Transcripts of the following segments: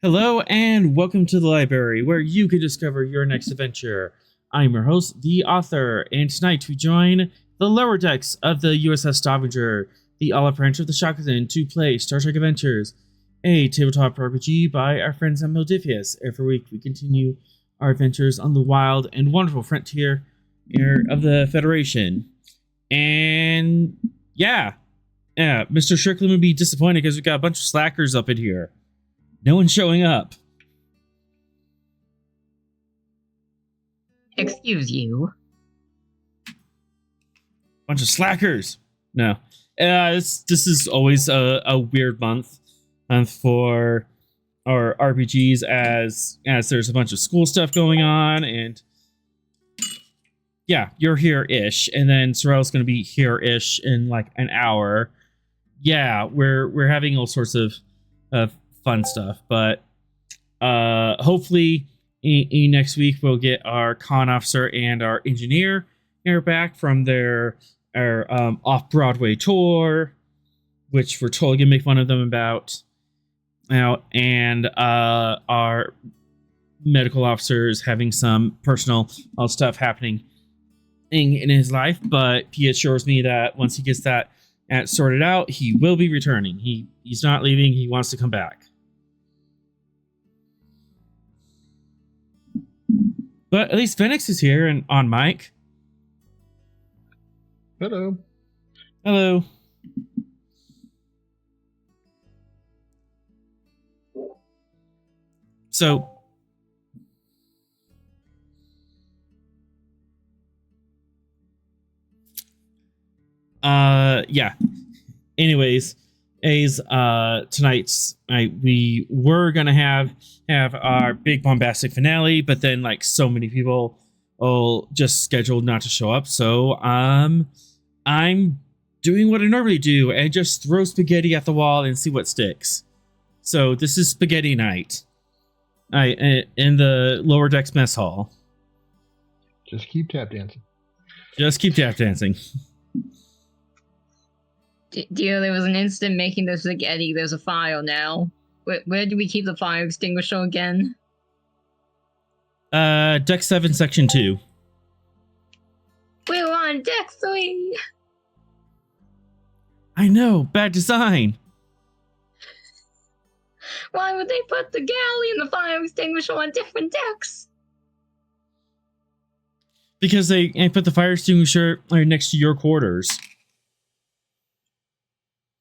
Hello and welcome to the library where you can discover your next adventure. I'm your host, the author, and tonight we join the lower decks of the USS Stavanger, the olive branch of the Shakuzen, to play Star Trek Adventures, a tabletop RPG by our friends at Modifius. Every week we continue our adventures on the wild and wonderful frontier of the Federation. And Mr. Strickland would be disappointed because we got a bunch of slackers up in here. No one's showing up. Excuse you. Bunch of slackers. No. This is always a weird month for our RPGs as there's a bunch of school stuff going on, and yeah, you're here-ish, and then Sorrel's gonna be here-ish in like an hour. Yeah, we're having all sorts of fun stuff, but hopefully next week we'll get our con officer and our engineer here back from their off-Broadway tour, which we're totally gonna make fun of them about now, and our medical officer is having some personal stuff happening in his life, but he assures me that once he gets that sorted out, he will be returning. He's not leaving. He wants to come back. But at least Phoenix is here and on mic. Hello. Hello. So, yeah. Anyways, tonight's we were gonna have our big bombastic finale, but then like so many people just scheduled not to show up, so I'm doing what I normally do and just throw spaghetti at the wall and see what sticks. So this is spaghetti night. In the lower decks mess hall. Just keep tap dancing. Just keep tap dancing. Dear, there was an incident making the spaghetti. There's a file now. Where do we keep the fire extinguisher again? Deck 7, Section 2. We're on deck 3! I know, bad design. Why would they put the galley and the fire extinguisher on different decks? Because they put the fire extinguisher next to your quarters.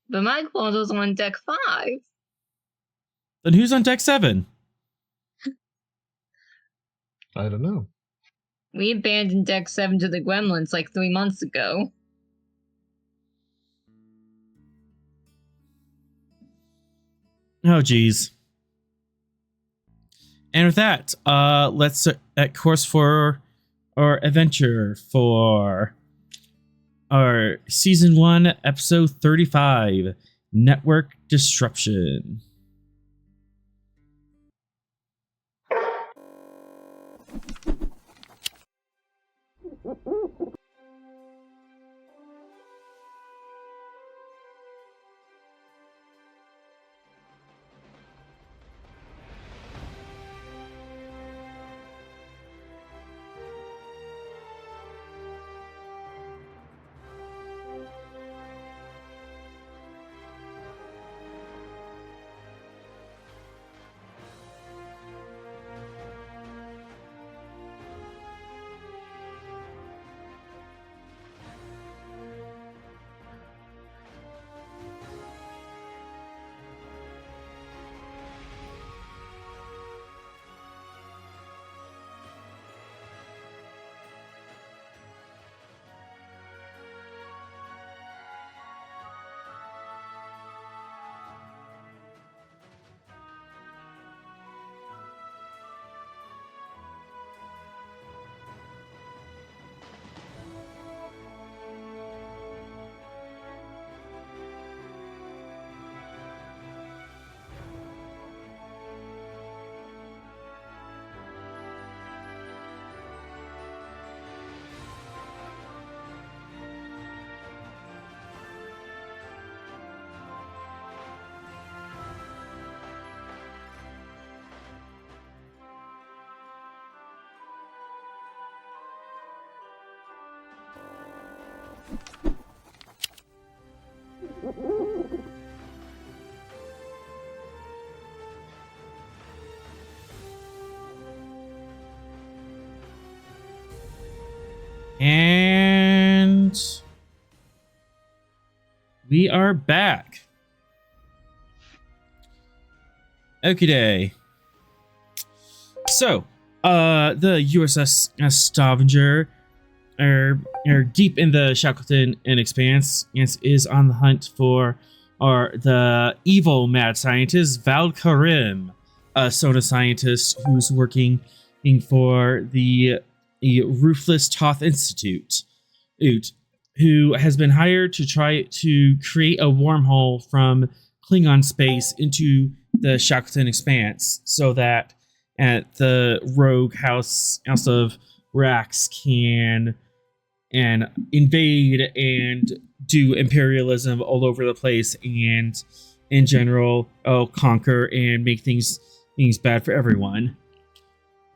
But my quarters are on deck 5. Then who's on deck 7? I don't know. We abandoned deck 7 to the gremlins like 3 months ago. Oh, geez. And with that, let's set course for our adventure for our Season 1, Episode 35, Network Disruption. And we are back. Okay. So, the USS Stavanger are deep in the Shackleton and Expanse and is on the hunt for the evil mad scientist Val Karim, a Sona scientist who's working for the Ruthless Toth Institute, who has been hired to try to create a wormhole from Klingon space into the Shackleton Expanse so that the rogue house of Rax can invade and do imperialism all over the place and in general conquer and make things bad for everyone.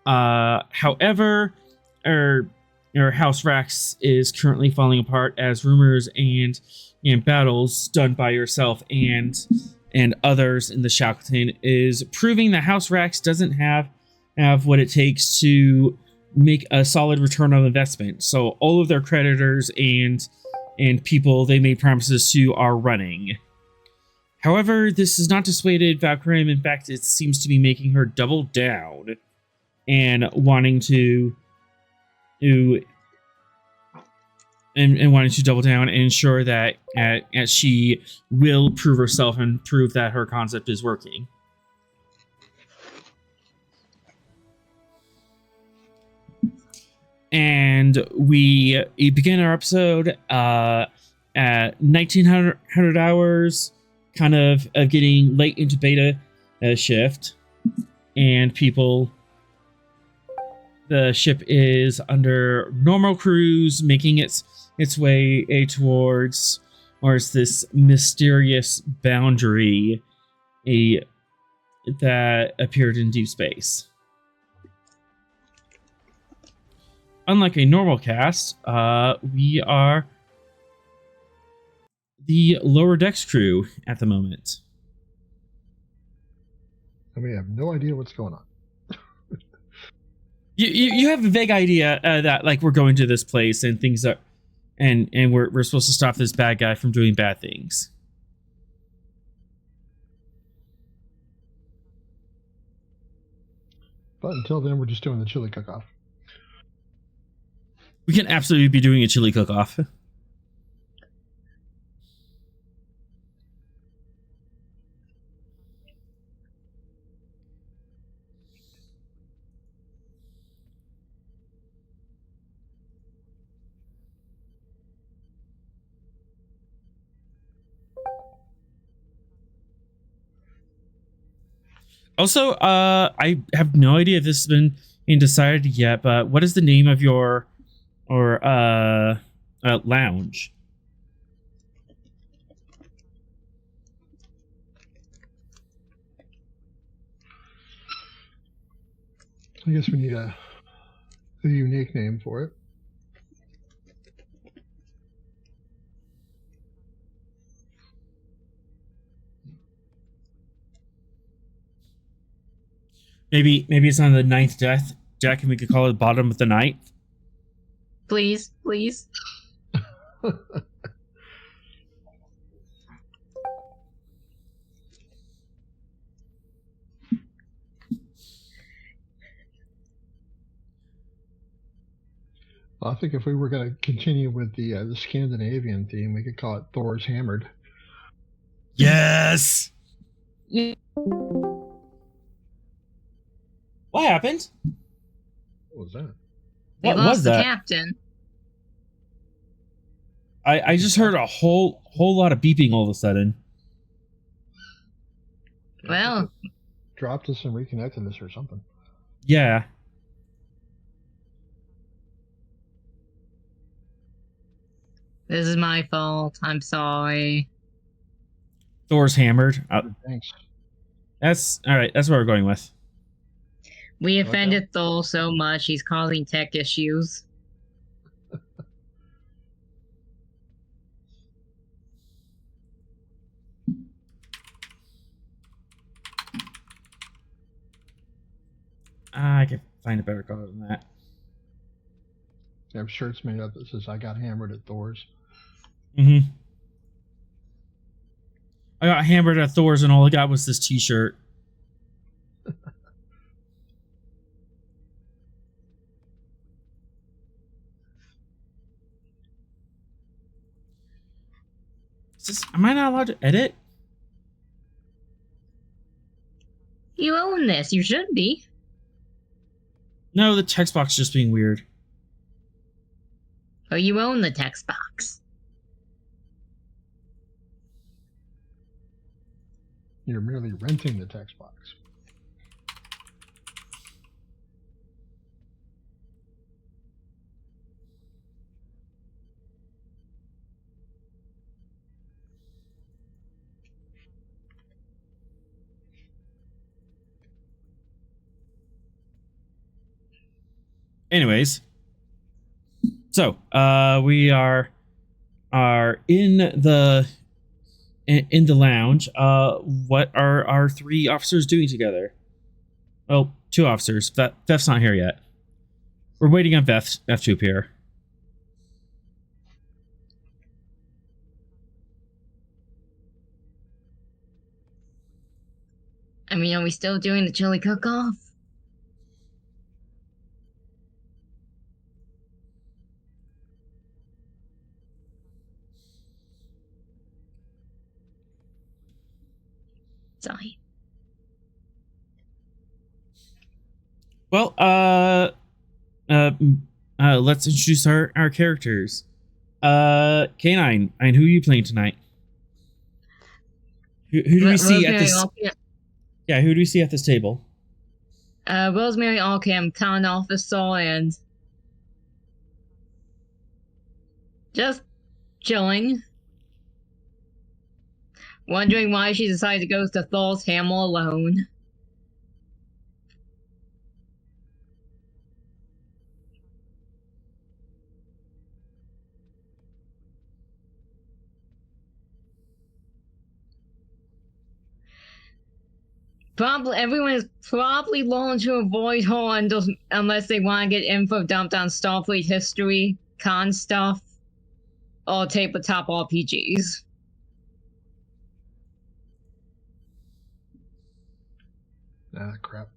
However, our House Rax is currently falling apart as rumors and battles done by yourself and others in the Shackleton is proving that House Rax doesn't have what it takes to make a solid return on investment. So all of their creditors and people they made promises to are running. However, this has not dissuaded Valkyrie. In fact, it seems to be making her double down and wanting to double down and ensure that she will prove herself and prove that her concept is working. And we begin our episode at 1900 hours, kind of getting late into beta shift, and the ship is under normal cruise, making its way towards this mysterious boundary that appeared in deep space. Unlike a normal cast, we are the lower decks crew at the moment. I mean, I have no idea what's going on. You have a vague idea that like we're going to this place and things are, and we're supposed to stop this bad guy from doing bad things. But until then, we're just doing the chili cook-off. We can absolutely be doing a chili cook-off. Also, I have no idea if this has been decided yet, but what is the name of your lounge? I guess we need a unique name for it. Maybe it's on the ninth deck, and we could call it bottom of the ninth. Please. I think if we were going to continue with the Scandinavian theme, we could call it Thor's Hammered. Yes. Yeah. What happened? What was that? We What lost was the that? captain. I just heard a whole lot of beeping all of a sudden. Well, dropped us and reconnected us or something. Yeah. this is my fault. I'm sorry. Thor's hammered. Thanks. That's all right. That's what we're going with. We offended Thor so much, he's causing tech issues. I can find a better color than that. They have shirts made up that says "I got hammered at Thor's." Mm-hmm. I got hammered at Thor's, and all I got was this T-shirt. Am I not allowed to edit? You own this. You should be. No, the text box is just being weird. Oh, you own the text box. You're merely renting the text box. Anyways, so we are in the lounge. What are our 3 officers doing together? Well, 2 officers. Veth's not here yet. We're waiting on Veth to appear. I mean, are we still doing the chili cook-off? Sorry. Well, let's introduce our characters. K9, and who are you playing tonight? Who do we see at this? Yeah, who do we see at this table? Rosemary Alcam, con officer, and just chilling. Wondering why she decided to go to Thor's Hammer alone. Everyone is probably willing to avoid her unless they want to get info dumped on Starfleet history, con stuff, or tabletop RPGs. Ah, crap.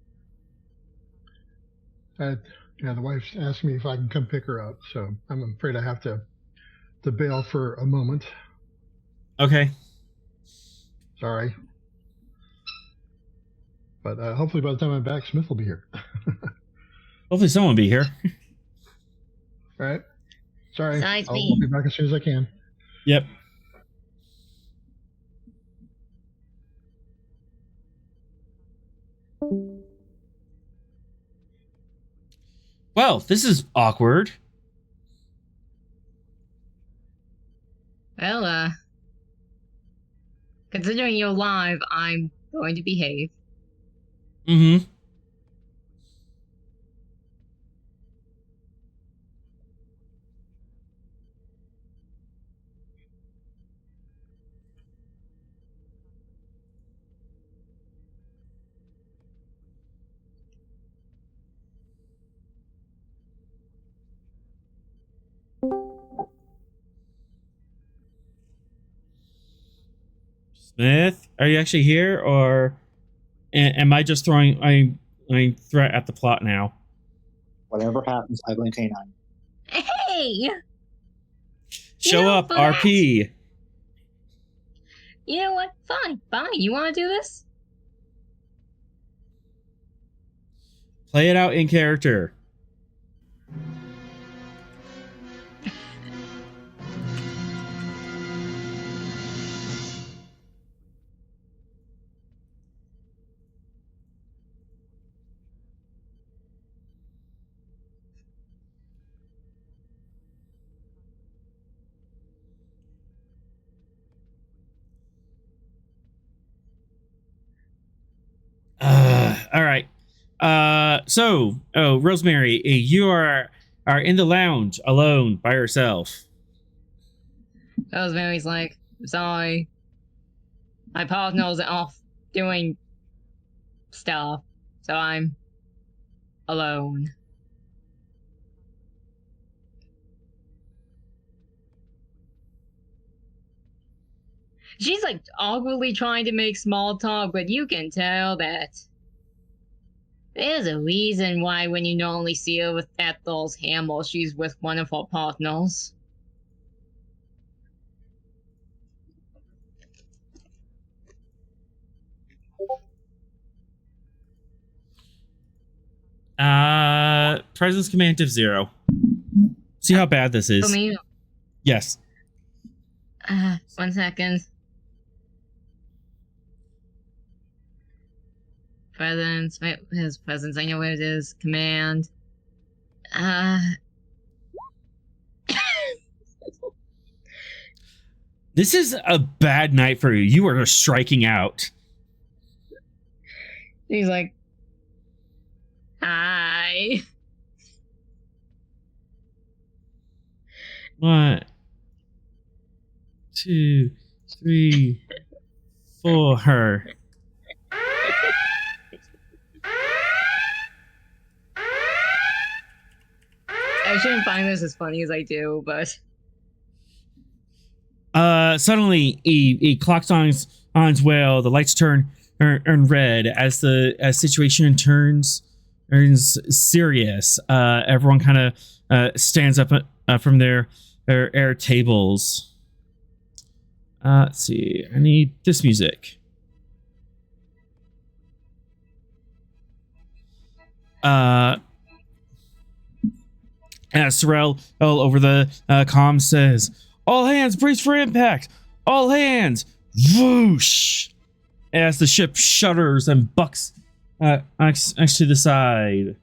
Yeah, the wife's asked me if I can come pick her up, so I'm afraid I have to bail for a moment. Okay. Sorry. But hopefully by the time I'm back, Smith will be here. Hopefully someone will be here. All right. Sorry. Besides I'll me. be back as soon as I can. Yep. Well, this is awkward. Well, considering you're live, I'm going to behave. Mm-hmm. Smith, are you actually here, or am I just throwing a threat at the plot now? Whatever happens, I blame K9. Hey! Show up, RP. You know what? Fine. You want to do this? Play it out in character. All right. Rosemary, you are in the lounge alone by yourself. Rosemary's like, sorry. My partner's off doing stuff, so I'm alone. She's like awkwardly trying to make small talk, but you can tell that there's a reason why when you normally see her with Ethel's Hamel, she's with one of her partners. Presence command of 0. See how bad this is. For me, Yes. 1 second. Presence. Wait, his presence. I know where it is. Command. This is a bad night for you. You are striking out. He's like, hi. 1, 2, 3, 4. Her. I shouldn't find this as funny as I do, but Suddenly, a clock songs on its well. The lights turn red as the situation turns serious. Everyone kind of stands up from their air tables. Let's see. I need this music. As Sorrel over the comm says, "All hands, brace for impact! All hands!" Whoosh! As the ship shudders and bucks next to the side.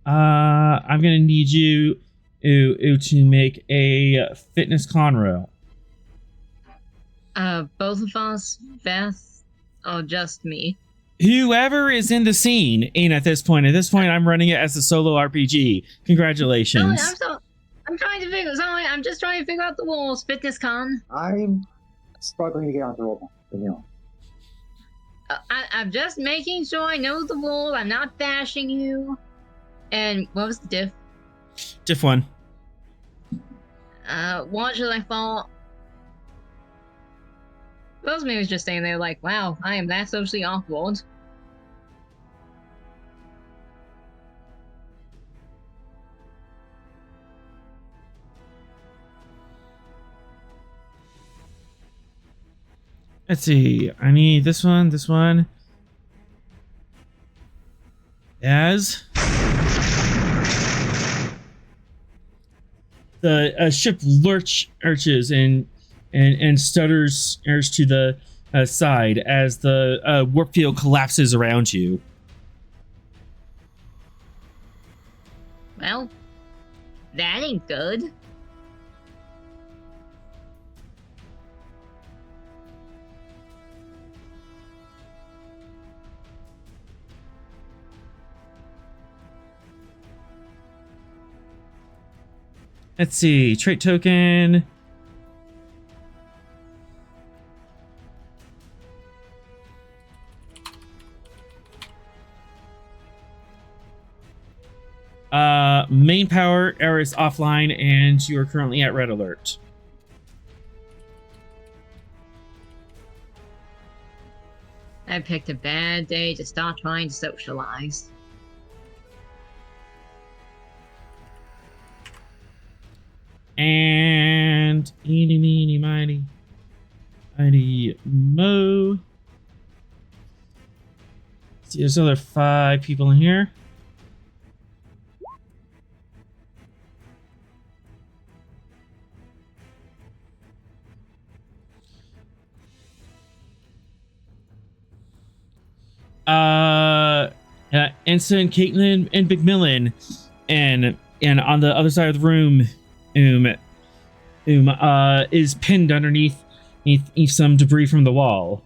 I'm gonna need you to make a fitness con roll. both of us, Beth, or just me? Whoever is in the scene in at this point. At this point, I'm running it as a solo RPG. Congratulations. I'm trying to figure. Sorry, I'm just trying to figure out the rules. Fitness con. I'm struggling to get on the roll. I'm just making sure I know the rules. I'm not bashing you. And what was the diff? Diff 1. What should I fall? Rosemary was just standing there like, wow, I am that socially awkward. Let's see. I need this one. As the ship lurches and stutters to the side as the warp field collapses around you. Well, that ain't good. Let's see. Trait token. Main power error is offline and you are currently at red alert. I picked a bad day to start trying to socialize. And eeny, meeny, miny, mo. See, there's another 5 people in here. Ensign, Caitlin, and McMillan, and on the other side of the room, is pinned underneath some debris from the wall.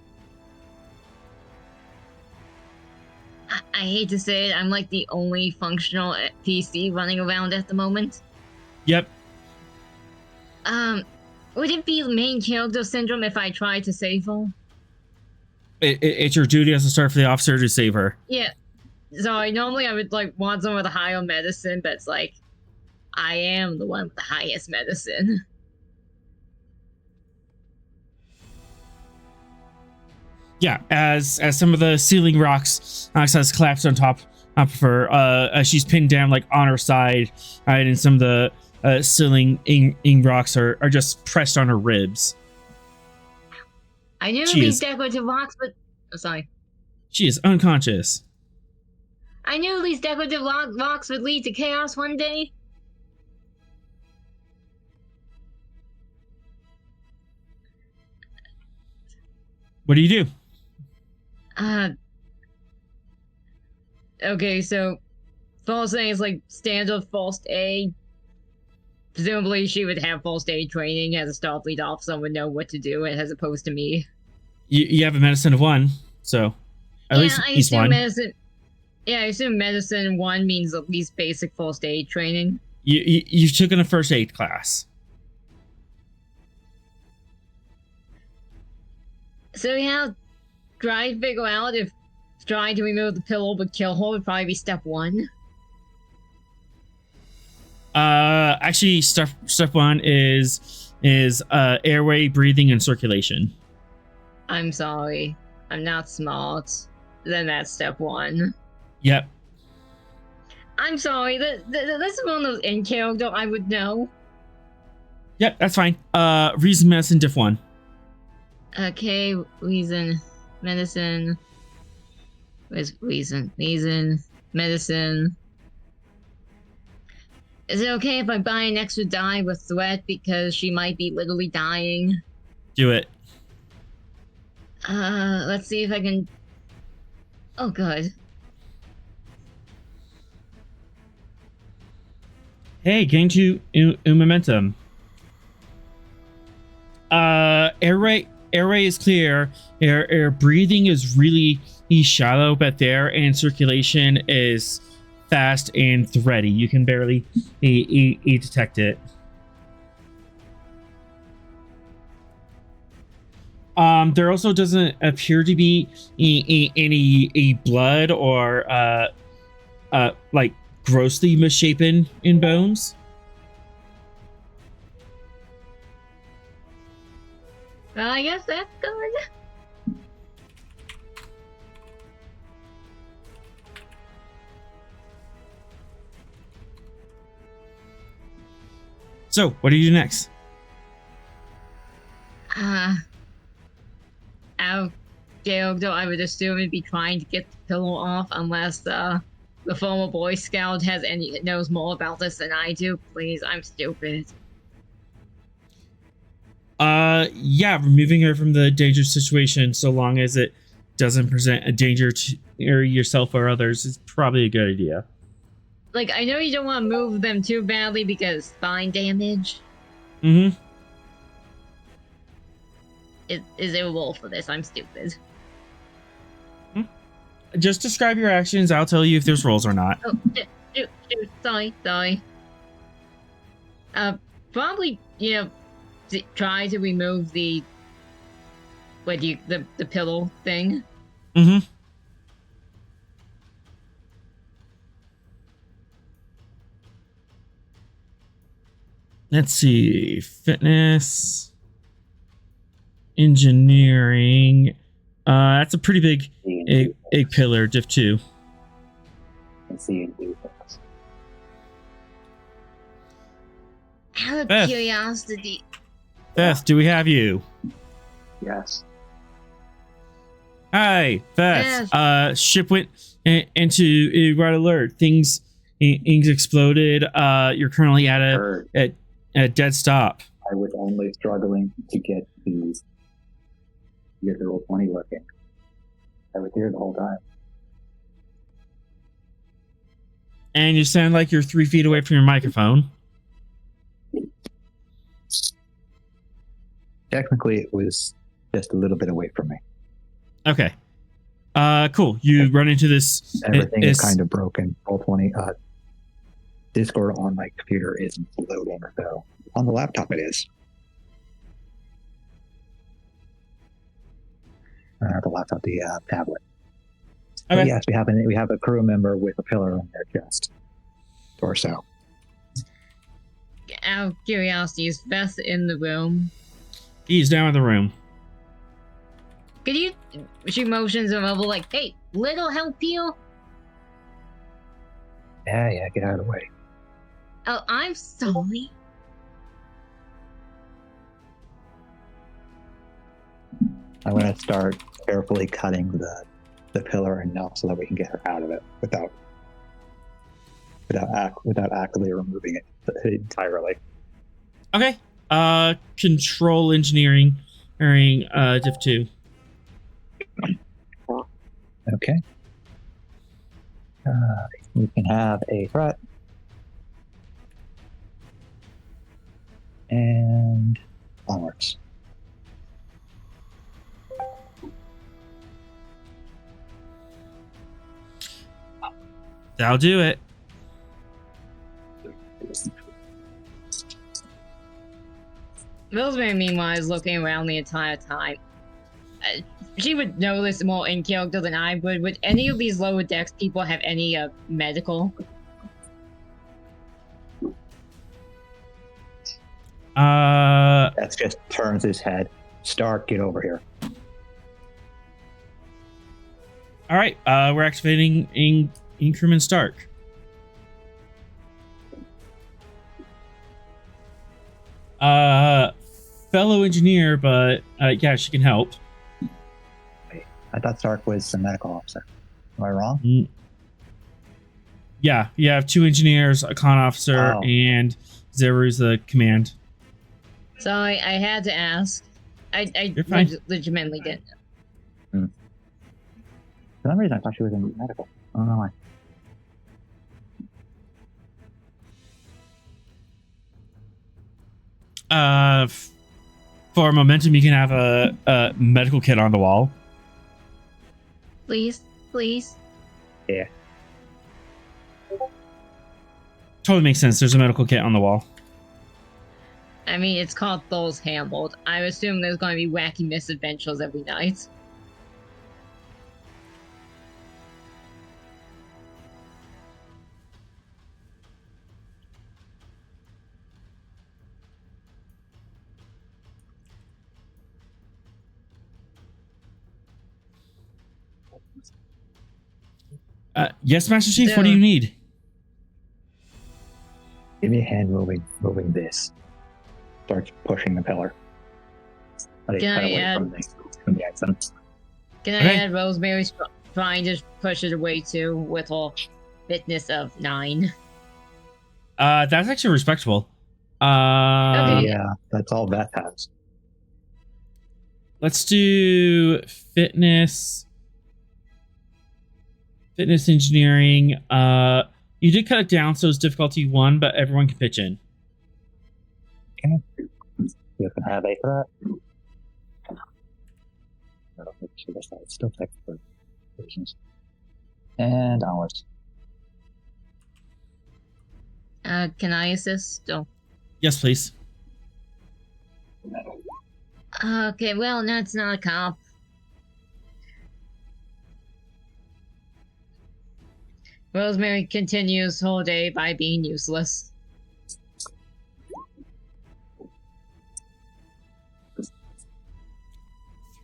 I hate to say it, I'm like the only functional PC running around at the moment. Yep. Would it be main character syndrome if I tried to save her? It's your duty as a start for the officer to save her. Yeah. Sorry, normally I would like want someone with a higher medicine, but it's like I am the one with the highest medicine. Yeah, as some of the ceiling rocks has collapsed on top of her, as she's pinned down like on her side, and some of the ceiling rocks are just pressed on her ribs. I knew She these is- decorative rocks, but sorry. She is unconscious. I knew these decorative rocks would lead to chaos one day. What do you do? Okay, so false A is like standard false A. Presumably she would have false aid training as a Starfleet officer and would know what to do as opposed to me. You have a medicine of 1, so at least I he's assume 1. medicine. Yeah, I assume medicine 1 means at least basic first aid training. You've taken a first aid class. So yeah, try to figure out if trying to remove the pillow would kill her would probably be step 1. Actually, step 1 is airway, breathing, and circulation. I'm sorry, I'm not smart. Then that's step 1. Yep. I'm sorry, this is one of those in character I would know. Yep, that's fine. Reason, medicine, diff 1. Okay, reason, medicine. Where's reason, medicine. Is it okay if I buy an extra die with threat because she might be literally dying? Do it. Let's see if I can. Oh, good. Hey, gain 2 momentum. Airway is clear. Air breathing is really shallow, but there, and circulation is fast and thready. You can barely detect it. There also doesn't appear to be any blood or like grossly misshapen in bones. Well, I guess that's good. So, what do you do next? Out jail, though I would assume it'd be trying to get the pillow off unless the former Boy Scout knows more about this than I do. Please, I'm stupid. Yeah, removing her from the dangerous situation so long as it doesn't present a danger to yourself or others is probably a good idea. Like, I know you don't want to move them too badly because spine damage. Mm-hmm. Is there a role for this? I'm stupid. Just describe your actions. I'll tell you if there's rolls or not. Oh, sorry. Probably, try to remove the pillow thing. Mm-hmm. Let's see. Fitness. Engineering. That's a pretty big egg pillar, diff 2. And see and do things. Out of Beth. curiosity. Beth, do we have you? Yes. Hi, Beth. Ship went into a red alert. Things exploded. You're currently at Heard. a dead stop. I was only struggling to get the roll 20 working. I was here the whole time. And you sound like you're 3 feet away from your microphone. Technically, it was just a little bit away from me. Okay. Cool. You run into this. Everything is kind of broken. Roll 20. Discord on my computer isn't loading, though. On the laptop, it is. The laptop, the tablet. Okay. But yes, we have a crew member with a pillar on their chest, torso. Out of curiosity, is Beth in the room? He's down in the room. Could you? She motions him over like, "Hey, little help you." Yeah, get out of the way. Oh, I'm sorry. I'm gonna start carefully cutting the pillar and nail so that we can get her out of it without actively removing it entirely. Okay. Control engineering, div 2. Okay. You can have a threat. And onwards. That'll do it. Rosemary, meanwhile, is looking around the entire time. She would know this more in character than I would. Would any of these lower decks people have any medical? That just turns his head. Stark, get over here. All right. We're activating Increment Stark. Fellow engineer, but yeah, she can help. I thought Stark was the medical officer. Am I wrong? Yeah, you have 2 engineers, a con officer, and Zeru's the command. Sorry, I had to ask. I legitimately didn't. For some reason, I thought she was in medical. I don't know why. For momentum, you can have a medical kit on the wall. Please. Yeah. Totally makes sense. There's a medical kit on the wall. I mean, it's called Thor's Handled. I assume there's going to be wacky misadventures every night. Yes, Master Chief. What do you need? Give me a hand moving this. Starts pushing the pillar. Let it cut away from the accents. Can I add Rosemary's trying to push it away too with her fitness of 9? That's actually respectable. Okay. Yeah, that's all Beth has. Let's do fitness engineering. You did cut it down, so it's difficulty 1, but everyone can pitch in. Okay. You can have a threat. Still take for patients. And onwards. Can I assist? Oh. Yes, please. Okay, well, that's not a cop. Rosemary continues whole day by being useless.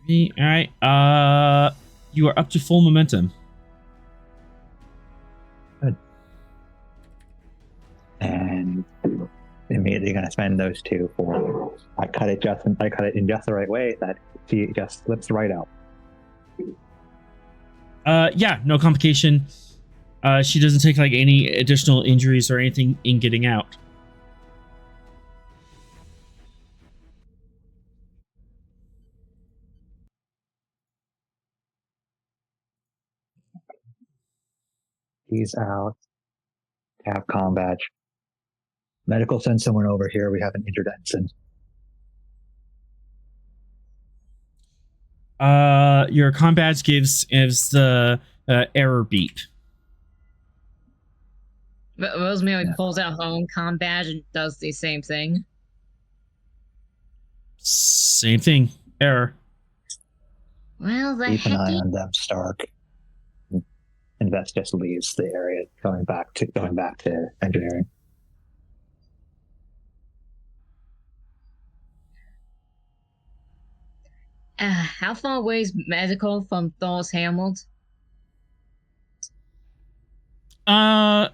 All right. You are up to full momentum. Good. And immediately going to spend those 2 for. I cut it in just the right way that she just slips right out. Yeah, no complication. She doesn't take like any additional injuries or anything in getting out. He's out. Capcom badge. Medical, send someone over here. We have an injured ensign. Your comm badge gives the error beep. Rosemary pulls out her own comm badge and does the same thing. Same thing. Error. Well, keep an eye on them, Stark. Invest just leaves the area, going back to engineering. How far away is medical from Thor's Hamlet? At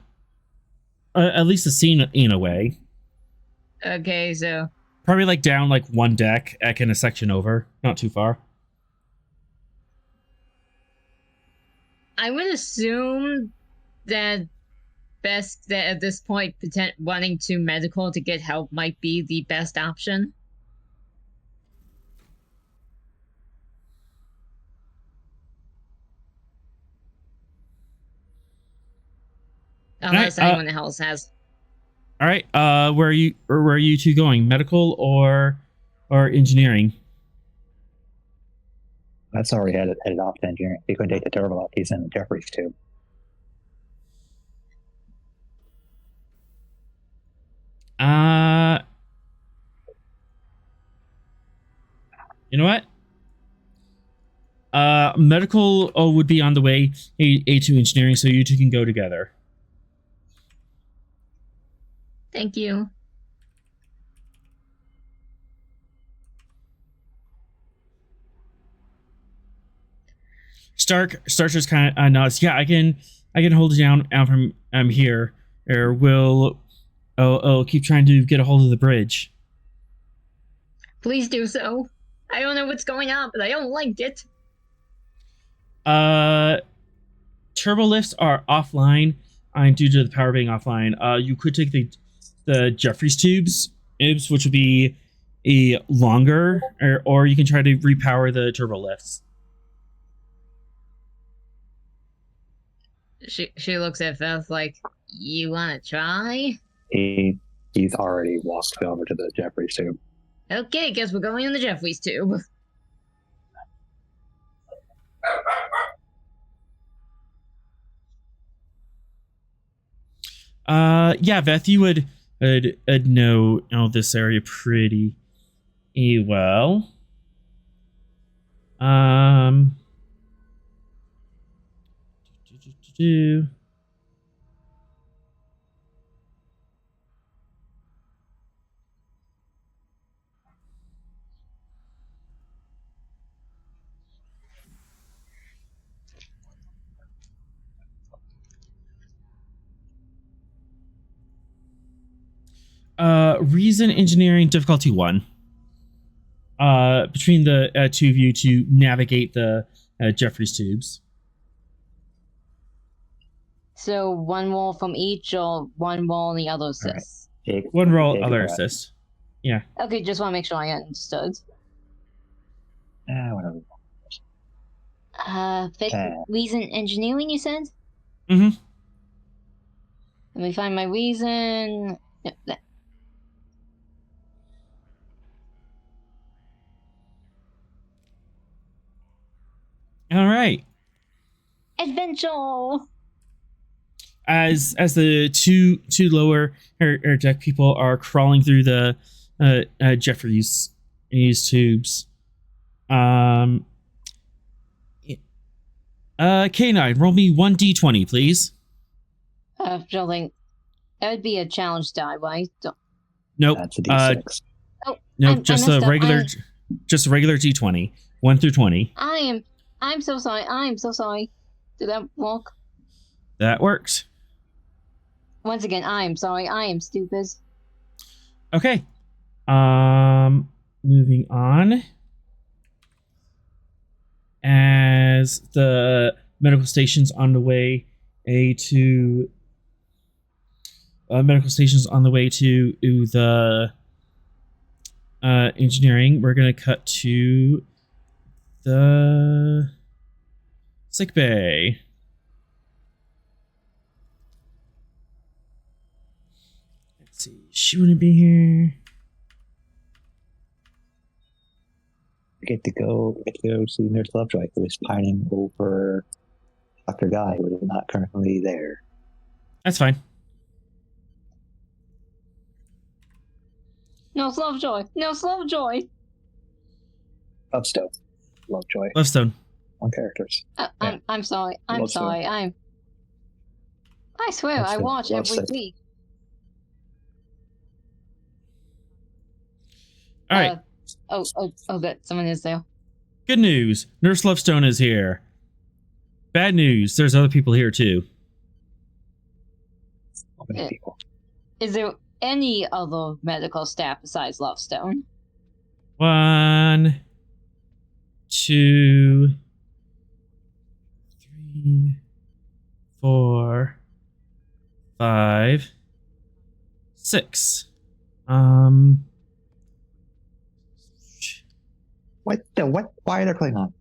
least a scene in a way. Okay, so Probably like down like one deck and a section over. Not too far. I would assume that best that at this point running to medical to get help might be the best option. Unless anyone else has. All right. Where are you two going? Medical or engineering? That's already headed off to engineering. He couldn't take the turbo up. He's in the Jeffries tube. You know what? Medical would be on the way. A2 engineering, so you two can go together. Thank you. Stark just kind of nods. Yeah, I can hold it down out from here. Or I'll keep trying to get a hold of the bridge. Please do so. I don't know what's going on, but I don't like it. Turbo lifts are offline due to the power being offline. You could take the Jeffries tubes, which would be a longer, or you can try to repower the turbo lifts. She looks at Beth like, you want to try? He's already walked over to the Jeffries tube. Okay, guess we're going in the Jeffries tube. Yeah, Beth, you would know this area pretty well. Reason engineering difficulty 1. Between the two of you to navigate the Jeffries tubes. So one roll from each, or one roll and the other assist? Right. One roll, other assist. Yeah. Okay, just want to make sure I understood. Whatever. Reason engineering, you said? Mm-hmm. Let me find my reason. Yep, All right. Adventure. As the two lower air deck people are crawling through the Jeffries tubes, K9, roll me 1d20, please. Building. That would be a challenge die, right? Nope. That's a d6. Nope. Just a regular d20, 1 through 20. I'm so sorry. I'm so sorry. Did that work? That works. Once again, I am sorry. I am stupid. Okay. Moving on. As the medical station's on the way to the engineering, we're gonna cut to the sick bay. Let's see. She wouldn't be here. We get to go see Nurse Lovejoy, who is pining over Dr. Guy, who is not currently there. That's fine. No, Lovejoy. No, Lovejoy. Lovestone. Lovejoy. Lovestone. On characters. I'm sorry. I'm Lovestone. sorry. I swear, I Lovestone. watch every Lovestone. week. All right. Oh, good. Someone is there. Good news. Nurse Lovestone is here. Bad news. There's other people here too. How many people? Is there any other medical staff besides Lovestone? 1, 2, 3, 4, 5, 6. What? Why are there Klingon?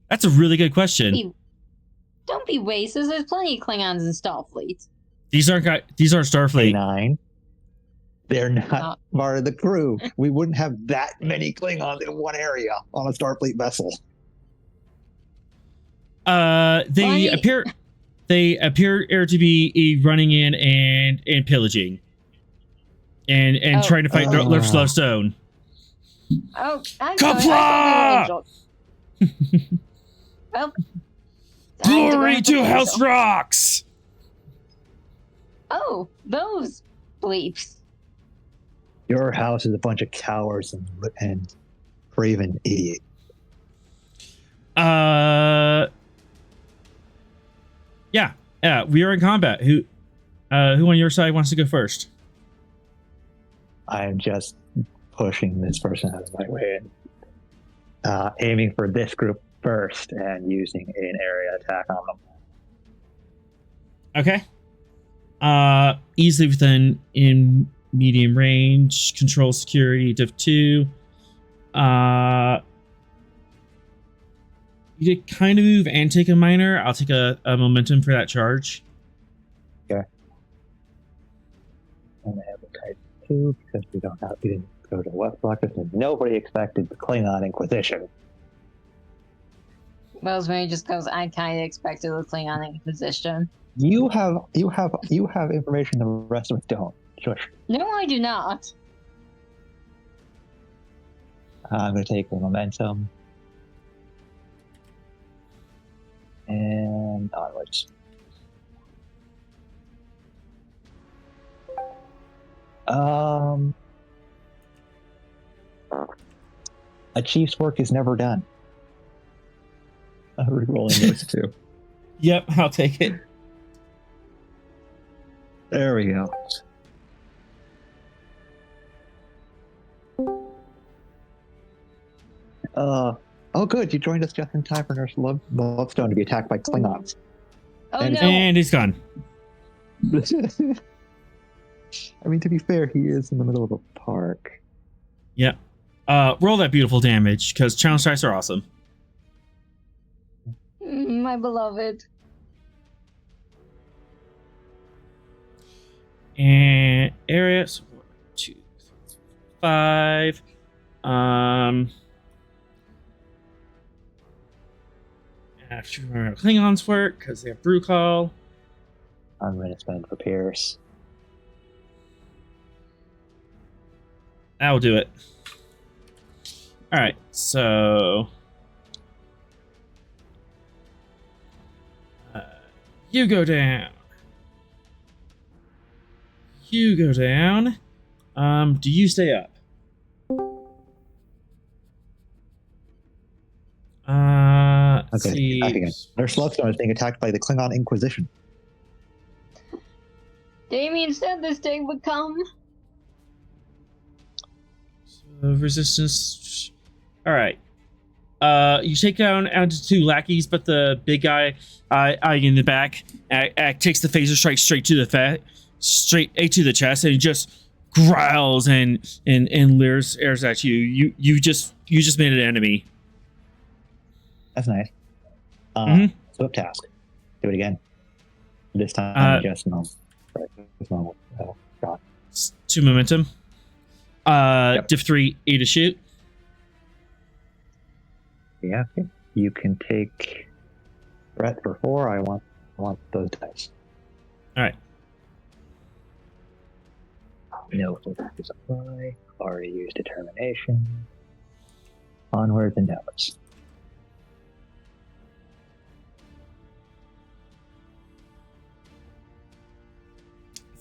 That's a really good question. Don't be racist. There's plenty of Klingons in Starfleet. These aren't Starfleet. K9. They're not part of the crew. We wouldn't have that many Klingons in one area on a Starfleet vessel. They appear to be running in and pillaging and trying to fight Nurse Lovestone. Oh, I'm Kapla! Well, Glory to House Rocks! Oh, those bleeps. Your house is a bunch of cowards and craven idiots. Yeah, we are in combat. Who on your side wants to go first? I'm just pushing this person out of my way and aiming for this group first and using an area attack on them. Okay. Easily within in medium range, control security, div 2. You did kind of move and take a minor. I'll take a momentum for that charge. Okay. And I have a type 2 because we didn't go to West Blockus and nobody expected the Klingon Inquisition. Rosemary just goes, I kind of expected the Klingon Inquisition. You have information the rest of us don't. Shush. No, I do not. I'm going to take the momentum. And onwards. A chief's work is never done. I'm re-rolling those two. Yep, I'll take it. There we go. Oh, good. You joined us just in time for Nurse Lovestone to be attacked by Klingons. Oh, And- no. And he's gone. I mean, to be fair, he is in the middle of a park. Yep. Roll that beautiful damage, because challenge dice are awesome. My beloved. And area, so 1, 2, 3, 5. After Klingons work, because they have brew call. I'm going to spend for Pierce. That'll do it. All right, so you go down. You go down. Do you stay up? Let's Okay, see. I think Nurse Lovestone is being attacked by the Klingon Inquisition. Damien said this day would come. So resistance. All right. You take down to 2 lackeys, but the big guy in the back takes the phaser strike straight to the straight to the chest, and he just growls and leers at you. You just made an enemy. That's nice. Swip task. Do it again. This time, just normal. Right. Just normal. God. 2 momentum. Yep. Div 3, A to shoot. Yeah. Okay. You can take threat for 4. I want those dice. All right. No factors apply. Already used determination. Onwards and downwards.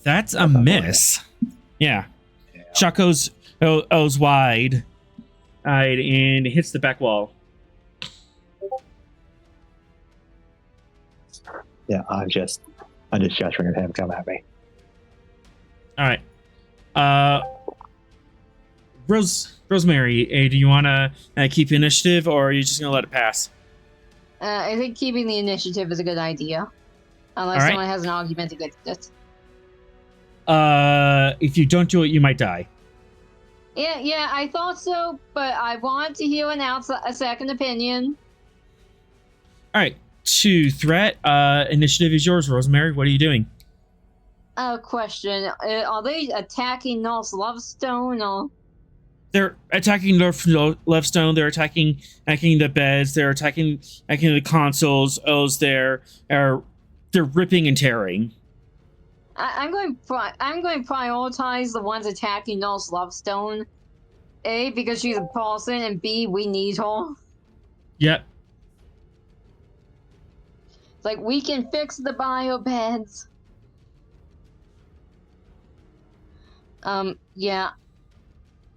That's a miss. Yeah. Shot goes wide and hits the back wall. Yeah, I'm just gesturing at him. Come at me. All right. Rosemary, do you want to keep initiative, or are you just gonna let it pass? I think keeping the initiative is a good idea, unless All right. someone has an argument against it. If you don't do it, you might die. Yeah, I thought so, but I wanted to hear a second opinion. All right. To threat, initiative is yours, Rosemary. What are you doing? Question: are they attacking North Lovestone or? They're attacking Lovestone. They're attacking the beds. They're attacking the consoles. They're ripping and tearing. I'm going to prioritize the ones attacking North Lovestone. A, because she's a person, and B, we need her. Yep. It's like, we can fix the bio beds. Yeah.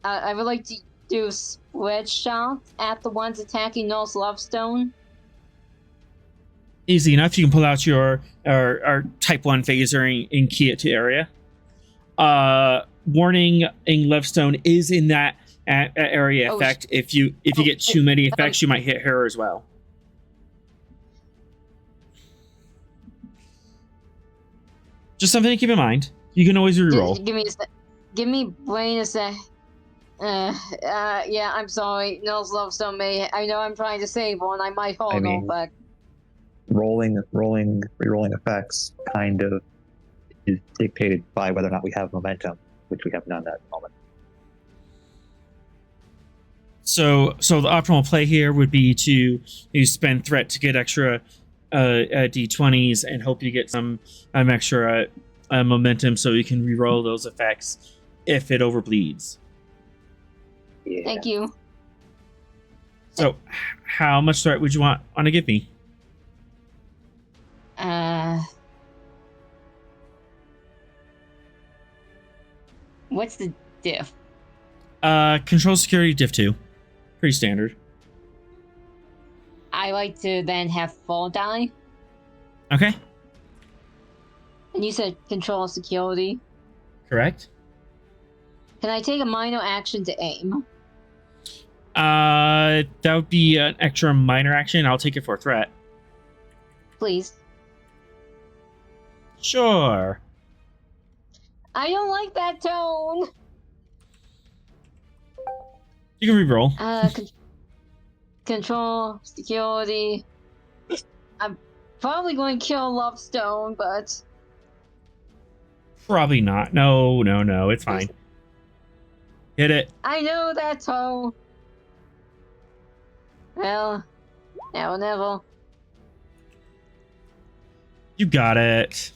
I would like to do split shots at the ones attacking North Lovestone. Easy enough. You can pull out your Type 1 phaser and key it to area. Warning in Lovestone is in that area effect. If you get too many effects, you might hit her as well. Just something to keep in mind. You can always reroll. Give me brain a sec. Yeah, I'm sorry. North Lovestone may. I know I'm trying to save one. I might hold on, but rerolling effects kind of is dictated by whether or not we have momentum, which we have none at the moment. So the optimal play here would be to spend threat to get extra d20s and hope you get some extra momentum so you can reroll those effects if it overbleeds. Yeah. Thank you. So, how much threat would you want to give me? What's the diff? Control security diff 2. Pretty standard. I like to then have full die. Okay. And you said control security. Correct. Can I take a minor action to aim? That would be an extra minor action. I'll take it for threat. Please. Sure. I don't like that tone. You can reroll. Control security. I'm probably going to kill Lovestone, but Probably not. No. It's fine. Hit it. I know that tone. Well, now or never. You got it.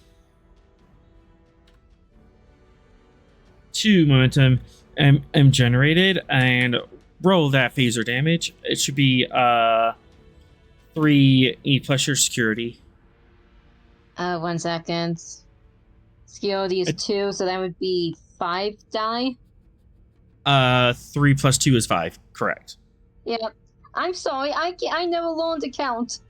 2 momentum am generated, and roll that phaser damage. It should be 3 E plus your security. 1 second. Security is 2, so that would be 5 die. 3 plus 2 is 5. Correct. Yeah. I'm sorry, I never learned to count.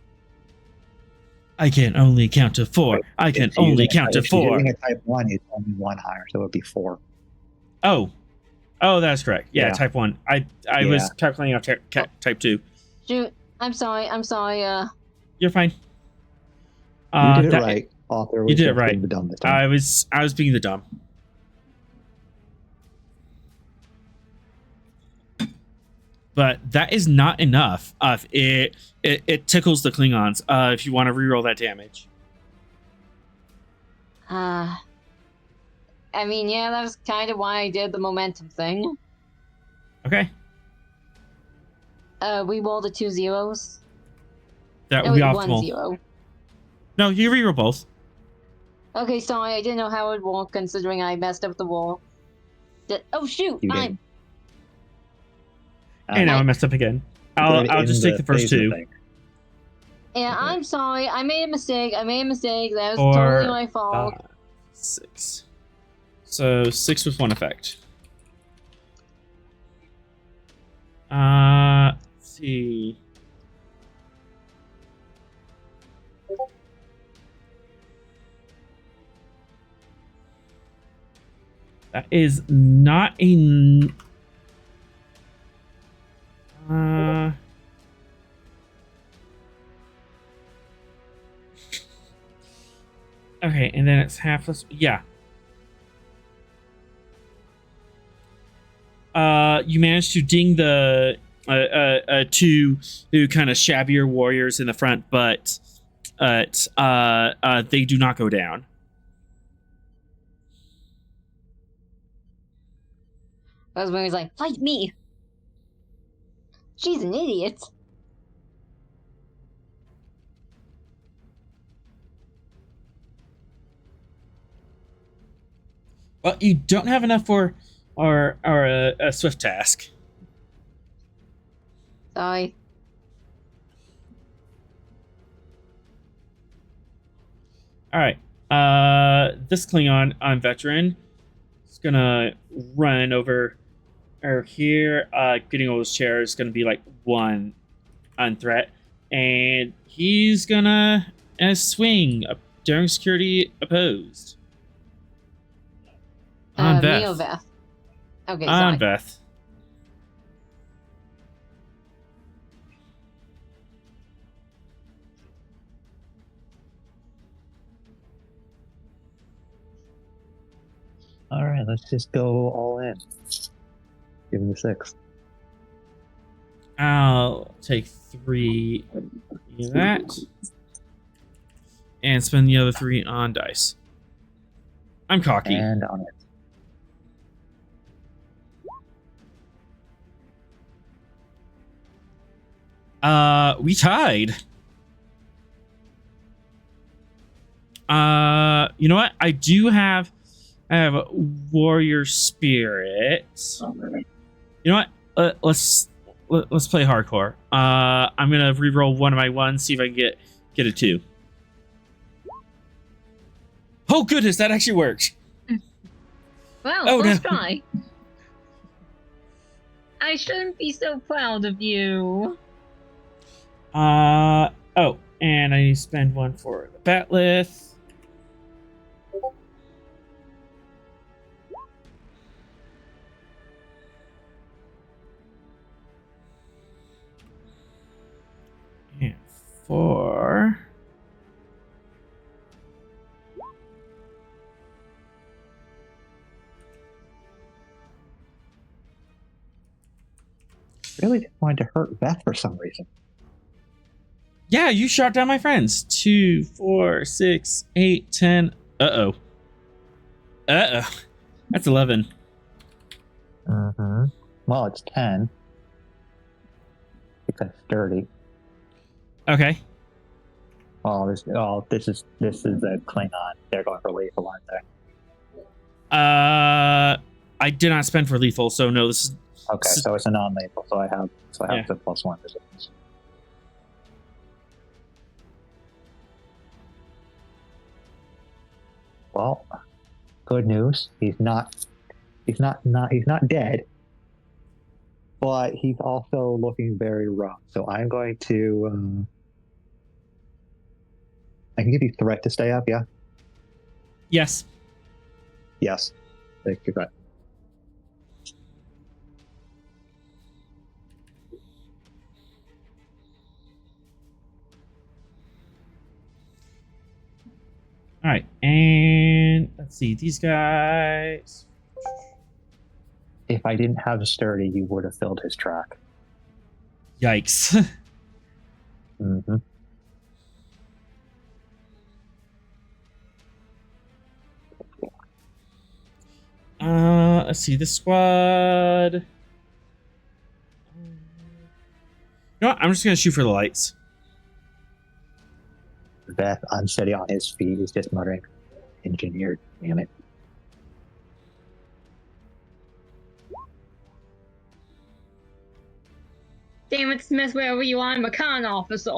I can only count to 4. I can only count to 4. If you're using a type 1, it's only 1 higher, so it would be 4. Oh, that's correct. Yeah, type 1. I was calculating out type 2. Shoot, I'm sorry. You're fine. You did it right. Author was you did it right. being the dumb this time. I was being the dumb. But that is not enough. It tickles the Klingons. If you want to reroll that damage. I mean, yeah, that was kind of why I did the momentum thing. Okay. We rolled the 2 zeros. That would be optimal. 1 0. No, you reroll both. Okay, sorry, I didn't know how it would work considering I messed up the roll. Oh shoot! You I'm. And now I messed up again. I'll just take the first 2. Yeah, I'm sorry. I made a mistake. That was 4, totally my fault. 5, 6. So 6 with 1 effect. Let's see. That is not a... Okay, and then it's half less... Yeah. You managed to ding the two kind of shabbier warriors in the front, but they do not go down. Rosemary's like, fight me. She's an idiot. Well, you don't have enough for a swift task. Sorry. All right. This Klingon on veteran is gonna run over here. Getting all those chairs is gonna be like 1 on threat, and he's gonna swing during security opposed. On Beth. Me or Beth? Okay, on sorry. Beth. All right, let's just go all in. Give him the 6. I'll take 3 of that and spend the other 3 on dice. I'm cocky. And on it. We tied. You know what? I have warrior spirit. You know what? Let's play hardcore. I'm gonna reroll one of my ones, see if I can get a 2. Oh goodness, that actually worked. Well, let's try. I shouldn't be so proud of you. Oh, and I need to spend 1 for the Batlith. And 4. Really wanted to hurt Beth for some reason. Yeah, you shot down my friends. 2, 4, 6, 8, 10. Uh-oh. That's 11. Mm-hmm. Well, it's 10. Because 30. Okay. This is a Klingon. They're going for lethal, aren't they? I did not spend for lethal, so no, this is... Okay, so it's a non-lethal, so I have the +1 resistance. Well, good news. He's not dead, but he's also looking very rough. So I'm going to. I can give you threat to stay up. Yeah. Yes. Yes. Thank you. Good. All right, and let's see these guys. If I didn't have a sturdy, you would have filled his track. Yikes. Mm-hmm. Let's see this squad. You know what? I'm just gonna shoot for the lights. Beth, unsteady on his feet, is just muttering, "Engineered, damn it." Damn it, Smith, wherever you are, I'm a con officer.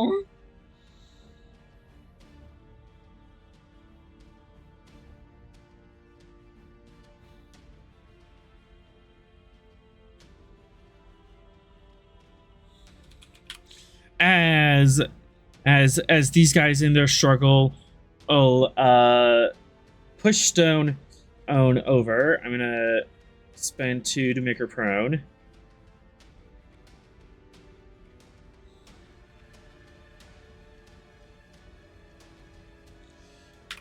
As these guys in their struggle push stone own over. I'm gonna spend 2 to make her prone.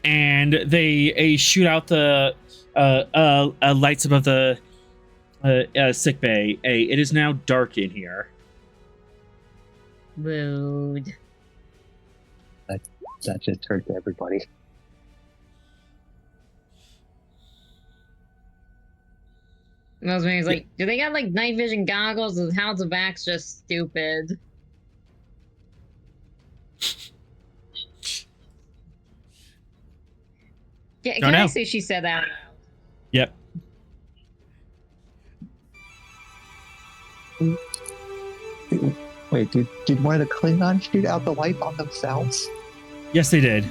And they shoot out the lights above the sick bay. It is now dark in here. Rude. That just hurt everybody. Rosemary's like, do they got like night vision goggles? Or House of Wax just stupid? Can I say she said that? Yep. Wait, did one of the Klingons shoot out the light on themselves? Yes, they did.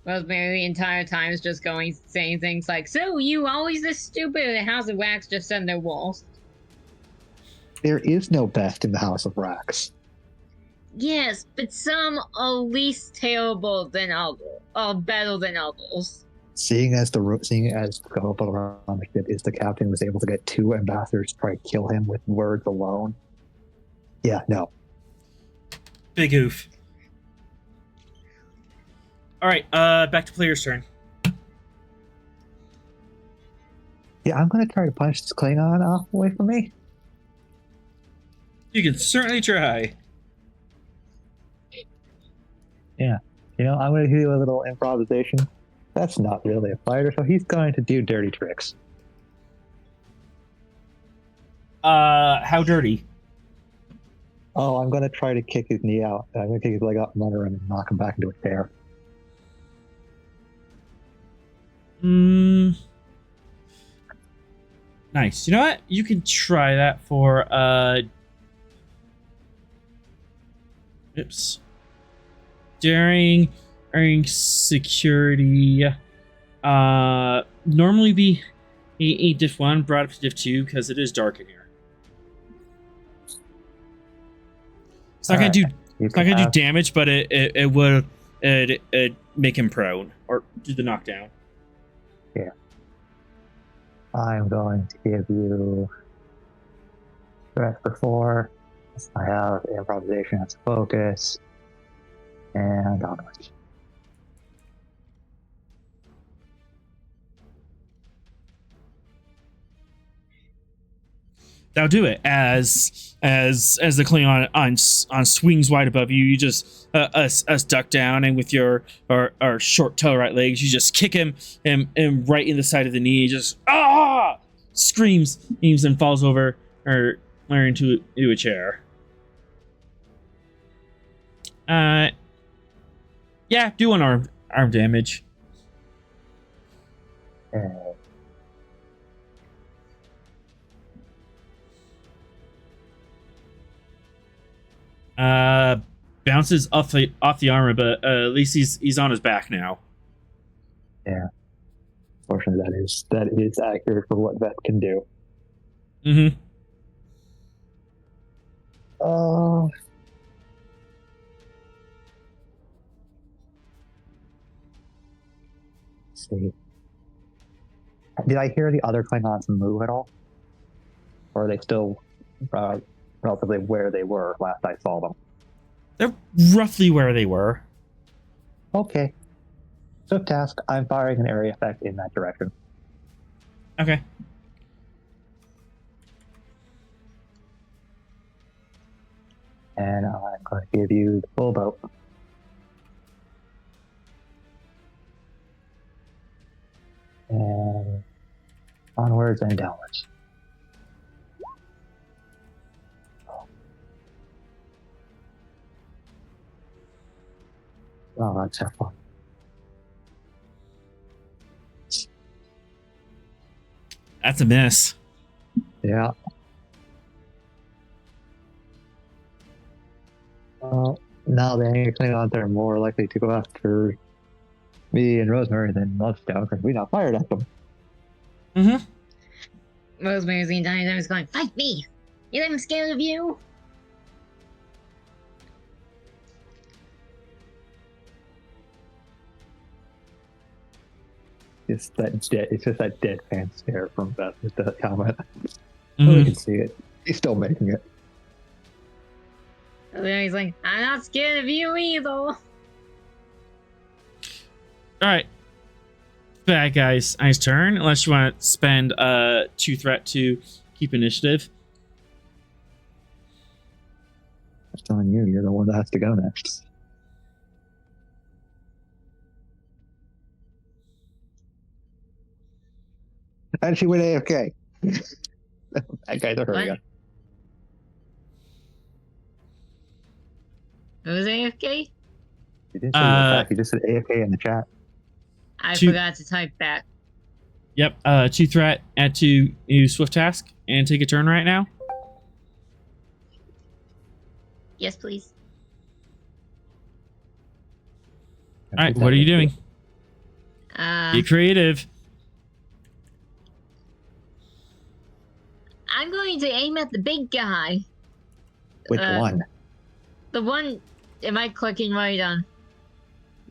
Rosemary the entire time is just saying things like, so you always this stupid, and House of Wax just said their walls. There is no best in the House of Wax. Yes, but some are least terrible than others, or better than others. Seeing as the people around the ship is the captain was able to get 2 ambassadors to try to kill him with words alone. Yeah, no. Big oof. All right, back to player's turn. Yeah, I'm gonna try to punch this Klingon off away from me. You can certainly try. Yeah, I'm gonna do a little improvisation. That's not really a fighter, so he's going to do dirty tricks. How dirty? Oh, I'm gonna try to kick his knee out. I'm gonna kick his leg out from under him and knock him back into a chair. Nice. You know what? You can try that for oops. During security, normally be a diff 1 brought up to diff 2 because it is dark in here. It's not gonna do damage, but it would make him prone or do the knockdown. Yeah. I'm going to give you stress for 4. I have improvisation as a focus. And onwards. That'll do it. As the Klingon on swings wide above you, you just us duck down, and with your short toe right legs, you just kick him right in the side of the knee. Just screams, and falls over or into a chair. Yeah, do an arm damage. Bounces off the armor, but at least he's on his back now. Yeah. Fortunately, that is accurate for what Vet can do. Mm-hmm. Let's see. Did I hear the other Klingons move at all? Or are they still relatively where they were last I saw them? They're roughly where they were. Okay. So task, I'm firing an area effect in that direction. Okay. And I'm going to give you the full boat. And onwards and downwards. Oh, let's have fun. That's a miss. Yeah. Now the angry Klingons are more likely to go after me and Rosemary than us down because we not fired at them. Mm-hmm. Rosemary's the entire time is going, fight me! You think I'm scared of you? It's just that deadpan stare from Beth with the comment. Mhm. Oh, you can see it. He's still making it. And then he's like, I'm not scared of you either. All right. Bad guy's nice turn. Unless you want to spend 2 threat to keep initiative. I'm telling you, you're the one that has to go next. And she went AFK. That guy's a hurry. What? It was AFK? You didn't say you were back. You just said AFK in the chat. I 2 forgot to type back. Yep. 2 threat, add 2 new swift task, and take a turn right now. Yes, please. All right. What are you doing? Be creative. I'm going to aim at the big guy. Which one? The one. Am I clicking right on?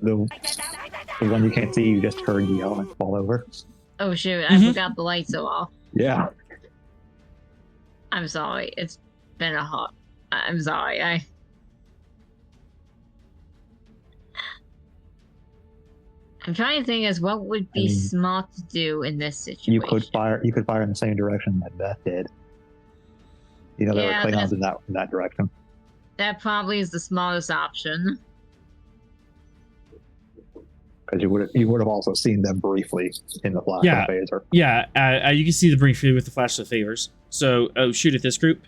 The one you can't see, you just heard yell and fall over. Oh shoot! I forgot the lights are off. Yeah. I'm sorry. It's been a hot. I'm sorry. I'm trying to think as what would be smart to do in this situation. You could fire in the same direction that Beth did. You know, there were Klingons in that direction. That probably is the smartest option. Because you would have also seen them briefly in the flash of phaser. Yeah, you can see the briefly with the flash of phasers. So, shoot at this group.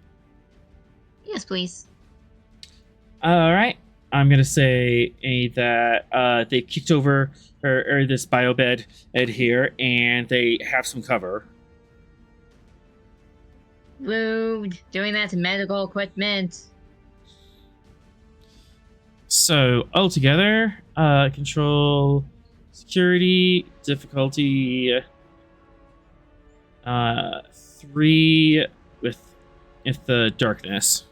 Yes, please. All right. I'm gonna say that they kicked over or this biobed here, and they have some cover. Rude. Doing that to medical equipment. So altogether, control, security, difficulty, 3 with the darkness.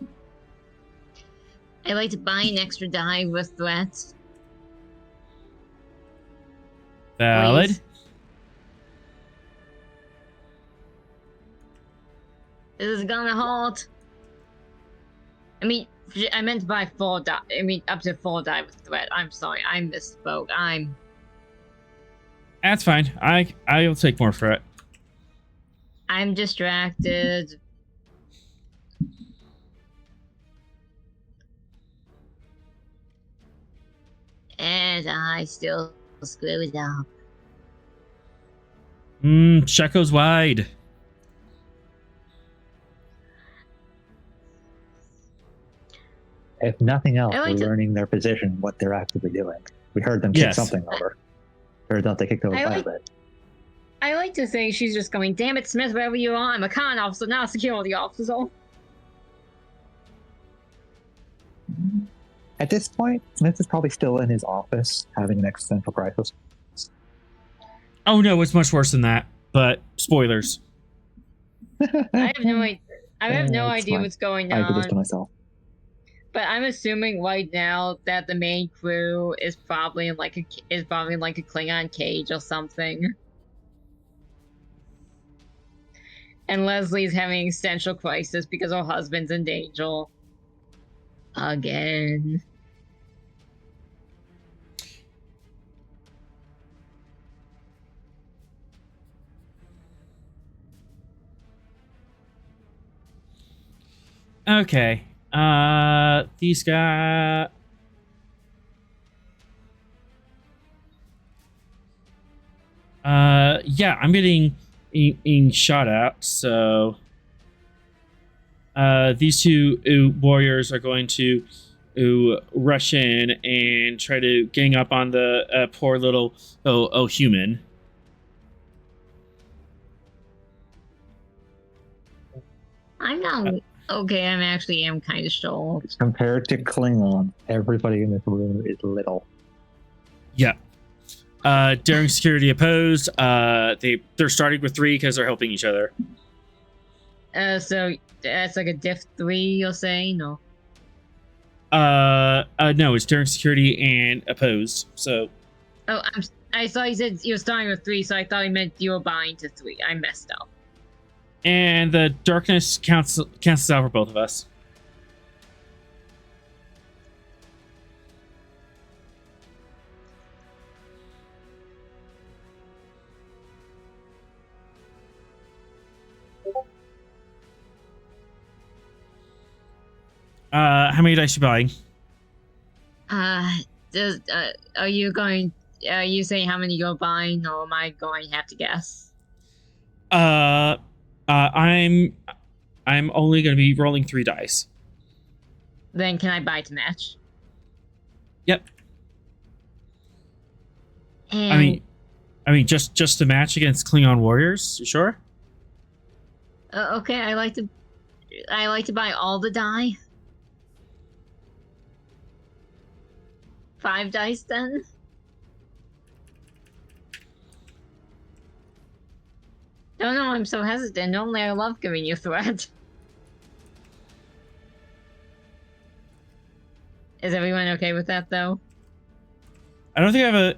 I like to buy an extra die with threats. Valid. Please. This is gonna halt. I mean, I meant to buy 4 die. I mean, up to 4 die with threat. I'm sorry, I misspoke. That's fine. I'll take more for it. I'm distracted. And I still screw it up. Shot goes wide. If nothing else, we're learning their position, what they're actively doing. We heard them kick something over. Heard that they kicked over quite a bit. I like to say she's just going, damn it, Smith, wherever you are, I'm a con officer, not a security officer. At this point, Smith is probably still in his office having an existential crisis. Oh no, it's much worse than that. But spoilers. I have no idea what's going on. I did this to myself. But I'm assuming right now that the main crew is probably in like a Klingon cage or something. And Leslie's having an existential crisis because her husband's in danger. Again. Okay. These guys. Yeah, I'm getting shot at. So, these 2 warriors are going to rush in and try to gang up on the poor little human. I'm not. Okay, I actually am kind of shocked. Compared to Klingon, everybody in this room is little. Yeah. Daring security opposed. They're starting with 3 because they're helping each other. So that's like a diff 3, you'll say? No. No, it's daring security and opposed. So Oh, I thought you said you were starting with 3, so I thought he meant you were buying to 3. I messed up. And the darkness cancels out for both of us. How many dice you buying? Are you going? Are you saying how many you're buying, or am I going to have to guess? I'm only going to be rolling 3 dice. Then can I buy to match? Yep. And I mean, just to match against Klingon warriors. You sure? okay, I like to buy all the die. 5 dice then. Don't know. I'm so hesitant. Normally, I love giving you threat. Is everyone okay with that, though? I don't think I have a.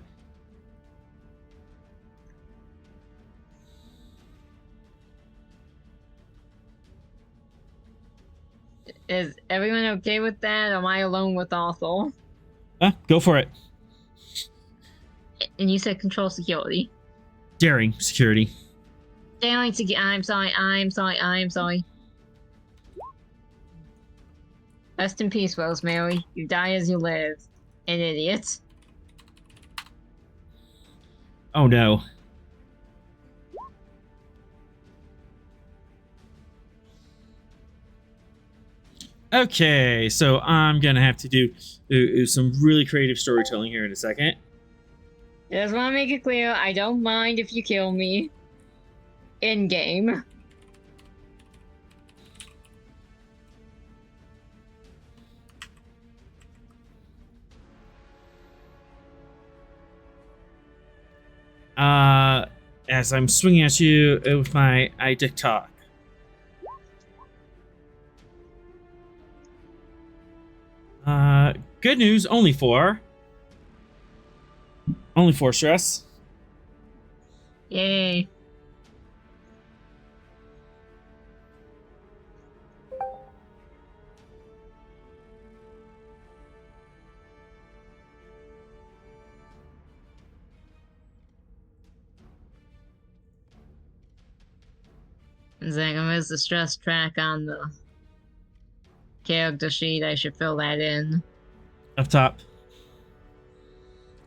Is everyone okay with that? Or am I alone with Arthur? Go for it. And you said control security. Daring security. Daring security. I'm sorry. Rest in peace, Rosemary. You die as you live. An idiot. Oh no. Okay, so I'm gonna have to do some really creative storytelling here in a second. Just want to make it clear, I don't mind if you kill me. In game. As I'm swinging at you with my TikTok. Good news, only 4 stress. Yay. Where's the stress track on the character sheet? I should fill that in. Up top.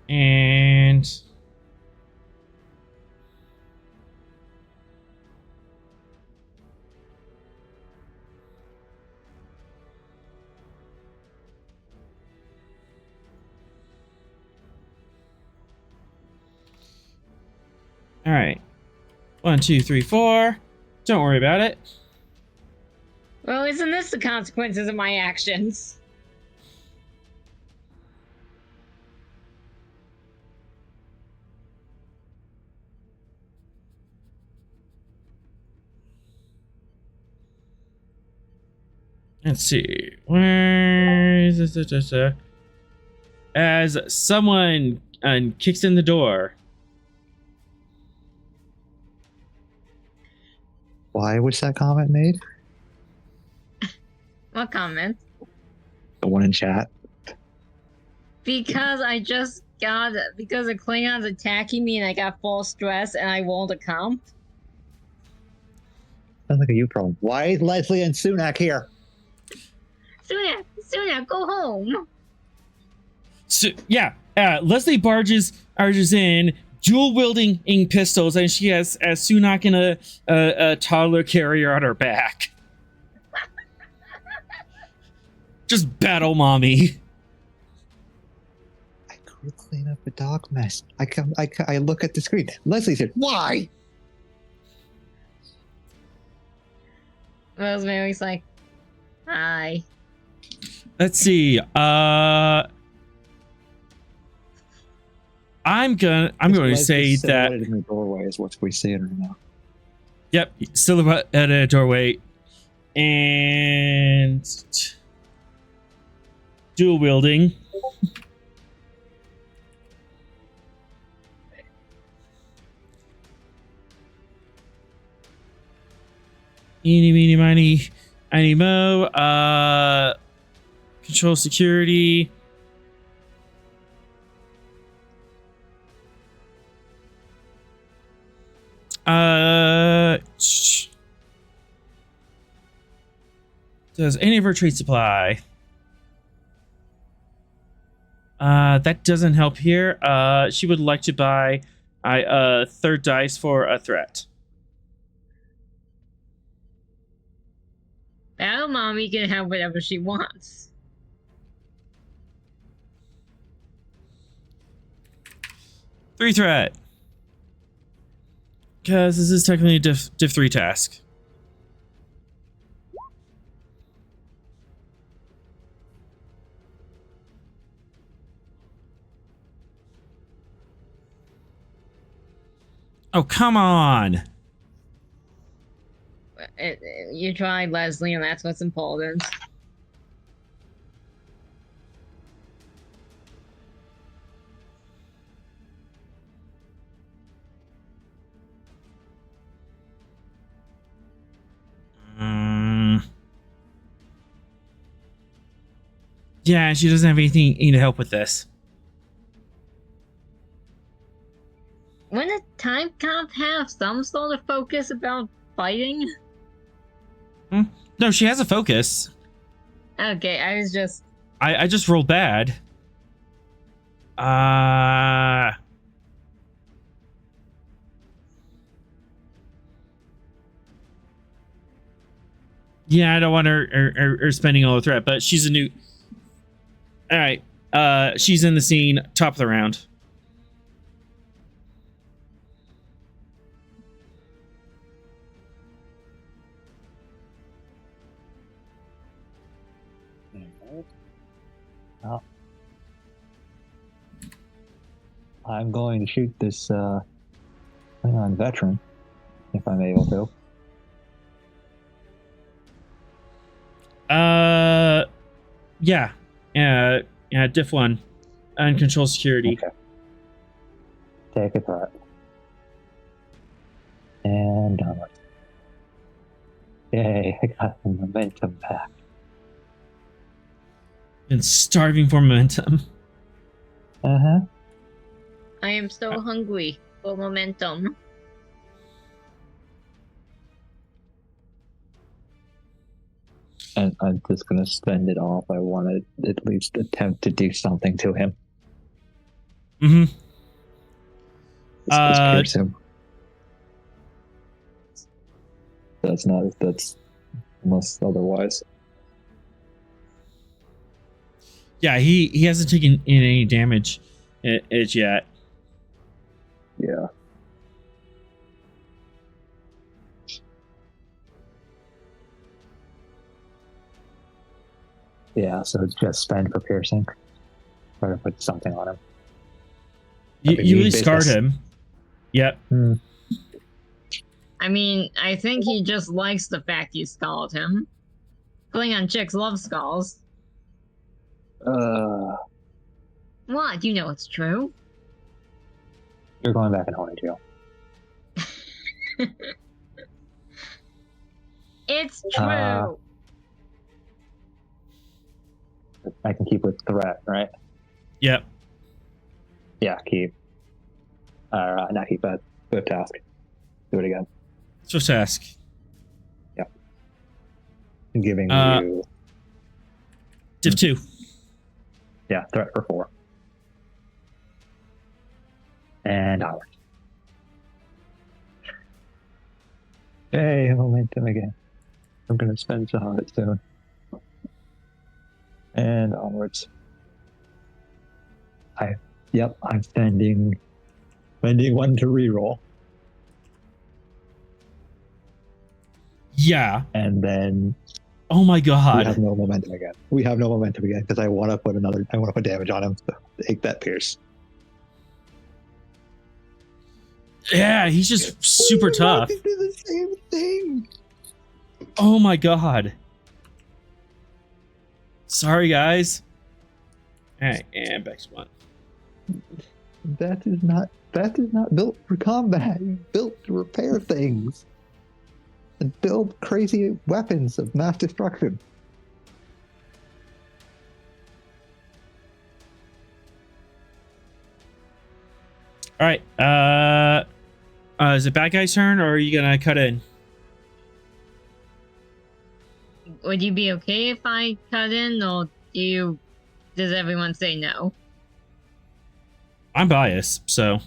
And all right. 1, 2, 3, 4. Don't worry about it. Well, isn't this the consequences of my actions? Let's see. Where is this? As someone kicks in the door. Why was that comment made? What comment? The one in chat. Because because the Klingons attacking me and I got full stress and I rolled a comp. Sounds like a you problem. Why is Leslie and Sunak here? Sunak, go home. So, yeah, Leslie barges in, dual wielding pistols, and she has Sunak in a toddler carrier on her back. Just battle mommy. I could clean up a dog mess. I look at the screen. Leslie said, "Why?" Rosemary's like, hi. Let's see. I'm going to say that in the doorway is what we see right now. Yep, silhouette at a doorway, and dual wielding. Eeny, meeny, miny, mo. Control security. Does any of her traits apply? That doesn't help here. She would like to buy a third dice for a threat. Well, Mommy can have whatever she wants. Three threat. Because this is technically a diff 3 task. Oh, come on. You tried, Leslie, and that's what's important. Yeah, she doesn't have anything to help with this. Wouldn't a time comp have some sort of focus about fighting? No, she has a focus. Okay, I was just... I just rolled bad. Yeah, I don't want her spending all the threat, but she's a new... Alright, she's in the scene, top of the round. Well, I'm going to shoot this Klingon veteran, if I'm able to. Yeah. Yeah, diff 1. Uncontrolled security. Okay. Take a threat. And downward. Yay, I got the momentum back. Been starving for momentum. Uh-huh. I am so hungry for momentum. And I'm just going to spend it all if I want to at least attempt to do something to him. Mm-hmm. Just pierce him. That's unless otherwise. Yeah, he hasn't taken in any damage it yet. Yeah. Yeah, so just spend for piercing. Or put something on him. You really scarred him. Yep. I mean, I think he just likes the fact you scalded him. Klingon chicks love skulls. What? You know it's true. You're going back in Horny Jail. It's true. I can keep with threat, right? Yep. Yeah, keep. Not keep that. Good task. Do it again. So task. Yep. I'm giving you... Div 2. Yeah, threat for 4. And onward. Hey, momentum again. I'm going to spend some of it soon. And onwards. I'm spending 1 to reroll. Yeah. And then oh my we god. have no momentum again. Because I want to put damage on him. So take that pierce. Yeah, he's just super tough. Do the same thing. Oh my god. Sorry, guys. Alright, and back to 1. That is not built for combat. It's built to repair things. and build crazy weapons of mass destruction. All right. Is it bad guy's turn, or are you gonna cut in? Would you be okay if I cut in, or does everyone say no? I'm biased, so.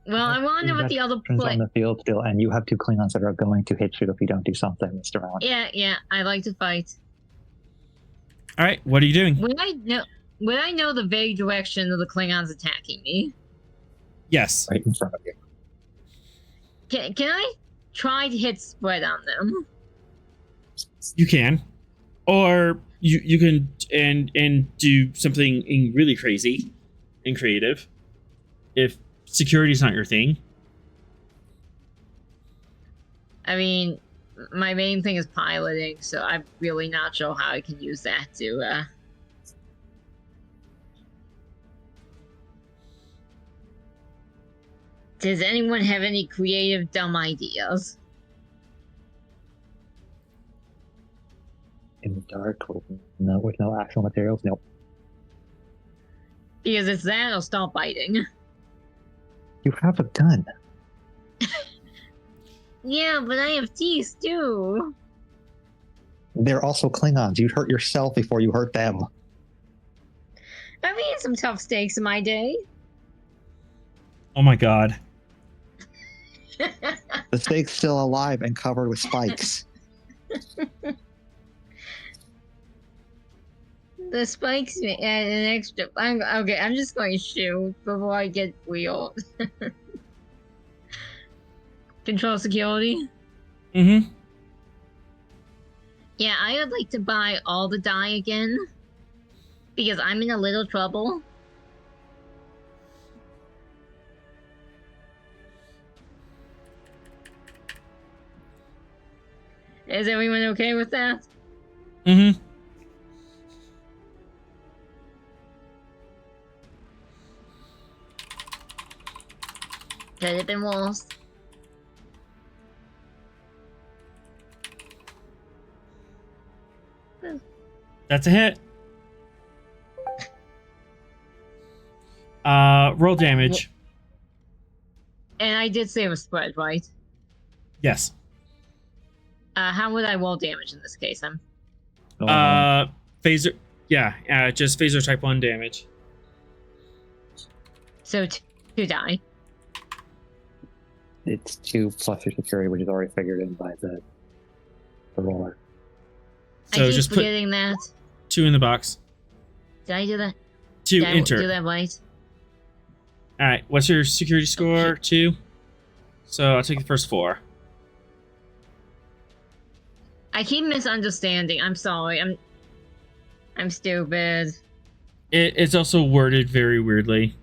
Well, I want to know what the other on the field still, and you have 2 Klingons that are going to hit you if you don't do something, Mr. Allen. Yeah, I like to fight. All right, what are you doing? Would I know the vague direction of the Klingons attacking me? Yes. Right in front of you. Can I try to hit spread on them? You can, or you can and do something really crazy and creative. If security's not your thing. I mean, my main thing is piloting, so I'm really not sure how I can use that to. Does anyone have any creative dumb ideas? In the dark, with no actual materials, nope. Because it's that or stop biting. You have a gun. Yeah, but I have teeth too. They're also Klingons. You'd hurt yourself before you hurt them. I've eaten some tough steaks in my day. Oh my god. The steak's still alive and covered with spikes. The spikes add an extra. Okay, I'm just going to shoot before I get wheeled. Control security? Mm-hmm. Yeah, I would like to buy all the dye again. Because I'm in a little trouble. Is everyone okay with that? Mm-hmm. Could have been worse. That's a hit. Roll damage. And I did save a spread, right? Yes. How would I roll damage in this case? Phaser. Yeah, just phaser type 1 damage. So 2 die. It's 2 plus your security, which is already figured in by the roller. So I keep just put forgetting that. 2 in the box. Did I do that? 2 Did I enter. do that right? All right. What's your security score? 2. So I'll take the first 4. I keep misunderstanding. I'm sorry. I'm stupid. It's also worded very weirdly.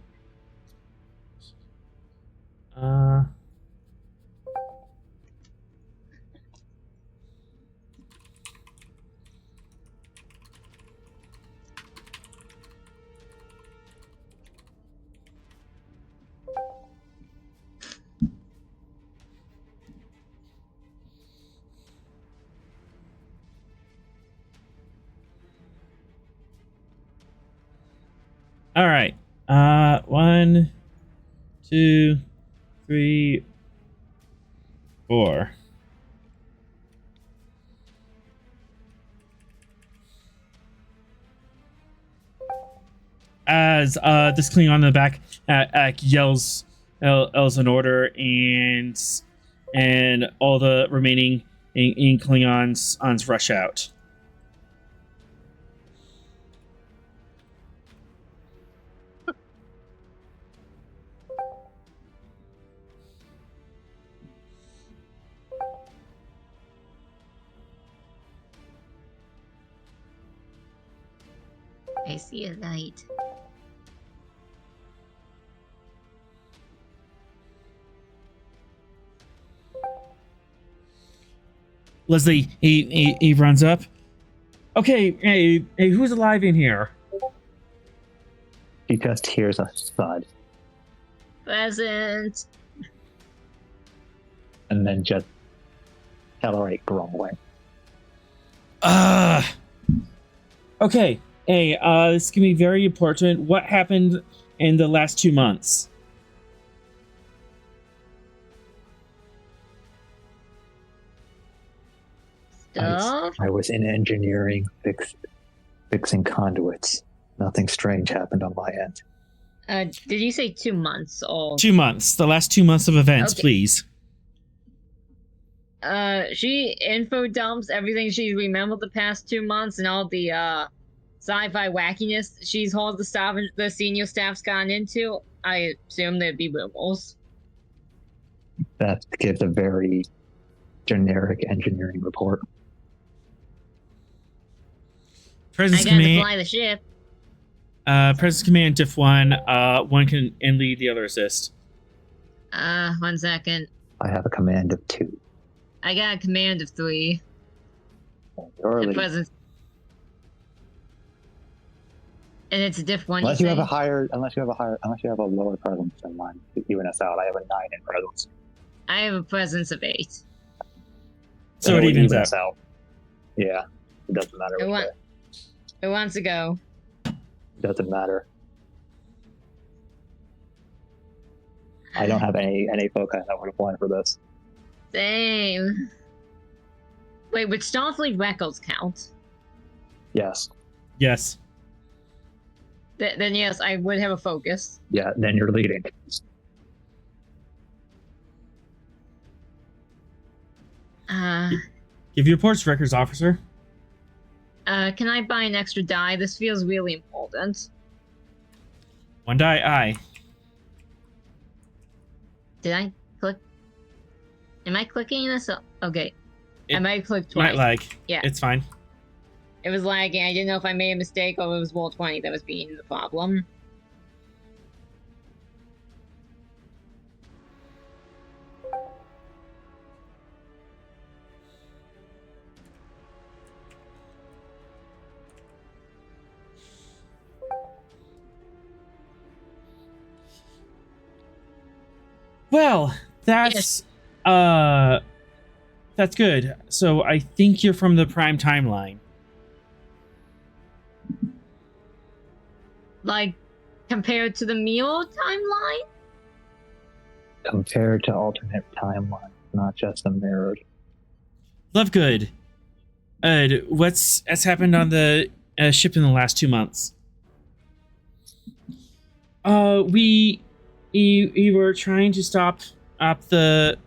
All right. 1, 2, 3, 4. As this Klingon in the back yells an order, and all the remaining in Klingons rush out. I see a light. Leslie, he runs up. Okay, hey, who's alive in here? He just hears a thud, Present. and then just accelerate grumbling. Okay. Hey, this is gonna be very important. What happened in the last 2 months? Stuff. I was in engineering, fixing conduits. Nothing strange happened on my end. Did you say 2 months? Or 2 months. The last 2 months of events, Okay. please. She info dumps everything she's remembered the past 2 months and all the sci-fi wackiness she's hauled the senior staff's gone into. I assume there'd be rumors. That gives a very generic engineering report. Presence I gotta command. fly the ship. Presence command diff 1. One can and lead, the other assist. 1 second. I have a command of 2. I got a command of 3. You're And leading. presence. And it's a diff 1. Unless you have a lower presence than mine, even us out. I have a 9 in presence. I have a presence of 8. So it would evens even out. us out. Yeah, it doesn't matter. Who wants to go? It doesn't matter. I don't have any foci that would apply for this. Same. Wait, would Starfleet records count? Yes. Yes. Then yes, I would have a focus. Yeah, then you're leading. Give your reports, records officer. Can I buy an extra die? This feels really important. 1 die, aye. Did I click? Am I clicking this? Okay. I It might have clicked twice. Might lag. Yeah. It's fine. It was lagging. I didn't know if I made a mistake or it was Wall 20 that was being the problem. Well, that's good. So I think you're from the prime timeline. Like, compared to the Mio timeline? Compared to alternate timeline, not just the mirrored. Lovegood. What's happened on the ship in the last 2 months? We were trying to stop the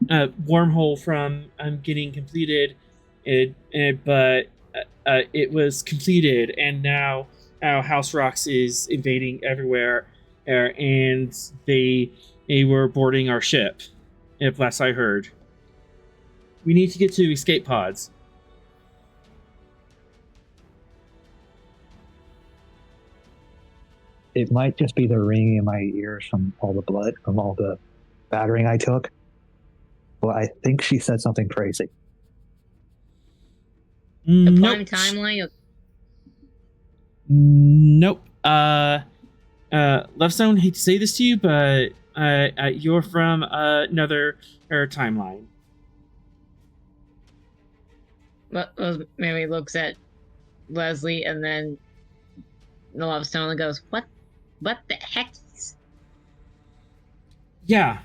wormhole from getting completed, but it was completed, and now House Rocks is invading everywhere, and they were boarding our ship, if last I heard. We need to get to escape pods. It might just be the ringing in my ears from all the blood, from all the battering I took. Well, I think she said something crazy. The prime Nope. timeline? Nope. Lovestone, hate to say this to you, but you're from another timeline. Mary looks at Leslie and then the Lovestone and goes, What the heck? Yeah.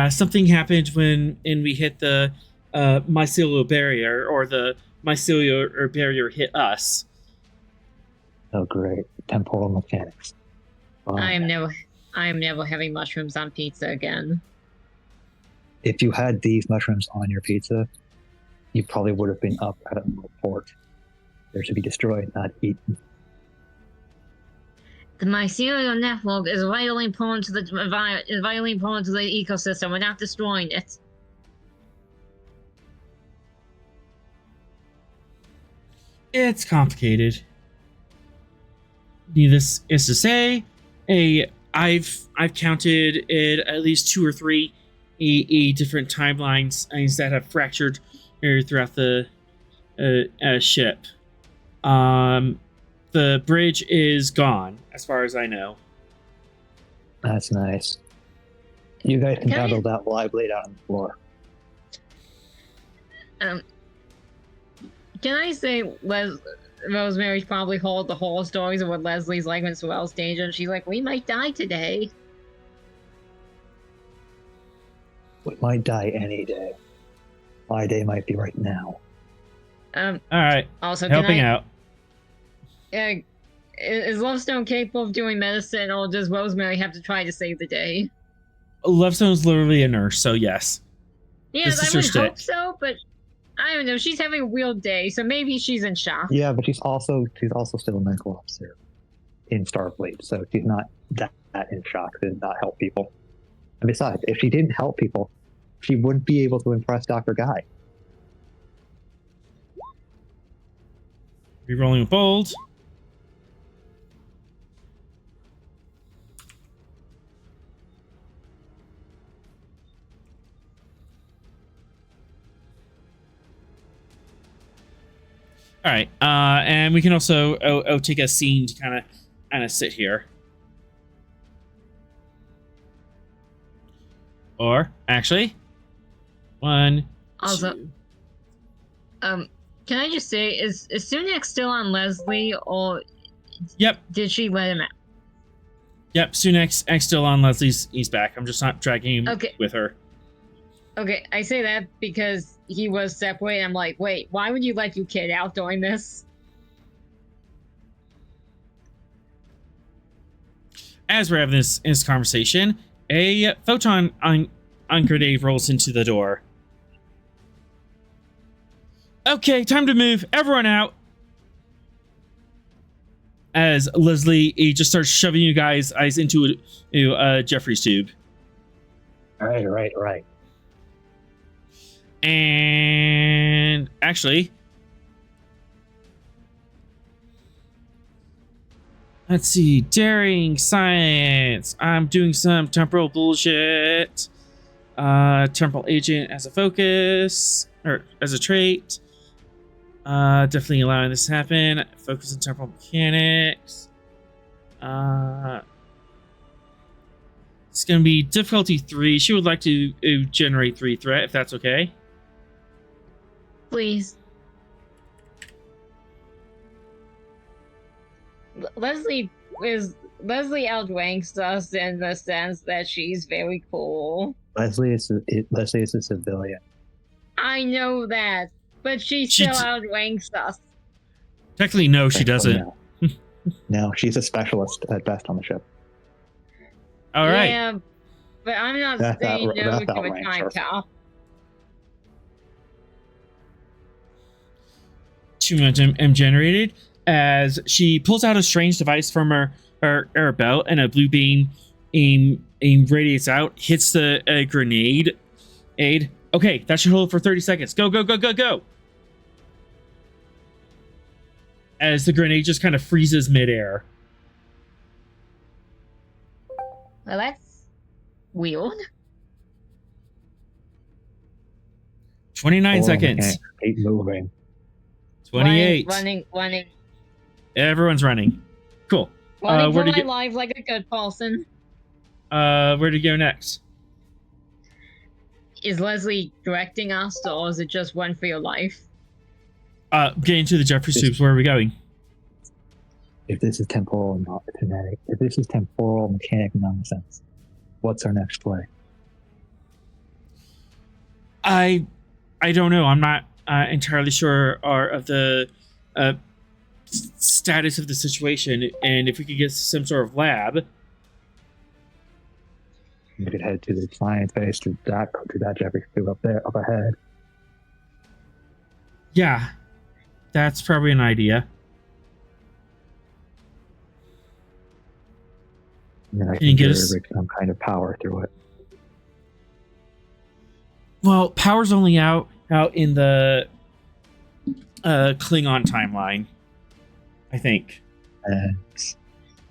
Something happened when we hit the mycelial barrier, or the mycelial barrier hit us. Oh, great. Temporal mechanics. I am never having mushrooms on pizza again. If you had these mushrooms on your pizza, you probably would have been up at a port. They're to be destroyed, not eaten. The mycelial network is vitally important to the ecosystem. We're not destroying it. It's complicated. Needless is to say, I've counted it at least 2 or 3 different timelines that have fractured throughout the ship. The bridge is gone, as far as I know. That's nice. You guys can handle that while I bleed out on the floor. Can I say Rosemary's probably told the whole stories of what Leslie's like when Sorrel's danger, and she's like, we might die today. We might die any day. My day might be right now. All right. Also, Helping out. Is Lovestone capable of doing medicine, or does Rosemary have to try to save the day? Lovestone's literally a nurse, so yes. Yes, This is I her would shtick. hope so, but I don't know. She's having a real day, so maybe she's in shock. Yeah, but she's also still a medical officer in Starfleet, so she's not that in shock to not help people. And besides, if she didn't help people, she wouldn't be able to impress Dr. Guy. Rerolling with bold. All right, and we can also take a scene to kind of sit here, or actually, one. Also, two. can I just say, is Sunak still on Leslie, or Yep, did she let him out? yep. Sunak's still on Leslie's. He's back. I'm just not dragging him with her. Okay, I say that because he was separated. I'm like, wait, why would you let your kid out doing this? As we're having this conversation, a photon on grenade rolls into the door. Okay, time to move. Everyone out. As Leslie he just starts shoving you guys into Jeffrey's tube. Right. And actually, let's see. Daring science. I'm doing some temporal bullshit. Temporal agent as a focus, or as a trait. Definitely allowing this to happen. Focus on temporal mechanics. It's going to be difficulty 3. She would like to generate 3 threat, if that's okay. Please. Leslie outranks us in the sense that she's very cool. Leslie is a civilian. I know that, but she still outranks us. Technically, no, she doesn't. No, she's a specialist at best on the ship. All right. Yeah, but I'm not saying no to a time cop. 2 momentum generated as she pulls out a strange device from her belt, and a blue beam radiates out, hits the grenade. Okay, that should hold for 30 seconds. Go. As the grenade just kind of freezes midair. Well, that's weird. 29 seconds. Keep moving. 28. Running. Everyone's running. Cool. Running for my life like a good person. Where to go next? Is Leslie directing us, or is it just run for your life? Getting to the Jeffrey Soups. Where are we going? If this is temporal and not kinetic, if this is temporal mechanic nonsense, what's our next play? I don't know. I'm not entirely sure of the status of the situation, and if we could get some sort of lab. You could head to the science base to that Jeffrey Soup up ahead. Yeah, that's probably an idea. And then I Can you can get us some kind of power through it. Well, power's only out in the Klingon timeline, I think. And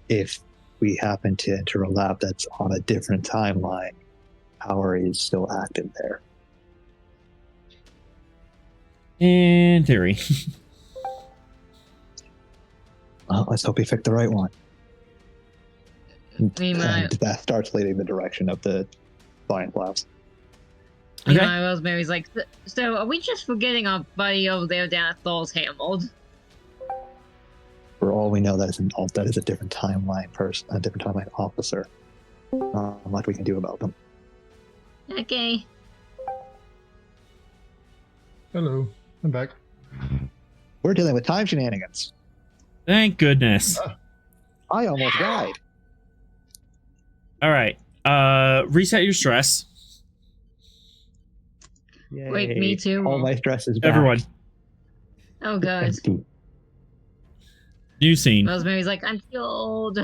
if we happen to enter a lab that's on a different timeline, power is still active there. In theory. Well, let's hope we pick the right one. We might. And that starts leading the direction of the science labs. Okay. Rosemary's like, so are we just forgetting our buddy over there down at Thor's Hammold? For all we know, that is a different timeline person, a different timeline officer. Not much we can do about them. Okay. Hello, I'm back. We're dealing with time shenanigans. Thank goodness. I almost died. All right. Reset your stress. Yay. Wait, me too? All my stress is back. Everyone. Oh, God. New scene. Rosemary's like, I'm too old.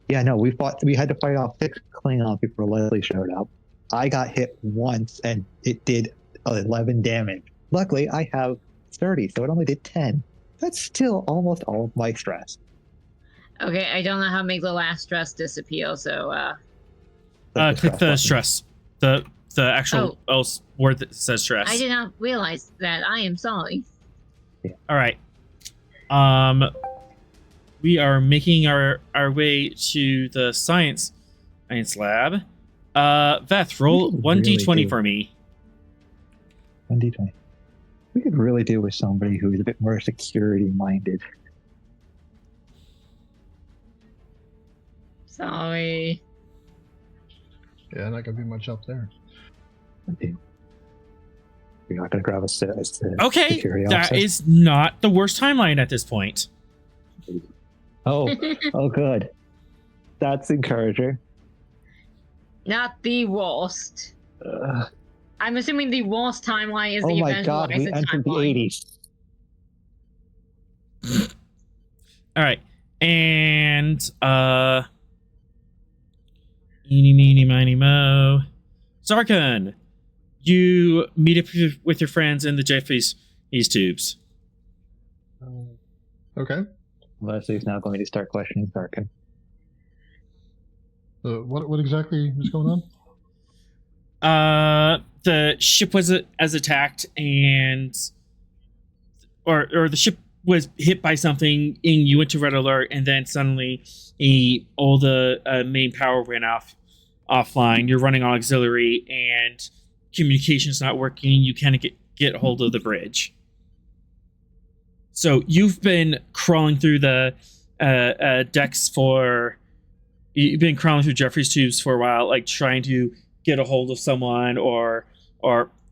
Yeah, no, we had to fight off 6 Klingons before Leslie showed up. I got hit once and it did 11 damage. Luckily, I have 30, so it only did 10. That's still almost all of my stress. Okay, I don't know how to make the last stress disappear, so, Click the stress. The actual word that says stress. I did not realize that. I am sorry. All right. We are making our way to the science lab. Veth, roll 1d20 for me. 1d20. We could really do with somebody who is a bit more security-minded. Sorry. Yeah, not gonna be much up there. Okay. You're not going to grab a Okay, security that officer? is not the worst timeline at this point. Oh, good. That's encouraging. Not the worst. I'm assuming the worst timeline is Oh the my god, we Evangelized entered the timeline. 80s. All right, and eeny, meeny, miny, mo. Zarkon, you meet up with your friends in the Jeffries tubes. Okay. Leslie's now going to start questioning Zarkin. What exactly is going on? The ship was attacked, and or the ship was hit by something, and you went to red alert, and then suddenly all the main power went offline. You're running on auxiliary, and communication's not working. You can't get hold of the bridge. So you've been crawling through the decks you've been crawling through Jeffries tubes for a while, like trying to get a hold of someone or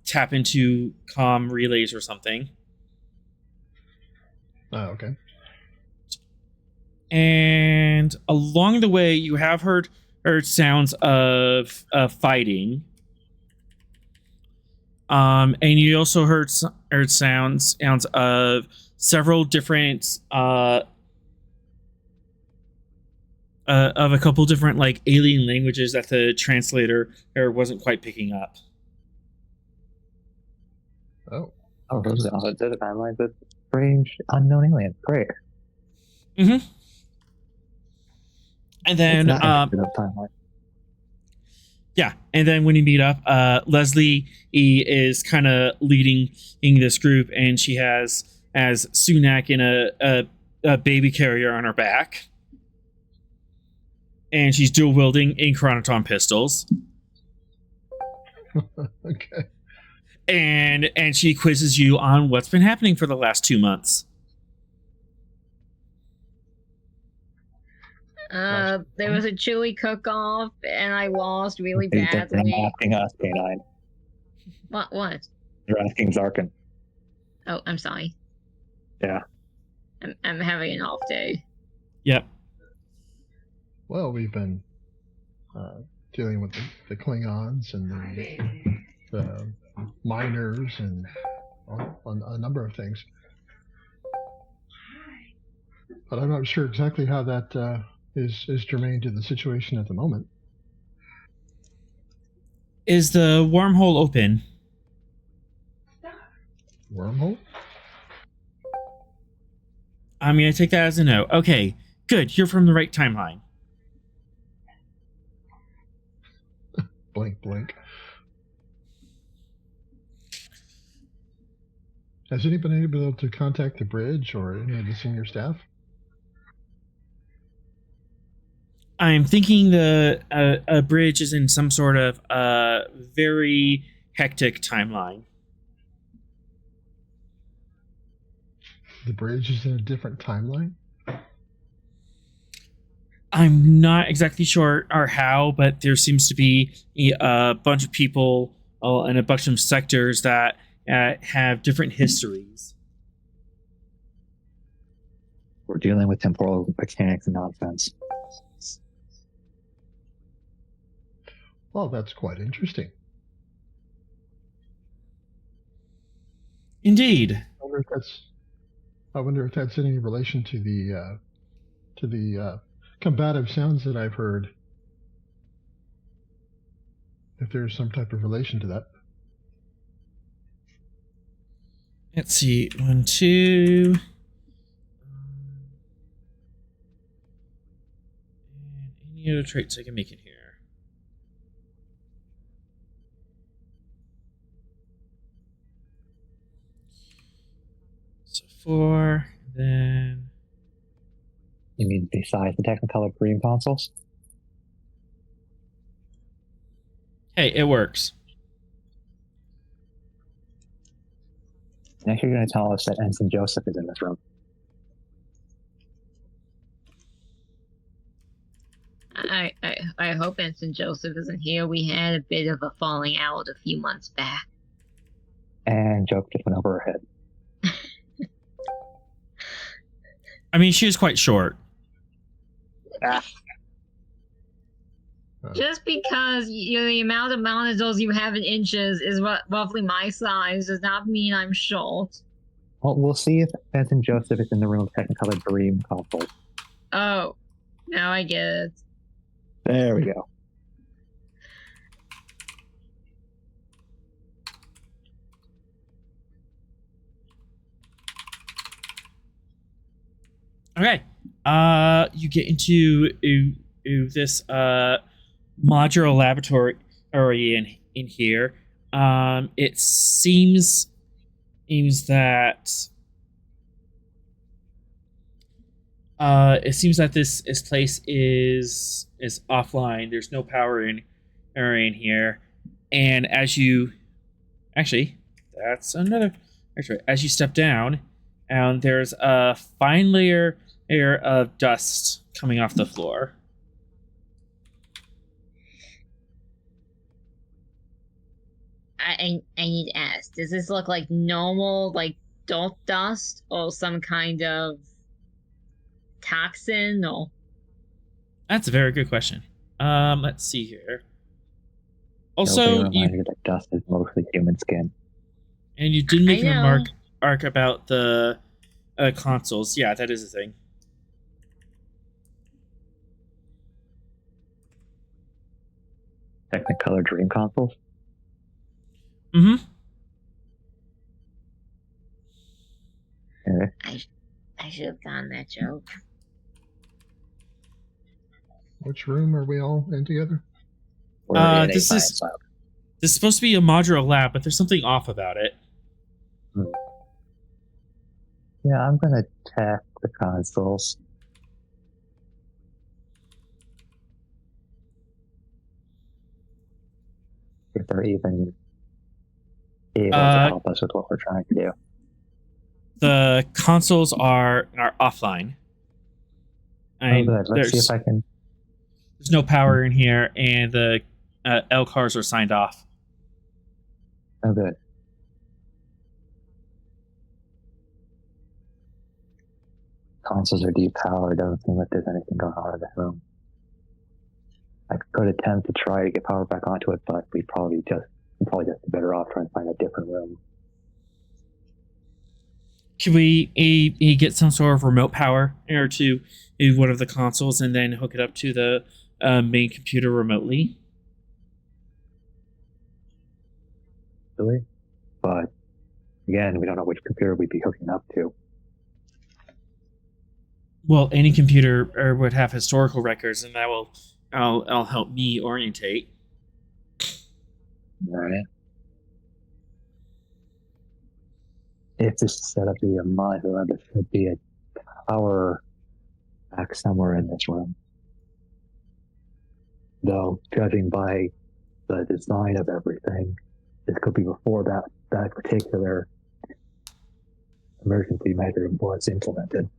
tap into comm relays or something. Oh, okay. And along the way, you have heard sounds of fighting. And you also heard sounds of several different of a couple different like alien languages that the translator wasn't quite picking up. Oh. Oh, those are the timelines with strange unknown aliens. Great. Mm-hmm. And then timeline. Yeah, and then when you meet up, Leslie is kind of leading in this group, and she has Sunak in a baby carrier on her back, and she's dual wielding in chronoton pistols. Okay. And she quizzes you on what's been happening for the last 2 months. There was a chili cook-off, and I lost really badly. You're asking us, K9. What? You're asking Zarkin. Oh, I'm sorry. Yeah. I'm having an off day. Yep. Well, we've been dealing with the Klingons and the miners and a number of things. But I'm not sure exactly how that is germane to the situation at the moment. Is the wormhole open? Wormhole? I'm going to take that as a no. Okay, good. You're from the right timeline. Blink, blink. Has anybody been able to contact the bridge or any of the senior staff? I'm thinking the bridge is in some sort of very hectic timeline. The bridge is in a different timeline? I'm not exactly sure or how, but there seems to be a bunch of people and a bunch of sectors that have different histories. We're dealing with temporal mechanics and nonsense. Well, that's quite interesting. Indeed. I wonder if that's any relation to the combative sounds that I've heard. If there's some type of relation to that. Let's see. 1, 2. And any other traits I can make in here? So 4, then. You mean besides the Technicolor Dream consoles? Hey, it works. Next, you're going to tell us that Ensign Joseph is in this room. I hope Ensign Joseph isn't here. We had a bit of a falling out a few months back. And joke just went over her head. I mean, she was quite short. Just because the amount of monitors you have in inches is roughly my size does not mean I'm short. Well, we'll see if Ensign Joseph is in the room of Technicolor Dream consoles. Oh, now I get it. There we go. Okay. You get into this modular laboratory in here. It seems that this place is offline. There's no power in here, and as you as you step down, there's a fine layer of dust coming off the floor. I need to ask, does this look like normal, like dirt dust, or some kind of toxin, or? That's a very good question. Let's see here. Also, Nobody reminded that dust is mostly human skin. And you did make a remark about the consoles. Yeah, that is a thing. Technicolor Dream consoles? Mm-hmm. Okay. I should have gotten that joke. Which room are we all in together? This is supposed to be a modular lab, but there's something off about it. Yeah, I'm gonna check the consoles. If they're even able to help us with what we're trying to do. The consoles are offline. Good. Let's see if I can. There's no power in here, and the L cars are signed off. Oh, good. Consoles are depowered. Doesn't seem like there's anything going on in this room. I could attempt to try to get power back onto it, but we'd probably just be better off trying to find a different room. Can we get some sort of remote power or to one of the consoles and then hook it up to the main computer remotely? Really? But again, we don't know which computer we'd be hooking up to. Well, any computer would have historical records, and that will I'll help me orientate. All right. If this is set up to be a monitor, there should be a power back somewhere in this room. Though, judging by the design of everything, this could be before that particular emergency measure was implemented.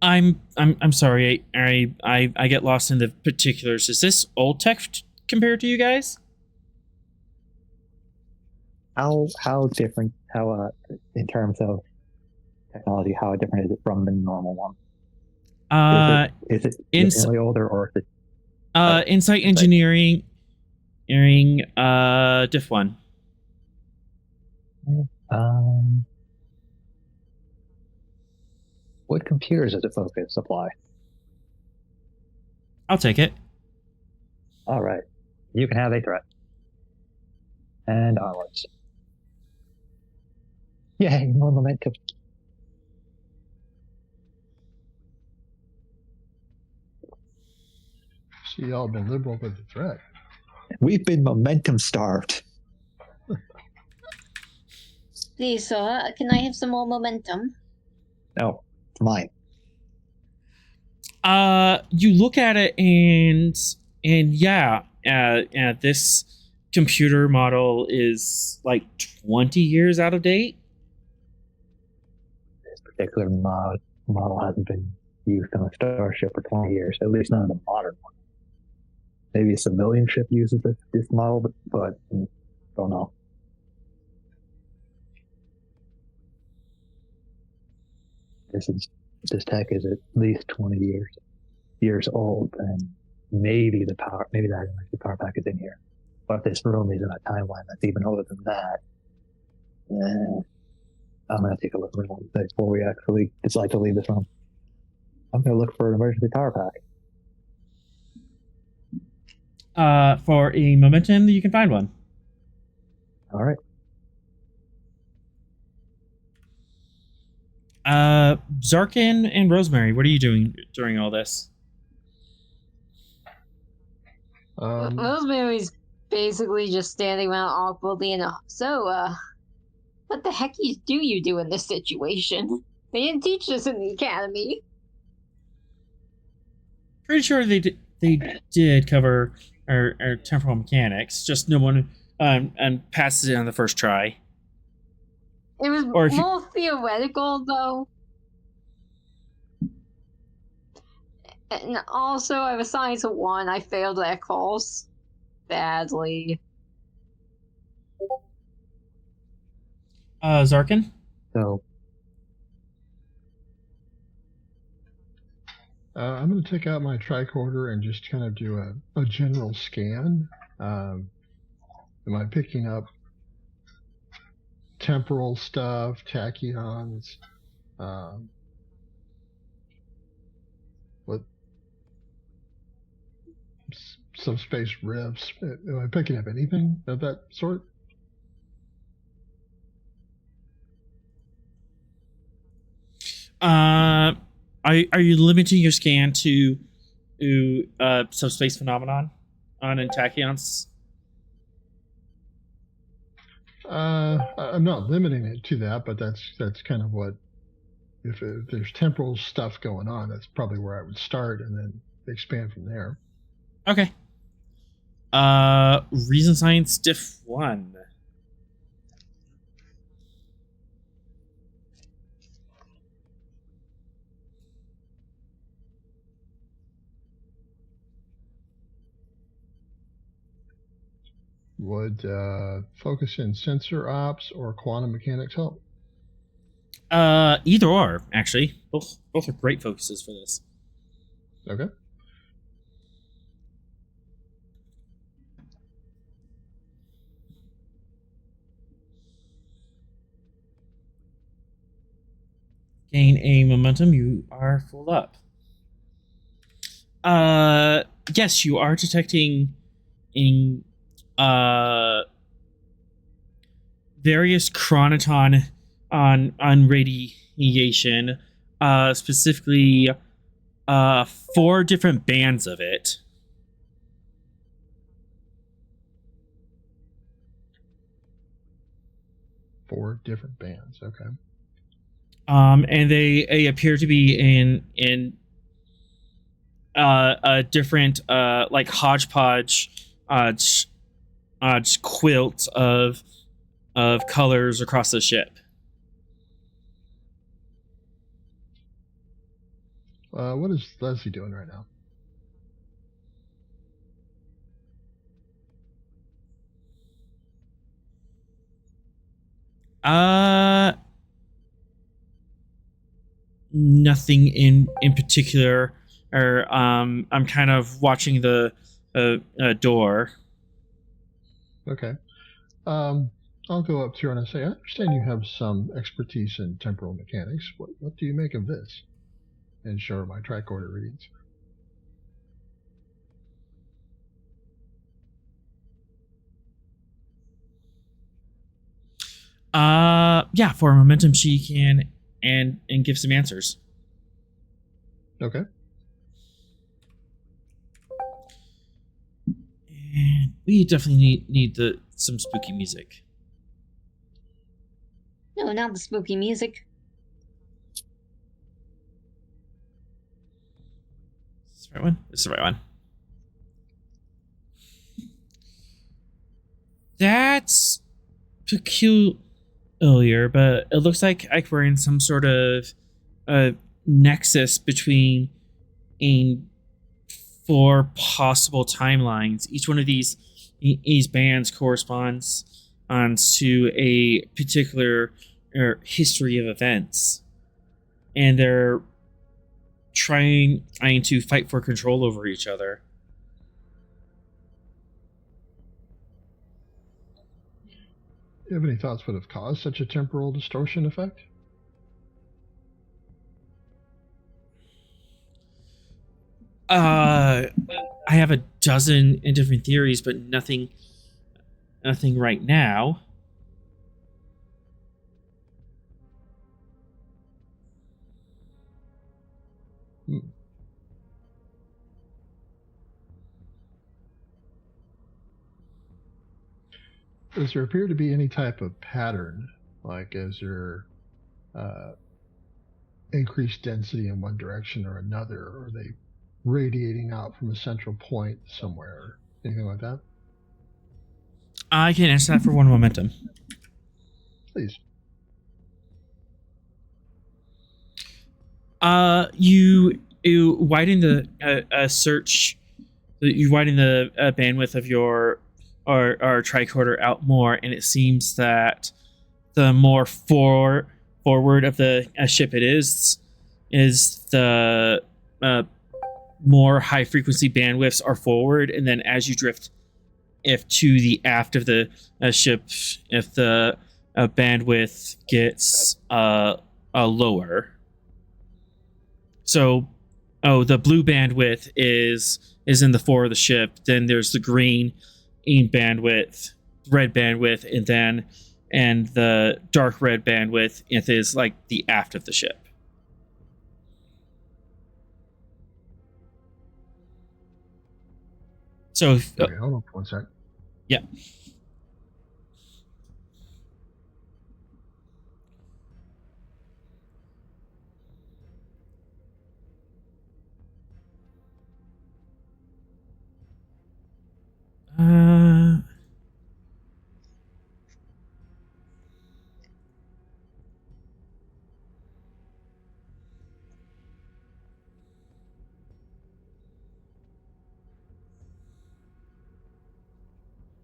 I'm sorry. I get lost in the particulars. Is this old tech compared to you guys? How different? How in terms of technology, how different is it from the normal one? Is it significantly older, or is it insight engineering, diff 1. What computers does it focus supply? I'll take it. All right, you can have a threat. And onwards. Yay, more momentum. See, y'all been liberal with the threat. We've been momentum starved. Please, sir, can I have some more momentum? No, it's mine. You look at it and yeah, this computer model is like 20 years out of date. This particular model hasn't been used on a starship for 20 years, at least not in a modern one. Maybe a civilian ship uses this model, but don't know. This tech is at least 20 years old, and maybe that power pack is in here. But if this room is in a timeline that's even older than that, I'm gonna take a look around before we actually decide to leave this room. I'm gonna look for an emergency power pack. For a momentum, you can find one. All right. Zarkin and Rosemary, what are you doing during all this? Rosemary's basically just standing around awkwardly and what the heck do you do in this situation? They didn't teach this in the academy. Pretty sure they did cover our temporal mechanics. Just no one and passes it on the first try. It was more theoretical, though. And also, I have a science of 1. I failed that course badly. Zarkin? So, I'm going to take out my tricorder and just kind of do a general scan. Am I picking up temporal stuff, tachyons, what subspace rifts? Am I picking up anything of that sort? Are you limiting your scan to subspace phenomenon on tachyons? I'm not limiting it to that, but that's kind of what. If there's temporal stuff going on, that's probably where I would start, and then expand from there. Okay. Reason Science Diff 1. Would focus in sensor ops or quantum mechanics help? Either or, actually. Both are great focuses for this. Okay. Gain a momentum, you are full up. Yes, you are detecting in various chronoton on radiation, specifically 4 different bands of it. Four different bands. Okay. And they appear to be in a different like hodgepodge quilt of colors across the ship. What is Leslie doing right now? Nothing in particular. Or I'm kind of watching the door. Okay. I'll go up to her and I say, I understand you have some expertise in temporal mechanics. What do you make of this? And show her my tricorder readings. Yeah, for momentum she can and give some answers. Okay. And we definitely need some spooky music. No, not the spooky music. Is this the right one? This is the right one. That's peculiar, but it looks like we're in some sort of nexus between four possible timelines. Each one of these bands corresponds to a particular history of events, and they're trying to fight for control over each other. Do you have any thoughts what have caused such a temporal distortion effect? I have a dozen different theories, but nothing right now. Does there appear to be any type of pattern? Like, is there increased density in one direction or another? Or are they radiating out from a central point somewhere? Anything like that? I can answer that for one momentum. Please. You widen the search. You widen the bandwidth of your our tricorder out more, and it seems that the more forward of the ship it is the more high frequency bandwidths are forward, and then as you drift if to the aft of the ship, if the bandwidth gets lower. So, the blue bandwidth is in the fore of the ship. Then there's the green bandwidth, red bandwidth, and the dark red bandwidth is like the aft of the ship. So, okay, hold on for 1 sec. Yeah.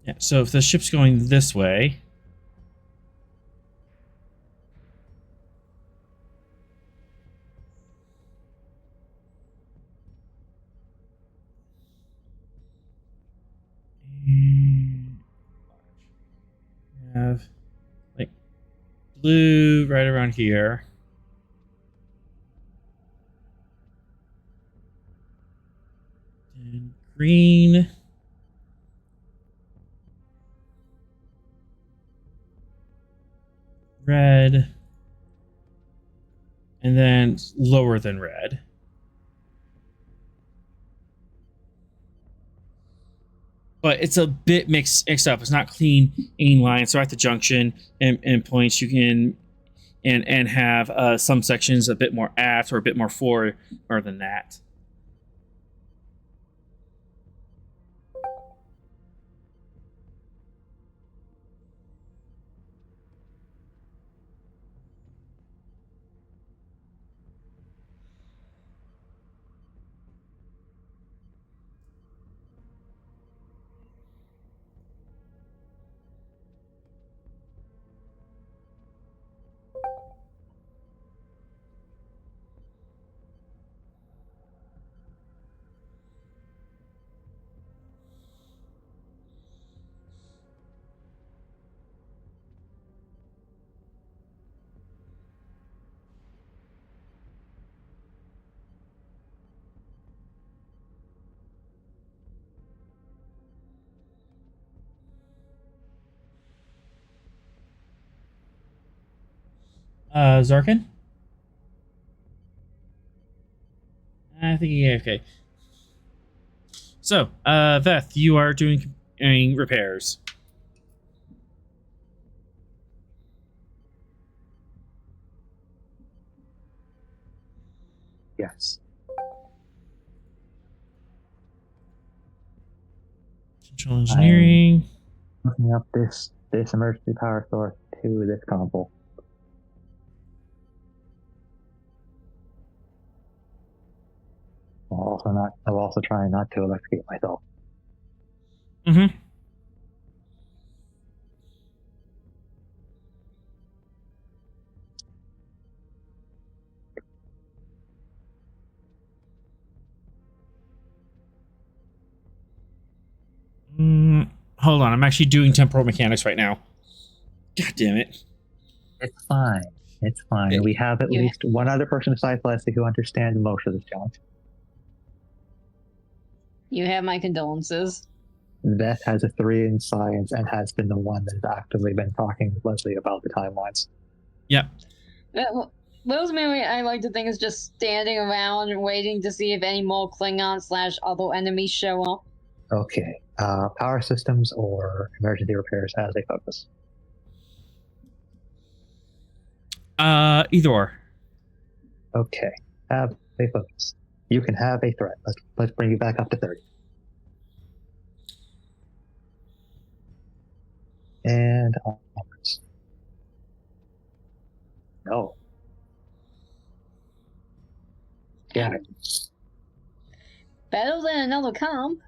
Yeah, so if the ship's going this way, have like blue right around here. And green. Red. And then lower than red. But it's a bit mixed up. It's not clean line. So at the junction and points, you can and have some sections a bit more aft or a bit more forward or than that. Zarkin? I think yeah, okay. So, Veth, you are doing repairs. Yes. Central engineering. Hooking up this emergency power source to this console. I'll also try not to electrocute myself. Mm-hmm. Hold on, I'm actually doing temporal mechanics right now. God damn it. It's fine. It's fine. We have at least one other person besides Leslie who understands most of this challenge. You have my condolences. Beth has a 3 in science and has been the one that has actively been talking with Leslie about the timelines. Yep. Rosemary, I like to think, is just standing around and waiting to see if any more Klingon/other enemies show up. Okay. Power systems or emergency repairs as a focus? Either or. Okay. Have a focus. You can have a threat. Let's bring you back up to 30. And onwards. No. Yeah. Better than another comp.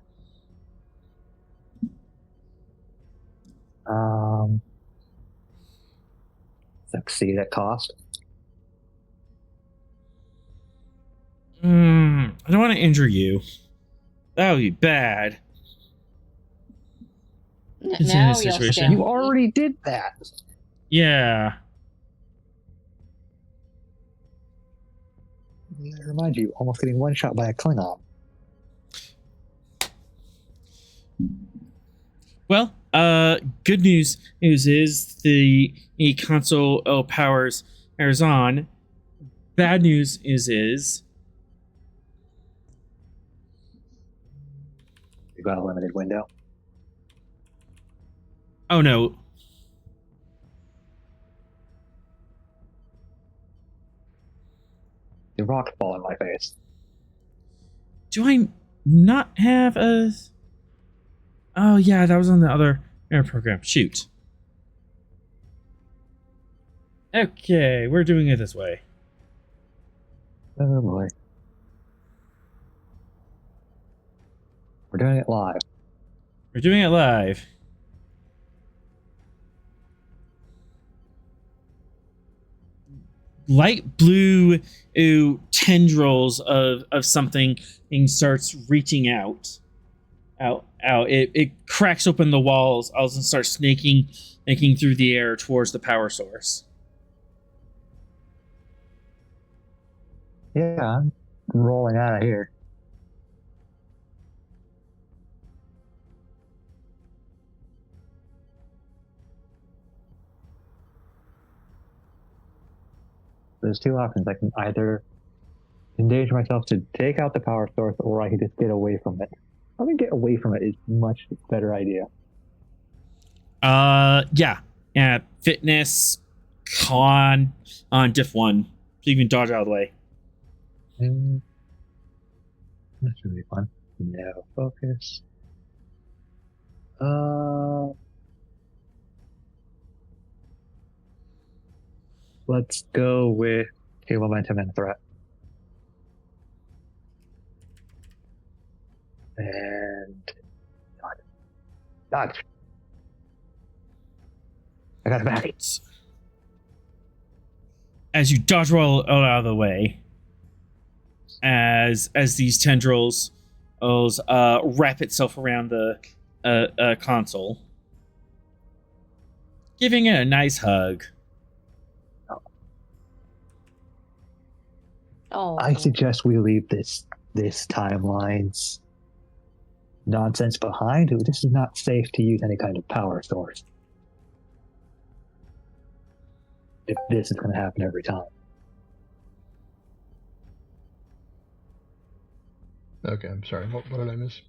Succeed at cost. I don't want to injure you. That would be bad. Now you're situation. You already did that. Yeah. I remind you, almost getting one shot by a Klingon. Well, good news is the console powers on. Bad news is You got a limited window. oh no. The rocks fall in my face. Do I not have a... Oh yeah, that was on the other air program. Shoot. Okay, we're doing it this way. Oh boy. We're doing it live. We're doing it live. Light blue tendrils of something starts reaching out. It cracks open the walls and starts snaking through the air towards the power source. Yeah, I'm rolling out of here. There's two options. I can either endanger myself to take out the power source, or I can just get away from it. I think get away from it is a much better idea. Yeah. Fitness, con on diff 1. So you can dodge out of the way. That's really fun. No focus. Let's go with two momentum and threat. And dodge. I got it back. As you dodge roll out of the way, as these tendrils wrap itself around the console, giving it a nice hug. Oh. I suggest we leave this timeline's nonsense behind. This is not safe to use any kind of power source. if this is going to happen every time. Okay, I'm sorry. What did I miss?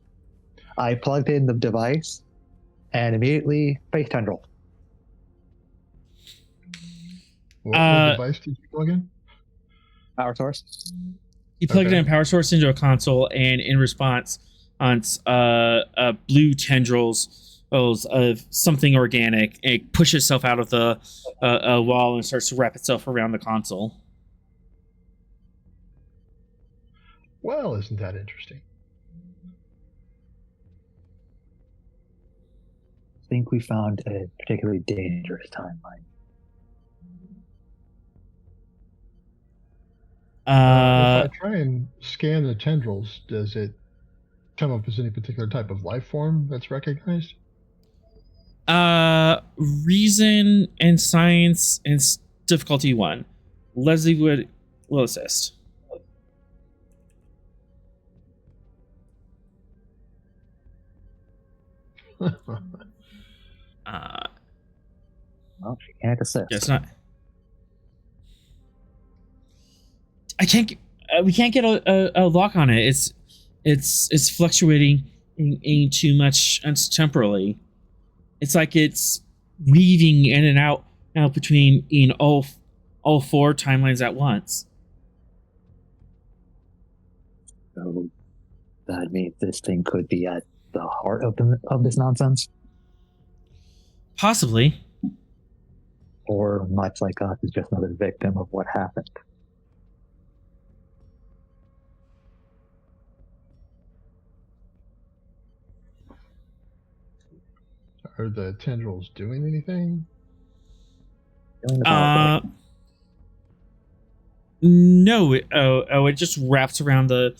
I plugged in the device and immediately face tendril. What device did you plug in? Power source. He plugged Okay. in a power source into a console, and in response, on blue tendrils of something organic, it pushes itself out of the wall and starts to wrap itself around the console. Well, isn't that interesting? I think we found a particularly dangerous timeline. If I try and scan the tendrils, does it come up as any particular type of life form that's recognized? Reason and science and difficulty 1. Leslie will assist. Well, she can't assist. Guess not. I can't. We can't get a lock on it. It's fluctuating in too much temporally. It's like it's weaving in and out between all 4 timelines at once. So that means this thing could be at the heart of this nonsense, Possibly. or much like us, is just another victim of what happened. Are the tendrils doing anything? Doing the power source. No. It just wraps around the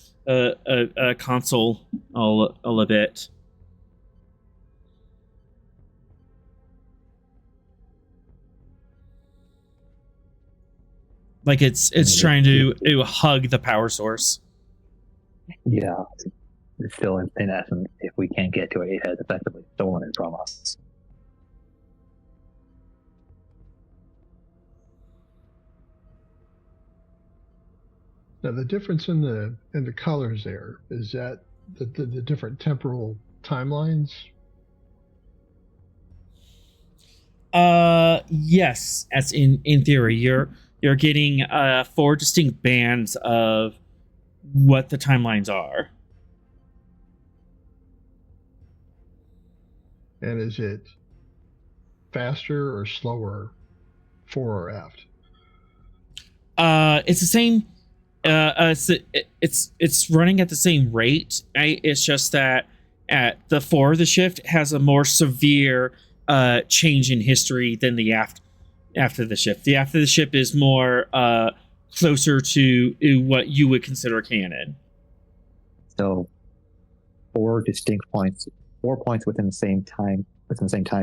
console a bit. Like it's trying to hug the power source. Yeah, it's still in essence, if we can't get to it, it has effectively stolen it from us. Now, the difference in the colors there, is that the different temporal timelines? Yes, as in theory, you're getting 4 distinct bands of what the timelines are. And is it faster or slower, fore or aft? It's the same. It's running at the same rate. It's just that at the fore of the shift has a more severe change in history than the after the shift. The after the shift is more closer to what you would consider canon. So 4 distinct points, 4 points within the same time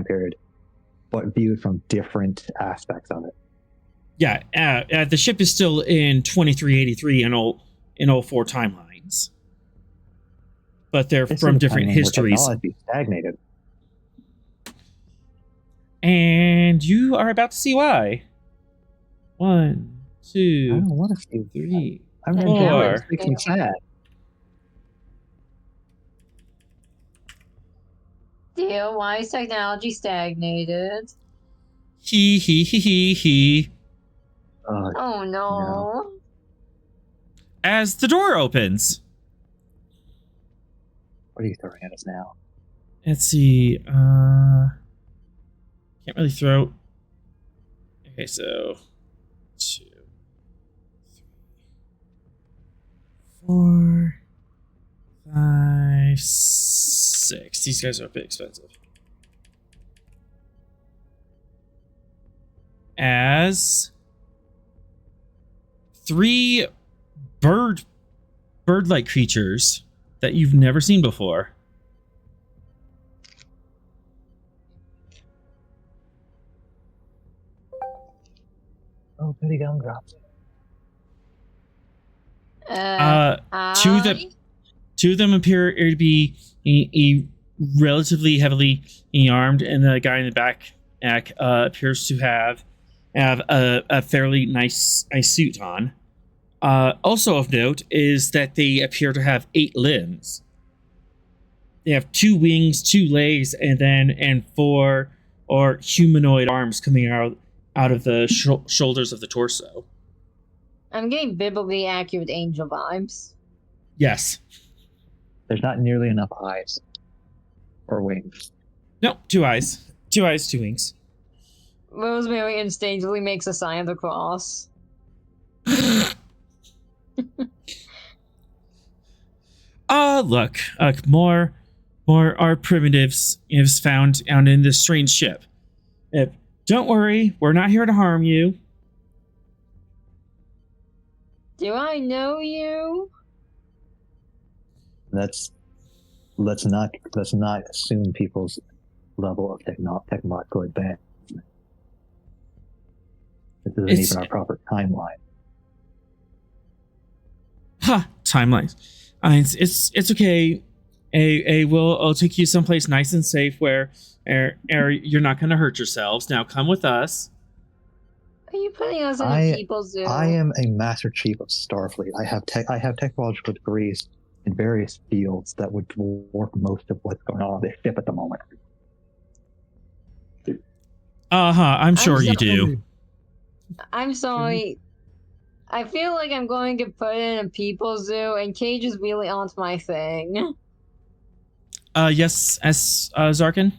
period, but viewed from different aspects of it. Yeah, the ship is still in 2383 in all 4 timelines, but they're This from is a different timeline where histories. technology stagnated. And you are about to see why. 1, I 2, don't want to see 3. I'm Four. jealous. It makes me sad. Dear, why is technology stagnated? He. Oh no. As the door opens. What are you throwing at us now? Let's see. Can't really throw. Okay, so 2, 3, 4, 5, 6. These guys are a bit expensive. As 3 bird-like creatures that you've never seen before. Oh, pretty gumdrops. Two of them appear to be relatively heavily armed, and the guy in the back appears to have have a fairly nice suit on. Also of note is that they appear to have 8 limbs. They have 2 wings, 2 legs, and 4 or humanoid arms coming out of the shoulders of the torso. I'm getting biblically accurate angel vibes. Yes. There's not nearly enough eyes or wings. No, 2 eyes. 2 eyes, 2 wings. Rosemary instinctively makes a sign of the cross. Look, more are primitives is found in this strange ship. Don't worry, we're not here to harm you. Do I know you? Let's not assume people's level of technological advancement. This isn't even our proper timeline. Ha! Timelines. It's okay. I'll take you someplace nice and safe where you're not going to hurt yourselves. Now come with us. Are you putting us in a people zoo? I am a Master Chief of Starfleet. I have technological degrees in various fields that would dwarf most of what's going on this ship at the moment. I'm sure you do. I'm sorry. I feel like I'm going to put in a people zoo, and cages really aren't my thing. Yes, Zarkin?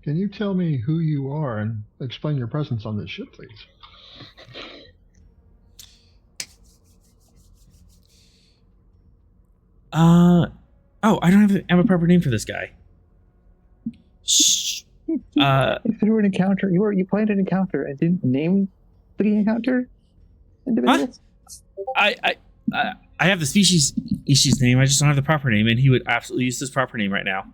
Can you tell me who you are and explain your presence on this ship, please? I don't have a proper name for this guy. Shh. If there were an encounter, you planned an encounter and didn't name the encounter individuals? I have the species name. I just don't have the proper name, and he would absolutely use his proper name right now.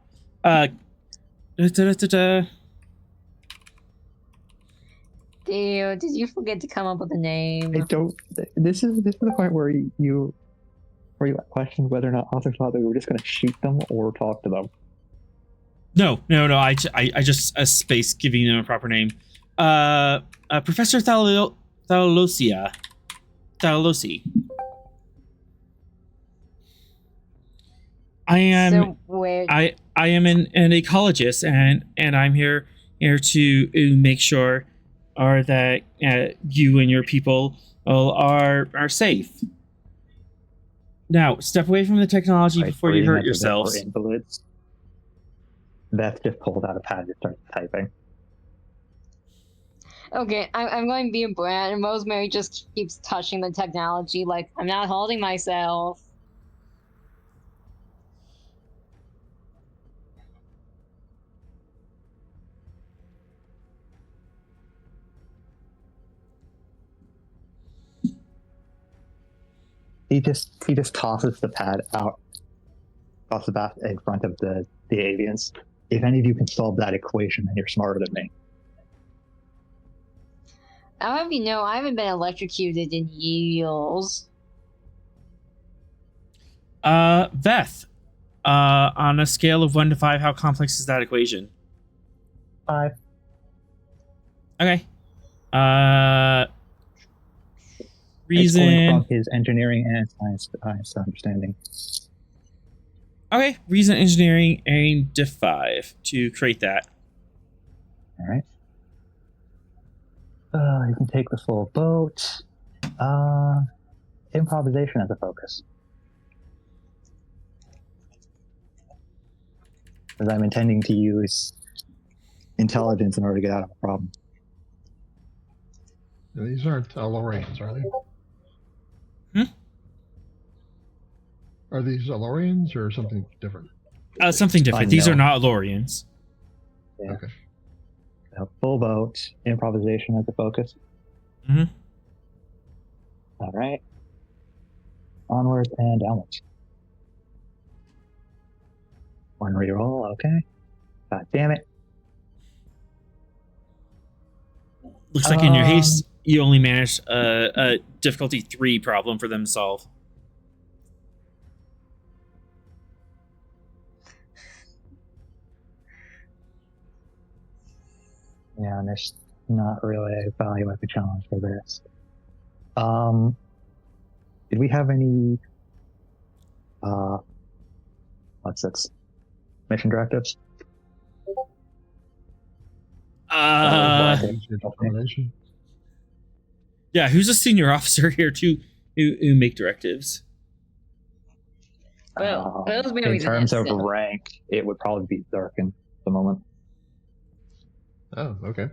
Dude, did you forget to come up with a name? I don't. This is the point where you questioned whether or not authors thought that we were just going to shoot them or talk to them. No. I just space giving them a proper name. Professor Thalalosi. I am. So weird. I am an ecologist, and I'm here to make sure that you and your people are safe. Now, step away from the technology before you hurt yourselves. Invalids. Beth just pulled out a pad and started typing. Okay, I'm going to be a brat, and Rosemary just keeps touching the technology like, I'm not holding myself. He just tosses the pad out across the back in front of the avians. If any of you can solve that equation, then you're smarter than me. I'll have you know, I haven't been electrocuted in years. Beth, on a scale of 1 to 5, how complex is that equation? 5. Okay. It's pulling Reason. from his engineering and science understanding. Okay, reason, engineering, and diff 5 to create that. All right. You can take the full boat. Improvisation as a focus. Because I'm intending to use intelligence in order to get out of the problem. Now, these aren't Lorians, are they? Are these Lorians or something different? Something different. These No. are not Lorians. Yeah. Okay. Full boat, improvisation as a focus. Mm-hmm. All right. Onwards and downwards. 1 reroll, okay. God damn it. Looks like in your haste, you only managed a difficulty 3 problem for them to solve. Yeah, and there's not really a value as a challenge for this. Did we have any what's this? Mission directives? Domination. Yeah, who's a senior officer here to who make directives? Well, those in memories terms of against it. rank, it would probably be Zirkin at the moment. Oh, okay.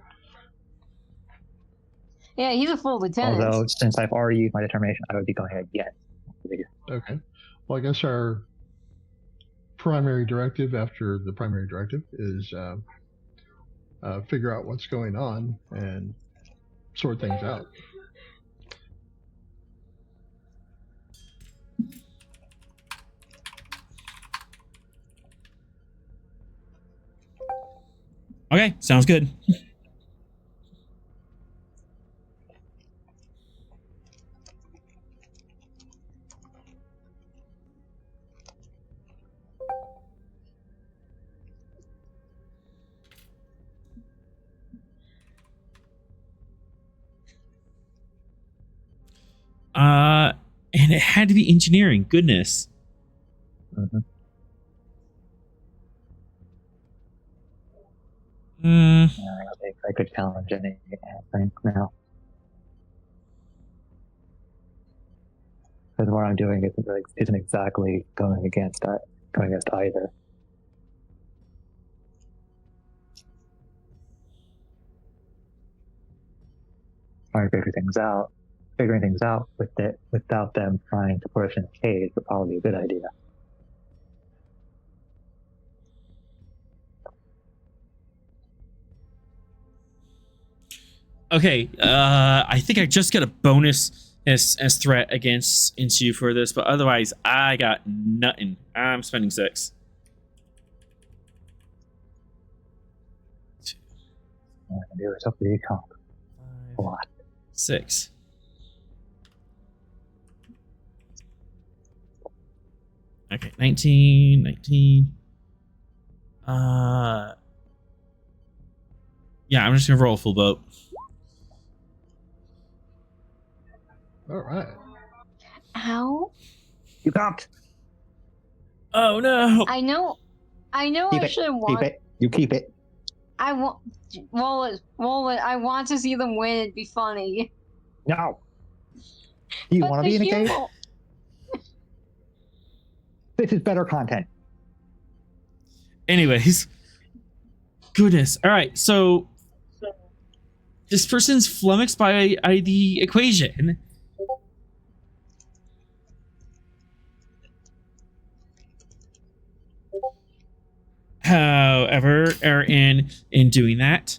Yeah, he's a full lieutenant. Although, since I've already used my determination, I would be going ahead again. Okay. Well, I guess our primary directive after the primary directive is figure out what's going on and sort things out. Okay, sounds good. And it had to be engineering. Goodness. Mm-hmm. Mm, I don't think I could challenge anything now. Because what I'm doing isn't exactly going against either. Trying to figuring things out without them trying to push in a cage would probably be a good idea. okay, I think I just got a bonus as threat against Insu for this, but otherwise I got nothing. I'm spending 6. All I can do is up the comp. A lot. 6. Okay, 19. Yeah, I'm just gonna roll a full boat. All right. Ow. You comped. Oh no! I know Keep I it. should have Keep won. it. You keep it. I want Wallet, I want to see them win. It'd be funny. No. Do you But want to the be in a cage? hero- This is better content. Anyways, goodness. All right, so this person's flummoxed by the equation. However, in doing that,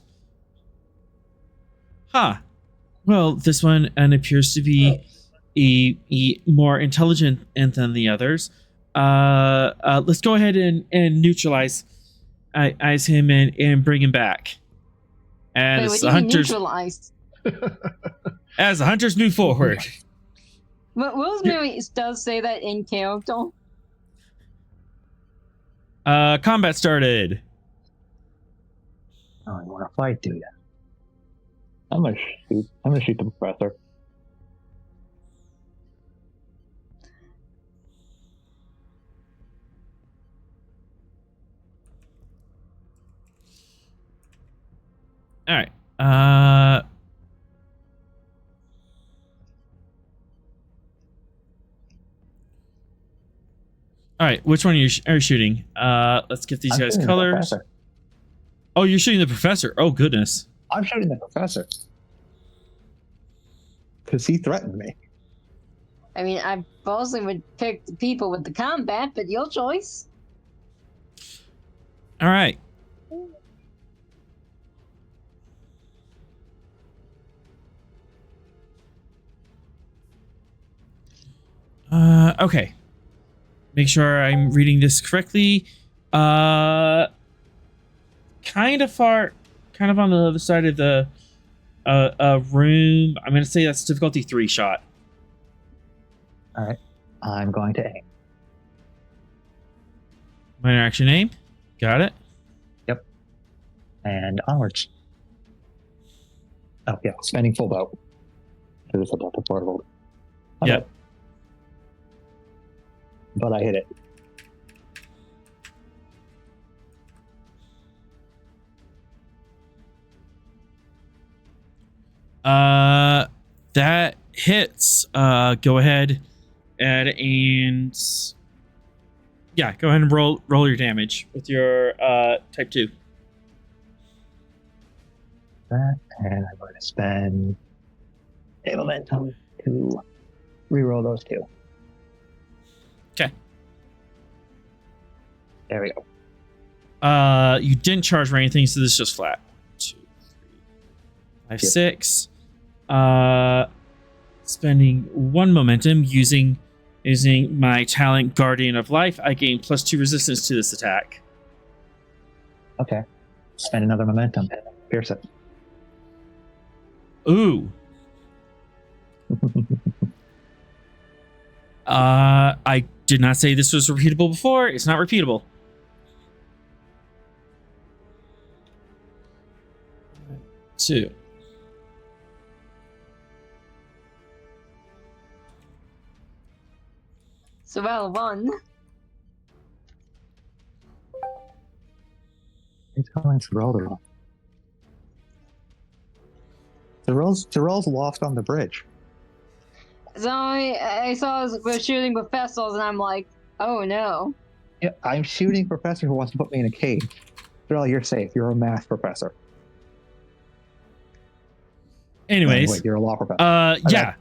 well, this one appears to be a more intelligent than the others. Let's go ahead and neutralize him and bring him back. Wait, As what the do you mean hunters neutralized? as the hunters move forward. But Rosemary does say that in character. Combat started. Oh, you want to fight, do you? I'm gonna shoot the professor. All right. All right. Which one are you shooting? Let's get these I'm guys shooting the colors. professor. Oh, you're shooting the professor. Oh goodness. I'm shooting the professor. Because he threatened me. I mean, I mostly would pick the people with the combat, but your choice. All right. Okay. Make sure I'm reading this correctly. Kind of on the other side of the room. I'm gonna say that's difficulty 3 shot. All right. I'm going to aim. Minor action aim. Got it. And onwards. Oh yeah, spending full boat. It was about the portable. Yep. But I hit it. That hits. Go ahead and yeah, go ahead and roll your damage with your type 2. That, and I'm going to spend a momentum to reroll those 2. Okay. There we go. You didn't charge for anything, so this is just flat. 2, 3, 5, Yep. 6. Spending 1 momentum using my talent Guardian of Life, I gain +2 resistance to this attack. Okay. Spend another momentum. Pierce it. Ooh. I did not say this was repeatable before. It's not repeatable. Two. So well, 1. It's going to roll the roll. Tyrell's lost on the bridge. So I saw us we're shooting professors, and I'm like, oh no. Yeah, I'm shooting a professor who wants to put me in a cage. Tyrell, you're safe. You're a math professor. Anyways, Wait, you're a law professor. Yeah.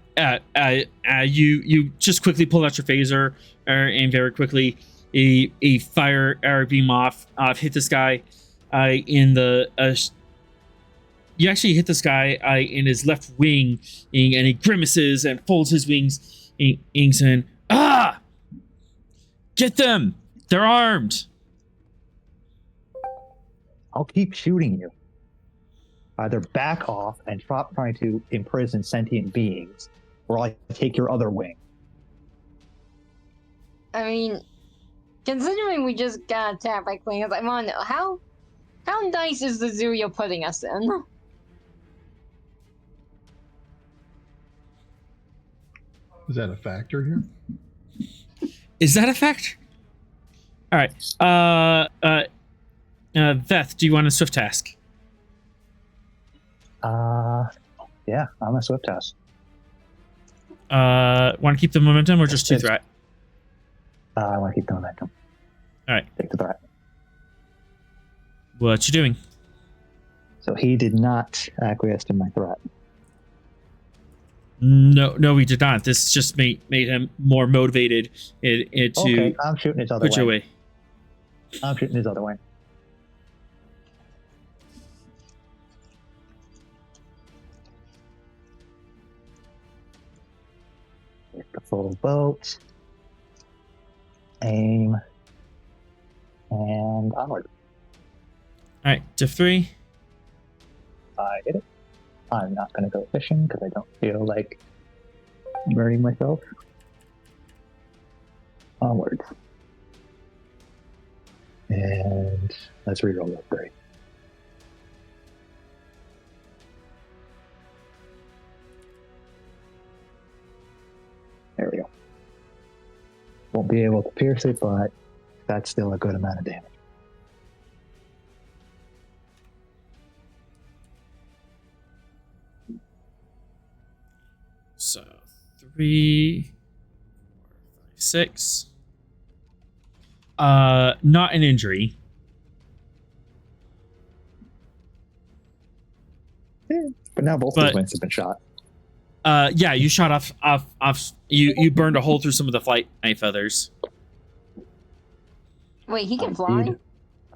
You just quickly pull out your phaser and very quickly a fire arrow beam off hit this guy in the you actually hit this guy in his left wing, and he grimaces and folds his wings, inks in. Get them! They're armed. I'll keep shooting you. Either back off and stop trying to imprison sentient beings, or I'll take your other wing. I mean, considering we just got attacked by queens, I want to know how nice is the zoo you're putting us in? Is that a factor here? Is that a fact? All right. Veth, do you want a swift task? Yeah, I'm a swift task. Want to keep the momentum or just 2 threat? I want to keep the momentum. All right. Take the threat. What you doing? So he did not acquiesce to my threat. No, we did not. This just made him more motivated to Okay, I'm shooting his other put you wing. away. I'm shooting his other wing. Get the full boat. Aim. And onward. All right, diff 3. I hit it. I'm not going to go fishing because I don't feel like burning myself. Onwards. And let's reroll that 3. There we go. Won't be able to pierce it, but that's still a good amount of damage. So 3, 4, 5, 6. Not an injury. But now both his wings have been shot. Yeah, you shot off. You burned a hole through some of the flight knife feathers. Wait, he can fly?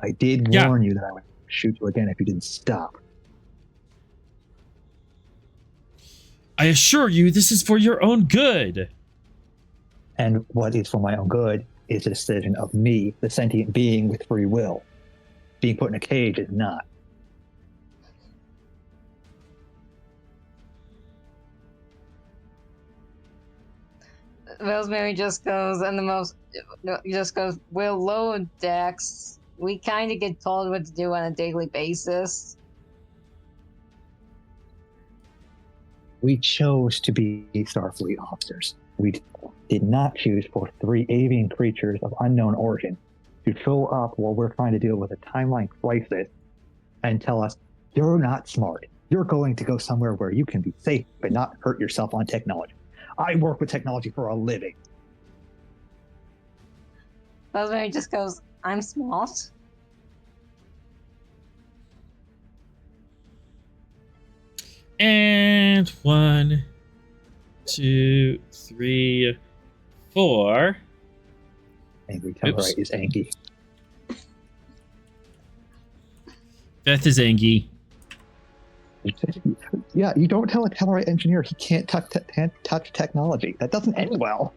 I did Yeah. warn you that I would shoot you again if you didn't stop. I assure you, this is for your own good. And what is for my own good is a decision of me, the sentient being with free will. Being put in a cage is not. Rosemary just goes, we'll load decks. We kind of get told what to do on a daily basis. We chose to be Starfleet officers. We did not choose for 3 avian creatures of unknown origin to show up while we're trying to deal with a timeline crisis and tell us, you're not smart. You're going to go somewhere where you can be safe but not hurt yourself on technology. I work with technology for a living. Rosemary just goes, I'm smart. And 1, 2, 3, 4. Angry Tellarite is Angie. Beth is Angie. Yeah, you don't tell a Tellarite engineer he can't touch technology. That doesn't end well.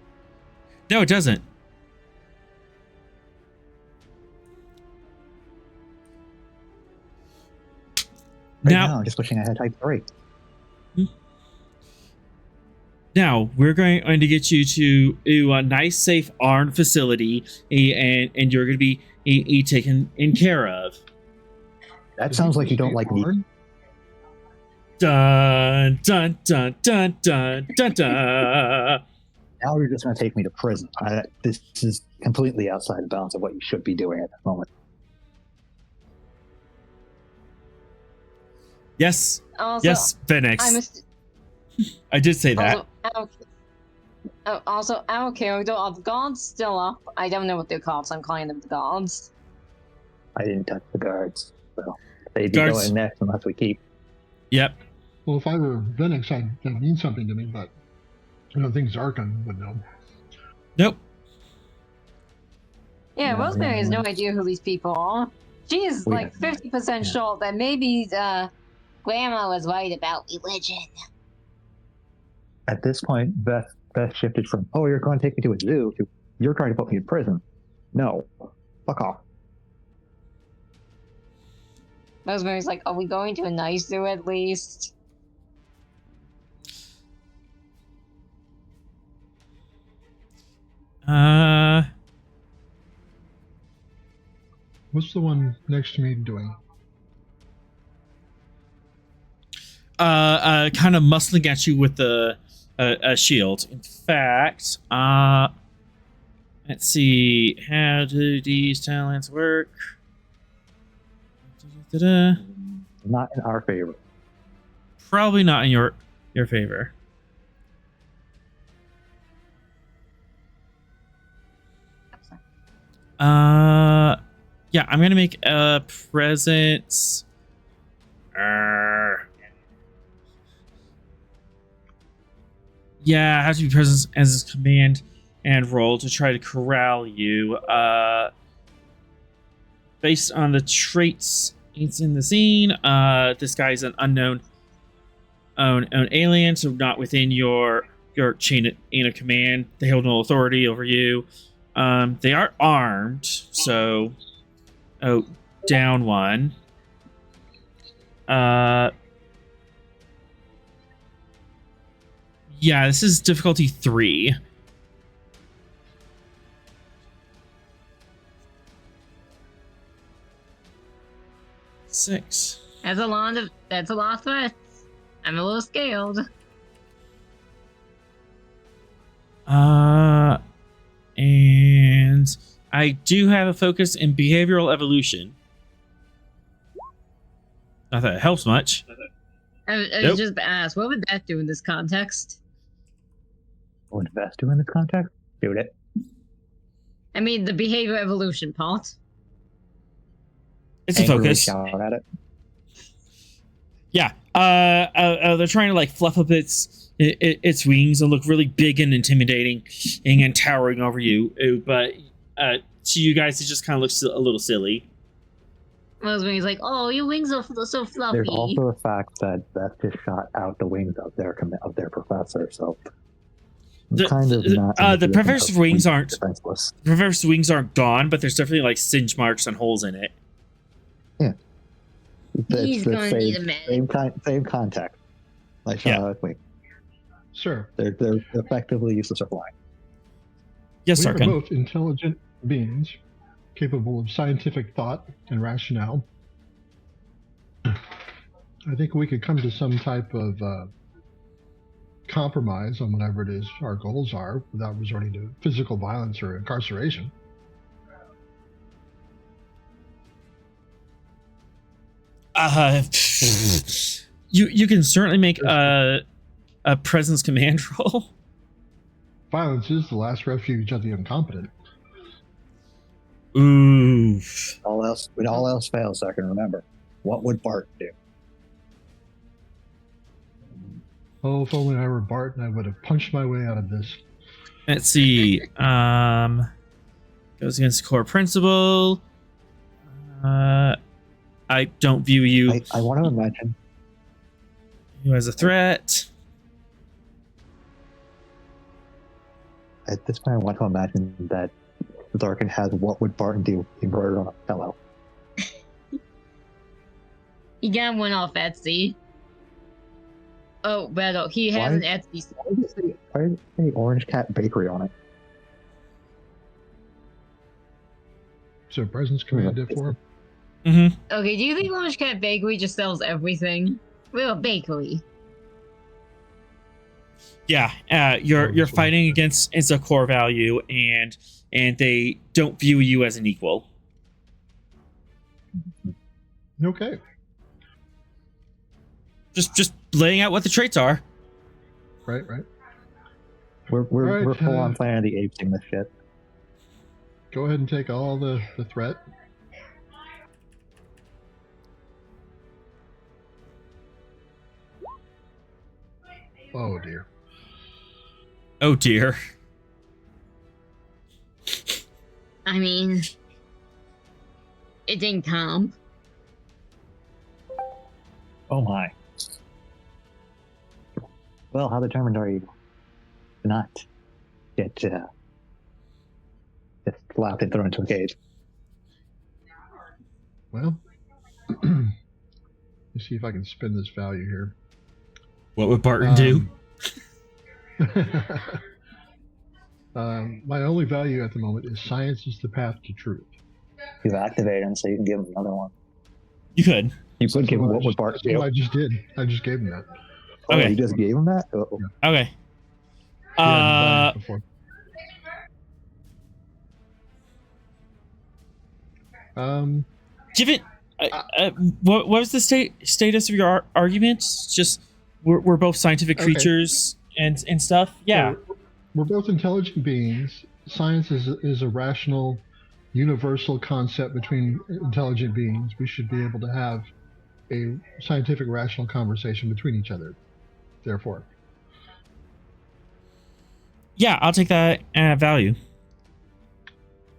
No, it doesn't. Right now, I'm just wishing I had Type 3. Now, we're going to get you to a nice, safe, armed facility, and you're going to be taken in care of. That sounds like you don't like me. Dun, dun, dun, dun, dun, dun, dun. Now you're just going to take me to prison. This is completely outside the bounds of what you should be doing at this moment. Yes. Also, Yes, Phoenix. I did say that. Also, I don't care. Are the guards still up? I don't know what they're called, so I'm calling them the guards. I didn't touch the guards. So they'd be Guards. going next unless we keep. Yep. Well, if I were Venix, that means something to me, but I don't think Zarkon would know. Nope. Yeah, No, Rosemary has no. no idea who these people are. She's We like have no 50% idea. sure that maybe Grandma was right about religion. At this point, Beth shifted from, oh, you're going to take me to a zoo, to, you're trying to put me in prison. No. Fuck off. Rosemary's like, are we going to a nice zoo at least? What's the one next to me doing? Kind of muscling at you with a shield. In fact, let's see, how do these talents work? Da-da-da-da. Not in our favor. Probably not in your favor. Yeah, I'm gonna make a presence. Yeah, I have to be present as his command and role to try to corral you. Based on the traits it's in the scene, this guy's an unknown alien, so not within your chain of command. They hold no authority over you. They are armed, so down 1. Yeah, this is difficulty 3. Six. That's a lot of threats. I'm a little scaled. And I do have a focus in behavioral evolution. Not that it helps much. I was Nope. just asked, what would that do in this context? What would Beth do in this context? Shoot it. I mean, the behavior evolution part. It's a Angrily focus. shout at it. Yeah. They're trying to like fluff up its wings and look really big and intimidating and towering over you. But to you guys, it just kind of looks a little silly. Rosemary's like, oh, your wings are so fluffy. There's also the fact that Beth just shot out the wings of their professor, so The- kind of not. in the position professor's of wings being aren't- defenseless. The professor's wings aren't gone, but there's definitely like singe marks and holes in it. He's gonna need a minute. Same context. Like shot Yeah. out wing. Sir, They're effectively useless or flying. Yes, we are Sarkin. both intelligent beings, capable of scientific thought and rationale. I think we could come to some type of compromise on whatever it is our goals are without resorting to physical violence or incarceration. You can certainly make a presence command roll. Violence is the last refuge of the incompetent. Ooh. When all else fails, I can remember. What would Bart do? Oh, if only I were Barton, I would have punched my way out of this. Let's see. Goes against core principle. I don't view you I want to imagine. as a threat. At this point, I want to imagine that Larkin has what would Barton do embroidered on a pillow. He got one off Etsy. Oh, Beto, he has Why? an Etsy store. Why does it say Orange Cat Bakery on it? So presence command it for him. Mm-hmm. Okay, do you think Orange Cat Bakery just sells everything? We're a bakery. Yeah, you're fighting against it's a core value, and they don't view you as an equal. Okay. Just laying out what the traits are. Right. We're Alright, full on Planet of the Apes in this shit. Go ahead and take all the threat. Oh dear. Oh dear. I mean, it didn't comp. Oh my. Well, how determined are you to not get just slapped and thrown into a cage? Well, let's see if I can spin this value here. What would Barton do? My only value at the moment is science is the path to truth. You've activated him, so you can give him another one. You could. You could give him what would Barton do. I just did. I just gave him that. Oh, Okay. you just gave him that? Oh. Okay. Yeah, before. Given what was the status of your argument? Just we're both scientific Okay. creatures and stuff. Yeah. We're both intelligent beings. Science is a rational, universal concept between intelligent beings. We should be able to have a scientific, rational conversation between each other. Therefore, Yeah, I'll take that value.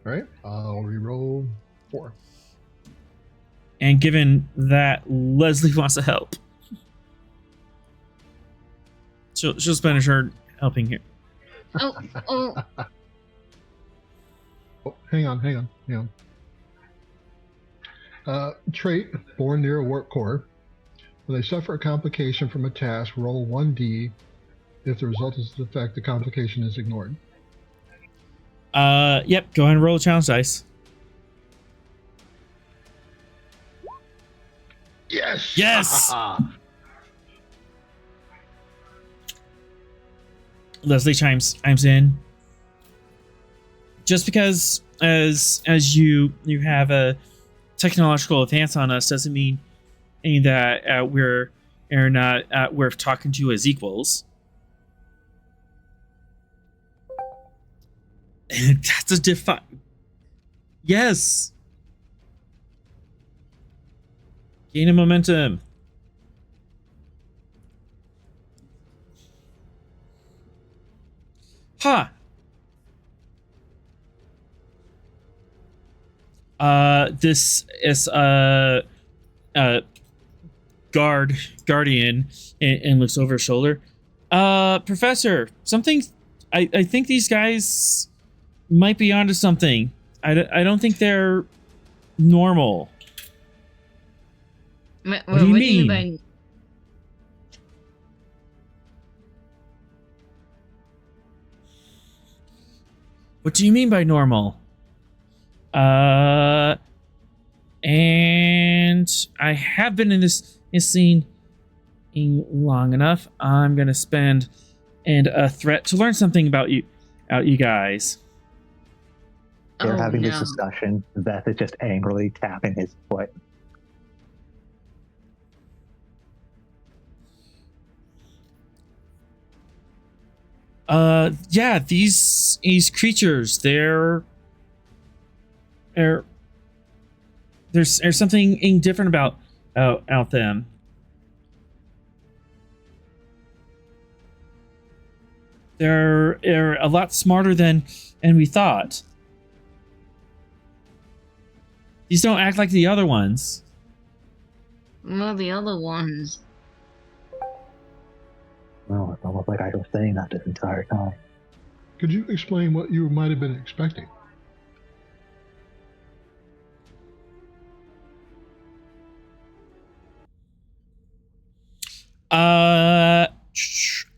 all right, I'll reroll 4. And given that Leslie wants to help, she'll spend a turn helping here. Oh, Oh, hang on. Trait, born near a work core. When they suffer a complication from a task, roll 1d. If the result is the effect, the complication is ignored. Yep, go ahead and roll a challenge dice. Yes! Yes! Leslie chimes in. Just because as you have a technological advance on us doesn't mean that we're not worth talking to as equals. That's a Yes. Gain a momentum. Huh. This is guardian and looks over his shoulder. Professor, something. I think these guys might be onto something. I don't think they're normal. what do you mean? by... What do you mean by normal? And I have been in this scene long enough. I'm gonna spend and a threat to learn something about you guys. They're Oh, having this no. discussion. Beth is just angrily tapping his foot. Yeah, these creatures, there's something different about out them. They're a lot smarter than we thought. These don't act like the other ones. Well, the other ones. Well, it's almost like I was saying that this entire time. Could you explain what you might have been expecting?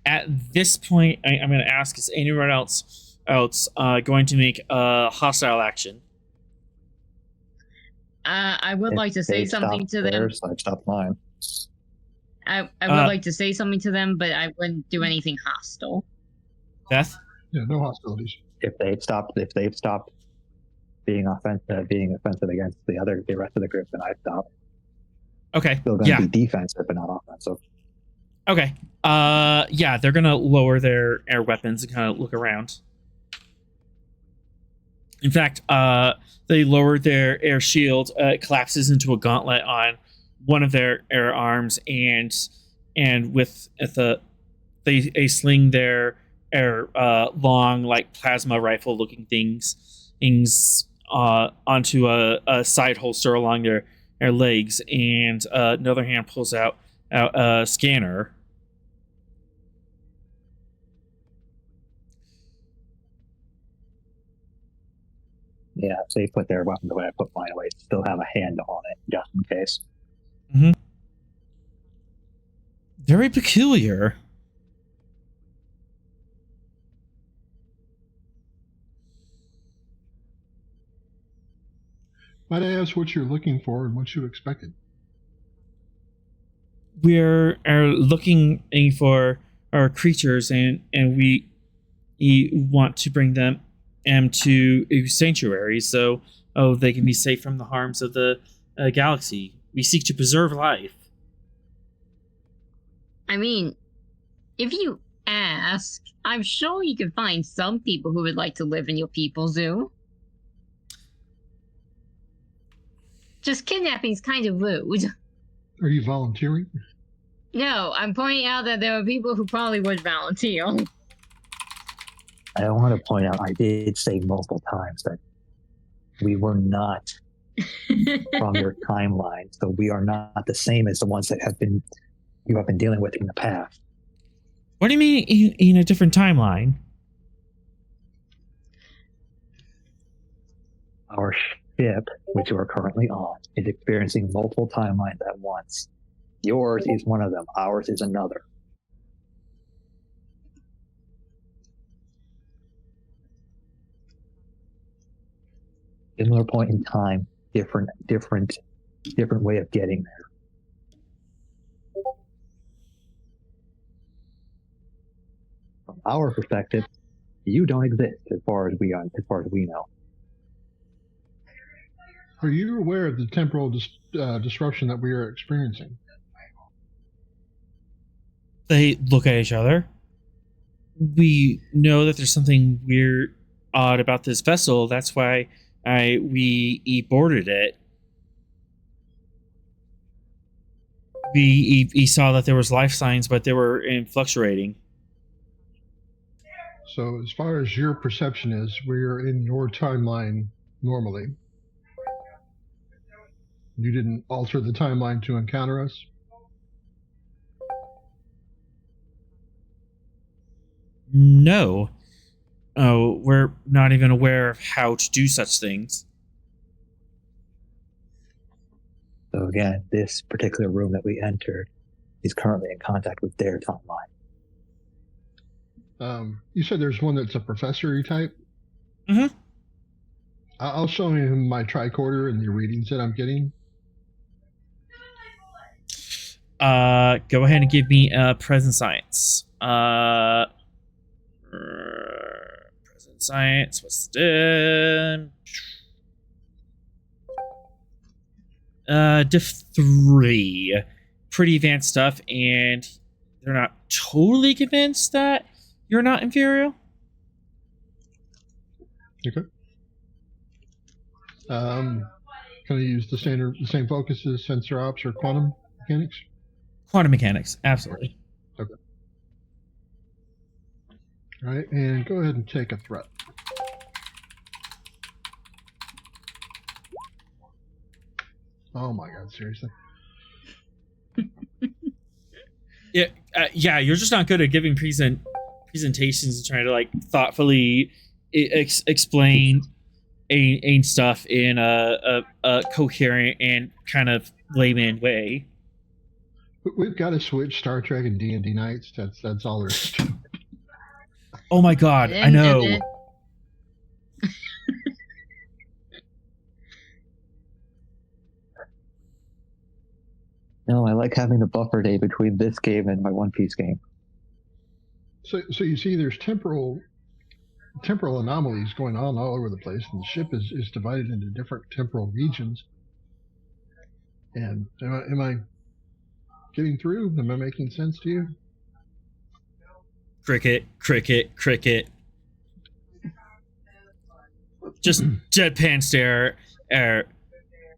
At this point, I'm going to ask: is anyone else going to make a hostile action? I would If like to say they something stopped to them. theirs, I'd stop mine. I would like to say something to them, but I wouldn't do anything hostile. Beth? Yeah, no hostilities. If they've stopped being offensive against the rest of the group, then I'd stop. Okay. Still going to be defensive, but not offensive. Okay. Yeah, they're gonna lower their air weapons and kind of look around. In fact, they lowered their air shield. It collapses into a gauntlet on one of their air arms, and with they sling their air long like plasma rifle looking things onto a side holster along their legs, and another hand pulls out a scanner. Yeah, so they put their weapons away. I put mine away. Still have a hand on it, just in case. Mm-hmm. Very peculiar. Might I ask what you're looking for and what you expected? We're looking for our creatures, and we want to bring them to a sanctuary so they can be safe from the harms of the galaxy. We seek to preserve life. I mean, if you ask, I'm sure you can find some people who would like to live in your people zoo. Just kidnapping's kind of rude. Are you volunteering? No, I'm pointing out that there are people who probably would volunteer. I want to point out, I did say multiple times that we were not from your timeline, so we are not the same as the ones that you have been dealing with in the past. What do you mean in a different timeline? Our ship, which you are currently on, is experiencing multiple timelines at once. Yours is one of them. Ours is another. Similar point in time, different way of getting there. From our perspective, you don't exist as far as we know. Are you aware of the temporal disruption that we are experiencing? They look at each other. We know that there's something weird, odd about this vessel. That's why we boarded it. We saw that there was life signs, but they were fluctuating. So as far as your perception is, we're in your timeline normally. You didn't alter the timeline to encounter us? No. Oh, we're not even aware of how to do such things. So again, this particular room that we entered is currently in contact with their timeline. You said there's one that's a professor-y type? Mm-hmm. I'll show him my tricorder and the readings that I'm getting. Go ahead and give me a present science. Science. What's the diff 3? Pretty advanced stuff, and they're not totally convinced that you're not inferior. Okay. Can I use the same focus as sensor ops or quantum mechanics? Quantum mechanics, absolutely. Okay. All right, and go ahead and take a threat. Oh my God! Seriously? Yeah. You're just not good at giving presentations and trying to like thoughtfully explain stuff in a coherent and kind of layman way. We've got to switch Star Trek and D&D nights. That's all there's to it. Oh my God, I know. No, I like having the buffer day between this game and my One Piece game. So you see, there's temporal anomalies going on all over the place, and the ship is divided into different temporal regions. And am I getting through? Am I making sense to you? Cricket. Just deadpan stare.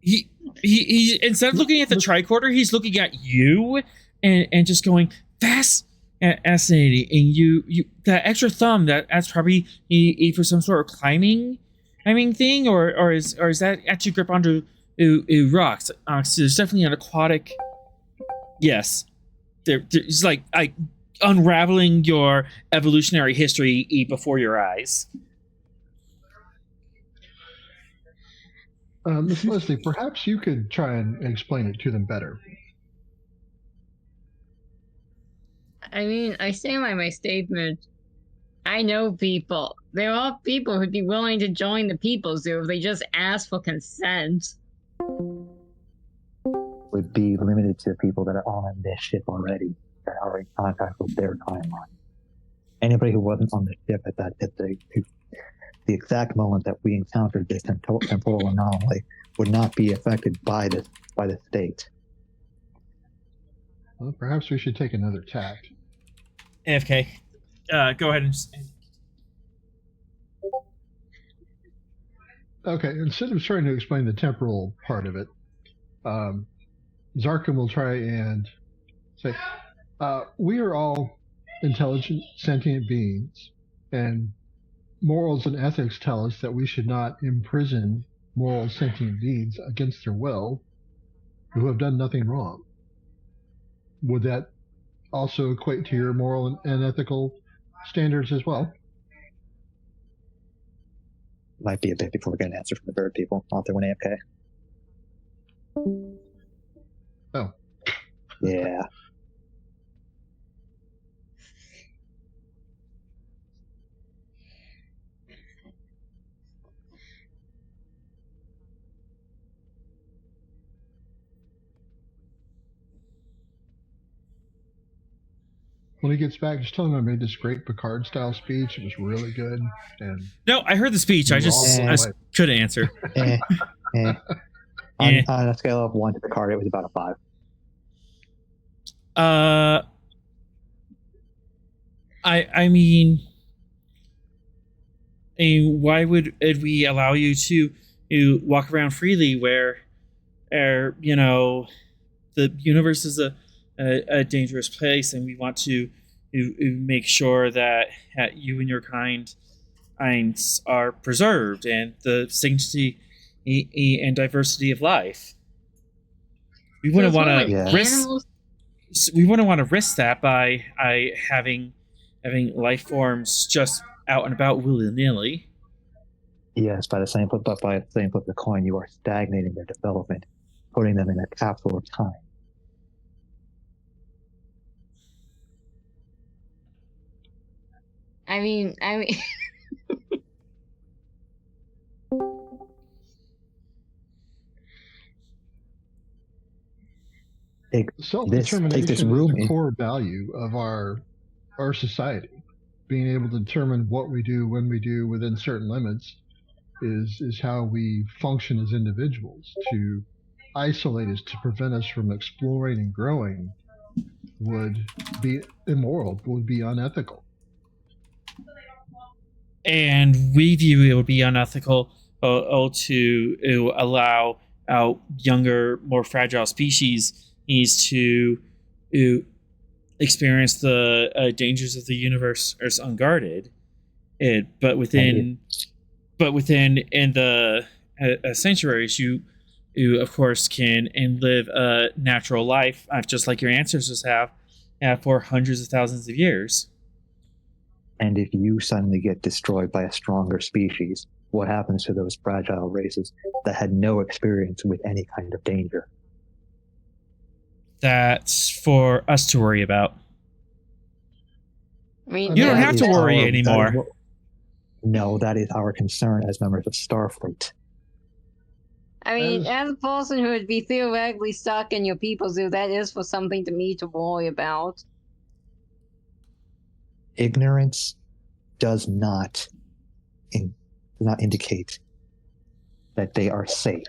He instead of looking at the tricorder, he's looking at you and just going fascinating. And you that extra thumb that's probably for some sort of climbing thing, or is that actually grip onto rocks? So there's definitely an aquatic. Yes, there's like unraveling your evolutionary history before your eyes. Miss Leslie, perhaps you could try and explain it to them better. I mean, I stand by my statement. I know people. There are people who'd be willing to join the People Zoo if they just ask for consent. Would be limited to people that are on this ship already, that are in contact with their timeline. Anybody who wasn't on the ship at the exact moment that we encountered this temporal anomaly would not be affected by the state. Well, perhaps we should take another tact. AFK. Go ahead and just... Okay, instead of trying to explain the temporal part of it, Zarkum will try and say, we are all intelligent, sentient beings, and morals and ethics tell us that we should not imprison moral, sentient beings against their will who have done nothing wrong. Would that also equate to your moral and ethical standards as well? Might be a bit before we get an answer from the bird people. Not there when AFK. Oh. Yeah. When he gets back, just tell him I made this great Picard-style speech. It was really good. And No, I heard the speech. I couldn't answer. On a scale of 1 to Picard, it was about a 5. I mean, why would we allow you to walk around freely where you know, the universe is a dangerous place, and we want to make sure that you and your kind are preserved, and the sanctity and diversity of life. We wouldn't want to risk. We wouldn't want to risk that by having life forms just out and about willy-nilly. Yes, by the same flip of the coin, you are stagnating their development, putting them in a capsule of time. I mean. Self-determination is the core value of our society. being able to determine what we do, when we do, within certain limits, is how we function as individuals. To isolate us, to prevent us from exploring and growing, would be immoral, would be unethical. And we view it would be unethical to allow our younger, more fragile species to experience the dangers of the universe as unguarded. But within in the sanctuaries, you of course can and live a natural life, just like your ancestors have for hundreds of thousands of years. And if you suddenly get destroyed by a stronger species, what happens to those fragile races that had no experience with any kind of danger? That's for us to worry about. I mean, You don't That have to is worry our- anymore. No, that is our concern as members of Starfleet. I mean, As- as a person who would be theoretically stuck in your people zoo, that is for something to me to worry about. Ignorance does not indicate that they are safe.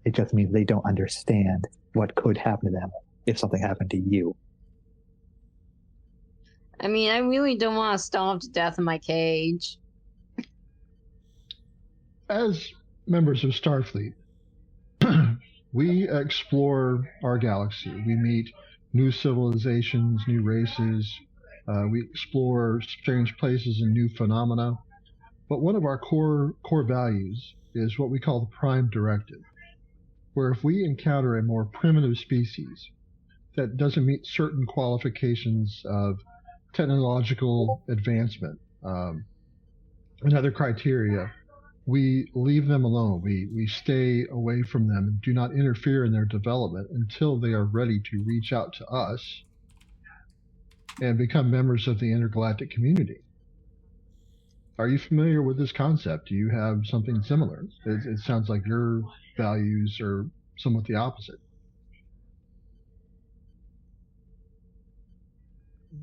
It just means they don't understand what could happen to them if something happened to you. I mean, I really don't want to starve to death in my cage. As members of Starfleet, we explore our galaxy. We meet new civilizations, new races. We explore strange places and new phenomena. But one of our core values is what we call the Prime Directive, where if we encounter a more primitive species that doesn't meet certain qualifications of technological advancement and other criteria, we leave them alone. We stay away from them and do not interfere in their development until they are ready to reach out to us and become members of the intergalactic community. Are you familiar with this concept? Do you have something similar? It sounds like your values are somewhat the opposite.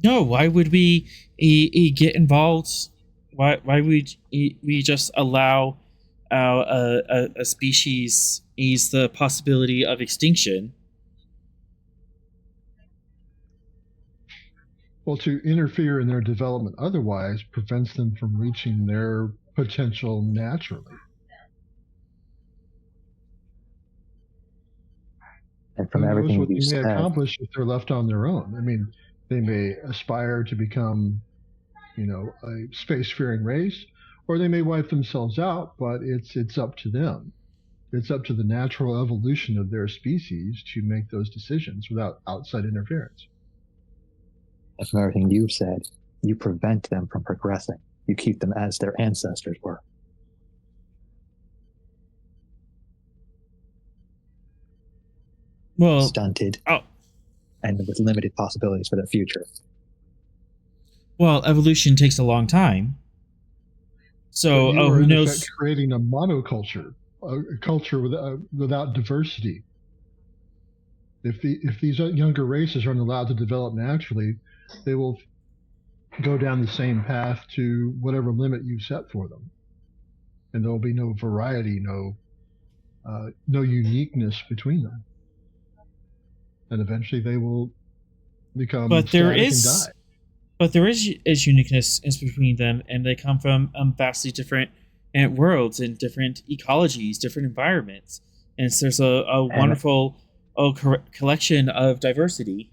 No, why would we get involved? Why would we just allow a species ease the possibility of extinction? Well, to interfere in their development otherwise prevents them from reaching their potential naturally. And from Who knows everything what you they may said, accomplish if they're left on their own? I mean, they may aspire to become, a space-faring race, or they may wipe themselves out. But it's up to them. It's up to the natural evolution of their species to make those decisions without outside interference. and from everything you've said, you prevent them from progressing. You keep them as their ancestors were. Well, Stunted. oh. And with limited possibilities for their future. Well, evolution takes a long time. So, But you are who in knows? effect creating a monoculture, a culture without diversity. If these younger races aren't allowed to develop naturally, they will go down the same path to whatever limit you set for them, and there will be no variety, no uniqueness between them, and eventually they will become But there static is, and die. but there is uniqueness between them, and they come from vastly different worlds and different ecologies, different environments, and so there's a wonderful collection of diversity.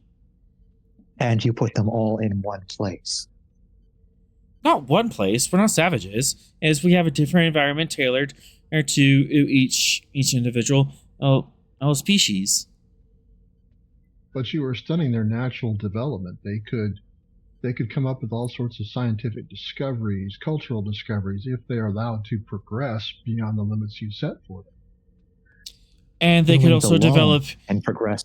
And you put them all in one place. Not one place. We're not savages. As we have a different environment tailored to each individual species. But you are stunning their natural development. They could come up with all sorts of scientific discoveries, cultural discoveries, if they are allowed to progress beyond the limits you set for them. And they could Humans also alone develop and progress.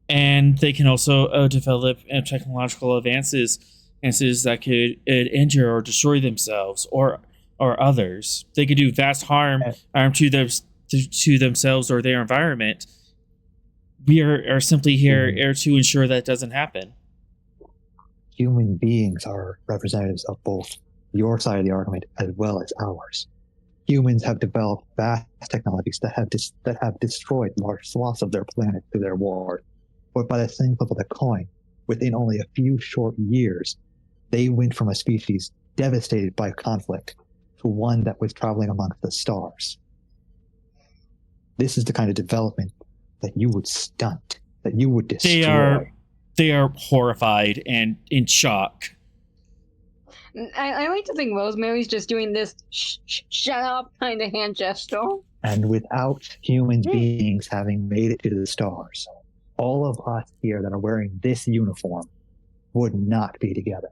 And they can also develop technological advances that could injure or destroy themselves or others. They could do vast harm to themselves or their environment. We are simply here to ensure that doesn't happen. human beings are representatives of both your side of the argument as well as ours. Humans have developed vast technologies that have destroyed large swaths of their planet through their wars. But by the same flip of the coin, within only a few short years, they went from a species devastated by conflict to one that was traveling amongst the stars. This is the kind of development that you would stunt, that you would destroy. They are horrified and in shock. I like to think Rosemary's just doing this shut up kind of hand gesture. And without human beings having made it to the stars, all of us here that are wearing this uniform would not be together.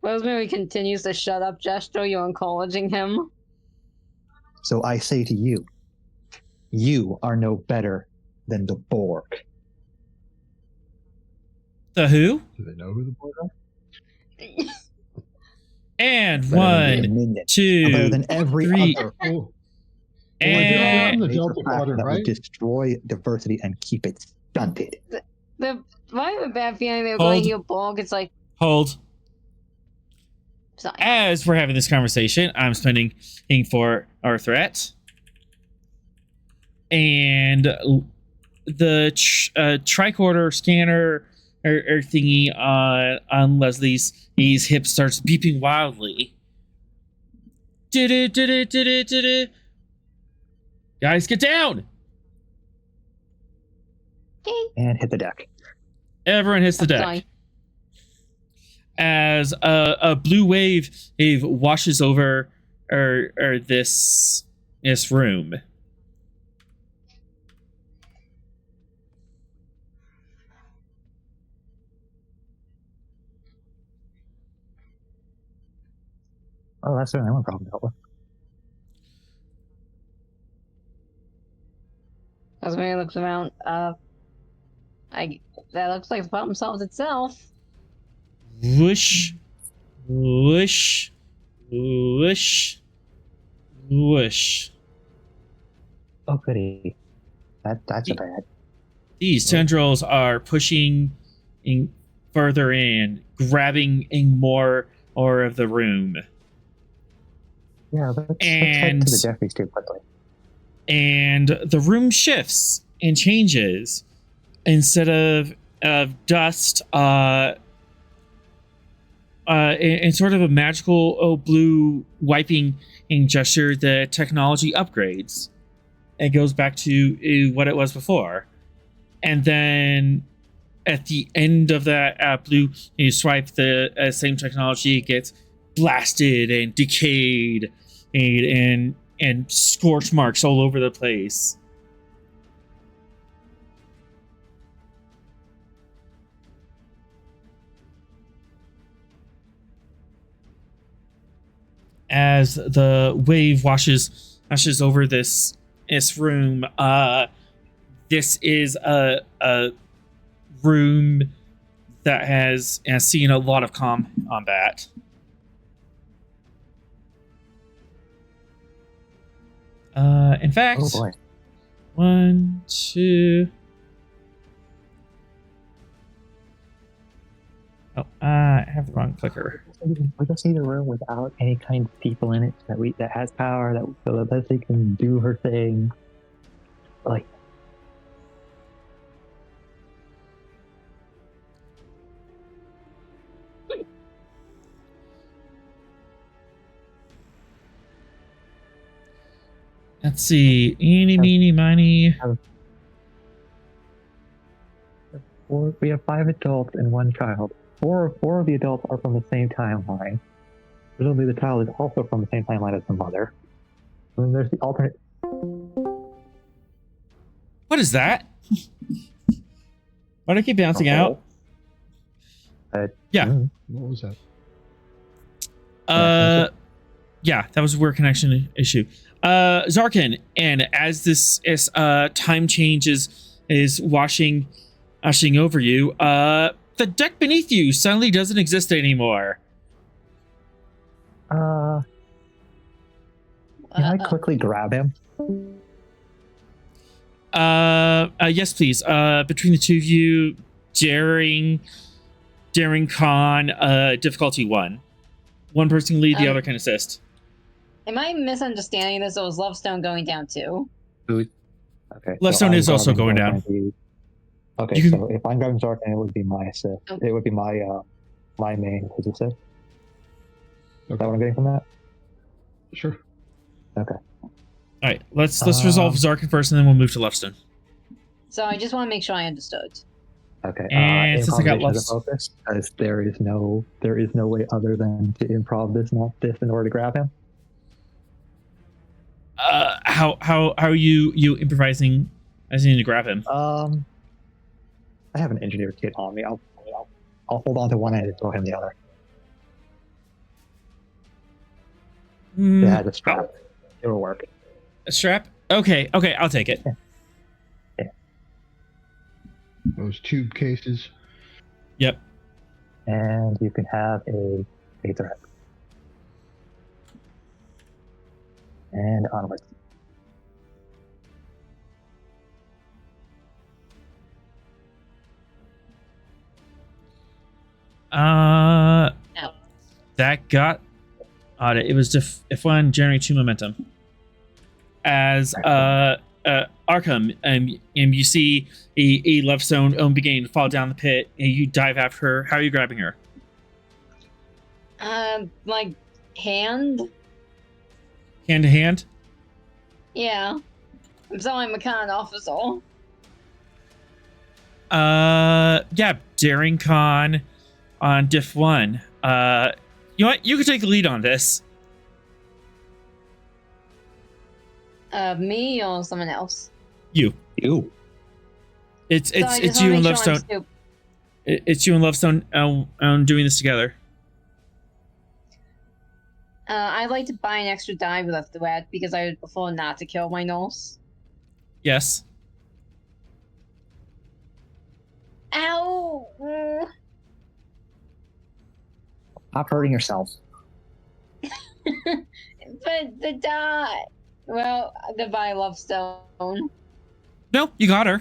Rosemary continues the shut up gesture. You're encouraging him. So I say to you, you are no better than the Borg. The who? Do they know who the Borg are? And Better than the 1, Dominion. 2, Better than every 3, other. Oh, and the Major Delta fact Quadrant, that right? would destroy diversity and keep it stunted. I have a bad feeling they're Hold. going to hear Borg. It's like, hold. sorry. As we're having this conversation, I'm spending for our threat. And the tricorder scanner or thingy on Leslie's hip starts beeping wildly. Did it. Guys, get down! Okay. And hit the deck. Everyone hits the deck. Sorry. As a blue wave washes over this room. Oh, that's certainly one problem to help with. Rosemary looks around. That looks like the problem solves itself. Whoosh, whoosh, whoosh, whoosh. Oh, goody. That's a bad. These tendrils are pushing further in, grabbing more of the room. Yeah, let's head to the Jeffries too quickly. And the room shifts and changes. Instead of dust, in sort of a magical blue wiping gesture, the technology upgrades. It goes back to what it was before. And then at the end of that blue you swipe, the same technology gets blasted and decayed and scorch marks all over the place. As the wave washes over this room, this is a room that has seen a lot of combat. In fact, Oh boy. 1, 2. Oh, I have the wrong clicker. We just need a room without any kind of people in it that has power, so that Leslie can do her thing. Like, Let's see. Eeny, meeny, miny. we have 5 adults and 1 child. Four of the adults are from the same timeline. Presumably the child is also from the same timeline as the mother. And then there's the alternate. What is that? Why do I keep bouncing out? Yeah. What was that? Yeah, that was a weird connection issue. Zarkin, and as this time change is washing over you, the deck beneath you suddenly doesn't exist anymore. Can I quickly grab him? Yes, please. Between the two of you, daring Daring Con, difficulty 1. One person can lead, the other can assist. Am I misunderstanding this, or is Lovestone going down too? Okay. Lovestone I'm is also grabbing going Zork down. and Okay, You can- so if I'm grabbing Zork, then it would be my assist. Okay. It would be my my main his assist. Is that what I'm getting from that? Sure. Okay. All right, let's resolve Zarkin first, and then we'll move to Lovestone. So I just want to make sure I understood. Okay. And since I got improvisation is a lost- focus, because there is no way other than to improv this, not this, in order to grab him. How are you improvising as you need to grab him? I have an engineer kit on me. I'll hold on to one end and throw him the other. It has a strap. It'll work. A strap? Okay, I'll take it. Those tube cases. Yep. And you can have a threat. And onwards. That got audit. It was F1 generate 2 momentum. As Arkham, and you see a Lovestone beginning to fall down the pit, and you dive after her. How are you grabbing her? My hand? Hand to hand? Yeah. I'm sorry, I'm a kind officer. Yeah, Daring Con on Diff 1. You know what? You can take the lead on this. Me or someone else? You. It's So I just you wanna and make sure I'm Lovestone. stupid. It's you and Lovestone doing this together. I'd like to buy an extra die with a threat because I would prefer not to kill my nose. Yes. Ow! Stop hurting yourself. But the die. Well, goodbye, Lovestone. No, you got her.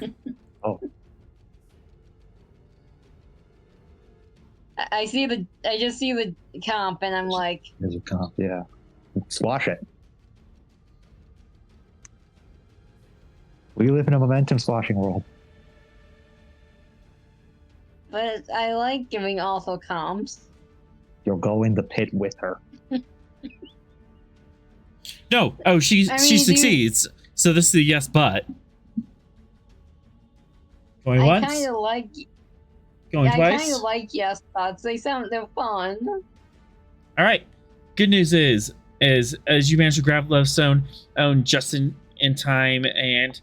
I just see the comp, and I'm like, There's a comp, yeah. Squash it. We live in a momentum squashing world. but I like giving awful comps. You'll go in the pit with her. No. Oh, she I mean, succeeds. So this is a yes, but. Going I once. kind of like. Going I twice. kind of like yes thoughts. They're fun. All right. Good news is as you manage to grab Lovestone just in time and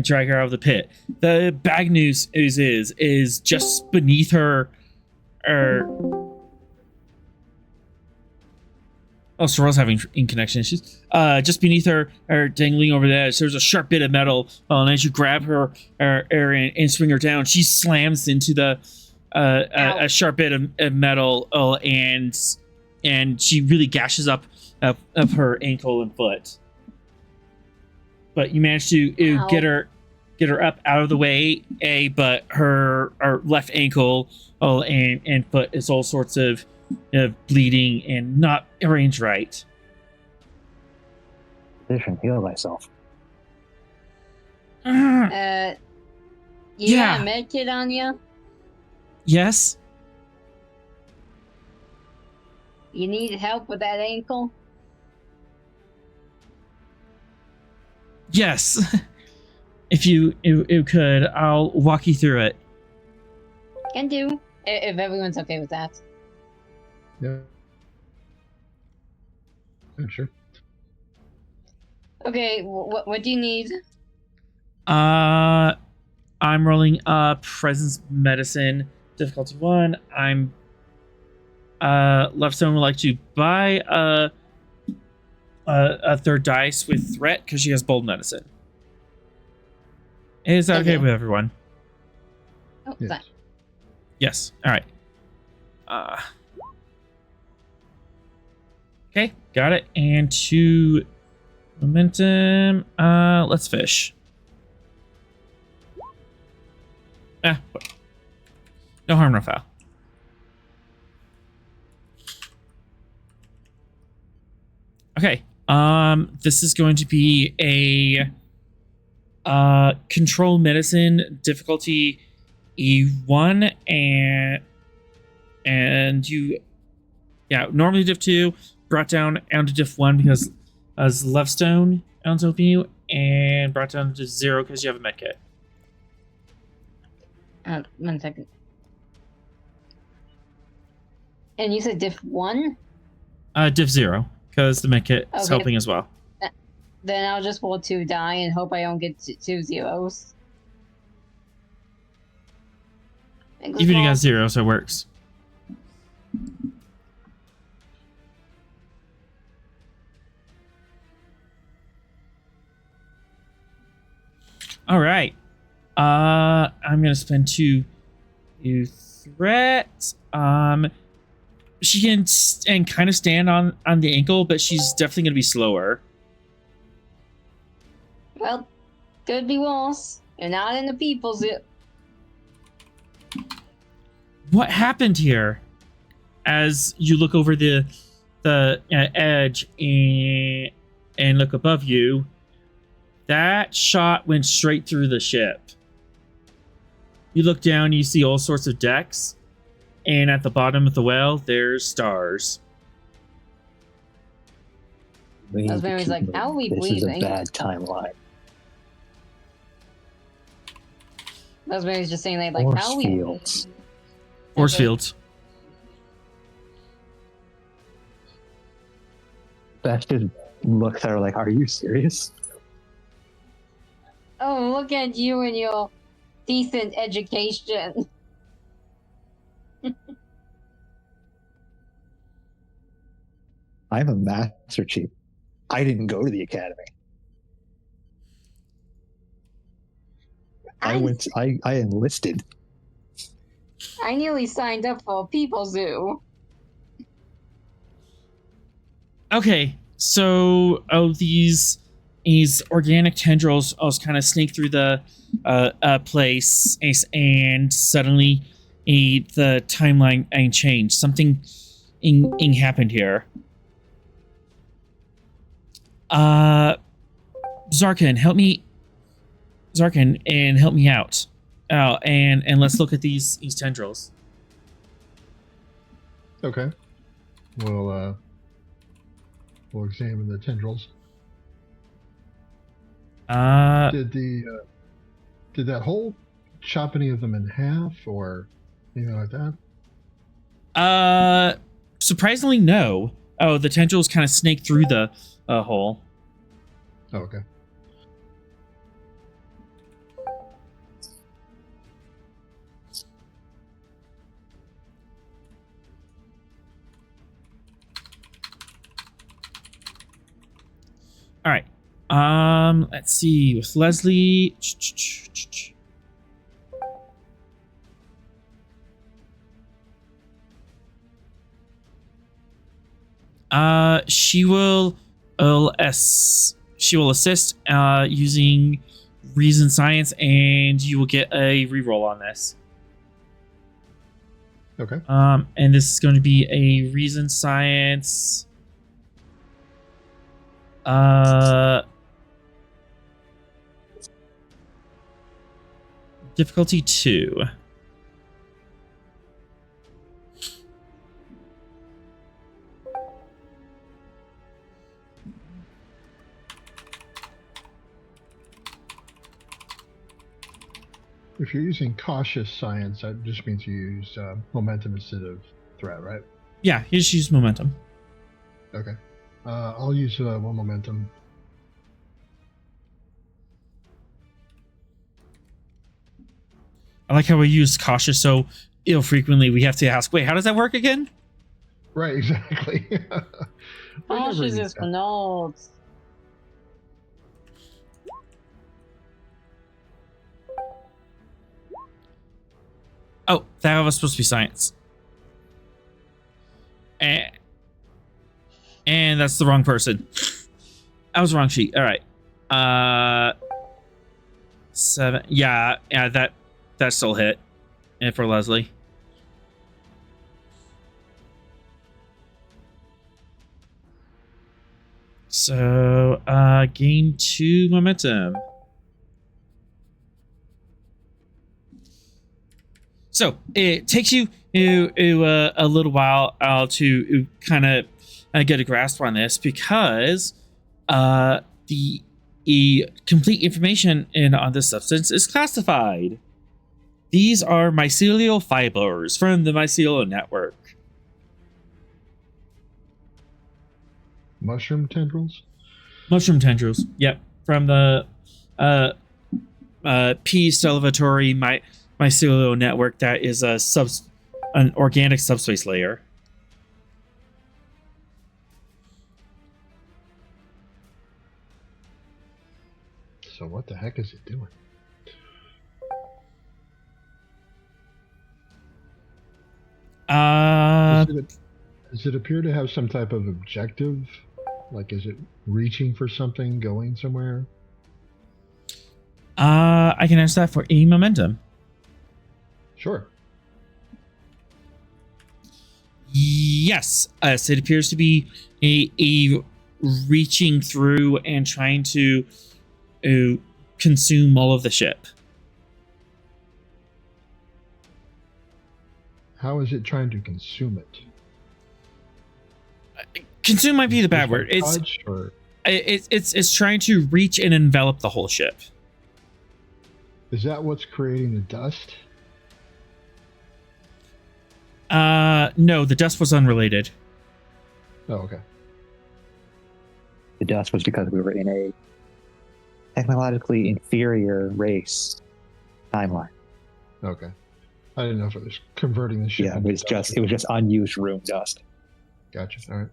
drag her out of the pit. The bad news is just beneath her. Oh, Sorrel's having in-connection issues. Just beneath her, or dangling over the edge, there's a sharp bit of metal. And as you grab her and swing her down, she slams into a sharp bit of metal, and she really gashes up her ankle and foot. But you manage to get her up out of the way, but her left ankle and foot is all sorts of bleeding and not arranged right. Position, heal thyself. Yeah. You got a med kit on you? Yes. You need help with that ankle? Yes. If you could, I'll walk you through it. Can do. If everyone's okay with that. Yeah. Yeah, sure. Okay, what do you need? I'm rolling up presence medicine difficulty 1. I'm Lovestone would like to buy a third dice with threat because she has bold medicine. Is that okay with everyone? Oh, Yes. fine. Yes. All right. Okay, got it. And 2 momentum. Let's fish. No harm, no foul. Okay. This is going to be a control medicine difficulty E1 and you normally diff 2 brought down to diff 1 because as Levestone owns helping you, and brought down to 0 because you have a medkit. 1 second. And you said diff 1? Diff 0 because the medkit is Okay. helping as well. Then I'll just roll 2 die and hope I don't get 2 zeros. Even you got 0, so it works. All right. I'm gonna spend 2 threat. She can and kind of stand on the ankle, but she's definitely gonna be slower. Well, could be worse. You're not in the people's. What happened here? As you look over the edge and look above you, that shot went straight through the ship. You look down, you see all sorts of decks, and at the bottom of the well, there's stars. Rosemary's like, how are we This is a breathing? bad timeline. Rosemary's just saying, like, Force how are we fields. breathing? Force Okay. fields. Beth just looks at her like, are you serious? Oh, look at you and your decent education. I'm a Master Chief. I didn't go to the academy. I enlisted. I nearly signed up for a people zoo. Okay, so these organic tendrils kind of snake through the place, and suddenly the timeline changed. Something happened here. Zarkin, help me. Zarkin, and help me out. Oh, and let's look at these tendrils. Okay. We'll examine the tendrils. Did that hole chop any of them in half or anything like that? Surprisingly, no. Oh, the tendrils kind of snake through the hole. Oh, okay. All right. Let's see. With Leslie, she will assist using reason science, and you will get a reroll on this. Okay. And this is going to be a reason science. Difficulty 2. If you're using cautious science, that just means you use momentum instead of threat, right? Yeah, you just use momentum. Okay. I'll use one momentum. I like how we use cautious so frequently we have to ask, wait, how does that work again? Right, exactly. We never Cautious use is that. for notes. Oh, that was supposed to be science. And that's the wrong person. I was wrong sheet. All right. 7. Yeah, that still hit. And for Leslie. So, gain 2 momentum. So it takes you a little while to kind of get a grasp on this because the complete information on this substance is classified. These are mycelial fibers from the mycelial network. Mushroom tendrils? Mushroom tendrils. Yep, from the P. salivatory mycelial network that is an organic subspace layer. So what the heck is it doing? Does it appear to have some type of objective? Like, is it reaching for something, going somewhere? I can answer that for a momentum. Sure. Yes, it appears to be a reaching through and trying to consume all of the ship. How is it trying to consume it? Consume might be the bad word. It's trying to reach and envelop the whole ship. Is that what's creating the dust? No, the dust was unrelated. Oh, okay. The dust was because we were in a technologically inferior race timeline. Okay. I didn't know if it was converting the ship. Yeah, it was just unused room dust. Gotcha. All right.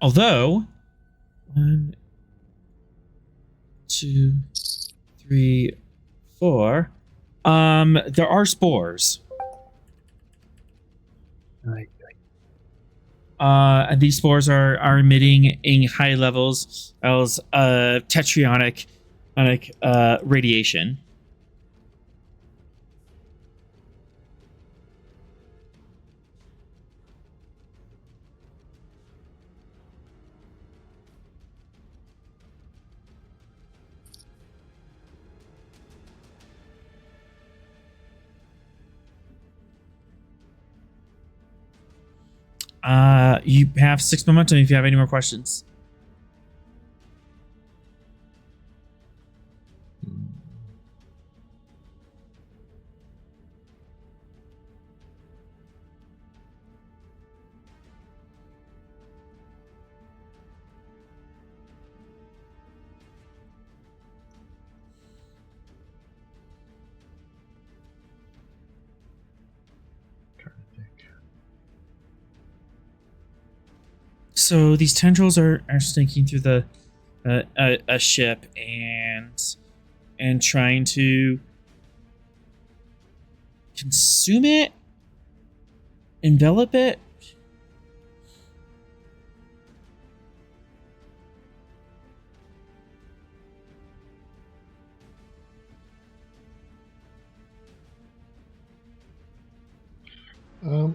Although, 1, 2, 3, 4. There are spores. Right. And these spores are emitting in high levels of tetrionic radiation. You have 6 momentum if you have any more questions. So these tendrils are sneaking through the a ship and trying to consume it, envelop it.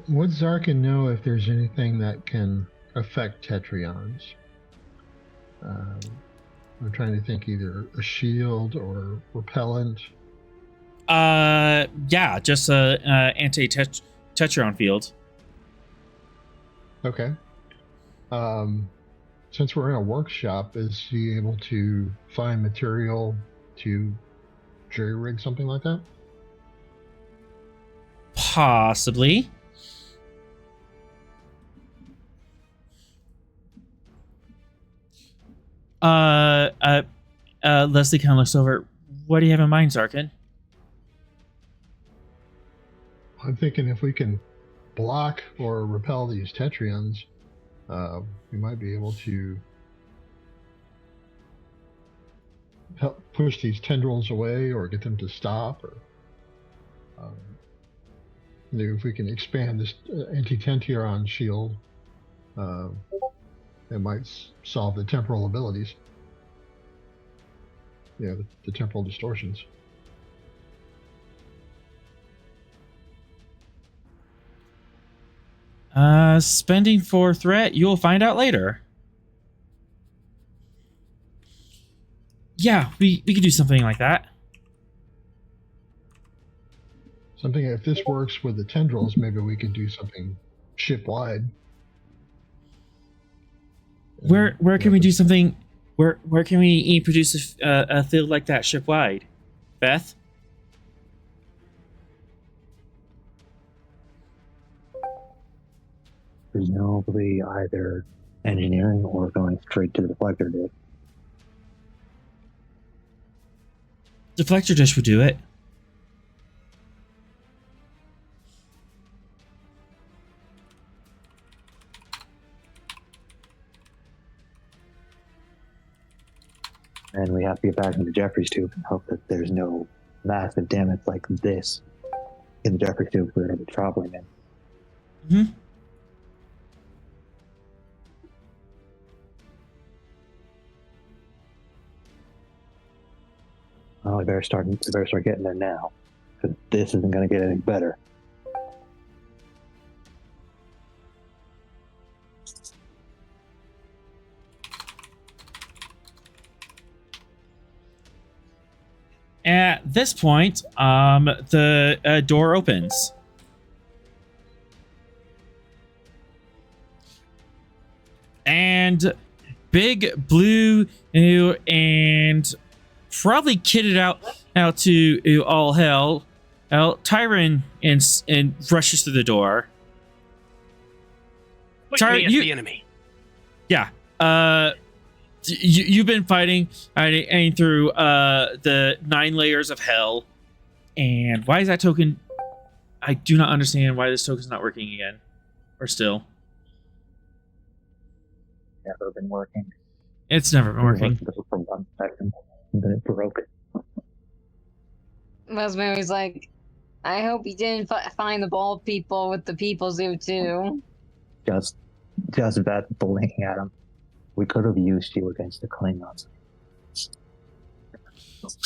Would Zarkin know if there's anything that can affect tetrions? I'm trying to think either a shield or repellent. Yeah, just a anti-tetron field. Okay. Since we're in a workshop, is he able to find material to jury-rig something like that? Possibly. Leslie kind of looks over. What do you have in mind, Zarkin? I'm thinking if we can block or repel these tetrions, we might be able to help push these tendrils away or get them to stop. Or if we can expand this anti-tenteron shield, it might solve the temporal abilities. Yeah, the temporal distortions. Spending for threat, you'll find out later. yeah, we could do something like that. Something, if this works with the tendrils, maybe we could do something ship-wide. Where can we do something? Where can we produce a field like that ship-wide? Beth? Presumably either engineering or going straight to the deflector dish. Deflector dish would do it. And we have to get back into Jeffrey's tube and hope that there's no massive damage like this in the Jeffrey's tube we're going to be traveling in. Mm-hmm. Well, we better start getting there now, because this isn't going to get any better. At this point, the door opens. And big blue and probably kitted out to all hell. Tyron and rushes through the door. Put Tyron, me as the enemy. Yeah. You've been fighting through the 9 layers of hell. And why is that token? I do not understand why this token's not working again. Or still. Never been working. It's never been working. For 1 second, and then it broke. Rosemary's like, I hope he didn't find the bald people with the people zoo too. Just that blinking at him. We could have used you against the Klingons.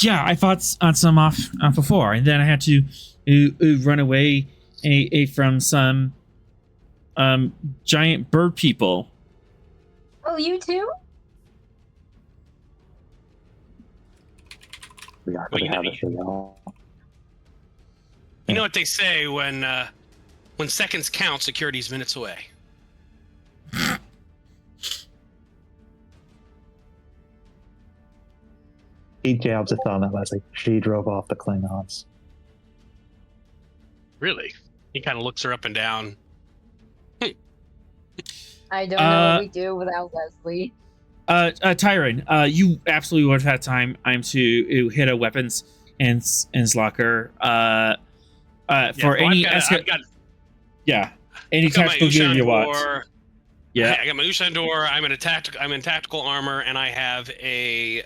Yeah, I fought on some off before, and then I had to run away from some giant bird people. Oh, you too? We are going to have it for y'all. You know what they say when seconds count, security's minutes away. He jabs a thumb at Leslie. She drove off the Klingons. Really? He kind of looks her up and down. I don't know what we do without Leslie. Tyron, you absolutely would have had time to hit a weapons and locker. For any any tactical gear you want. Yeah, I got my Ushandor. I'm in tactical armor, and I have a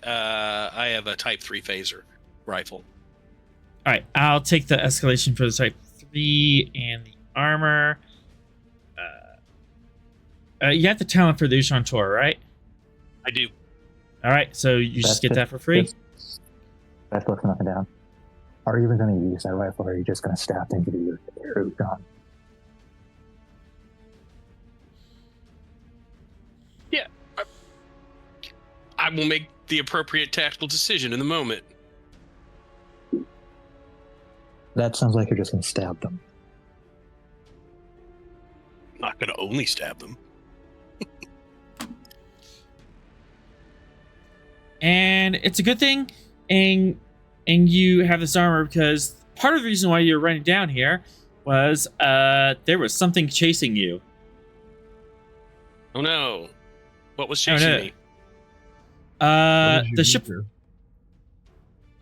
Type 3 phaser rifle. All right, I'll take the escalation for the Type 3 and the armor. You have the talent for the Ushantor, right? I do. All right, so you just get that for free. That's looking up and down. Are you even going to use that rifle, or are you just going to stab into the Ushan? Yeah, I will make the appropriate tactical decision in the moment. That sounds like you're just going to stab them. I'm not going to only stab them. And it's a good thing, and you have this armor because part of the reason why you're running down here was there was something chasing you. Oh no! What was chasing me? The ship.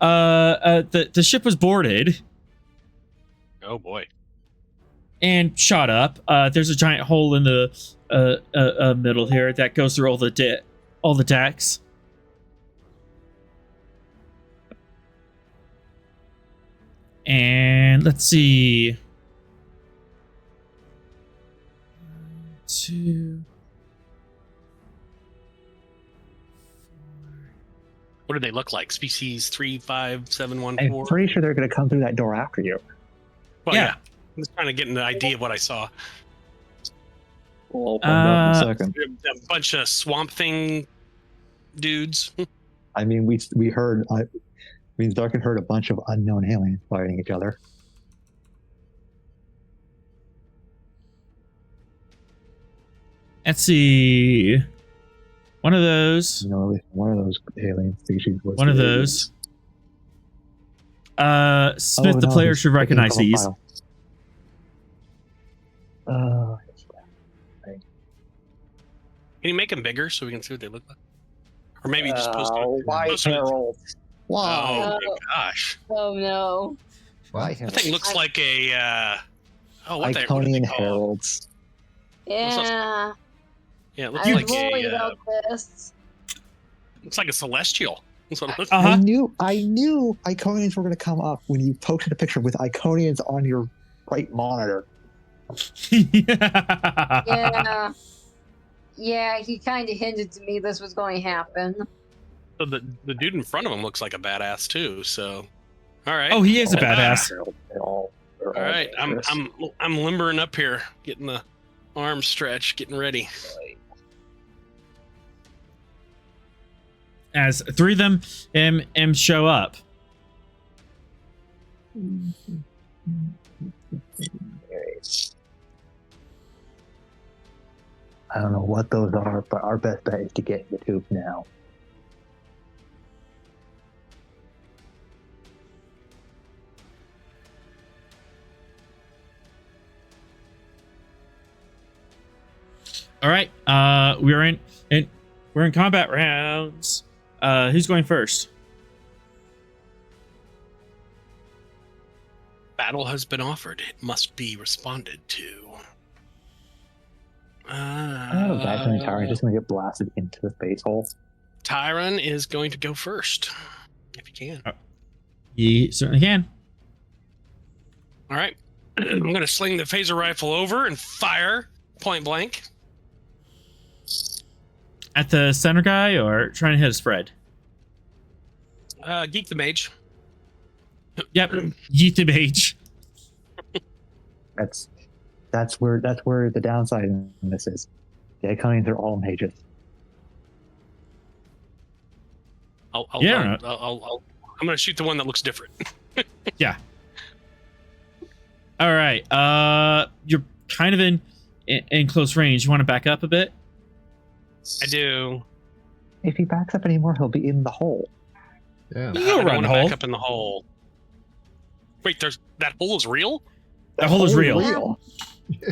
The ship was boarded. Oh boy! And shot up. There's a giant hole in the middle here that goes through all the decks. And let's see. 2. What do they look like? Species 35714? I'm pretty sure they're going to come through that door after you. Well, yeah. I'm just trying to get an idea of what I saw. We'll open it up in a second. A bunch of swamp thing dudes. I mean, we heard. I mean, Zarkin heard a bunch of unknown aliens fighting each other. Let's see. One of those. You know, at least one of those alien species was One of the those. aliens. Smith, Oh, the no, player he's should recognize picking up these. a file. Can you make them bigger so we can see what they look like? Or maybe just post it. Why, post it- Harold? Why? Oh my gosh. Oh no. Why, That Harold? thing looks like a what they Iconian call? Heralds. Yeah. Yeah, it looks I like was worried a about this. looks like a celestial. That's what it looks Uh-huh. I knew Iconians were going to come up when you posted a picture with Iconians on your right monitor. Yeah. Yeah, he kind of hinted to me this was going to happen. So the dude in front of him looks like a badass too. So, all right. Oh, he is a All right. badass. They're all All right, dangerous. I'm limbering up here, getting the arm stretched, getting ready. As three of them show up. I don't know what those are, but our best bet is to get in the tube now. All right. We're in combat rounds. Who's going first? Battle has been offered. It must be responded to. Oh, guys, and Tyron just going to get blasted into the space hole. Tyron is going to go first, if he can. He certainly can. All right. I'm going to sling the phaser rifle over and fire point blank. At the center guy or trying to hit a spread? Geek the mage. Yep. Yeet the mage. That's where the downside in this is. The Iconians are all mages. I'm Yeah. going to shoot the one that looks different. Yeah. All right. You're kind of in close range. You want to back up a bit? I do. If he backs up anymore, he'll be in the hole. Yeah. You I go don't around want the to hole. back up in the hole. Wait, that hole is real? That hole is real.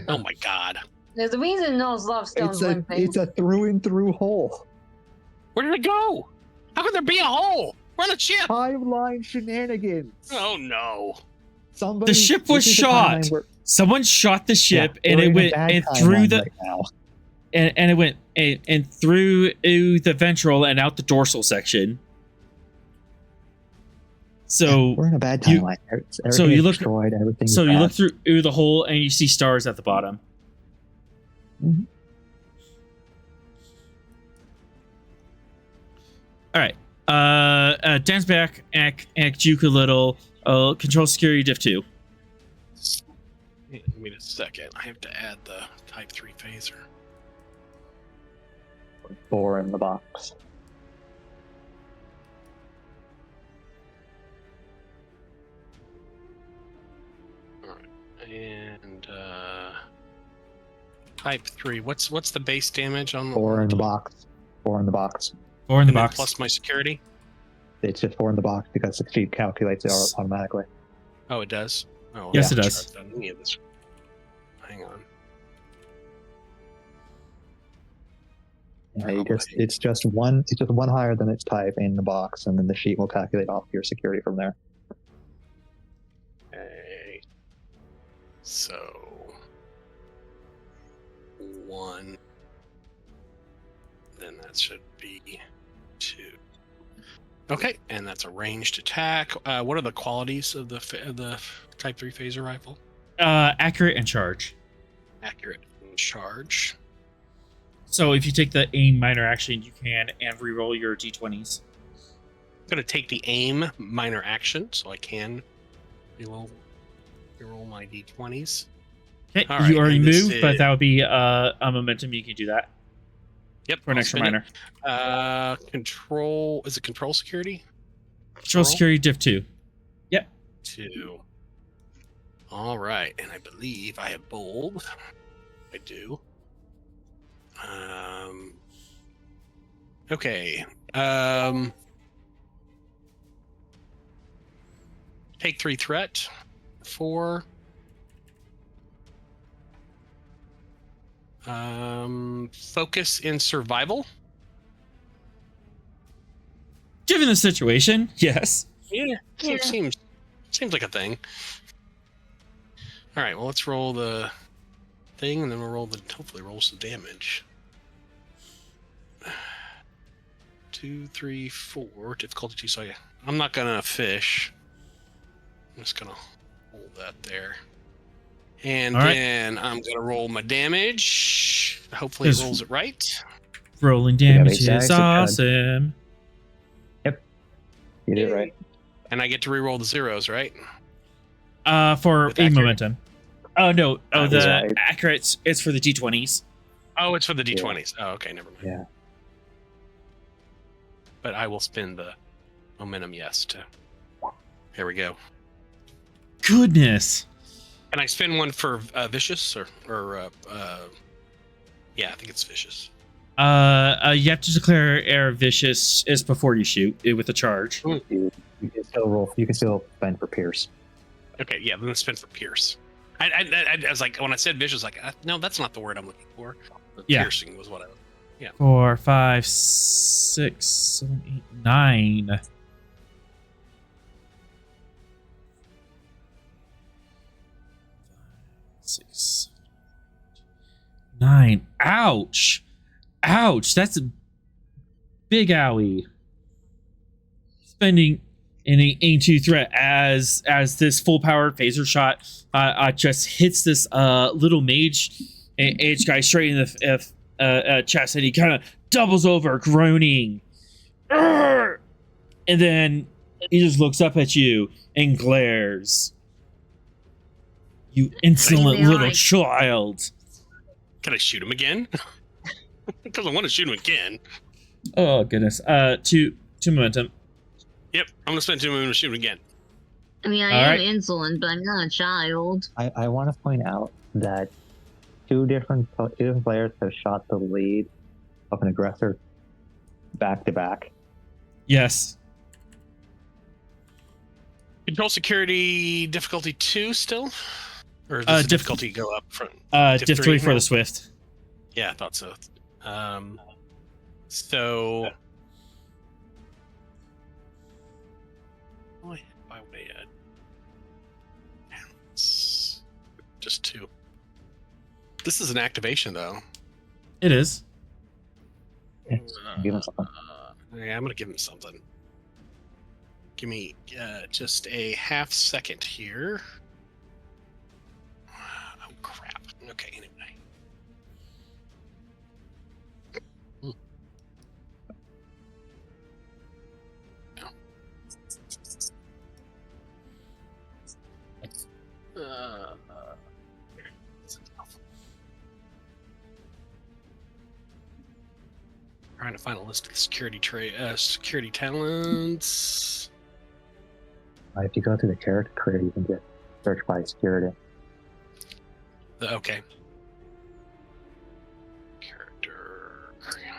Oh my god. There's a reason those love stones It's limping. a through and through hole. Where did it go? How could there be a hole? We're on a ship. Timeline shenanigans. Oh no. Somebody. The ship was this is a shot. timeline where- Someone shot the ship Yeah, and we're it in a went bad and through timeline the right now. and it went and through the ventral and out the dorsal section. So We're in a bad you- timeline. so you look- destroyed. Everything. so you look through the hole and you see stars at the bottom. Mhm. All right. Dance back, act juke a little. Control security diff 2. Give me a second. I have to add the Type 3 phaser. 4 in the box. And Type 3. What's the base damage on the 4 in the box. 4 in the box. 4 in the and then box. plus my security? It's just 4 in the box because the sheet calculates it automatically. Oh, it does? Oh, Yes, I'm it not does. sure I've done any of this. Hang on. Yeah, you just, Probably. it's just one higher than its type in the box, and then the sheet will calculate off your security from there. Okay. So 1. Then that should be 2. Okay, and that's a ranged attack. What are the qualities of the Type 3 phaser rifle? Accurate and charge. Accurate and charge. So if you take the aim minor action, you can and reroll your d20s. I'm gonna take the aim minor action, so I can reroll my d20s. Okay, All right, you already and this moved, but is- that would be a momentum. You can do that. Yep. For an I'll extra spin it. minor. Control. Is it control security? Control security div 2. 2. All right, and I believe I have bold. I do. Okay. Take 3 threat. 4. Focus in survival. Given the situation, yes. Yeah, Yeah. seems like a thing. All right, well, let's roll the thing, and then we'll roll hopefully roll some damage. 2, 3, 4. Difficulty 2. So I'm not gonna fish. I'm just gonna hold that there. And All right. then I'm gonna roll my damage. Hopefully it rolls it right. Rolling You have damage 8 is dice, it should. awesome. You did it right. And I get to re-roll the zeros, right? For With a accurate? momentum. Oh no. Oh, That's the right. accurate. It's for the d20s. Oh, it's for the d20s. Oh, okay, never mind. Yeah. But I will spin the momentum yes to. Here we go. Goodness. Can I spin one for vicious or yeah, I think it's vicious. You have to declare air vicious is before you shoot it with a charge. You can still roll. You can still spend for Pierce. Okay, yeah, then spin for pierce. I was like, when I said vicious, like, no, that's not the word I'm looking for. But Yeah. Piercing was what I. 4, 5, 6, 7, 8, 9. Six, 9. Ouch! Ouch! That's a big owie. Spending an A2 threat as this full powered phaser shot just hits this little mage guy straight in the chest, and he kind of doubles over, groaning. Urgh! And then he just looks up at you and glares. You insolent In the little eye. child. Can I shoot him again? Because I want to shoot him again. Oh goodness. Two momentum. Yep, I'm gonna spend 2 minutes to shoot him again. I mean, I All am right. insolent, but I'm not a child. I want to point out that two different players have shot the lead of an aggressor back to back. Yes. Control security difficulty 2 still, or does the difficulty go up front? Diff Difficulty 3 for now? the Swift. Yeah, I thought so. So. Boy, by way it's just 2. This is an activation, though. It is. Give him something. Yeah, I'm gonna give him something. Give me just a half second here. Oh crap. Okay, anyway. Trying to find a list of security security talents. If you go to the character creator, you can get search by security. Okay. Character. Okay.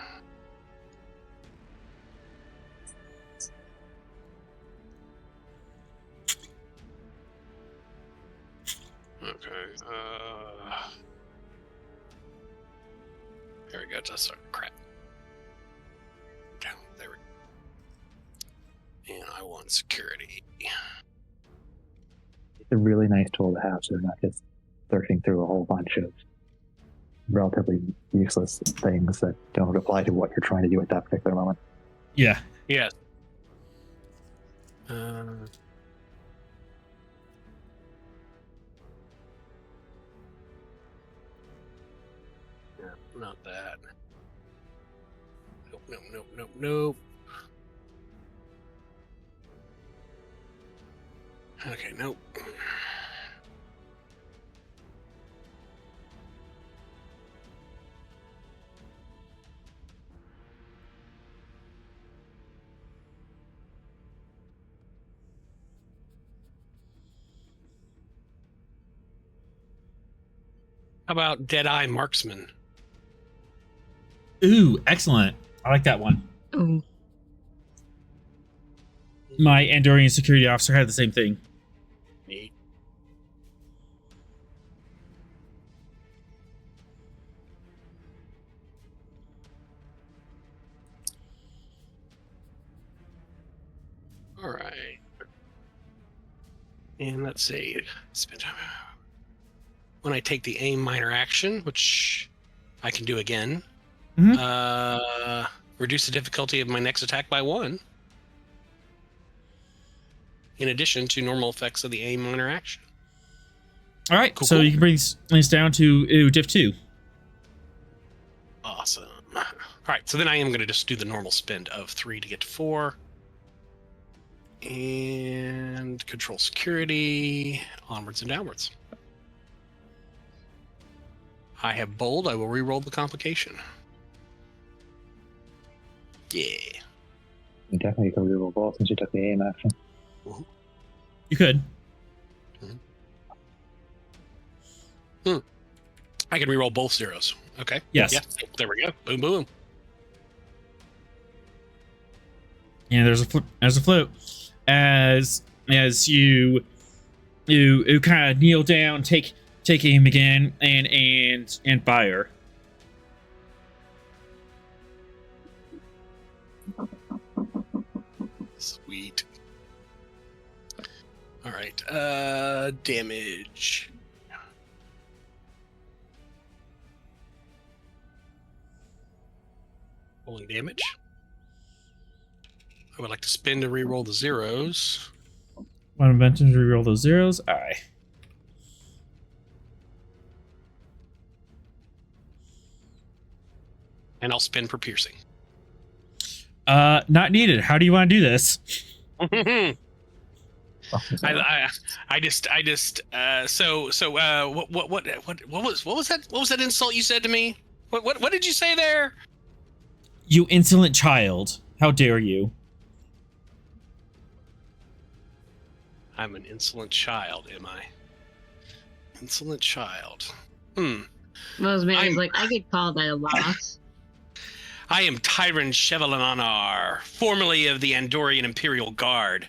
There we go. Just crap. Down there. And I want security. It's a really nice tool to have, so they're not just searching through a whole bunch of relatively useless things that don't apply to what you're trying to do at that particular moment. Yeah. Yes. Yeah, not that. Nope, nope, nope, nope, nope. Okay, nope. How about Deadeye Marksman? Ooh, excellent. I like that one. Ooh. My Andorian security officer had the same thing. Neat. All right. And let's see. Spend time. When I take the aim minor action, which I can do again, reduce the difficulty of my next attack by 1. In addition to normal effects of the aim minor action. All right, Cool, so cool. you can bring this down to diff 2. Awesome. All right, so then I am going to just do the normal spend of 3 to get to 4. And control security, onwards and downwards. I have bold. I will re-roll the complication. Yeah. You definitely could reroll both since you took the aim action. You could. I can re-roll both zeros. Okay. Yes. Yeah. There we go. Boom, boom. Yeah, there's a float. As you kind of kneel down, take aim again, and fire. Sweet. All right. Damage. Rolling damage. I would like to spin to re-roll the zeros. Want to mention to reroll those zeros? Aye. And I'll spin for piercing. Not needed. How do you want to do this? I just what was that insult you said to me? What did you say there? You insolent child. How dare you? I'm an insolent child, am I? Insolent child. Rosemary's like, I get called that a lot. I am Tyron Chevalier, formerly of the Andorian Imperial Guard.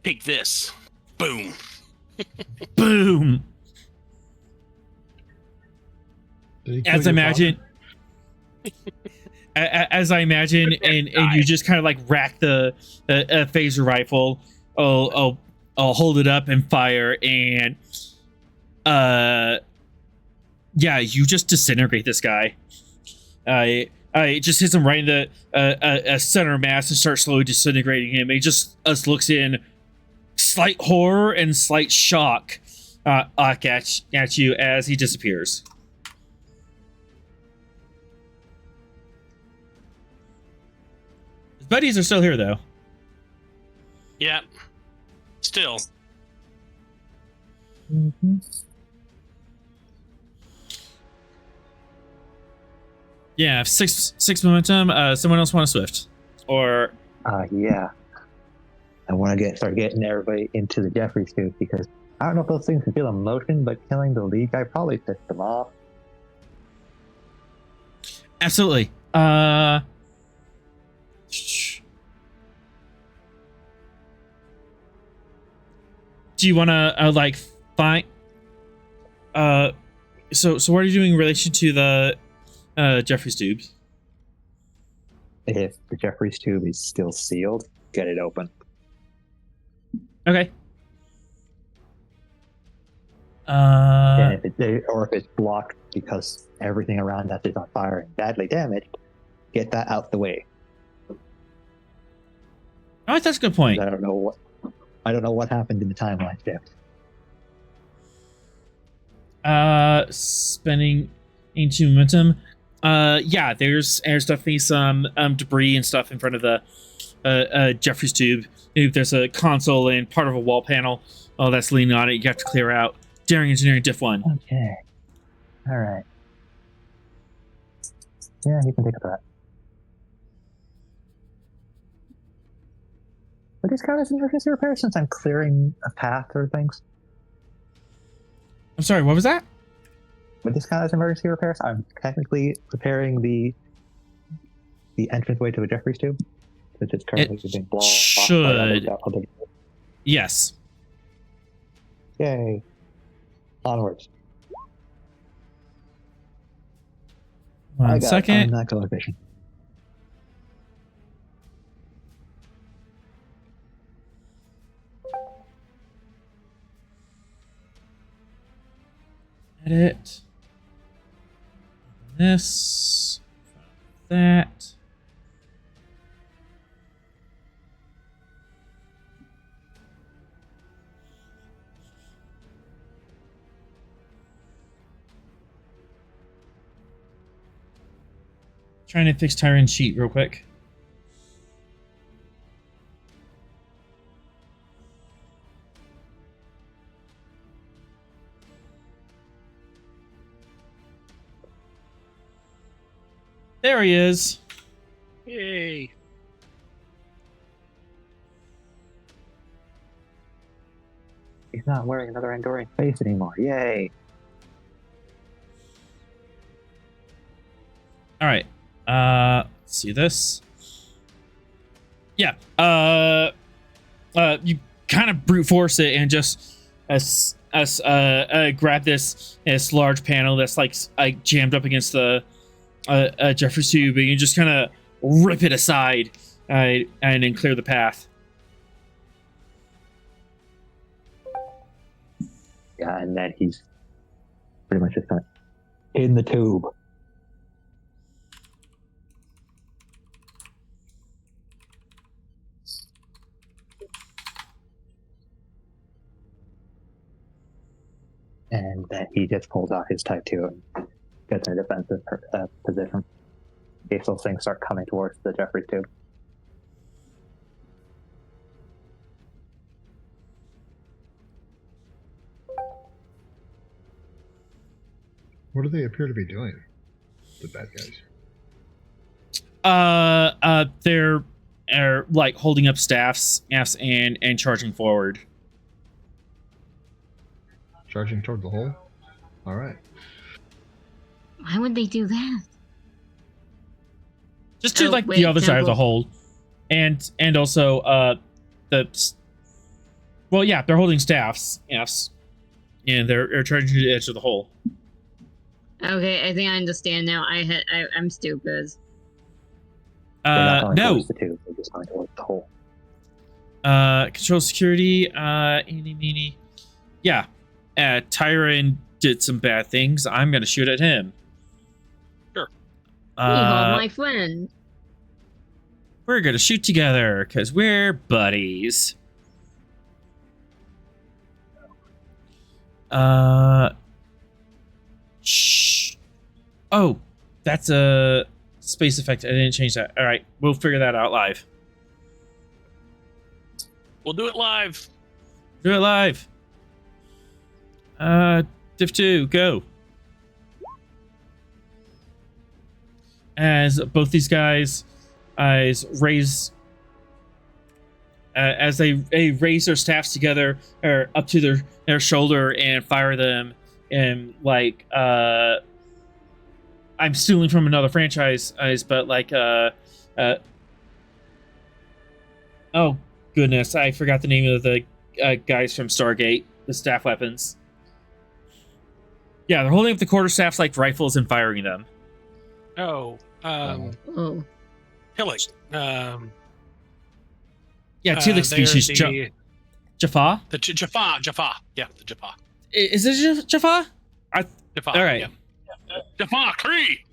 Take this. Boom. Boom. Did he kill As I your imagine, as I imagine, and you just kind of like rack the phaser rifle. I'll hold it up and fire, and yeah, you just disintegrate this guy. I just hits him right in the center mass and starts slowly disintegrating him. He just looks in slight horror and slight shock at you as he disappears. His buddies are still here, though. Yeah. Still. Mm-hmm. Yeah, six momentum. Someone else want a swift, or Yeah. I want to start getting everybody into the Jeffries too, because I don't know if those things can feel emotion, but killing the lead guy probably pissed them off. absolutely. Do you want to like find? So what are you doing in relation to the Jeffries tubes? If the Jeffries tube is still sealed, get it open. Okay. And if it's blocked because everything around that is on fire and badly damaged, get that out the way. Oh, that's a good point. I don't know what happened in the timeline shift. Spending into momentum. Yeah, there's definitely some debris and stuff in front of the Jeffries tube. There's a console and part of a wall panel that's leaning on it. You have to clear out. Daring engineering diff 1. Okay. All right. Yeah, you can take up that. But this count as emergency repair since I'm clearing a path or things? I'm sorry, what was that? Would this count as emergency repairs? I'm technically repairing the entranceway to the Jeffries tube, which is currently being blocked should. by other. Yes. Yay! Onwards. One second. I'm not color vision. Edit. This. That. Trying to fix Tyrant's sheet real quick. There he is. Yay! He's not wearing another enduring face anymore. Yay! All right. Let's see this. Yeah. You kind of brute force it and just grab this large panel that's like jammed up against the Jeffries tube, and you just kind of rip it aside and then clear the path. Yeah, and then he's pretty much just kind of in the tube. And then he just pulls out his Type 2 and gets in a defensive position in case those things start coming towards the Jeffries tube. What do they appear to be doing, the bad guys? They're like holding up staffs and charging forward. Charging toward the hole? All right. Why would they do that? Just to like wait, the other side of the Temple. hole, and also they're holding staffs, yes, and they're charging to the edge of the hole. Okay, I think I understand now. I'm stupid. They're not going No. towards the tube, they're just going towards the hole. Control security. Eeny, meeny. Yeah. Tyron did some bad things. I'm gonna shoot at him. Sure. My friend. We're gonna shoot together because we're buddies. Shh. Oh, that's a space effect. I didn't change that. All right, we'll figure that out live. We'll do it live. Do it live. Div 2, go. As both these guys raise they raise their staffs together or up to their shoulder and fire them, and like I'm stealing from another franchise, but like oh goodness, I forgot the name of the guys from Stargate, the staff weapons. Yeah, they're holding up the quarterstaffs like rifles and firing them. Oh, Oh. killing. Yeah, Telic they're species. Jaffa? The Jaffa. Yeah, the Jaffa. Is it Jaffa? Jaffa. All right. Yeah. Jaffa Cree.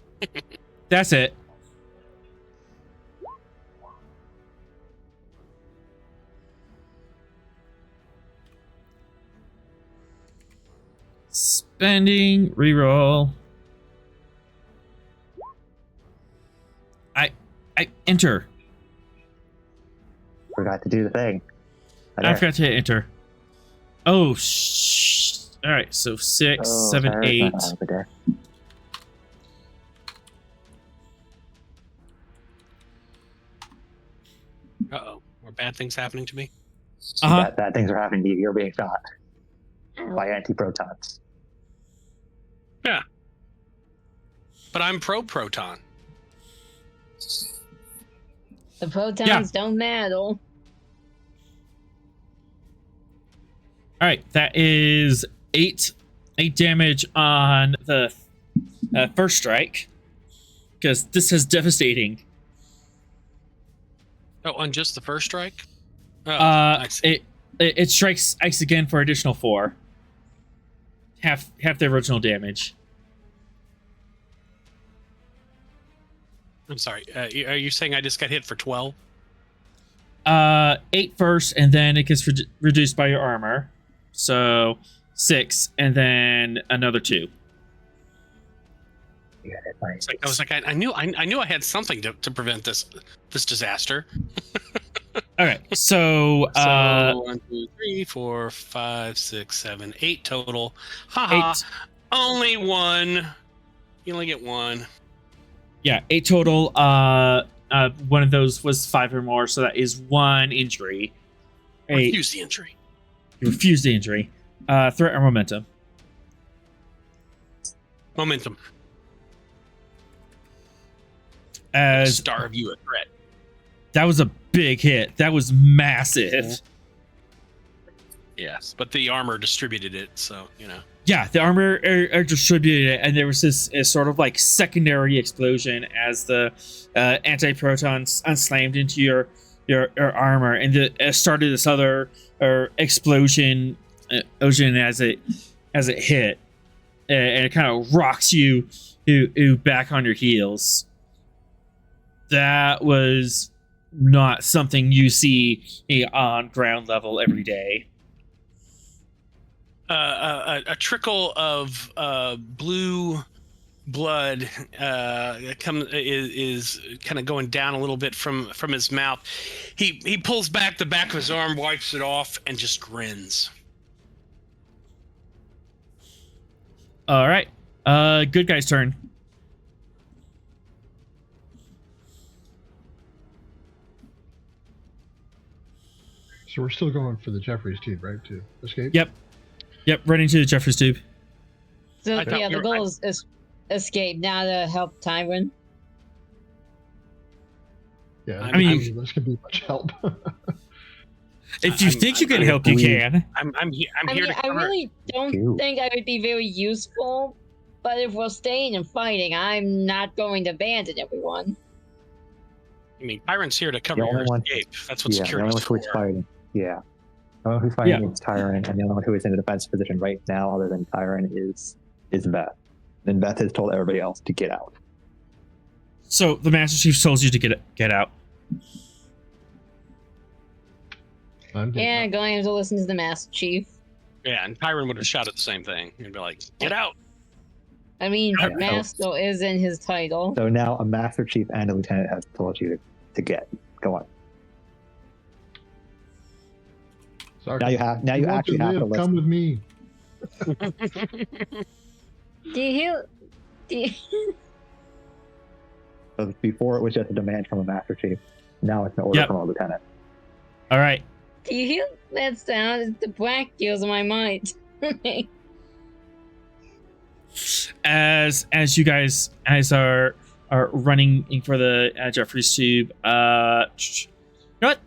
That's it. Spending reroll. I enter. Forgot to do the thing. I forgot to hit enter. Oh, all right. So 6, 7, Sarah's 8. not over there. Uh-oh. Are bad things happening to me? Uh-huh. Bad things are happening to you. You're being shot by anti-protons. But I'm pro-proton. The protons don't matter. All right, that is 8 damage on the first strike, because this is devastating. Oh, on just the first strike? Oh, I see. It strikes ice again for additional 4. Half the original damage. I'm sorry. Are you saying I just got hit for 12? 8 first, and then it gets reduced by your armor. So 6, and then another 2. Yeah, I was like, I knew I had something to prevent this disaster. Okay, so 1, 2, 3, 4, 5, 6, 7, 8 total. Haha. 8. Only 1. You only get 1. Yeah, 8 total. One of those was 5 or more, so that is 1 injury. 8. Refuse the injury. You refuse the injury. Threat or momentum? Momentum. As Starve you a threat. that was a big hit. That was massive. Yes, but the armor distributed it, so you know. Yeah, the armor distributed it, and there was this sort of like secondary explosion as the anti-protons unslammed into your armor, and it started this other explosion as it hit, and it kind of rocks you back on your heels. That was not something you see on ground level every day. A trickle of blue blood is kind of going down a little bit from his mouth. He pulls back the back of his arm, wipes it off, and just grins. All right, good guy's turn. So we're still going for the Jeffries tube, right? To escape? Yep, running to the Jeffries tube. So I thought yeah, you the were- goal is escape, now to help Tyron. Yeah. I mean- this could be much help. If you think you can help, you can. I'm here I mean, to I cover. really don't Ew. think I would be very useful, but if we're staying and fighting, I'm not going to abandon everyone. I mean, Tyron's here to cover The your only one- escape. That's what Yeah, the only security's one who's for. fighting. Yeah. The only one who's fighting is Tyron, and the only one who is in a defense position right now, other than Tyron, is Beth. And Beth has told everybody else to get out. So the Master Chief tells you to get out. I'm getting Yeah, out. going to have to listen to the Master Chief. Yeah, and Tyron would have shouted the same thing. He'd be like, "Get out!" I mean, Yeah. Master is in his title. So now a Master Chief and a Lieutenant have told you to get. Go on. Sorry. Now you want actually have to live, listen. come with me. Do you So before it was just a demand from a Master Chief. Now it's an order Yep. from a Lieutenant. All right. do you hear that sound? It's the black deals in my mind. As you guys are running for the Jeffries tube, you know what?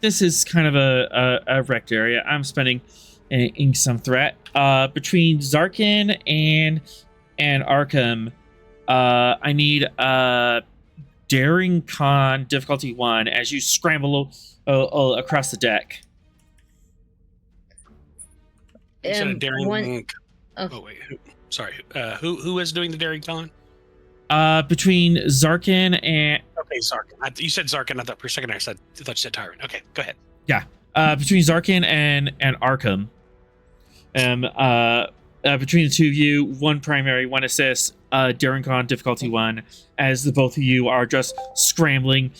This is kind of a wrecked area. I'm spending in some threat between Zarkin and Arkham. I need Daring Con difficulty 1 as you scramble across the deck. You said a daring. one- Oh wait, sorry. Who is doing the daring con? Between Zarkin and Okay, Zarkin. You said Zarkin. I thought for a second I thought you said Tyron. Okay, go ahead. between Zarkin and Arkham. Between the two of you, 1 primary, 1 assist, Daring Con difficulty 1, as the both of you are just scrambling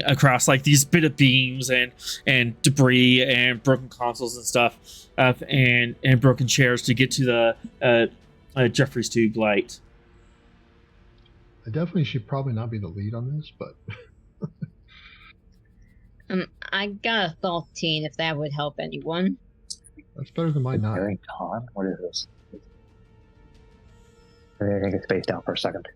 across like these bit of beams and debris and broken consoles and stuff, and broken chairs to get to the Jeffries tube light. I definitely should probably not be the lead on this, but I got a 13 if that would help anyone. that's better than my 9. Daring Con? What is this? I think it's spaced out for a second.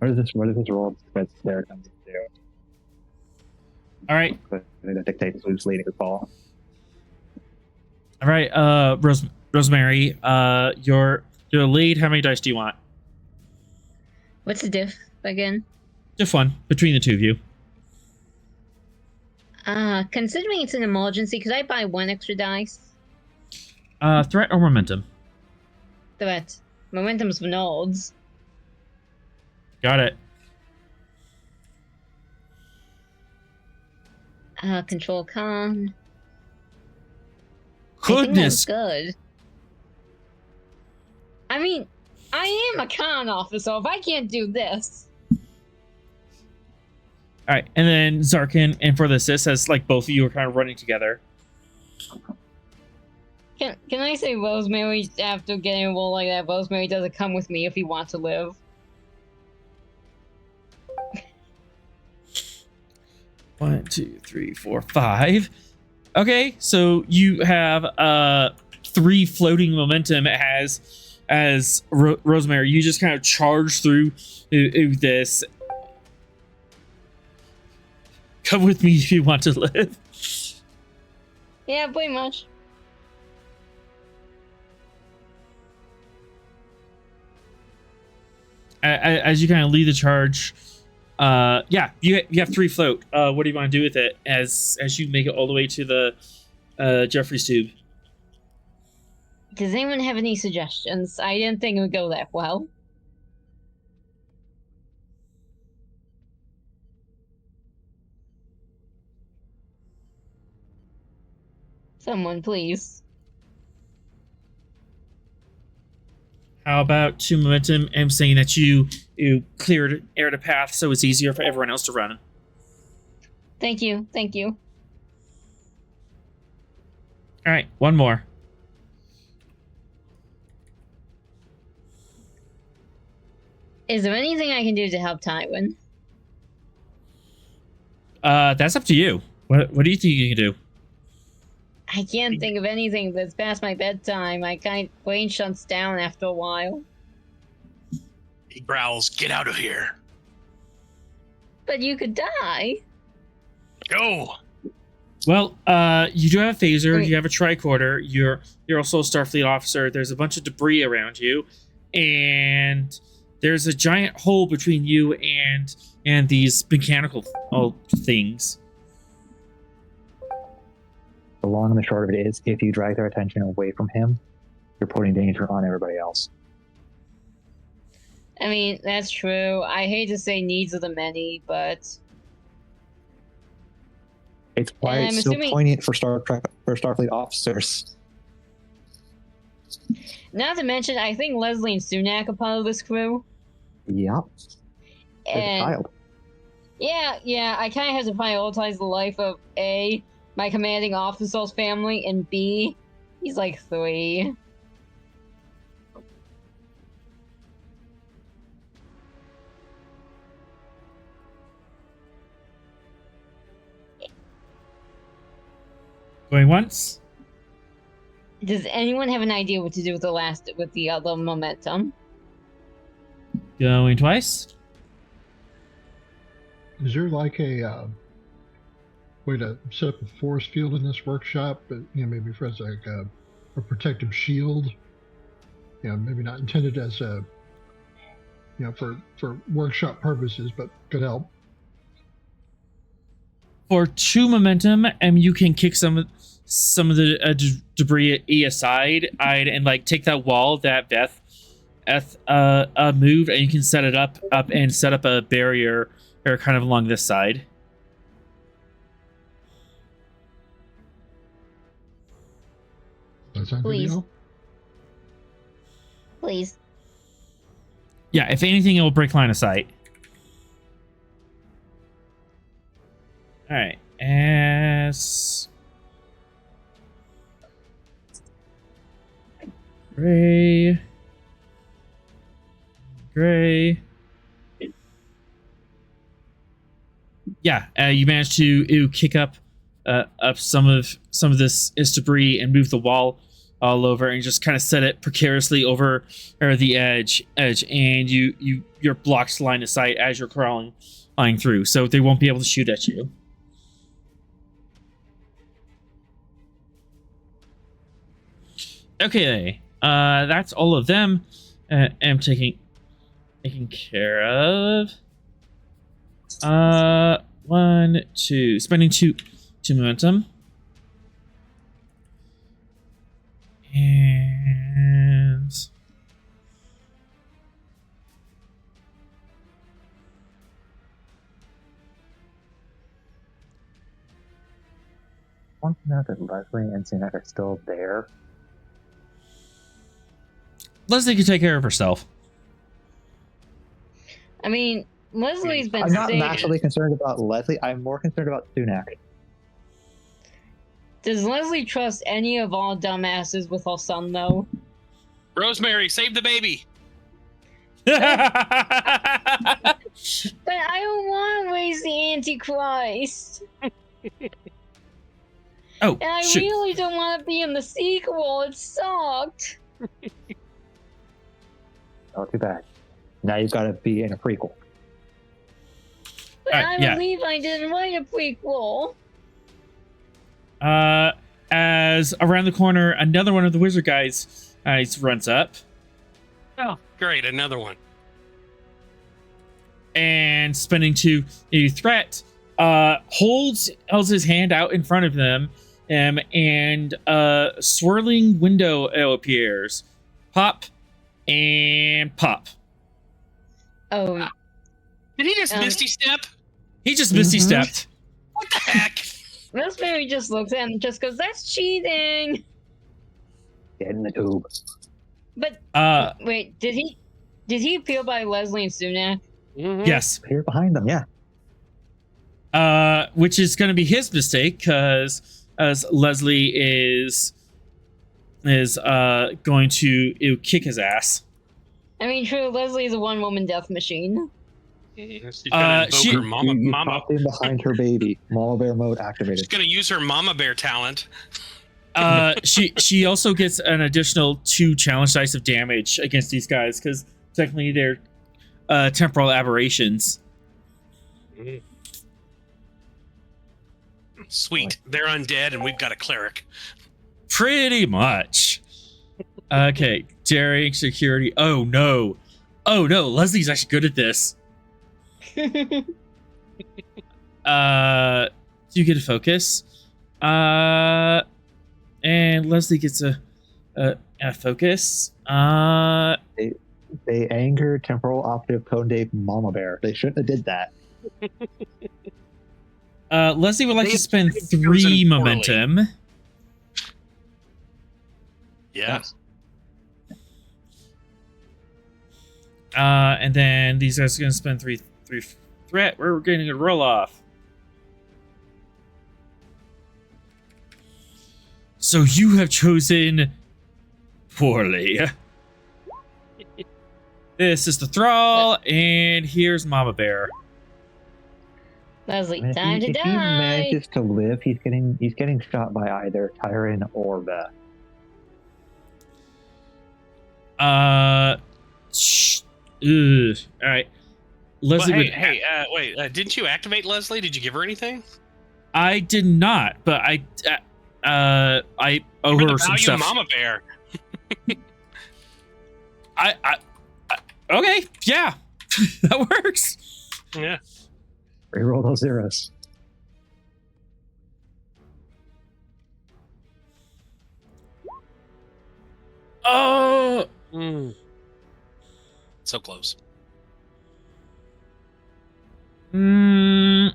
What does this roll with their attempts to do? All right. That dictates who's leading the fall. All right. Rosemary, your lead. How many dice do you want? What's the diff again? Just one between the two of you. Considering it's an emergency, could I buy one extra dice? Threat or momentum? Threat. Momentum's for nodes. Got it. Control con. Goodness. Good. I mean, I am a con officer. If I can't do this. All right, and then Zarkin, and for the assist, as like both of you are kind of running together. Can I say Rosemary after getting a roll like that? Rosemary doesn't come with me if you want to live. 1, 2, 3, 4, 5. Okay, so you have 3 floating momentum as Rosemary. You just kind of charge through this. Come with me if you want to live. Yeah, pretty much. As you kind of lead the charge, yeah, you have 3 float. What do you want to do with it as you make it all the way to the Jeffrey's tube? Does anyone have any suggestions? I didn't think it would go that well. Someone, please. How about 2 momentum? I'm saying that you cleared a path, so it's easier for everyone else to run. Thank you. Thank you. All right, 1 more. Is there anything I can do to help Tywin? That's up to you. What do you think you can do? I can't think of anything that's past my bedtime. My brain shuts down after a while. He growls, "Get out of here." But you could die. Go. Well, you do have a phaser. You have a tricorder. You're also a Starfleet officer. There's a bunch of debris around you, and there's a giant hole between you and these mechanical things. The long and the short of it is, if you drag their attention away from him, you're putting danger on everybody else. I mean, that's true. I hate to say needs of the many, but it's why And it's I'm so assuming- poignant for Starfleet officers. not to mention, I think Leslie and Sunak are part of this crew. Yep. As a And child. yeah, I kind of have to prioritize the life of A, my commanding officer's family, and B, he's like 3. Going once. Does anyone have an idea what to do with the other momentum? Going twice. Is there like a way to set up a force field in this workshop? But maybe for as like a protective shield. Maybe not intended as a for workshop purposes, but could help. For 2 momentum, you can kick some of the debris aside, and like take that wall that Beth moved, and you can set it up and set up a barrier or kind of along this side. That sound good to Please. you? Please. Yeah, if anything, it will break line of sight. All right, as gray. Yeah, you managed to kick up some of this debris and move the wall all over, and just kind of set it precariously over the edge, and you're blocked line of sight as you're crawling through, so they won't be able to shoot at you. Okay, that's all of them. I'm taking care of. 1, 2, spending two momentum. And Want to know that Leslie and Sunak are still there. Leslie can take care of herself. I mean, Leslie's been I'm not saying. massively concerned about Leslie. I'm more concerned about Sunak. Does Leslie trust any of our dumbasses with her son, though? Rosemary, save the baby. But I don't want to raise the Antichrist. Oh, And I shoot. really don't want to be in the sequel. It sucked. Oh, too bad. Now you've got to be in a prequel. But I yeah. believe I didn't write a prequel. As around the corner, another one of the wizard guys runs up Oh, great, another one. and, spending to a threat, holds his hand out in front of them, and a swirling window appears. Pop and pop. Oh, Did he just Um, misty step? He just misty stepped. What the heck? Rosemary just looks at him and just goes, "That's cheating." Get in the tube. But wait, did he appeal by Leslie and Sunak? Mhm. Yes. Here behind them, yeah. Which is going to be his mistake, because as Leslie is going to kick his ass. I mean, true, Leslie is a one-woman death machine. She's gonna invoke her mama. You Mama. popped in behind her baby. Mama bear mode She's activated. gonna use her mama bear talent. She also gets an additional 2 challenge dice of damage against these guys, because technically they're temporal aberrations. Sweet, they're undead, and we've got a cleric. Pretty much. Okay, daring, security. Oh no, Leslie's actually good at this. You get a focus. And Leslie gets a focus. They anger temporal operative code Dave Mama Bear. They shouldn't have did that. Leslie would like to spend They've chosen 3 poorly. momentum. Yeah. And then these guys are going to spend 3 threat. We're getting a roll off. So you have chosen poorly. This is the thrall, and here's Mama Bear. Leslie, And time to if he die. manages to live, he's getting shot by either Tyron or Beth. All right. Leslie Well, would. wait. Didn't you activate Leslie? Did you give her anything? I did not, but I owe Remember her the some value stuff. Mama Bear. I okay, yeah, that works. Yeah. Reroll those zeros. Oh, So close. would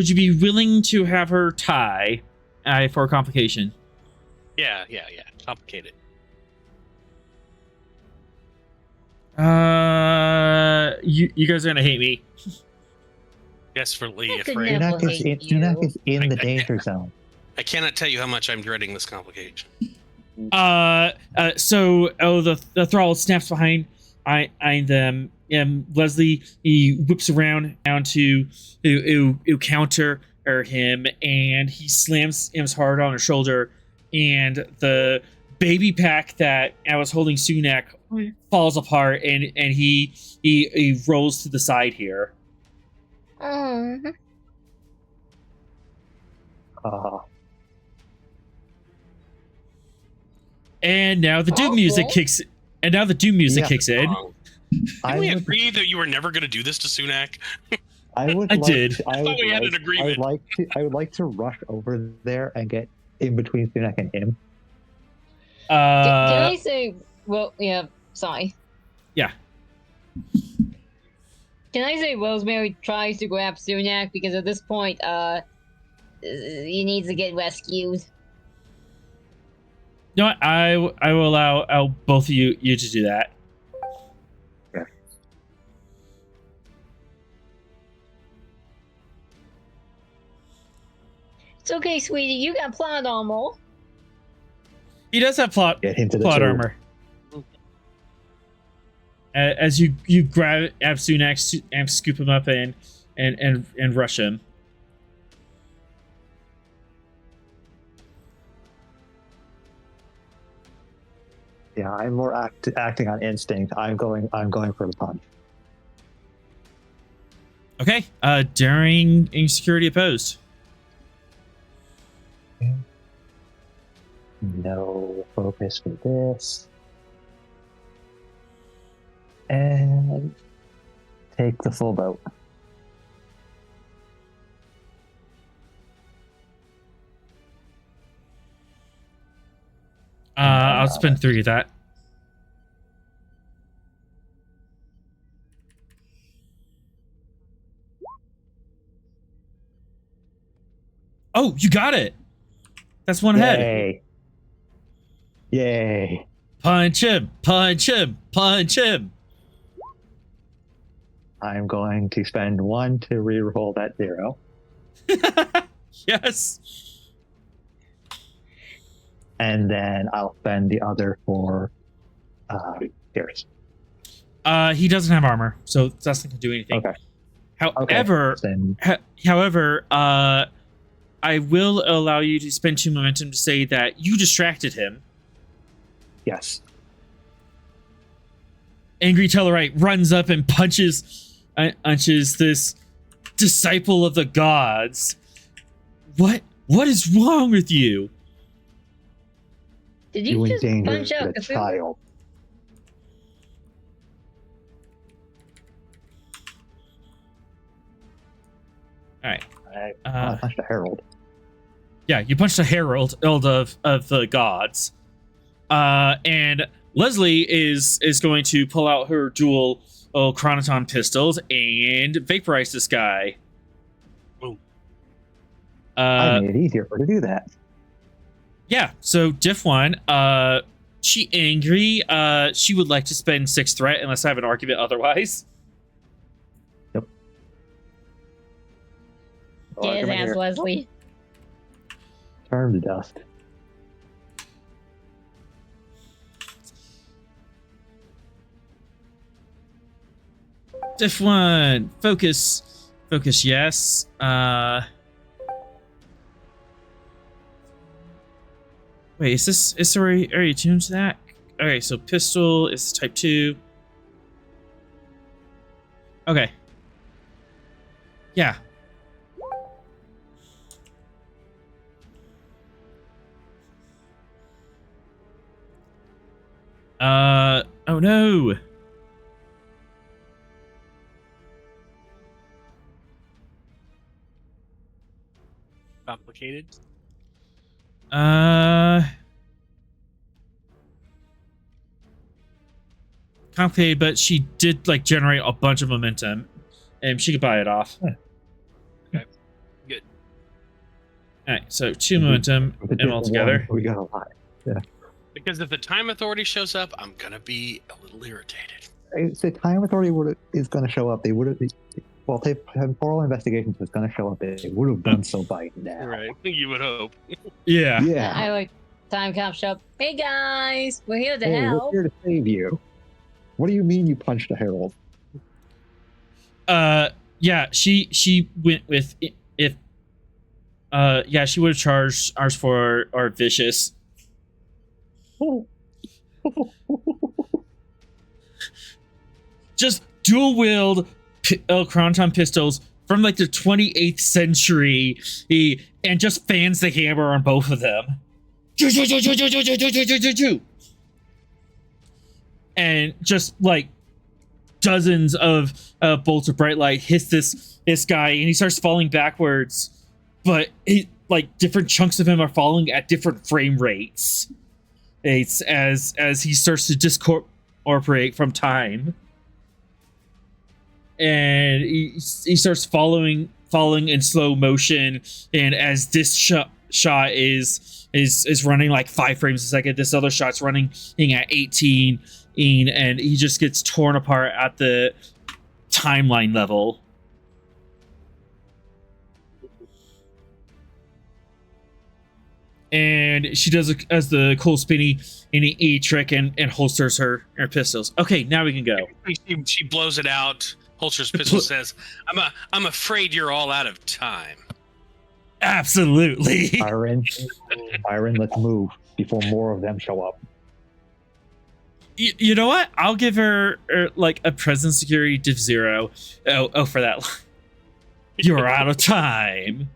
you be willing to have her tie for a complication? Yeah. Complicated. You guys are gonna hate me. Desperately I could afraid. never- Sunak is in the I- danger zone. I cannot tell you how much I'm dreading this complication. So the thrall snaps behind them. Leslie, he whips around down to counter him, and he slams hard on her shoulder, and the baby pack that I was holding Sunak falls apart, and he rolls to the side here. Oh. And now the Doom music kicks. And now the Doom music kicks in. Didn't we agree that you were never going to do this to Sunak? I thought we had an agreement. I would like to rush over there and get in between Sunak and him. Can I say? Well, yeah. Sorry. Yeah. Can I say Rosemary tries to grab Sunak because at this point, he needs to get rescued. You know what? I will allow both of you to do that. Yeah. It's okay, sweetie. You got plot armor. He does have plot armor. As you grab Sunak and scoop him up and rush him. Yeah, I'm more acting on instinct. I'm going for the punch. Okay. Daring insecurity opposed. No focus for this. And take the full boat. I'll spend 3 of that. Oh, you got it. That's one ahead. Yay. Punch him. Punch him. Punch him. I'm going to spend 1 to reroll that 0. Yes. And then I'll spend the other for Pierce. He doesn't have armor, so that's not going to do anything. Okay. However, I will allow you to spend 2 momentum to say that you distracted him. Yes. Angry Tellarite runs up and punches this disciple of the gods. What is wrong with you? Did you just punch endangered out the Cthulhu? child. All right. I punched a herald. Yeah, you punched a herald of the gods. And Leslie is going to pull out her dual chronoton pistols and vaporize this guy. Boom. I made it easier for her to do that. Yeah, so Diff 1, she angry. She would like to spend 6 threat unless I have an argument otherwise. Yep. Get his ass, Leslie. Turn to dust. Diff 1, focus, yes. Wait, is this already attuned to that? Okay, so pistol is type 2. Okay. Yeah. Oh no. Complicated. Complicated, but she did like generate a bunch of momentum, and she could buy it off. Okay, good. All right, so 2 momentum and all together. We got a lot. Yeah. Because if the Time Authority shows up, I'm gonna be a little irritated. If the Time Authority is going to show up, they would have. Well, temporal investigations was going to show up. They would have done so by now. Right, you would hope. Yeah. Yeah. I like Time Cop shop. Hey guys, we're here to Hey, help. we're here to save you. What do you mean you punched a herald? Yeah, she went with if. Yeah, she would have charged ours for our vicious. Just dual wield Chronoton pistols from like the 28th century, and just fans the hammer on both of them. And just like dozens of bolts of bright light hits this guy, and he starts falling backwards, but like different chunks of him are falling at different frame rates. It's as he starts to discorporate from time, and he starts falling in slow motion. And as this shot is running like 5 frames a second, this other shot's running at 18, and he just gets torn apart at the timeline level. And she does as the cool spinny E trick and holsters her pistols. Okay, now we can go. She blows it out. Holsters pistol says, "I'm afraid you're all out of time." Absolutely. Byron, let's move before more of them show up. You know what? I'll give her like a presence security div 0. Oh, for that. You're out of time.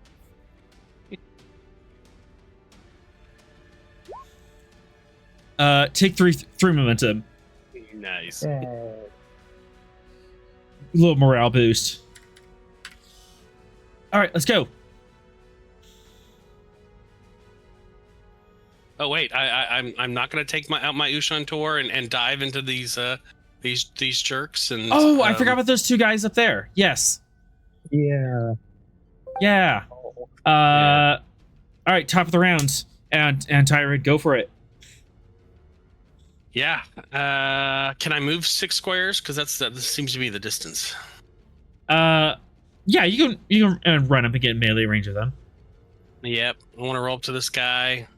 Take 3 momentum. Nice. A little morale boost. All right, let's go. Oh wait, I'm not gonna take my Ushan Tor and dive into these jerks and. Oh, I forgot about those 2 guys up there. Yes. Yeah. Yeah. All right, top of the round, and Tyrant, go for it. Yeah. Can I move 6 squares? Because that seems to be the distance. Yeah, you can run up and get melee range of them. Yep. I want to roll up to this guy,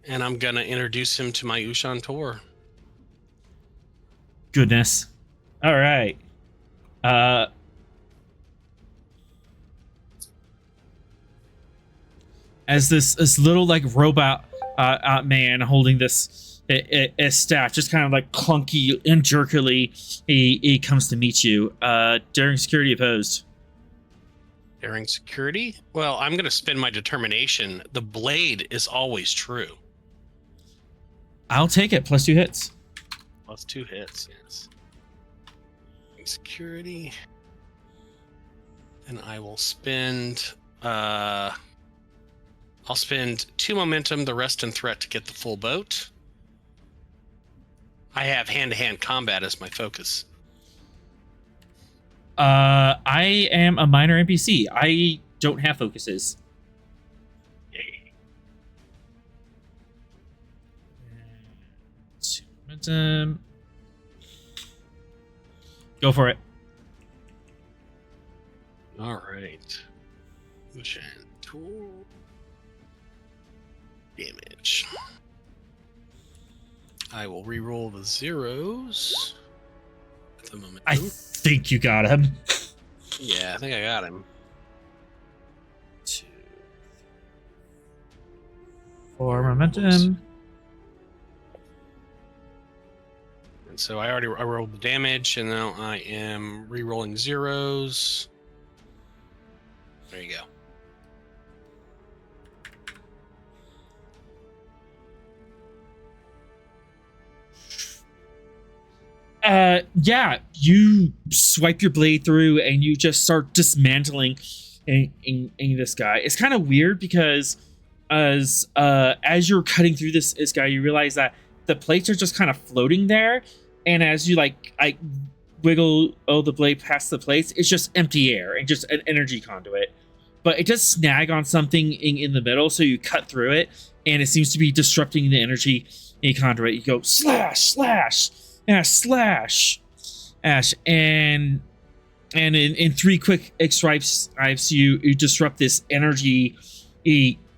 and I'm gonna introduce him to my Ushan Tor. Goodness. All right. As this little like robot man holding this a staff, just kind of like clunky and jerkily, he comes to meet you. Daring security opposed. Daring security? Well, I'm going to spend my determination. The blade is always true. I'll take it. +2 hits. +2 hits, yes. Daring security. And I will spend... I'll spend 2 momentum, the rest in threat to get the full boat. I have hand-to-hand combat as my focus. I am a minor NPC. I don't have focuses. Yay. 2 momentum. Go for it. All right. Ushan Tor. Damage. I will re-roll the zeros at the moment. I think you got him. Yeah, I think I got him. 2, 4 momentum. And so I rolled the damage, and now I am re-rolling zeros. There you go. Yeah, you swipe your blade through and you just start dismantling this guy. It's kind of weird because as you're cutting through this guy, you realize that the plates are just kind of floating there, and as you like wiggle the blade past the plates, it's just empty air and just an energy conduit. But it does snag on something in the middle, so you cut through it, and it seems to be disrupting the energy conduit. You go slash, slash, slash, ash, and in 3 quick swipes, you disrupt this energy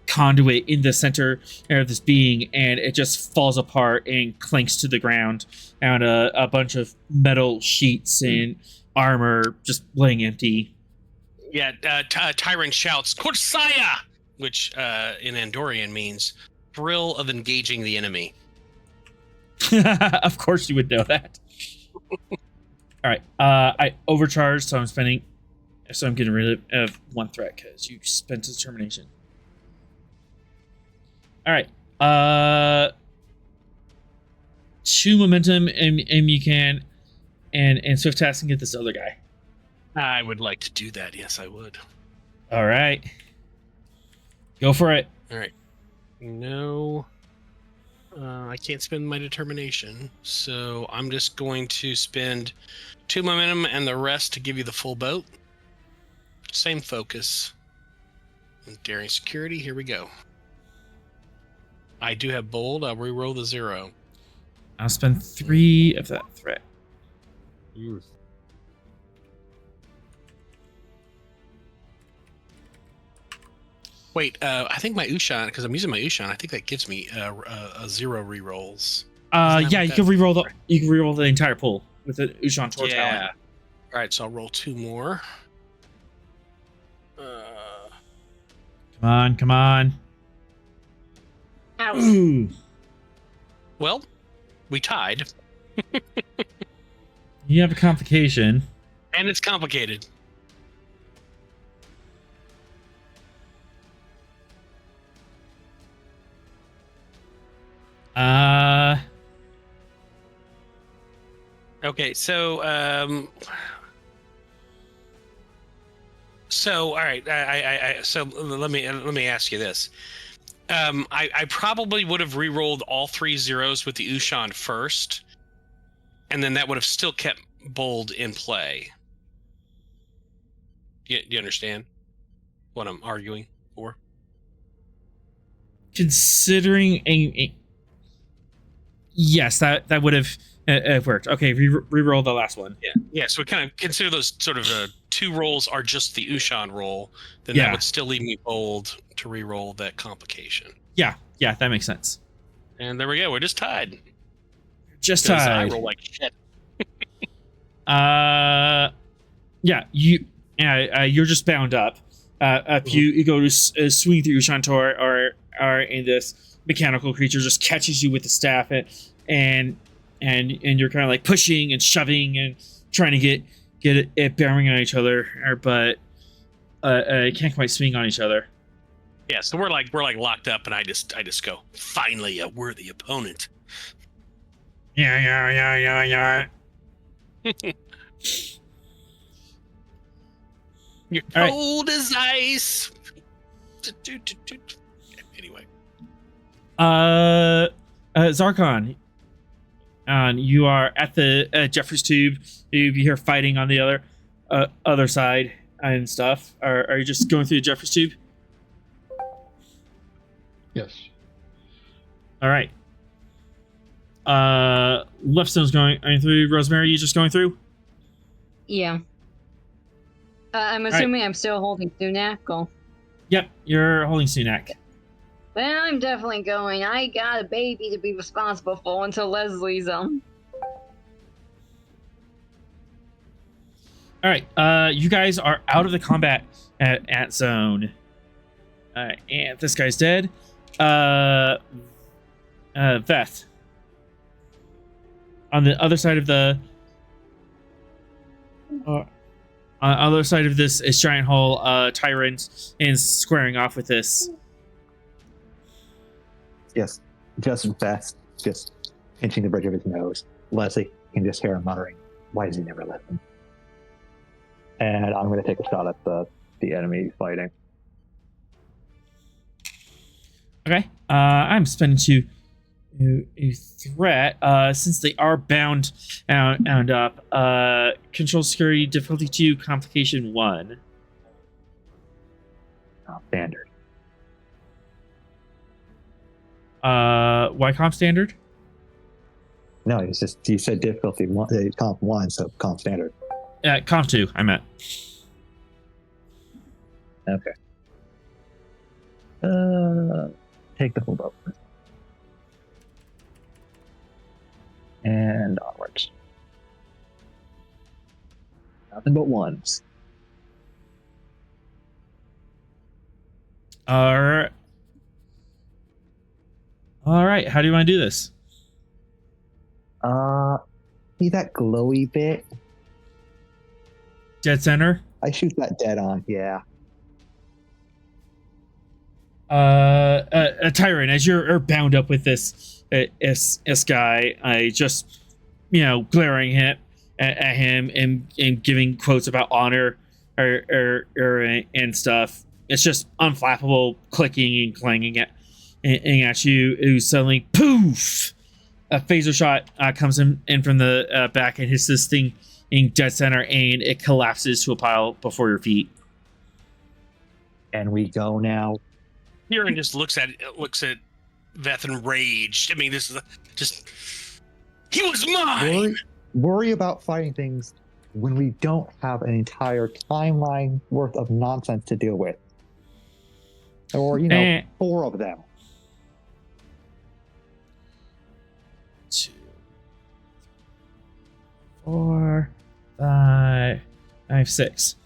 conduit in the center of this being, and it just falls apart and clanks to the ground, and a bunch of metal sheets and armor just laying empty. Yeah, Tyrant shouts, Korsaya! Which in Andorian means thrill of engaging the enemy. Of course you would know that. All right. I overcharged, so I'm getting rid of one threat because you spent determination. All right. 2 momentum, and you can, and swift task and get this other guy. I would like to do that. Yes, I would. All right. Go for it. All right. No. I can't spend my determination, so I'm just going to spend 2 momentum and the rest to give you the full boat. Same focus. And daring security, here we go. I do have bold. I'll re-roll the 0. I'll spend 3 of that threat. Wait, I think my Ushan, because I'm using my Ushan, I think that gives me a 0 re-rolls. Yeah, what you can reroll the entire pool with the Ushan Tor talent. All right, so I'll roll 2 more. Come on. Ouch. Ooh. Well, we tied, You have a complication. and it's complicated. Okay, so all right, so let me ask you this. I probably would have re-rolled all 3 zeros with the Ushan first, and then that would have still kept bold in play. Do you understand what I'm arguing for? Considering yes, that would have worked. Okay, re-roll the last one. Yeah. So we kind of consider those sort of 2 rolls are just the Ushan roll. Then Yeah. that would still leave me bold to re-roll that complication. Yeah, that makes sense. And there we go. We're just tied. Just 'Cause I tied. roll like shit. You're just bound up. You go to swing through Shantor, or in this mechanical creature just catches you with the staff, and you're kind of like pushing and shoving and trying to get it bearing on each other, but can't quite swing on each other. Yeah, so we're like locked up, and I just go, finally a worthy opponent. Yeah. You're All right. cold as ice. Anyway. Zarkon, you are at the Jeffrey's Tube. You hear fighting on the other side and stuff. Are you just going through the Jeffrey's Tube? Yes. All right. Leftstone's going through. Rosemary, you just going through? Yeah. I'm assuming I'm still holding Sunak. Cool. Yep, you're holding Sunak. Then I'm definitely going. I got a baby to be responsible for until Leslie's All right. You guys are out of the combat at zone. And this guy's dead. Veth. On the other side of the on the other side of this is giant hole. Tyrant is squaring off with this. Yes, just Beth, just pinching the bridge of his nose. Leslie can just hear him muttering, "Why does he never listen?" And I'm going to take a shot at the enemy fighting. Okay. I'm spending a threat. Since they are bound and up. Control security difficulty 2, complication 1. Standard. Why comp standard? No, it's just you said difficulty 1, comp 1, so comp standard. Comp 2, I meant. Okay. Take the full boat. And onwards. Nothing but ones. All right. How do you want to do this? See that glowy bit? Dead center. I shoot that dead on. Yeah. Tyrant, as you're bound up with this guy, I just, glaring at him and giving quotes about honor and stuff. It's just unflappable, clicking and clanging at you. Who suddenly poof, a phaser shot comes in from the back and hits this thing in dead center, and it collapses to a pile before your feet. And we go now. Kieran just looks at Veth enraged. I mean, this is just... He was mine! Worry about fighting things when we don't have an entire timeline worth of nonsense to deal with. Or, 4 of them. 2, 4, 5, 6.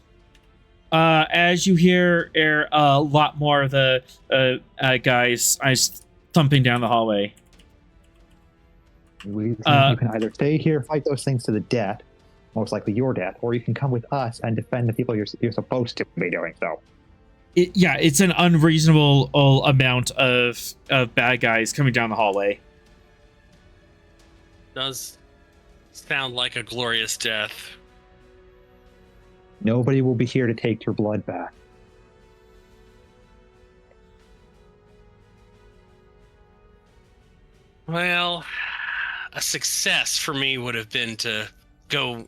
As you hear a lot more of the guys thumping down the hallway. You can either stay here, fight those things to the death, most likely your death, or you can come with us and defend the people you're supposed to be doing so. It's an unreasonable amount of bad guys coming down the hallway. Does sound like a glorious death. Nobody will be here to take your blood back. Well, a success for me would have been to go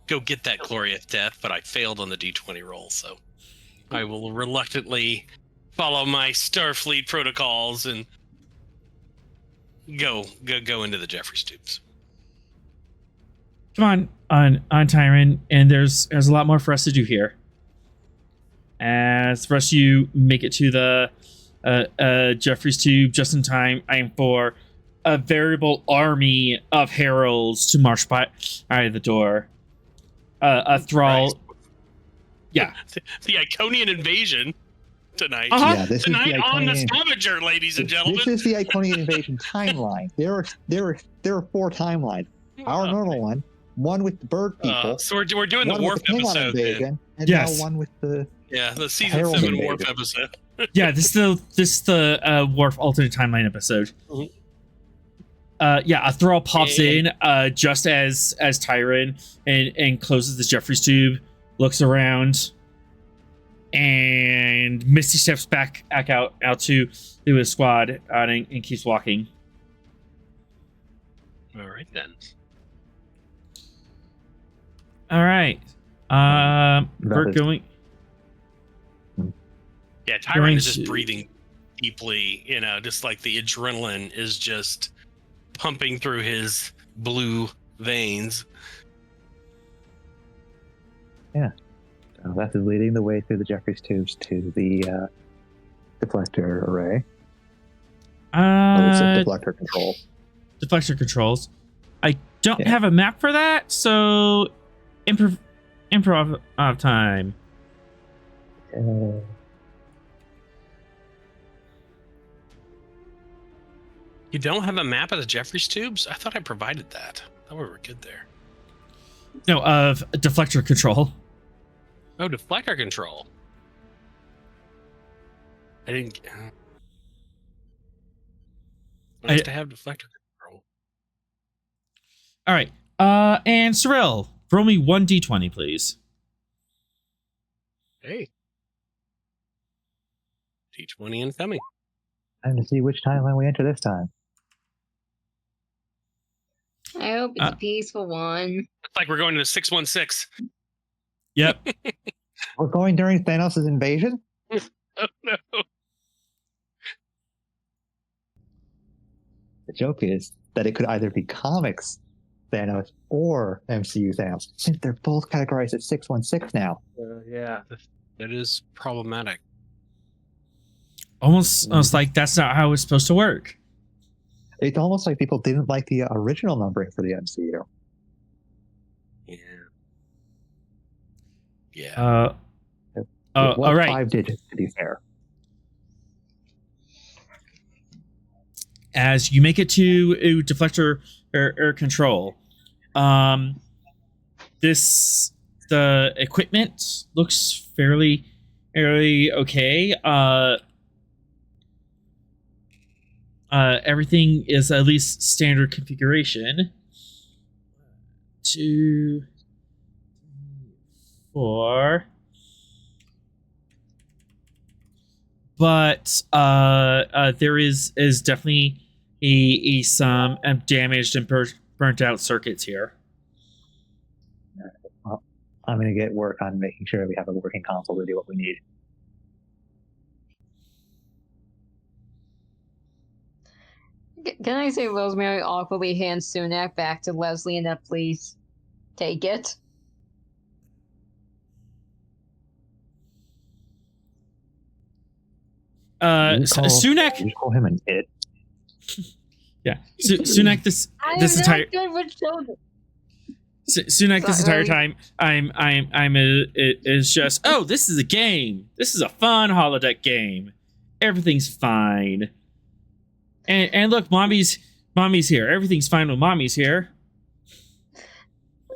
get that glorious death, but I failed on the D20 roll, so I will reluctantly follow my Starfleet protocols and go into the Jeffries tubes. Come on, Tyron, and there's a lot more for us to do here. As for us, you make it to the Jeffries tube just in time for a veritable army of heralds to march by the door. A thrall. Christ. Yeah. The Iconian invasion tonight. Uh-huh. Yeah, this Tonight is the on the Iconian, Stavanger, ladies and gentlemen. This is the Iconian invasion timeline. There are 4 timelines. Our normal one with the bird people. So we're doing the one Warp with the Klingon episode. invasion, and Yes. now one with the The season Herald 7 invasion. Warp episode. Yeah, this is the Worf alternate timeline episode. Mhm. A thrall pops in just as Tyron and closes the Jeffries tube, looks around, and Misty steps back out to his squad and keeps walking. All right then. All right, we're going. Yeah, Going Tyron is just to- breathing deeply. Just like the adrenaline is just pumping through his blue veins. So that is leading the way through the Jeffries tubes to the deflector array. Deflector control. Deflector controls. I don't Yeah. have a map for that, so improv time. You don't have a map of the Jeffries tubes? I thought I provided that. I thought we were good there. No, of deflector control. Oh, deflector control. I didn't. Nice to have deflector control. All right. And Cyril, roll me 1d20, please. Hey. D20 incoming. And to see which timeline we enter this time. I hope it's a peaceful one. It's like we're going to 616. Yep. We're going during Thanos' invasion? Oh no. The joke is that it could either be comics Thanos or MCU Thanos, since they're both categorized as 616 now. Yeah. That is problematic. Almost like that's not how it's supposed to work. It's almost like people didn't like the original numbering for the MCU. Yeah. Yeah. It was all right. 5 digits, to be fair. As you make it to deflector air control. The equipment looks fairly okay. Everything is at least standard configuration. 2, 3, 4. But there is definitely some damaged and burnt out circuits here. Well, I'm going to get work on making sure we have a working console to do what we need. Can I say Rosemary awkwardly hands Sunak back to Leslie and then please take it? Sunak. You call him an it. Yeah, Sunak. This entire good with children. Sunak. This entire time, is just, oh, this is a game. This is a fun holodeck game. Everything's fine. And look, mommy's here. Everything's fine when mommy's here.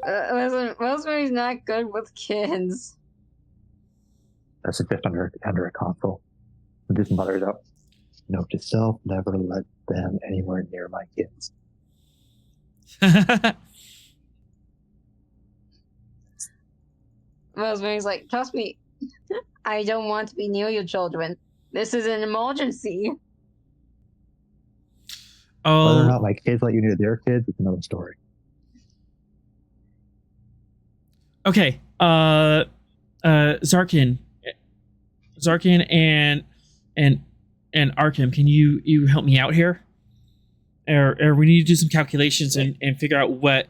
Listen, Rosemary's not good with kids. That's a gift under a console. This mother's up. Note to self: never let them anywhere near my kids. Rosemary's like, trust me, I don't want to be near your children. This is an emergency. Oh. Whether or not my kids let you near their kids is another story. Okay. Zarkin and Arkham, can you help me out here? Or we need to do some calculations and figure out what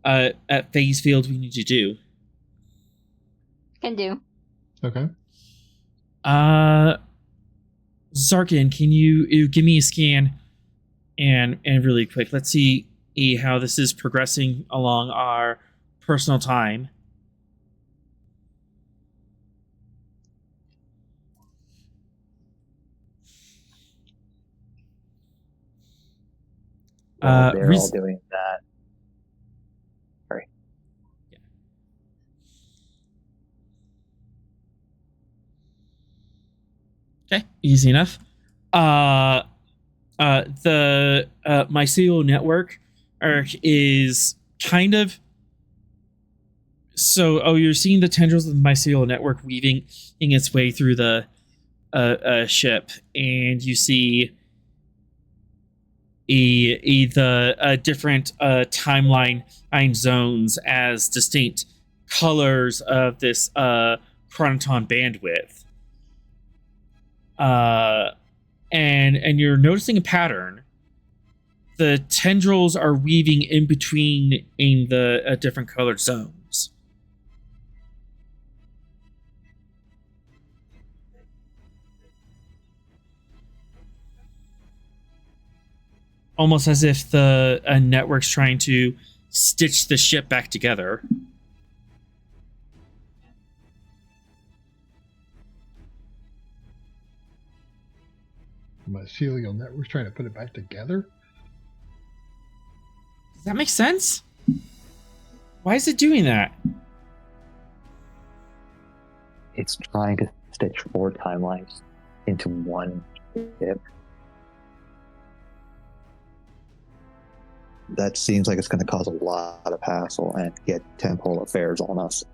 at phase field we need to do. Can do. Okay. Zarkin, can you give me a scan and really quick? Let's see how this is progressing along our personal time. They're all doing that. Sorry. Yeah. Okay, easy enough. The mycelial network is kind of so. Oh, you're seeing the tendrils of the mycelial network weaving its way through the ship, and you see the different timeline zones as distinct colors of this chronoton bandwidth. And you're noticing a pattern. The tendrils are weaving in between the different colored zones. Almost as if the network's trying to stitch the ship back together. Mycelial network's trying to put it back together? Does that make sense? Why is it doing that? It's trying to stitch 4 timelines into one ship. That seems like it's going to cause a lot of hassle and get temporal affairs on us.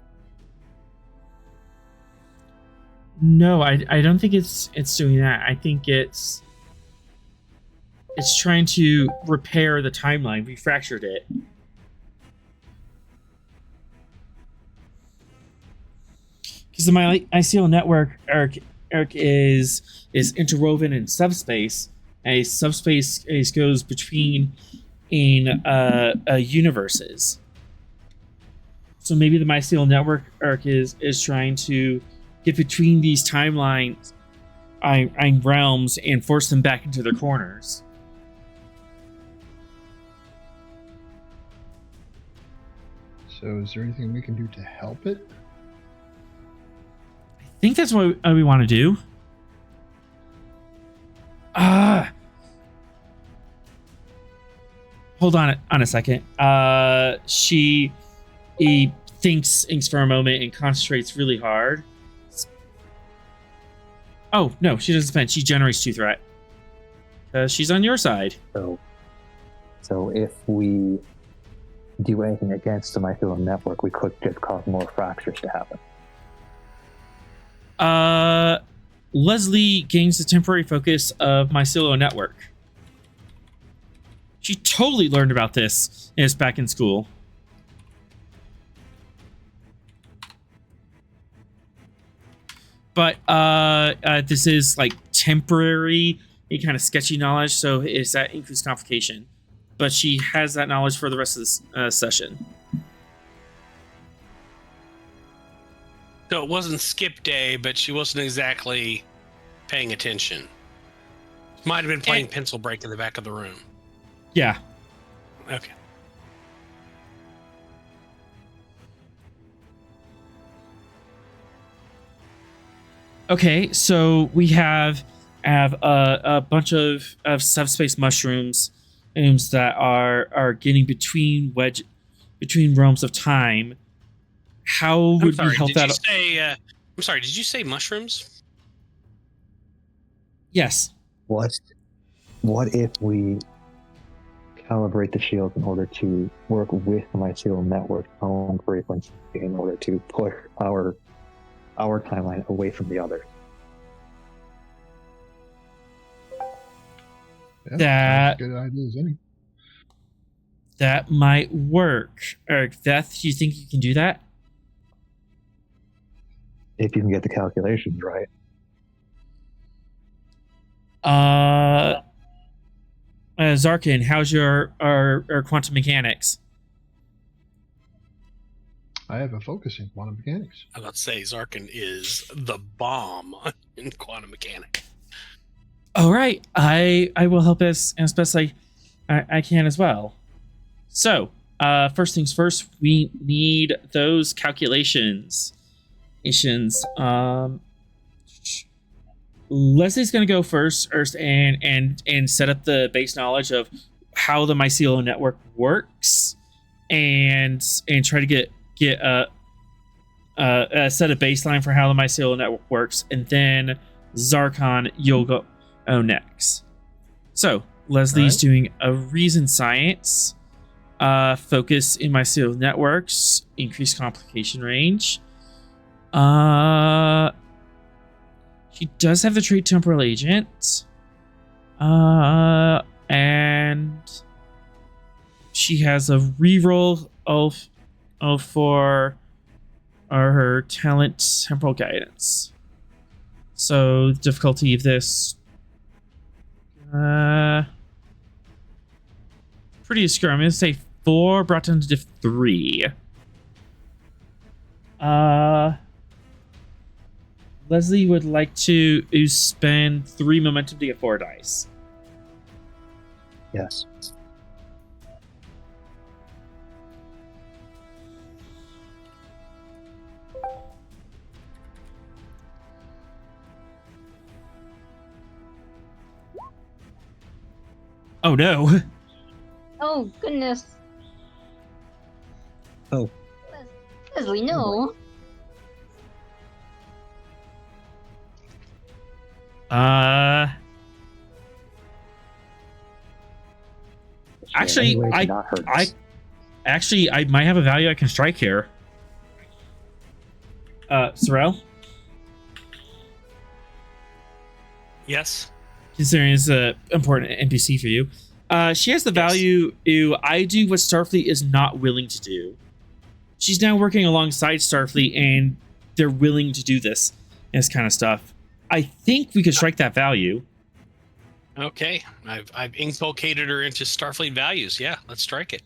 No, I don't think it's doing that. I think it's trying to repair the timeline. We fractured it. Because the mycelial network is interwoven in subspace. A subspace goes between universes. So maybe the mycelial network is trying to get between these timelines, realms, and force them back into their corners. So is there anything we can do to help it? I think that's what we want to do. hold on a second. He thinks for a moment and concentrates really hard. Oh no, she doesn't spend. She generates 2 threat. She's on your side. So if we do anything against the mycelial network, we could just cause more fractures to happen. Leslie gains the temporary focus of mycelial network. She totally learned about this and is back in school. But this is like temporary, a kind of sketchy knowledge, so it's that increased complication. But she has that knowledge for the rest of this session. So it wasn't skip day, but she wasn't exactly paying attention. Might have been playing pencil break in the back of the room. Yeah. Okay. Okay, so we have a bunch of subspace mushrooms that are getting between realms of time. How would we help that? I'm sorry. Did you say mushrooms? Yes. What if we calibrate the shields in order to work with the mycelial network own frequency in order to push our timeline away from the others? Yeah, That- sounds good idea as any. That might work. Eric, Beth, do you think you can do that? If you can get the calculations right. Zarkin, how's your our quantum mechanics? I have a focus in quantum mechanics. I was about to say Zarkin is the bomb in quantum mechanics. All right, I will help as best I can as well. So, first things first, we need those calculations. Leslie's going to go first and set up the base knowledge of how the mycelial network works, and try to get a set a baseline for how the mycelial network works, and then Zarkon, you'll go next. So Leslie's doing a reason science, focus in mycelial networks, increased complication range. She does have the trait temporal agent. And she has a reroll for her talent temporal guidance. So the difficulty of this pretty obscure. I'm gonna say 4 brought down to diff 3. Leslie would like to spend 3 momentum to get 4 dice. Yes. Oh no. Oh, goodness. Oh. Leslie, no. Actually, I might have a value I can strike here. Sorrel? Yes. Considering it's an important NPC for you. She has the value I do what Starfleet is not willing to do. She's now working alongside Starfleet, and they're willing to do this kind of stuff. I think we could strike that value. Okay. I've inculcated her into Starfleet values. Yeah, let's strike it.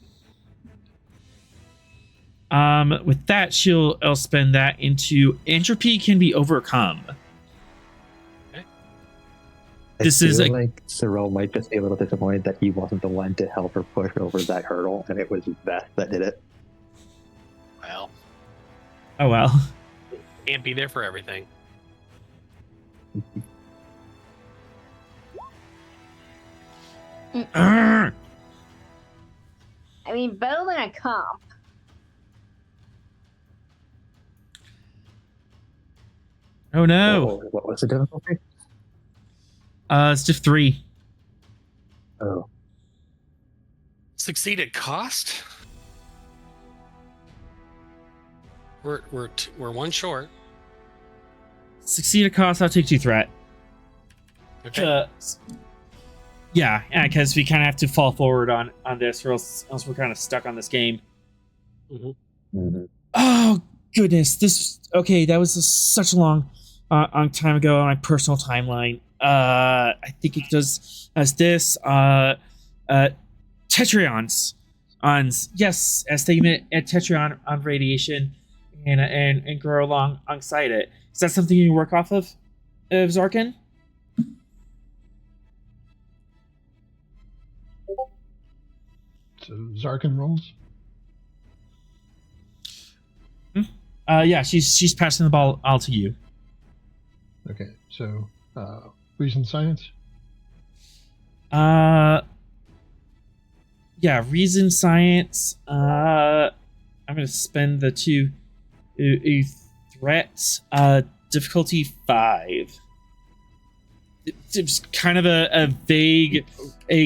With that, I'll spend that into entropy can be overcome. This is like Cyril might just be a little disappointed that he wasn't the one to help her push over that hurdle, and it was Beth that did it. Well. Oh well. Can't be there for everything. I mean, better than a comp. Oh no. What was the difficulty? It's just 3. Oh. Succeed at cost? We're 1 short. Succeed at cost. I'll take 2 threat. Okay. Yeah, because we kind of have to fall forward on this, or else we're kind of stuck on this game. Mm-hmm. Oh goodness, that was such a long time ago on my personal timeline. I think it does as this Tetrions yes, as they emit a Tetrion on radiation and grow alongside it. Is that something you work off of Zarkin? So Zarkin rolls. Yeah, she's passing the ball all to you. Okay, so reason science. Yeah, reason science. I'm gonna spend the 2 threats. Difficulty 5. It's kind of a vague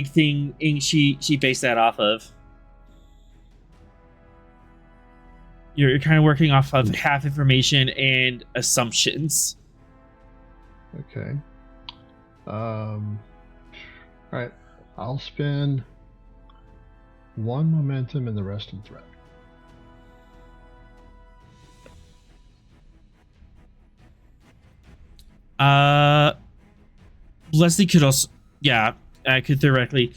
thing she based that off of. You're kind of working off of half information and assumptions. Okay. All right. I'll spend 1 momentum and the rest in threat. Leslie could also, I could theoretically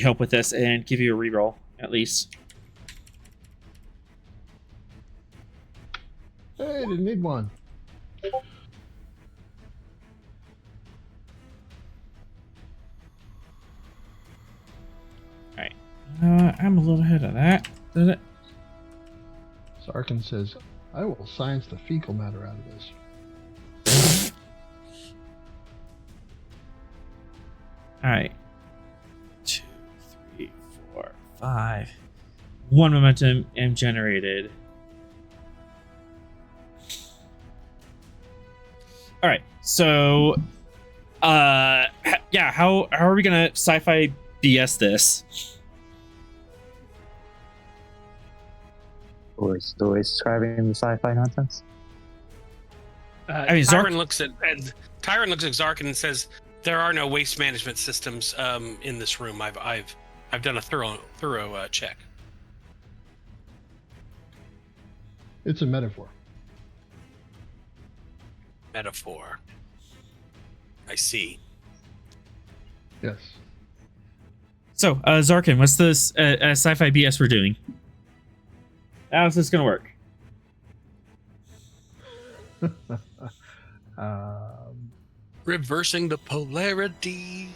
help with this and give you a reroll at least. Hey, didn't need one. Alright. I'm a little ahead of that. Did it? Zarkin says, I will science the fecal matter out of this. Alright. 2, 3, 4, 5. 1 momentum am generated. Alright, so how are we gonna sci-fi BS this? Or is the way describing the sci-fi nonsense? I mean, Tyrant looks at Zarkin and says, "There are no waste management systems in this room. I've done a thorough check." It's a metaphor. Metaphor. I see. Yes. So, Zarkin, what's this sci-fi BS we're doing? How's this gonna work? Reversing the polarity.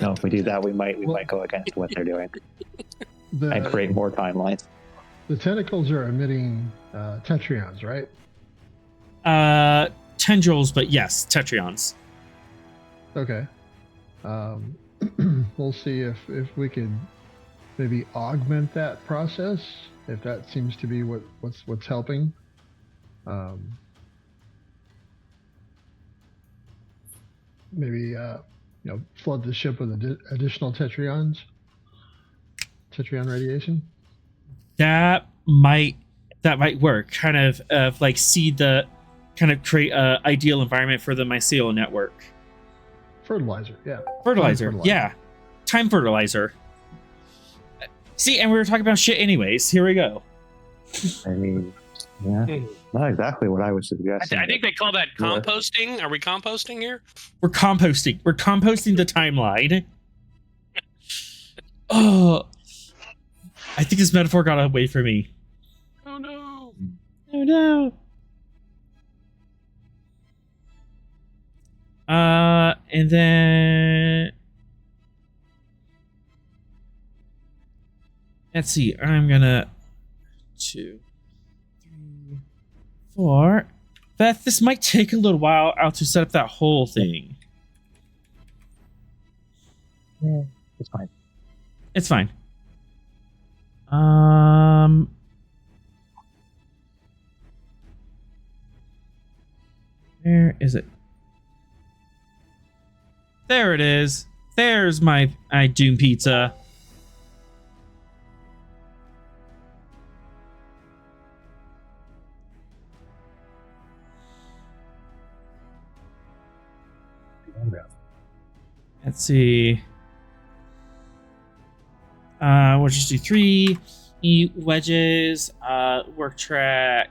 No, if we do that, we might go against what they're doing and create more timelines. The tentacles are emitting tetrions, right? Tendrils, but yes, Tetrions. Okay. We'll see if we can maybe augment that process, if that seems to be what's helping. Maybe flood the ship with additional tetrion radiation. That might work. Kind of like seed the kind of create a ideal environment for the mycelial network. Fertilizer, yeah. Fertilizer, yeah. Time fertilizer. See, and we were talking about shit anyways. Here we go. I mean, yeah, not exactly what I was suggesting. I think they call that composting. Are we composting here? We're composting. We're composting the timeline. Oh, I think this metaphor got away from me. Oh no! Oh no! And then let's see. I'm gonna 2, 3, 4. Beth, this might take a little while out to set up that whole thing. Yeah, it's fine. It's fine. Where is it? There it is. There's my Doom pizza. Let's see. We'll just do 3 wedges. Work track.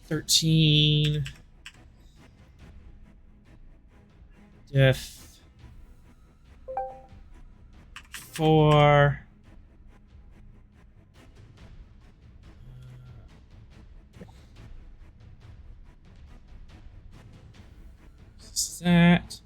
13. Diff. 4. That.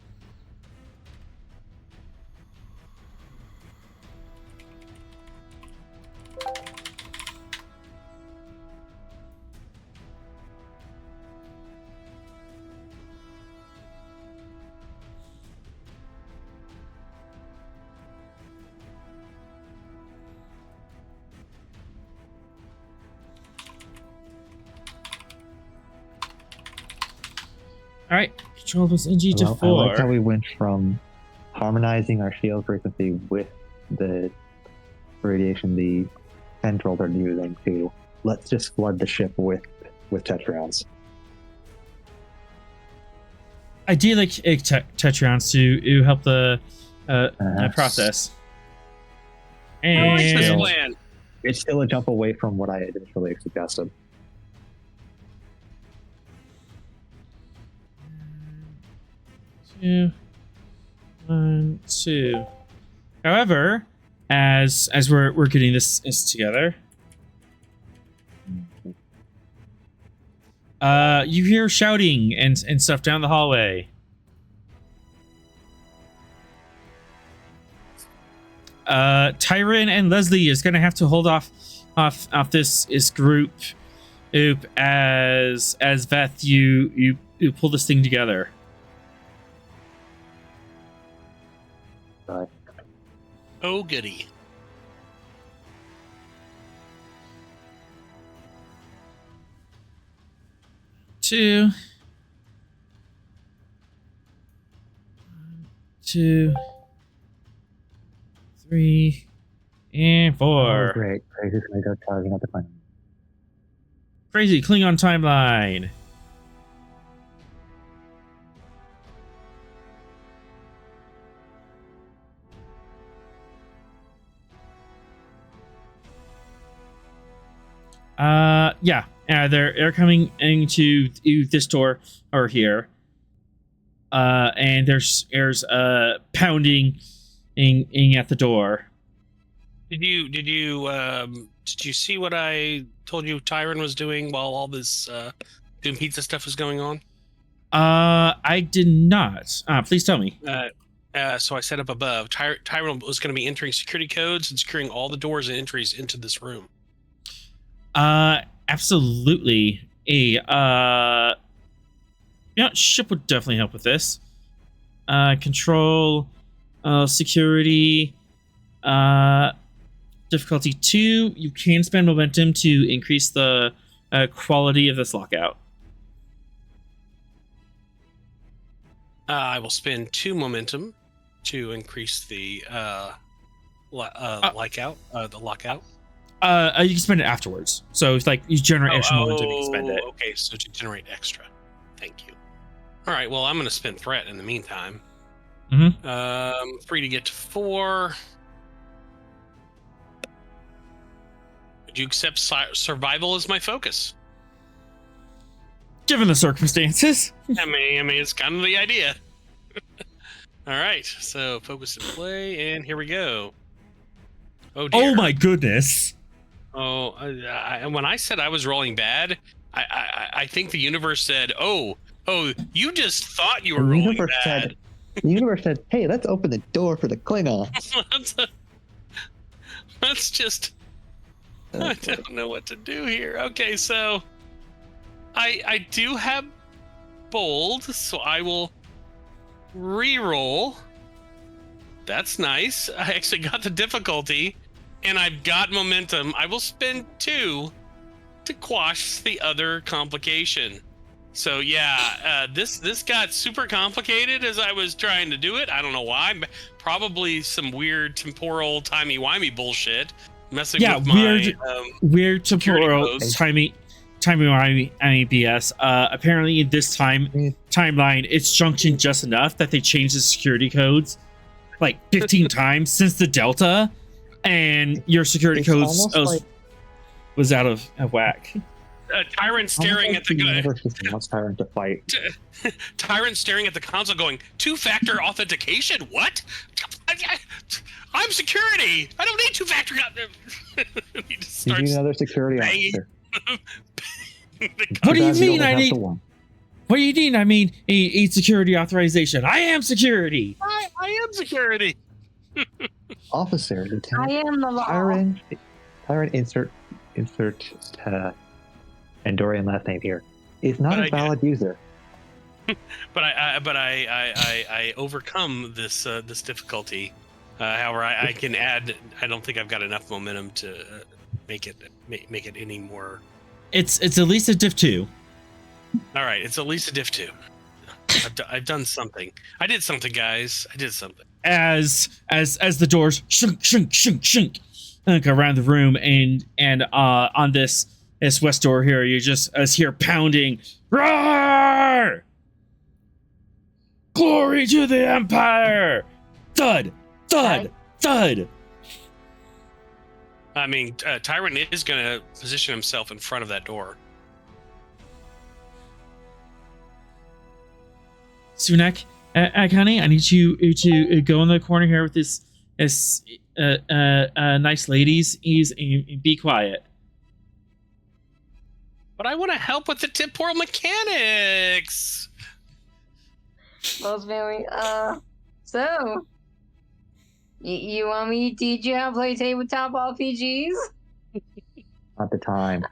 All right, control this NG to 4. I like how we went from harmonizing our shield frequency with the radiation the tendrils are using to let's just flood the ship with Tetrons. I do like Tetrons to help the process. I like this And plan. It's still a jump away from what I had initially suggested. 2, 1, 2. However, as we're getting this together, you hear shouting and stuff down the hallway. Tyron and Leslie is gonna have to hold off this group as Veth you pull this thing together. Right. Oh, goody. Two, 3, and 4. Oh, great. Crazy's gonna go charging at the plane. Crazy Klingon timeline. They're coming into this door over here. And there's pounding in at the door. Did you see what I told you Tyron was doing while all this Doom Pizza stuff is going on? I did not. Please tell me. So I set up above. Tyron was going to be entering security codes and securing all the doors and entries into this room. Absolutely. Ship would definitely help with this. Control, security, difficulty 2. You can spend momentum to increase the quality of this lockout. I will spend 2 momentum to increase the lockout. You can spend it afterwards. So it's like you generate extra momentum, you can spend it. Okay, so to generate extra. Thank you. All right, well, I'm going to spend threat in the meantime. 3 to get to 4. Would you accept survival as my focus? Given the circumstances. I mean, it's kind of the idea. All right, so focus and play, and here we go. Oh dear. Oh my goodness. Oh, when I said I was rolling bad, I think the universe said, "Oh, you just thought you were rolling bad." The universe said, "Hey, let's open the door for the Klingons." Let's just. I don't know what to do here. Okay, so I do have bold, so I will re-roll. That's nice. I actually got the difficulty, and I've got momentum. I will spend 2 to quash the other complication. So yeah, this got super complicated as I was trying to do it. I don't know why. Probably some weird temporal timey-wimey bullshit. Messing with my weird security temporal codes. timey BS. Apparently in this timeline, it's junctioned just enough that they changed the security codes like 15 times since the Delta, and your security It's codes almost like- was out of whack. Tyrant staring at the universe just wants Tyrant to fight. Tyrant staring at the console going, 2-factor authentication? What? I'm security! I don't need 2-factor You need another security officer. What do you Guys, mean only I have need? the one. What do you mean? I mean, a security authorization. I am security. I am security! Officer, I Lieutenant am the law. Tyrant insert Andorian last name here, is not But a valid user. But I overcome this this difficulty. However, I can add. I don't think I've got enough momentum to make it any more. It's at least a diff 2. All right, it's at least a diff 2. I've done something. I did something, guys. I did something. As the doors shunk around the room, and on this west door here, you just hear pounding. Roar! Glory to the Empire! Thud, thud, thud. I mean, Tyrant is going to position himself in front of that door. Sunak, honey, I need you to go in the corner here with this nice ladies. And be quiet. But I want to help with the temporal mechanics. Rosemary, so you want me to teach you how to play tabletop RPGs? At the time.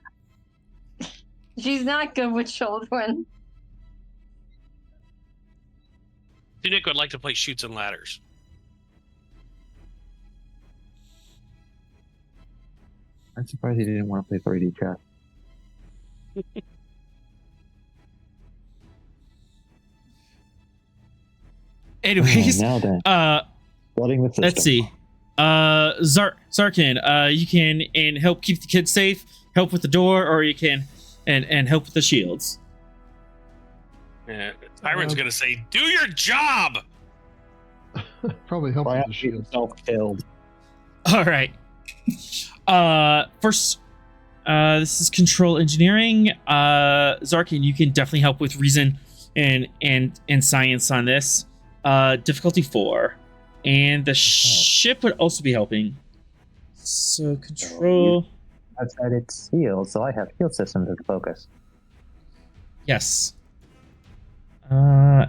She's not good with children. Nick would like to play Shoots and Ladders. I'm surprised he didn't want to play 3D chess. Anyways, Now then, flooding the system. let's see. Zarkin, you can help keep the kids safe, help with the door, or you can and help with the shields. Yeah, Tyrant's going to say, "Do your job." Probably help Why with have the you shield. self-killed? All right. First, this is control engineering. Zarkin, you can definitely help with reason and science on this. Difficulty 4, and the ship would also be helping. So control. I've said it's healed, so I have healed systems as a focus. Yes.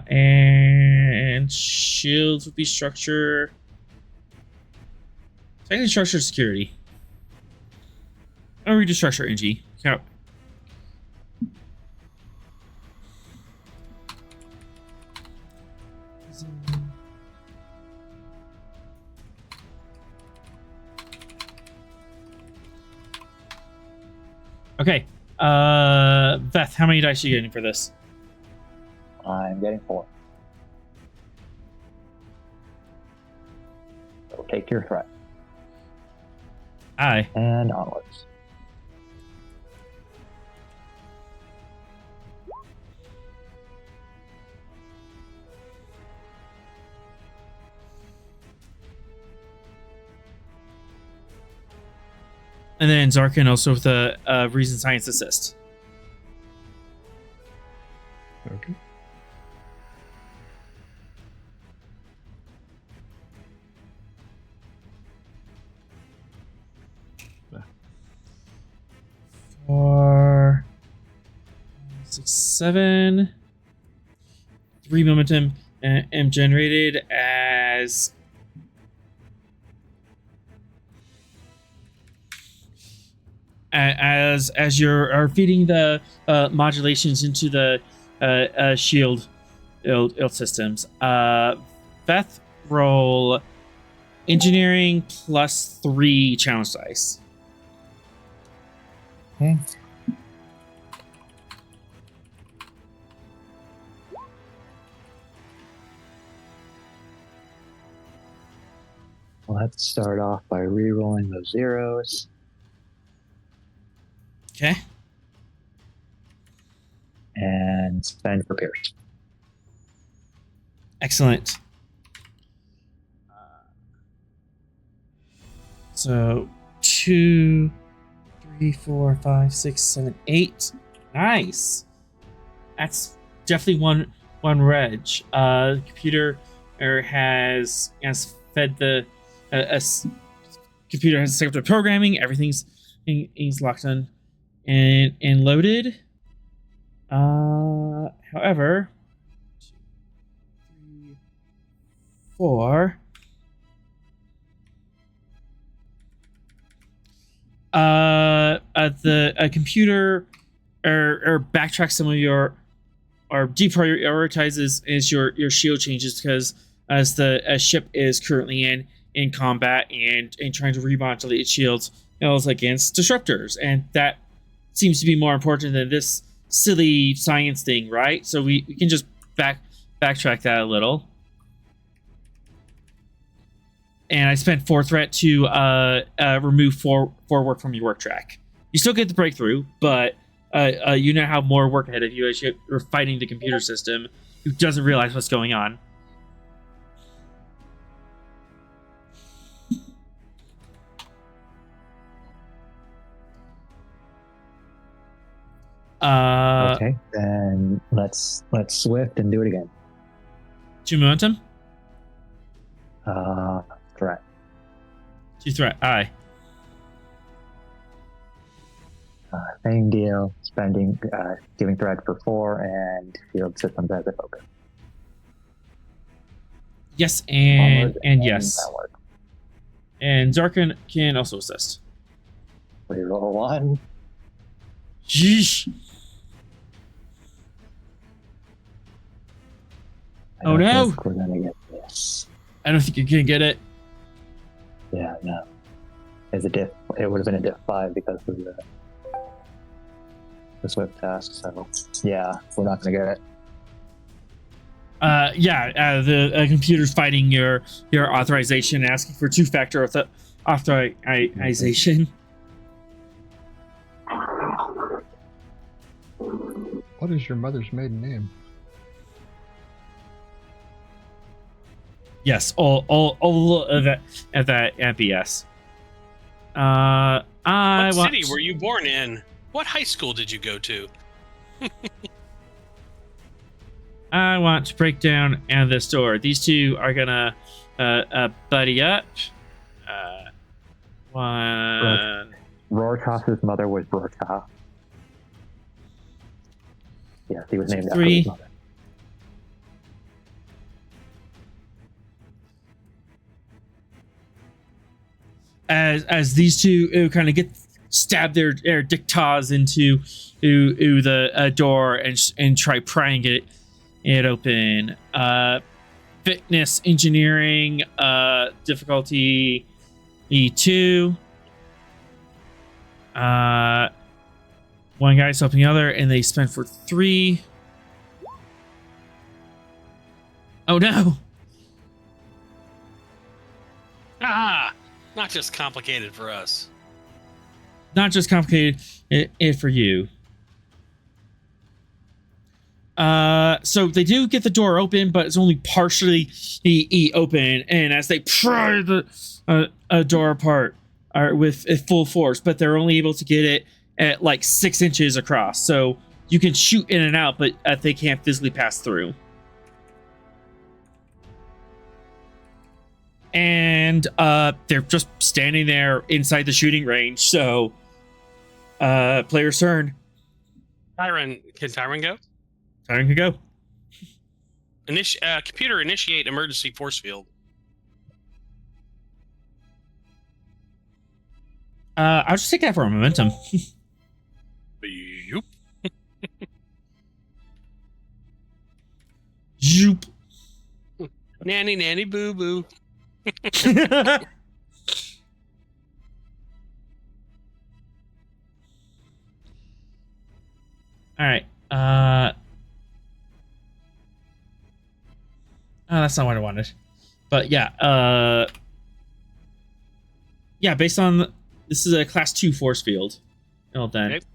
And shields would be structure. Technically, structure security. I'll read the structure, NG. Yeah. Okay. Beth, how many dice are you getting for this? I'm getting 4. So take your threat. Aye. And onwards. And then Zarkin also with a reason science assist. Okay. Four, 6, 7. 3 momentum am generated as you're feeding the modulations into the shield systems. Beth, roll engineering plus 3 challenge dice. Okay. Let's start off by re-rolling those zeros. Okay. And spend for Pierce. Excellent. So 2, 3, 4, 5, 6, 7, 8. Nice. That's definitely one reg. The computer has fed the computer has set up the programming. Everything's locked on and loaded. However, 2, 3, 4. The computer or backtrack some of your or deprioritizes as your shield changes because as the ship is currently in combat and trying to remodulate its shields against disruptors, and that seems to be more important than this silly science thing, right? So we can just backtrack that a little. And I spent 4 threat to remove 4 work from your work track. You still get the breakthrough, but you now have more work ahead of you as you're fighting the computer system who doesn't realize what's going on. Okay, then let's swift and do it again. 2 momentum. Threat. 2 threat. Aye. Same deal. Spending, giving threat for 4 and field systems as a focus. Yes, and Onward, yes. That works. And Zarkin can also assist. Reroll 1. Yeesh. I Oh don't no! think we're gonna get this. I don't think you're gonna get it. Yeah, no. It's a diff. It would have been a diff 5 because of the swift task. So yeah, we're not gonna get it. The computer's fighting your authorization, asking for 2-factor authorization. What is your mother's maiden name? Yes, all of that at BS. What city were you born in? What high school did you go to? I want to break down this door. These two are gonna buddy up. One. Rortoth's mother was Rortoth. Yes, he was named after 3. his mother. As these two kind of get stab their dick taws into the door and try prying it open. Fitness engineering difficulty E2. One guy's helping the other, and they spend for 3. Oh no! Ah, not just complicated for us. Not just complicated it for you. So they do get the door open, but it's only partially open, and as they pry the door apart with full force, but they're only able to get it at like 6 inches across. So you can shoot in and out, but they can't physically pass through. And they're just standing there inside the shooting range. So player's turn. Can Tyron go? Tyron can go. Computer initiate emergency force field. I'll just take that for a momentum. Yoop. Zoop. Nanny, nanny, boo, boo. All right. Oh, that's not what I wanted. But yeah. Yeah. Based on this is a class 2 force field. Well then. Okay.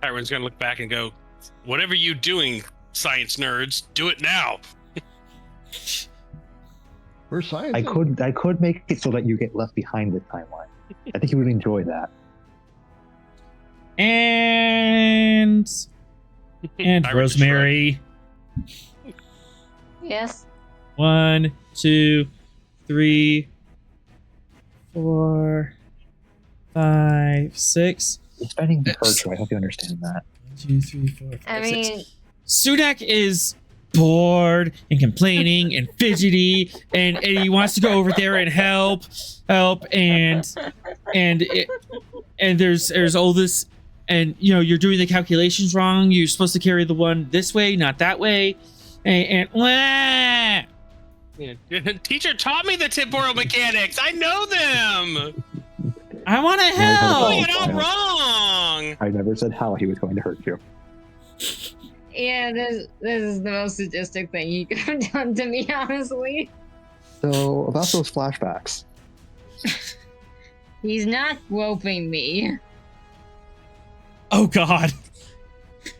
Everyone's gonna look back and go, "Whatever you doing, science nerds, do it now." We're science. I could make it so that you get left behind this timeline. I think you would enjoy that. And Rosemary. Yes. 1, 2, 3, 4, 5, 6. You're spending the virtue. I hope you understand that. 1, 2, 3, 4, 5, I 6. mean, Sunak is bored and complaining and fidgety, and he wants to go over there and help, and there's all this, and you know you're doing the calculations wrong. You're supposed to carry the one this way, not that way, and Teacher taught me the temporal mechanics. I know them. I want to Doing help. it all wrong. I never said how he was going to hurt you. Yeah, this is the most sadistic thing he could have done to me, honestly. So, about those flashbacks. He's not groping me. Oh God.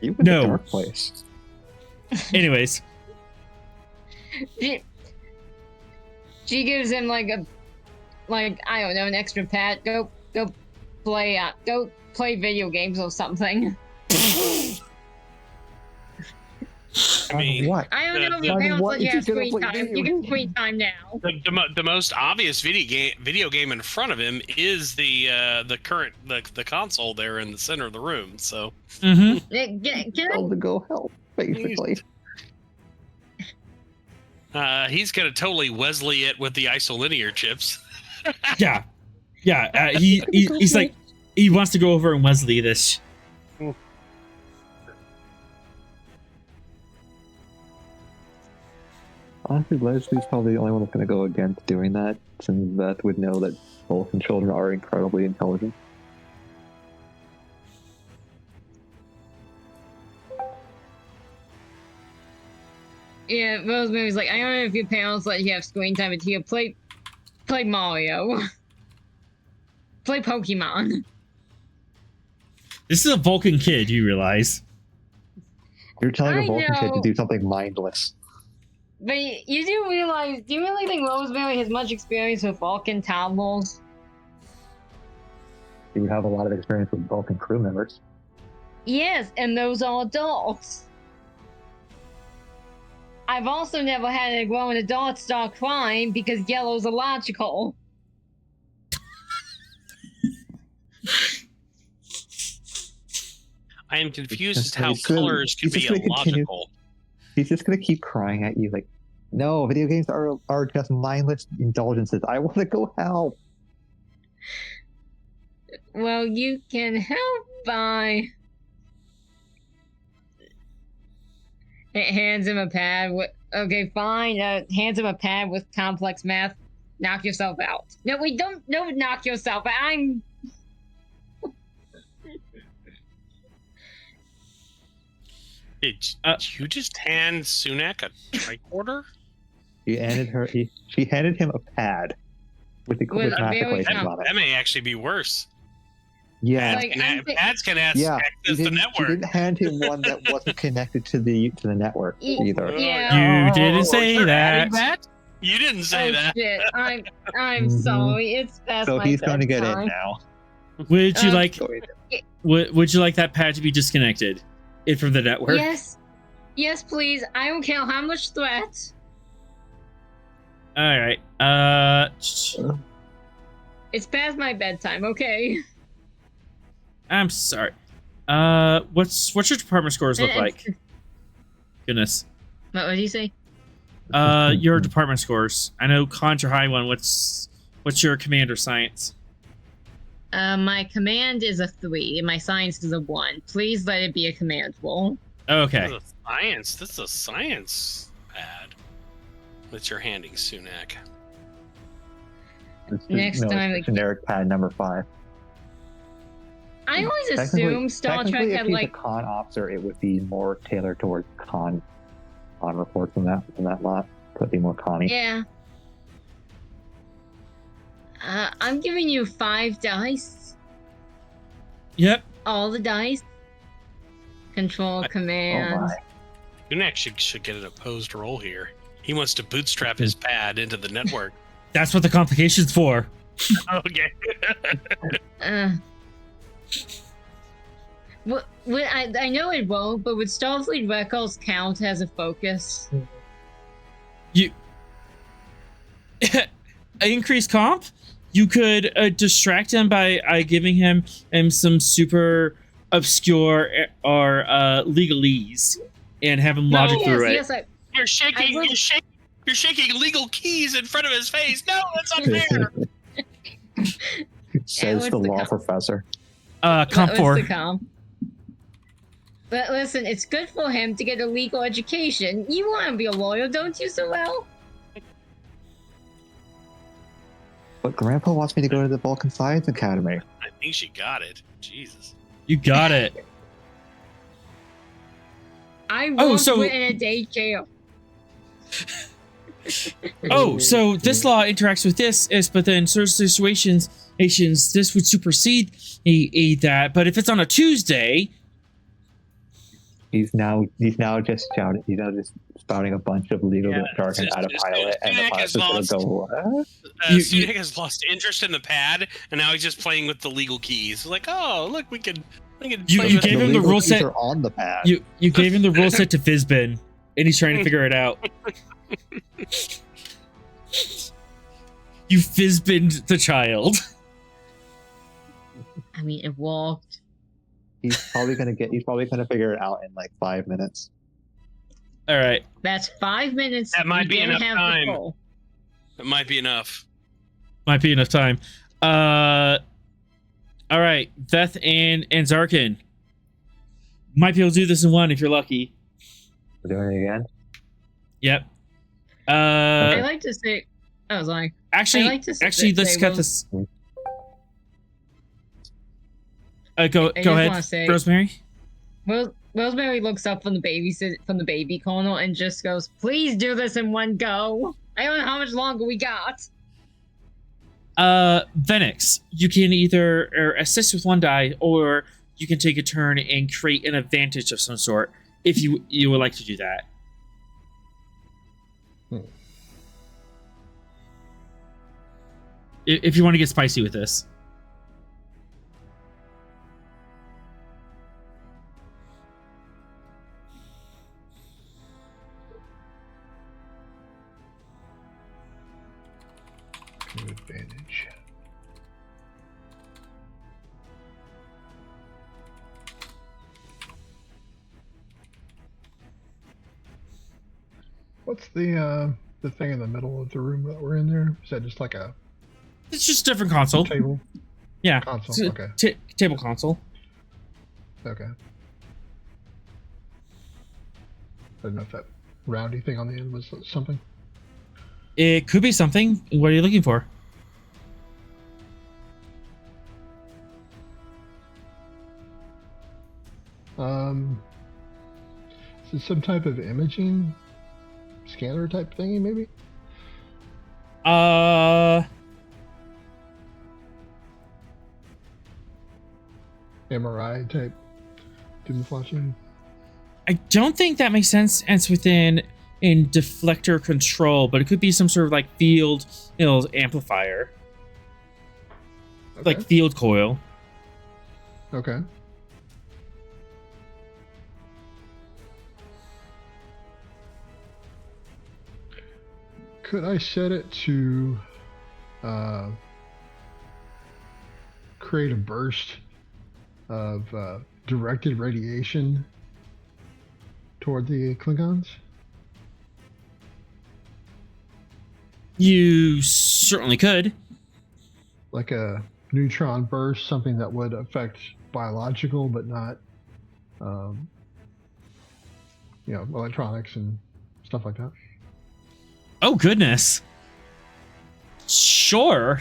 You went No. to a dark place. Anyways, She gives him like I don't know, an extra pat. Go play video games or something. I mean, what? I don't know if The- your the- parents what let you is have he gonna screen play time. video You get games? screen time now. the most obvious video game in front of him is the current the console there in the center of the room. So mm-hmm. Can Told to go help, basically. he's gonna totally Wesley it with the isolinear chips. Yeah. He's like he wants to go over and Wesley this. Honestly, Leslie's probably the only one that's going to go against doing that, since Beth would know that both children are incredibly intelligent. Yeah, Rosemary's like, I don't know if your parents let you have screen time, but here, play Mario. Play Pokemon. This is a Vulcan kid, you realize. You're telling I a Vulcan kid to know. do something mindless. But you do realize, do you really think Rosemary has much experience with Vulcan toddlers? You would have a lot of experience with Vulcan crew members. Yes, and those are adults. I've also never had a grown adult start crying because yellow's illogical. I am confused as Just to how he's gonna- colors can he's be just gonna continue. illogical. He's just going to keep crying at you like, no, video games are just mindless indulgences. I want to go help. Well, you can help by... It hands him a pad with... Okay, fine. Hands him a pad with complex math. Knock yourself out. No, we don't knock yourself out. I'm... Did you just hand Sunak a tricorder? She handed him a pad with the With a math very equations on That it. may actually be worse. Yeah. Like, I'm thi- Pads can Yeah, access she the didn't network. hand him one that wasn't connected to the network either. Yeah. You didn't say you're that. adding that? You didn't say Oh that. shit! I'm Mhm. sorry. It's past So my he's going to get in bedtime. now. Would you like Going would you like that pad to be disconnected from the network? Yes, please. I don't care how much threat. All right. It's past my bedtime. Okay. I'm sorry. What's your department scores look like? Goodness. What did you say? Your department scores. I know Contra High one. What's your commander science? My command is a 3, and my science is a 1. Please let it be a command roll. Okay. This is a science pad that you're handing Sunak. Next time, it's generic pad number 5. I always assumed Star Trek if had he's like. a con officer, it would be more tailored towards con reports in that lot. Could be more conny. Yeah. I'm giving you 5 dice. Yep. All the dice. Control command. Oh my. Sunak should get an opposed roll here. He wants to bootstrap his pad into the network. That's what the complication's for. Okay. I know it won't, but would Starfleet Records count as a focus? You increased comp. You could distract him by giving him some super obscure or legalese and have him logic through it. Yes, You're shaking legal keys in front of his face. No, that's unfair. Says the law professor. Comp 4. But listen, it's good for him to get a legal education. You want to be a lawyer, don't you, Sorrel? But Grandpa wants me to go to the Vulcan Science Academy. I think she got it. Jesus. You got it. I worked in a day jail. So this law interacts with this, but then certain situations, this would supersede that. But if it's on a Tuesday, he's now just shouting. He's now just spouting a bunch of legal jargon at a pilot, and the pilot's gonna go, "What?" Sunak has lost interest in the pad, and now he's just playing with the legal keys. Like, oh, look, we can. You gave him the rule set on the pad. You gave him the rule set to Fizbin, and he's trying to figure it out. You Fizbined the child. I mean, it walked. He's probably gonna figure it out in like 5 minutes. All right. That's 5 minutes. That might be enough time. That might be enough. Might be enough time. All right, Veth and Zarkin. Might be able to do this in one if you're lucky. We're doing it again? Yep. I like to say... Oh, sorry. Actually, let's cut this... Go ahead, Rosemary. Rosemary looks up from the baby corner and just goes, "Please do this in one go. I don't know how much longer we got." Venix, you can either assist with 1 die, or you can take a turn and create an advantage of some sort if you would like to do that. If you want to get spicy with this. Advantage. What's the thing in the middle of the room that we're in there? Is that just like a... It's just a different console. Table? Yeah. Console, okay. Table console. Okay. I don't know if that roundy thing on the end was something. It could be something. What are you looking for? Is it some type of imaging scanner type thingy, maybe? MRI type camouflaging? I don't think that makes sense. It's within deflector control, but it could be some sort of like field, amplifier, like field coil. Okay. Could I set it to create a burst of directed radiation toward the Klingons? You certainly could. Like a neutron burst, something that would affect biological, but not, electronics and stuff like that. Oh, goodness. Sure.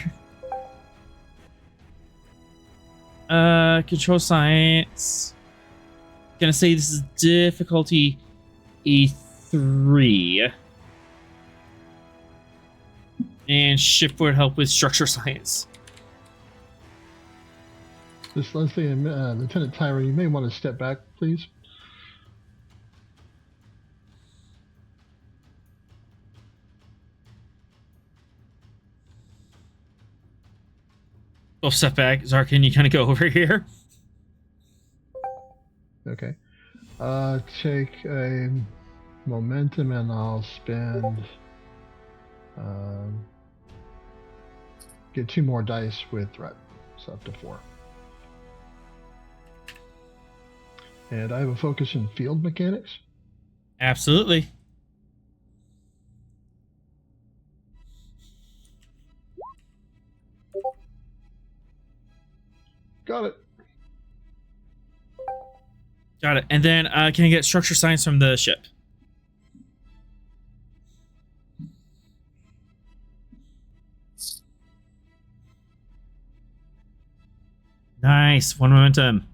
Control science. Gonna say this is difficulty E3. And shift would help with structure science. This Leslie and Lieutenant Tyra, you may want to step back, please. We'll step back. Zarkin, you kind of go over here. Okay. Take a momentum and I'll spend... get 2 more dice with threat. So up to 4. And I have a focus in field mechanics. Absolutely. Got it. Got it. And then can I get structure science from the ship? Nice. 1 momentum.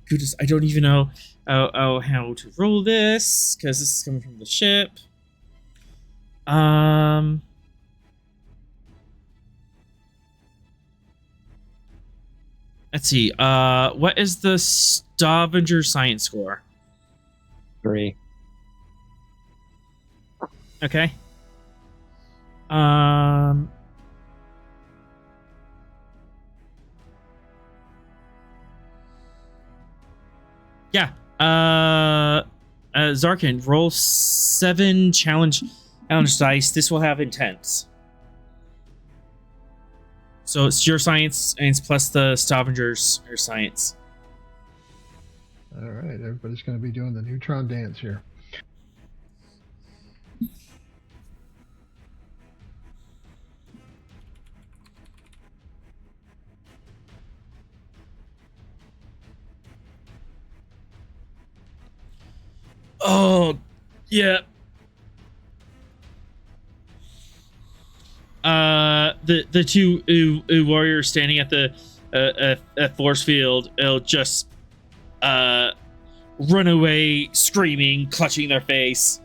Goodness, I don't even know how to roll this because this is coming from the ship. Let's see. What is the Stavanger science score? 3. Okay. Yeah. Zarkin, roll 7 challenge dice. This will have intense. So it's your science and it's plus the Stavenger's or science. All right, everybody's going to be doing the neutron dance here. Oh, yeah. The 2 warriors standing at the force field, will just run away screaming, clutching their face.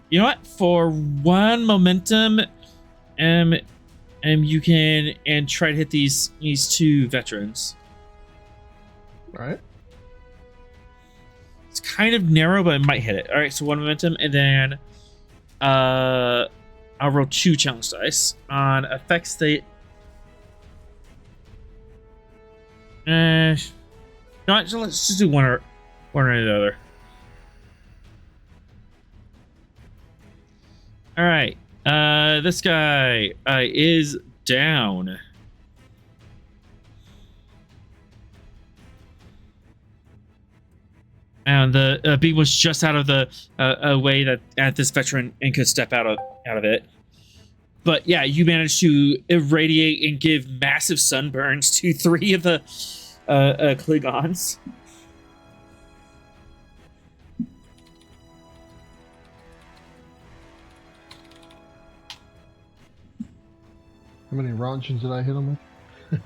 You know what? For 1 momentum, you can try to hit these 2 veterans. All right. It's kind of narrow, but it might hit it. All right, so 1 momentum, and then I'll roll 2 challenge dice on effect state. No, let's just do one or the other. All right, this guy is down. And the beam was just out of the way that at this veteran and could step out of it. But yeah, you managed to irradiate and give massive sunburns to 3 of the Klingons. How many Ronchins did I hit him with?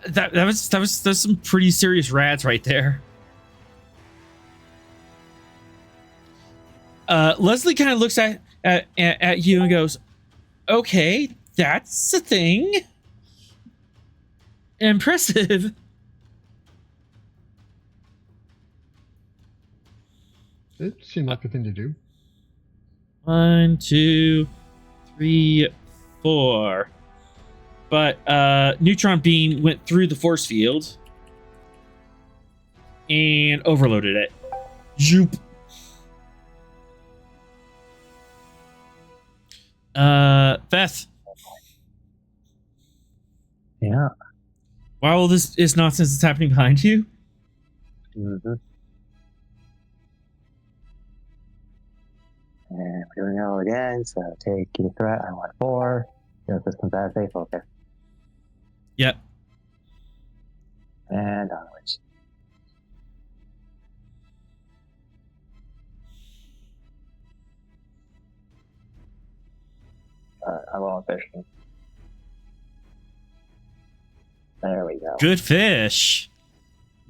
That was some pretty serious rads right there. Leslie kind of looks at you and goes, "Okay, that's a thing. Impressive." It seemed like a thing to do. 1, 2, 3, 4. But neutron beam went through the force field and overloaded it. Zoop. Beth. Yeah. while all this is nonsense is happening behind you. Mm-hmm. And we're doing it all again, so take your threat. I want 4. Your system bad safe, okay. Yep. And onwards. I want fishing. There we go. Good fish.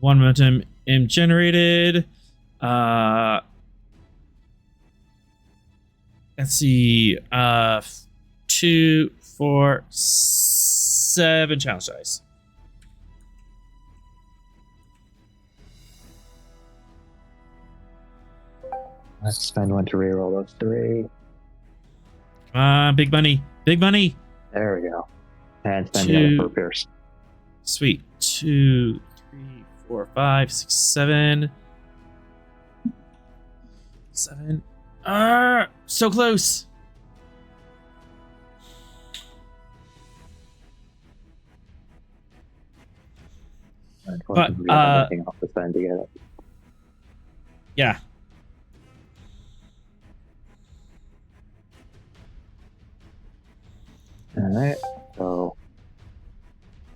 1 momentum generated. Let's see. 2, 4, 7 challenge dice. Let's spend 1 to reroll those 3. Come on, big money. Big money. There we go. And spend the other for Pierce. Sweet. 2, 3, 4, 5, 6, 7. 7. So close. Unfortunately, we have nothing else to spend to get it. Yeah. Alright, so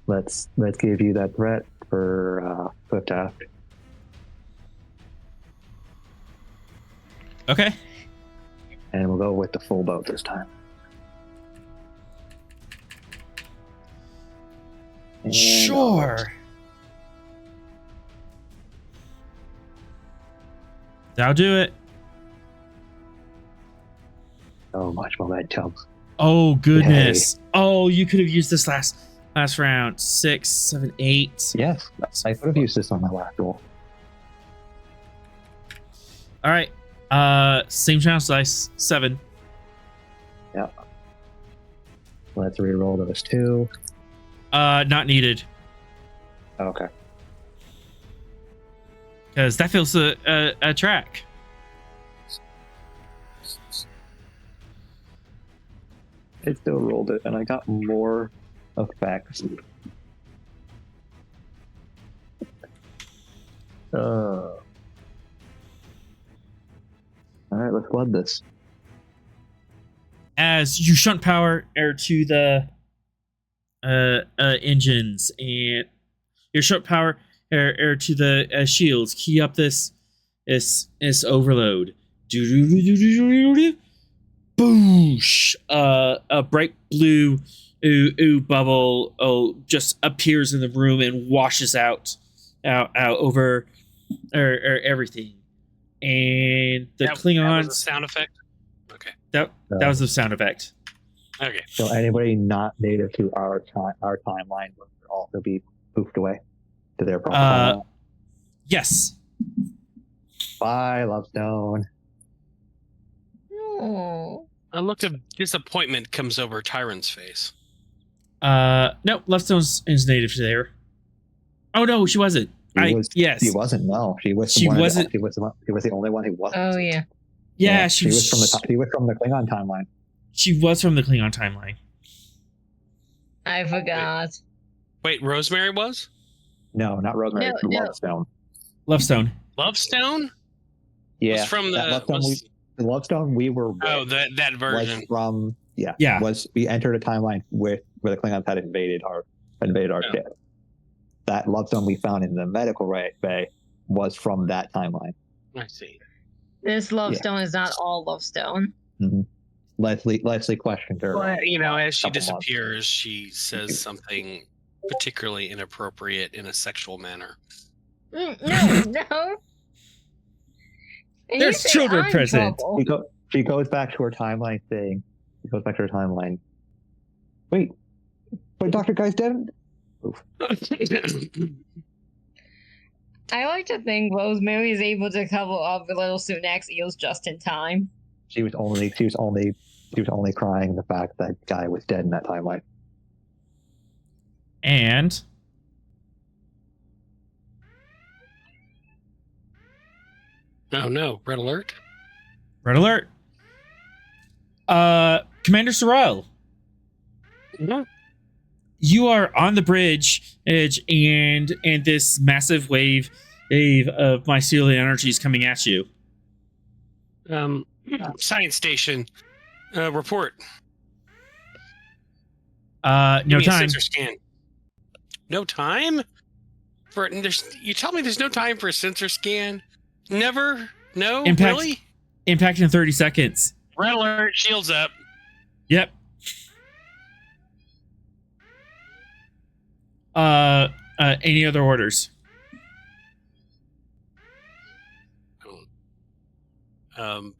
let's give you that threat for Swift Ask. Okay. And we'll go with the full boat this time. And Sure. That'll do it. so much momentum. Oh goodness. Oh, you could have used this last round. 6, 7, 8. Yes, I could have used this on my last roll. All right. Same challenge dice. 7. Yep. Let's re-roll those 2. Not needed. Okay. Because that feels a track. I still rolled it, and I got more effects. All right, let's flood this. As you shunt power air to the engines, and your shunt power air to the shields, key up this overload. Boosh! A bright blue bubble just appears in the room and washes out over everything. And the Klingons. That was a sound effect. Okay. That was the sound effect. Okay. So anybody not native to our timeline would also be poofed away to their proper timeline. Yes. Bye, Lovestone. Oh. A look of disappointment comes over Tyron's face. No, Lovestone's is native to there. Oh no, she wasn't. Yes. She wasn't. No, she was. She wasn't. She was the only one who wasn't. Oh yeah. Yeah, she was from the Klingon timeline. She was from the Klingon timeline. I forgot. Wait, Rosemary was? No, not Rosemary. No. Lovestone. Lovestone. Lovestone? Yeah, Was from the Lovestone. We were. that version. Was from Yeah. We entered a timeline where the Klingons had invaded our ship. That Lovestone we found in the medical bay was from that timeline. I see. This Lovestone is not all Lovestone. Mm-hmm. Leslie questioned her. But, as she couple months. disappears, she says something particularly inappropriate in a sexual manner. No. And There's you say children I'm present. trouble. She goes back to her timeline thing. Wait, but Dr. Guy's dead? Oof. I like to think Rosemary is able to cover up the little Sunax eels just in time. She was only crying the fact that Guy was dead in that timeline. And Oh no, red alert. red alert. Commander Sorrel. No. you are on the bridge edge, and this massive wave of mycelial energy is coming at you. Science station, report. No Give me a time. sensor scan. No time? You tell me there's no time for a sensor scan? Never? No? Impact. Really? Impact in 30 seconds. Red alert, shields up. Yep. Any other orders?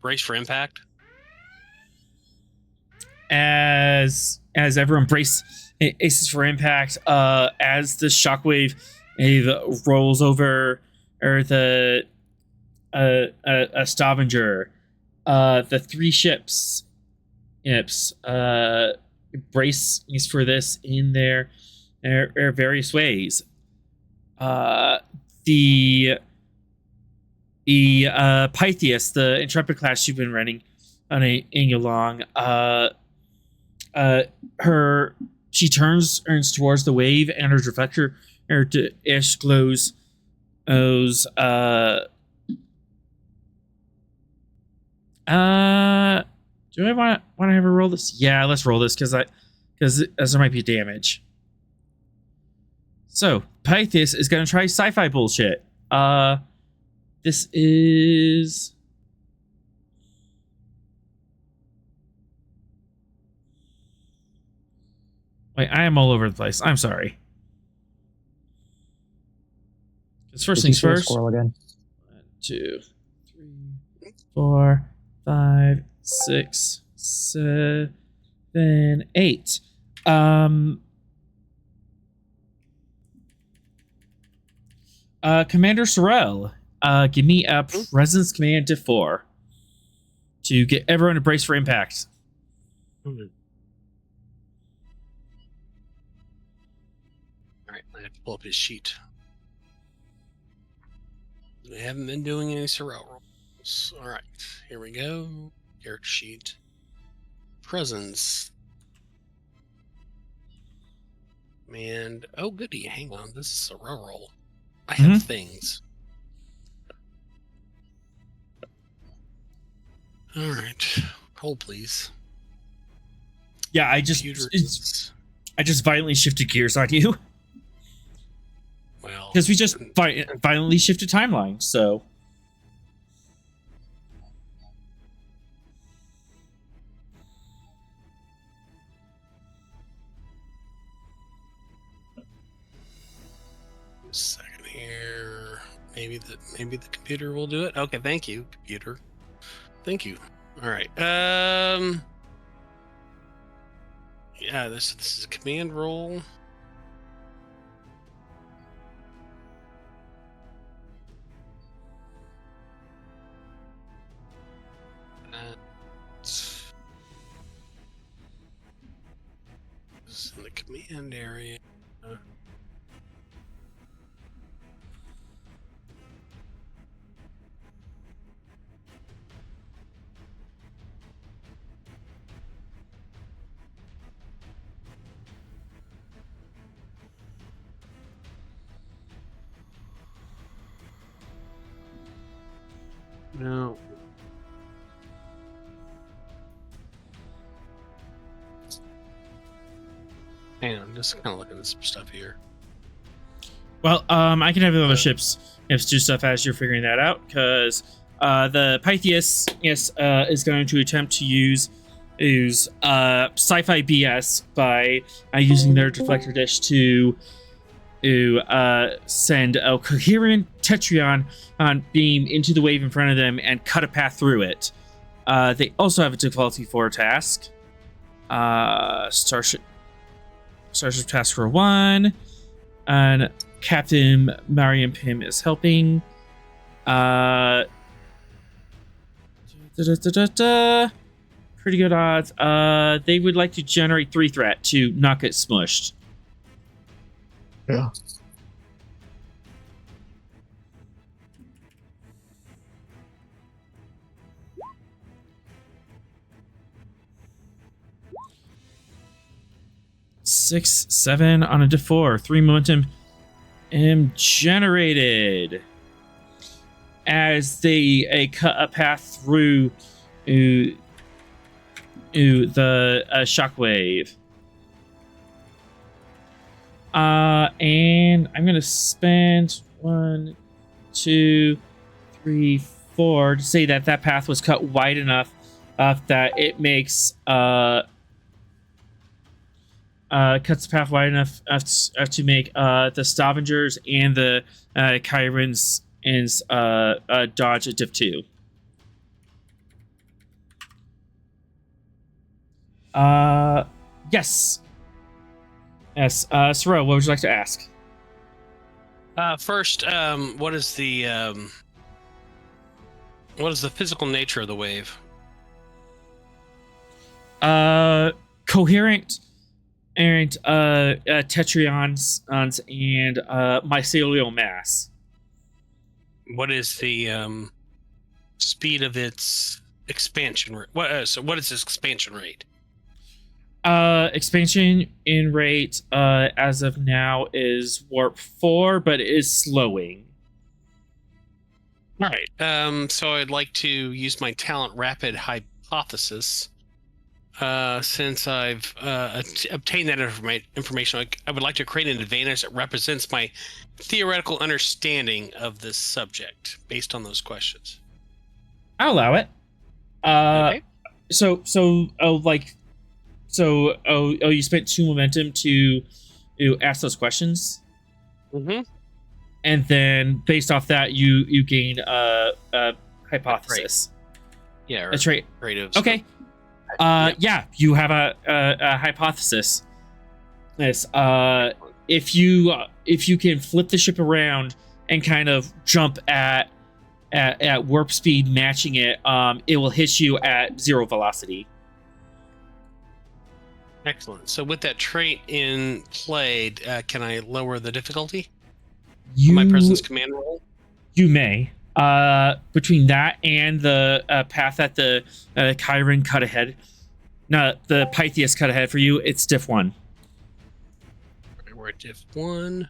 Brace for impact. As everyone aces for impact, as the shockwave rolls over the Stavanger, the three ships brace for this in their various ways. The Pythias, the Intrepid class you've been running along, she turns towards the wave, and her reflector ish glows. Do I want to have her roll this? Yeah, let's roll this because there might be damage. So Pythias is going to try sci-fi bullshit. This is. Wait, I am all over the place. I'm sorry. Because first things first. Squirrel again. 1, 2, 3, 4, 5, 6, 7, 8. Commander Sorrel, give me a presence command to 4 to get everyone to brace for impact. All right, I have to pull up his sheet. I haven't been doing any Sorrel rolls. All right, here we go. Character sheet. Presence. And oh goody, hang on, this is a Sorrel roll. I have things. All right, hold please. Yeah, I just violently shifted gears on you. Well, because we just violently shifted timelines. So a second here. Maybe the computer will do it. Okay, thank you, computer. Thank you. All right. Yeah, this is a command roll. This is in the command area. No. Hang on, just kind of looking at some stuff here. well, I can have the other ships do stuff as you're figuring that out, because the Pythias is going to attempt to use sci-fi BS by using their deflector dish to send a coherent tetryon beam into the wave in front of them and cut a path through it. They also have a difficulty 4 task. Starship task for 1, and Captain Mariam Pym is helping. Pretty good odds. They would like to generate 3 threat to not get smushed. Yeah. 6, 7 on a diff 4. 3 momentum generated as they cut a path through the shockwave. And I'm gonna spend 1, 2, 3, 4 to say that that path was cut wide enough that it makes cuts the path wide enough to make the Stavengers and the Kyrens dodge a diff 2. Yes. Yes. Sorrel, what would you like to ask? First, what is the physical nature of the wave? Coherent and tetrions and mycelial mass. What is the speed of its expansion rate? What is its expansion rate? Expansion in rate as of now is warp 4, but it is slowing. All right. So I'd like to use my talent rapid hypothesis. Since I've obtained that information, I would like to create an advantage that represents my theoretical understanding of this subject based on those questions. I'll allow it. Okay. You spent 2 momentum to ask those questions. Mm-hmm. And then based off that, you gain a hypothesis. Yeah, a trait. Okay. Yeah, you have a hypothesis. Yes. If you can flip the ship around and kind of jump at warp speed, matching it, it will hit you at 0 velocity. Excellent. So with that trait in play, can I lower the difficulty? My presence command roll? You may. Between that and the path that the Kyren cut ahead, no, the Pythias cut ahead for you, it's diff 1. Right, we're at diff 1.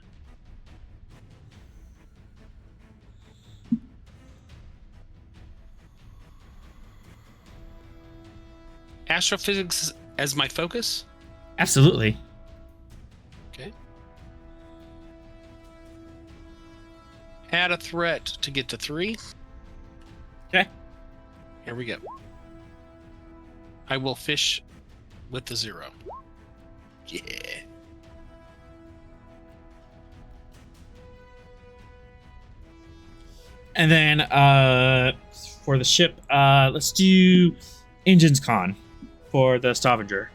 Astrophysics as my focus? Absolutely. Okay. Add a threat to get to 3. Okay. Here we go. I will fish with the 0. Yeah. And then for the ship, let's do Engines Con for the Stavanger.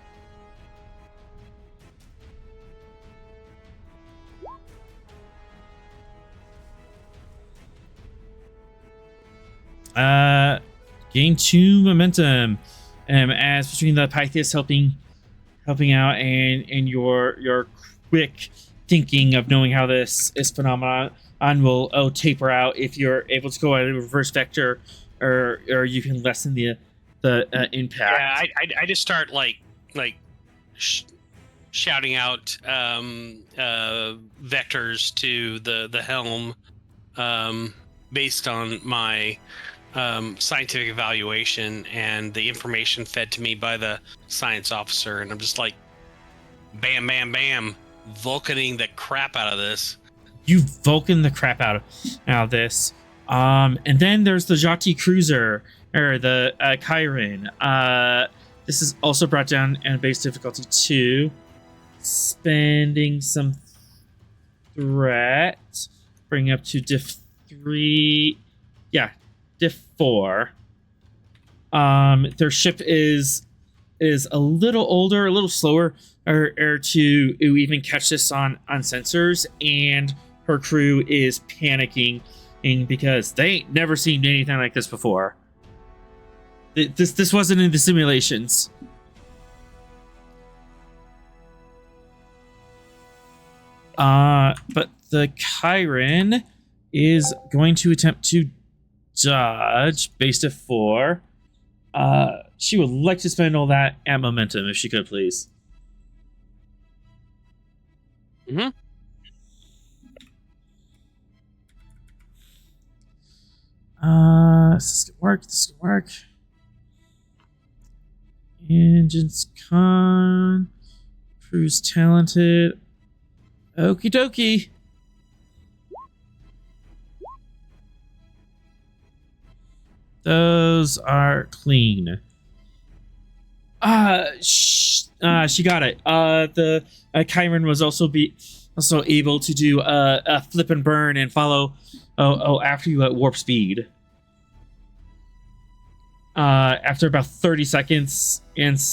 Gain 2 momentum as between the Pythias helping out and your quick thinking of knowing how this phenomenon will taper out if you're able to go at a reverse vector, or you can lessen the impact. Yeah, I just start shouting out vectors to the helm based on my scientific evaluation and the information fed to me by the science officer, and I'm just like, bam, bam, bam, Vulcaning the crap out of this. You Vulcan the crap out of this. And then there's the Jati Cruiser, or the Kyren. This is also brought down in base difficulty 2. Spending some threat. Bring up to diff 3. Yeah, diff 4. Their ship is a little older, a little slower to even catch this on sensors, and her crew is panicking because they ain't never seen anything like this before. This wasn't in the simulations. But the Kyren is going to attempt to dodge based at 4. She would like to spend all that at momentum if she could, please. Mm-hmm. This is gonna work. This is gonna work. Engines con. Crew's talented. Okie dokie. Those are clean. She got it. The Chiron was also able to do a flip and burn and follow after you at warp speed. After about 30 seconds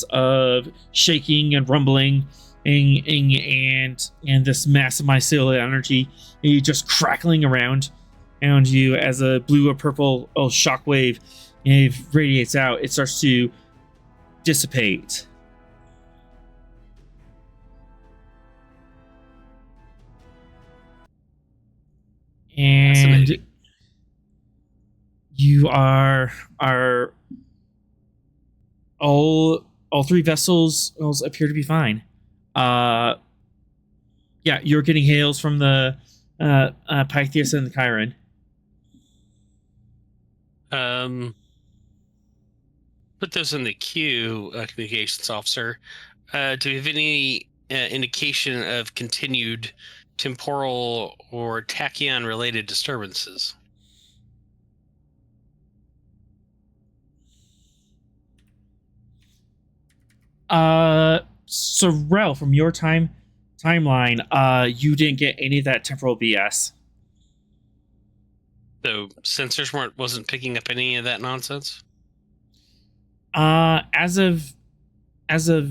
of shaking and rumbling and this massive mycelial energy, you just crackling around you as a blue or purple shockwave radiates out, it starts to dissipate. And you are all three vessels appear to be fine. Yeah, you're getting hails from the Pythias and the Chiron. Put those in the queue, communications officer. Do you have any indication of continued temporal or tachyon-related disturbances? Sorrel, from your timeline, you didn't get any of that temporal BS. So sensors wasn't picking up any of that nonsense? As of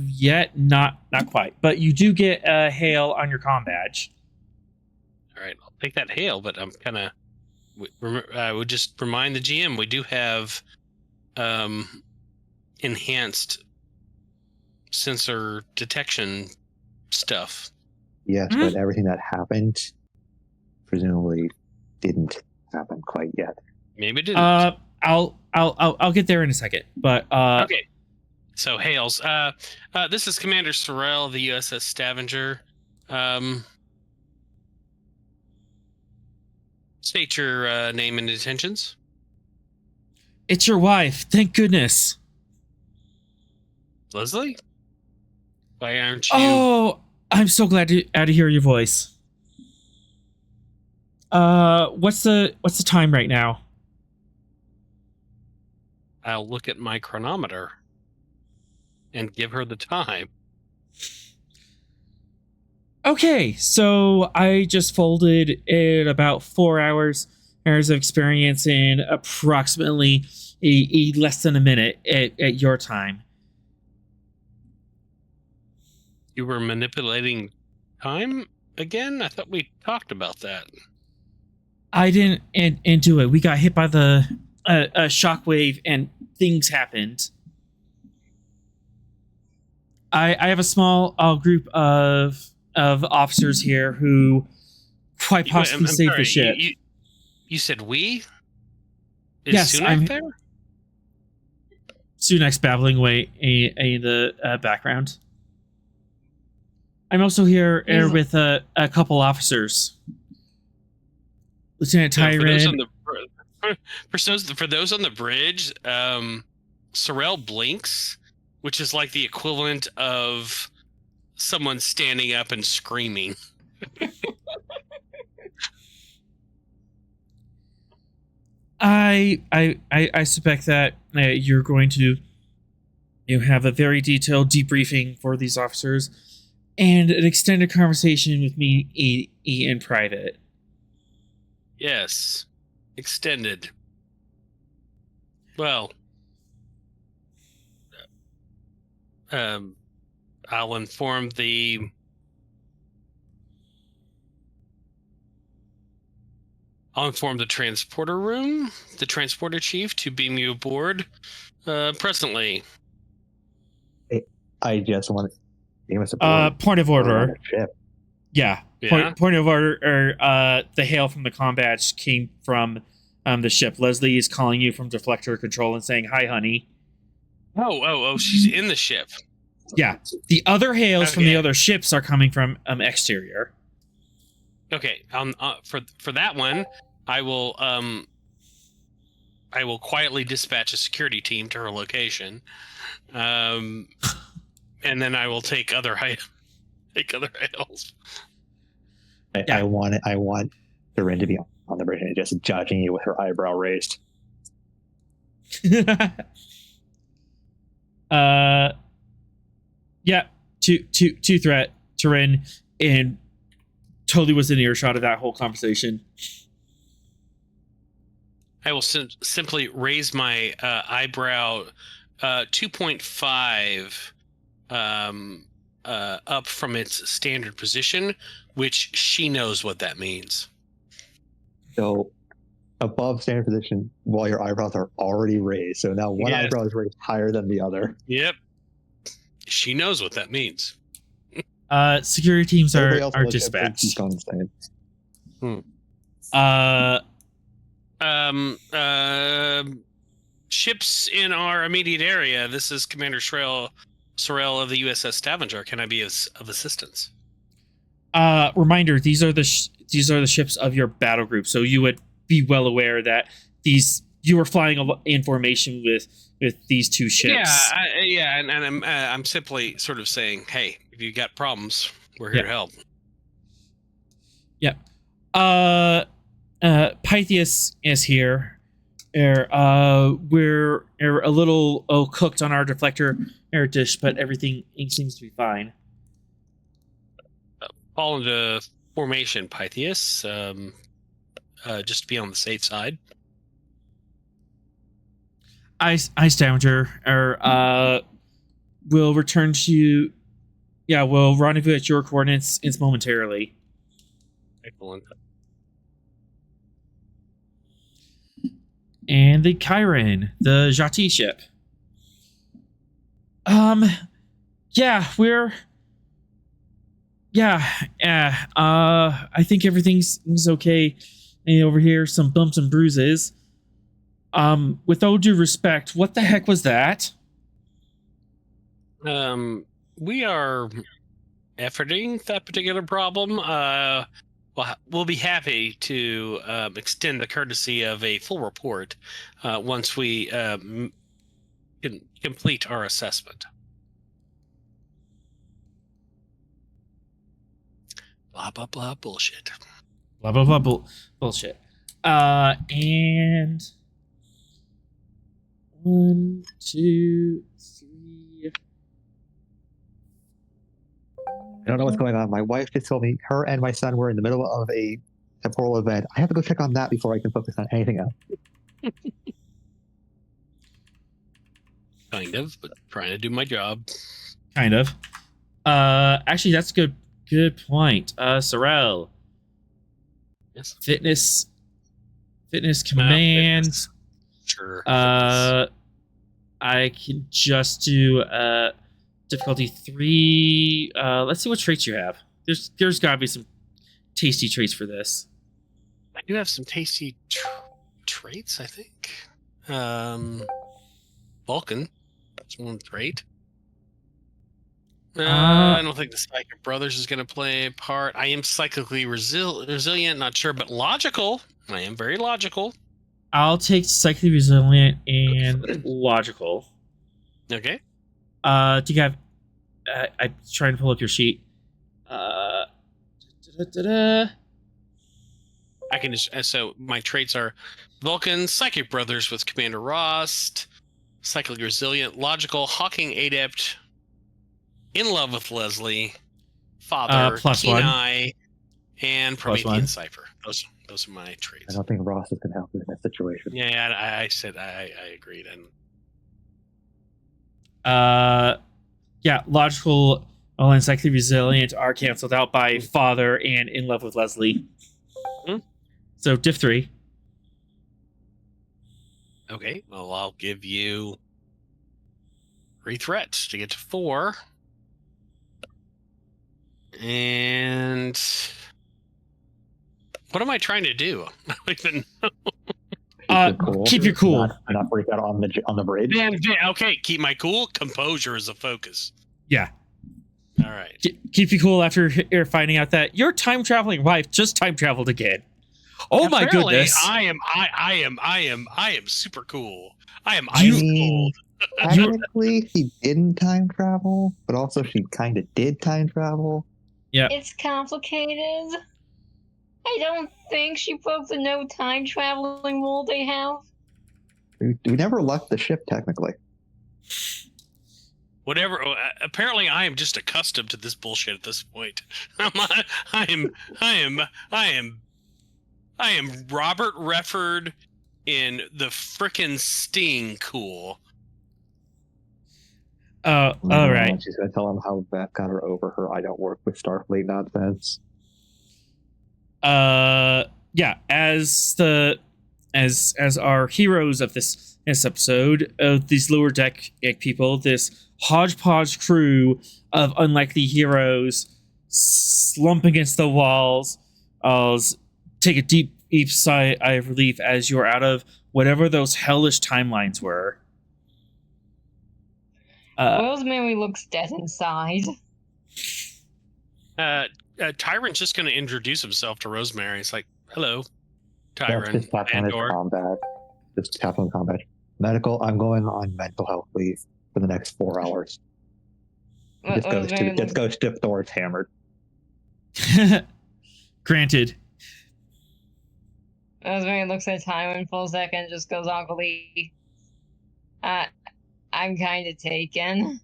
yet, not quite. But you do get a hail on your comm badge. All right, I'll take that hail, but I'm kind of. I would just remind the GM we do have enhanced sensor detection stuff. Yes, but everything that happened presumably didn't happen quite yet. Maybe it didn't. I'll get there in a second. But okay. So hails. This is Commander Sorrel of the USS Stavanger. State your name and intentions. It's your wife. Thank goodness. Leslie? Why aren't you? Oh, I'm so glad to hear your voice. What's the time right now? I'll look at my chronometer and give her the time. Okay, so I just folded in about 4 hours of experience in approximately less than a minute at your time. You were manipulating time again? I thought we talked about that. I didn't into it. We got hit by the shockwave and things happened. I have a small group of officers here who quite possibly saved the ship. You said we? Is yes, Sunak there? Sunak's babbling away in the background. I'm also here with a couple officers. Lieutenant Tyron. For those on the bridge, Sorrel blinks, which is like the equivalent of someone standing up and screaming. I suspect that you're going to have a very detailed debriefing for these officers and an extended conversation with me in private. Yes, extended. Well, I'll inform the transporter room, the transporter chief, to beam you aboard presently. I just want to beam us aboard. Point of order. Ship. Yeah. Point of order. The hail from the comm badge came from the ship. Leslie is calling you from deflector control and saying, "Hi, honey." Oh! She's in the ship. Yeah. The other hails from the other ships are coming from exterior. Okay. For that one, I will quietly dispatch a security team to her location, and then I will take other items. I want Corinne to be on the bridge and just judging you with her eyebrow raised. Yeah, two threat, Turin, and totally was in earshot of that whole conversation. I will simply raise my eyebrow 2.5 up from its standard position, which she knows what that means. So above standard position while your eyebrows are already raised. So now one eyebrow is raised higher than the other. Yep. She knows what that means. Security teams are dispatched. Ships in our immediate area. This is Commander Sorrell of the USS Stavanger. Can I be of assistance? Reminder: these are the ships of your battle group, so you would be well aware that you were flying in formation with these two ships. Yeah, and I'm simply sort of saying, hey, if you got problems, we're here to help. Yeah. Pythias is here. We're a little cooked on our deflector air dish, but everything seems to be fine. Fall into formation, Pythias. Just to be on the safe side. Ice Stavanger. We'll return to you. Yeah, we'll rendezvous at your coordinates momentarily. Excellent. And the Chiron, the Jati ship. I think everything's okay. And over here, some bumps and bruises. With all due respect, what the heck was that? We are efforting that particular problem. We'll be happy to extend the courtesy of a full report once we can complete our assessment. Blah, blah, blah, bullshit. Blah, blah, blah, bullshit. And 1, 2, 3. I don't know what's going on. My wife just told me her and my son were in the middle of a temporal event. I have to go check on that before I can focus on anything else. Kind of, but trying to do my job. Kind of. Actually, that's a good point. Sorrel. Yes. Fitness command. Fitness. Sure. I can just do difficulty 3. Let's see what traits you have. There's got to be some tasty traits for this. I do have some tasty traits, I think. Vulcan. That's one trait. I don't think the Psychic Brothers is going to play a part. I am psychically resilient, not sure, but logical. I am very logical. I'll take psychically resilient and logical. Okay. Do you have? I'm trying to pull up your sheet. I can just. So my traits are Vulcan, Psychic Brothers with Commander Rost, psychically resilient, logical, Hawking adept, in love with Leslie, father, keen eye, and Promethean cipher. Those are my traits. I don't think Ross is going to help in that situation. Yeah, I said I agreed. Yeah, logical and psychically resilient are canceled out by father and in love with Leslie. So diff 3. Okay, well I'll give you 3 threats to get to 4. And what am I trying to do? I don't even know. Keep your cool. Not freak out on the bridge. Okay, keep my cool. Composure is a focus. Yeah. All All right. Keep you cool after you're finding out that your time traveling wife just time traveled again. Oh my Apparently, goodness! I am super cool. I am I ice mean, cold. technically, she didn't time travel, but also she kind of did time travel. Yeah. It's complicated. I don't think she broke the no time traveling rule they have. We never left the ship, technically. Whatever. Apparently, I am just accustomed to this bullshit at this point. I am Robert Redford in the frickin' Sting cool. All right. She's gonna tell him how Beth got her over her "I don't work with Starfleet" nonsense. Yeah. As our heroes of this episode, these lower deck people, this hodgepodge crew of unlikely heroes, slump against the walls, take a deep sigh of relief as you're out of whatever those hellish timelines were. Rosemary looks dead inside. Tyron's just going to introduce himself to Rosemary. It's like, hello, That's Tyron. just tap on his Andor. combat. Just tap on combat. Medical. I'm going on mental health leave for the next 4 hours. Just goes to Thor's hammered. Granted. Rosemary looks at Tywin for a second, just goes Uncle Lee. I'm kind of taken.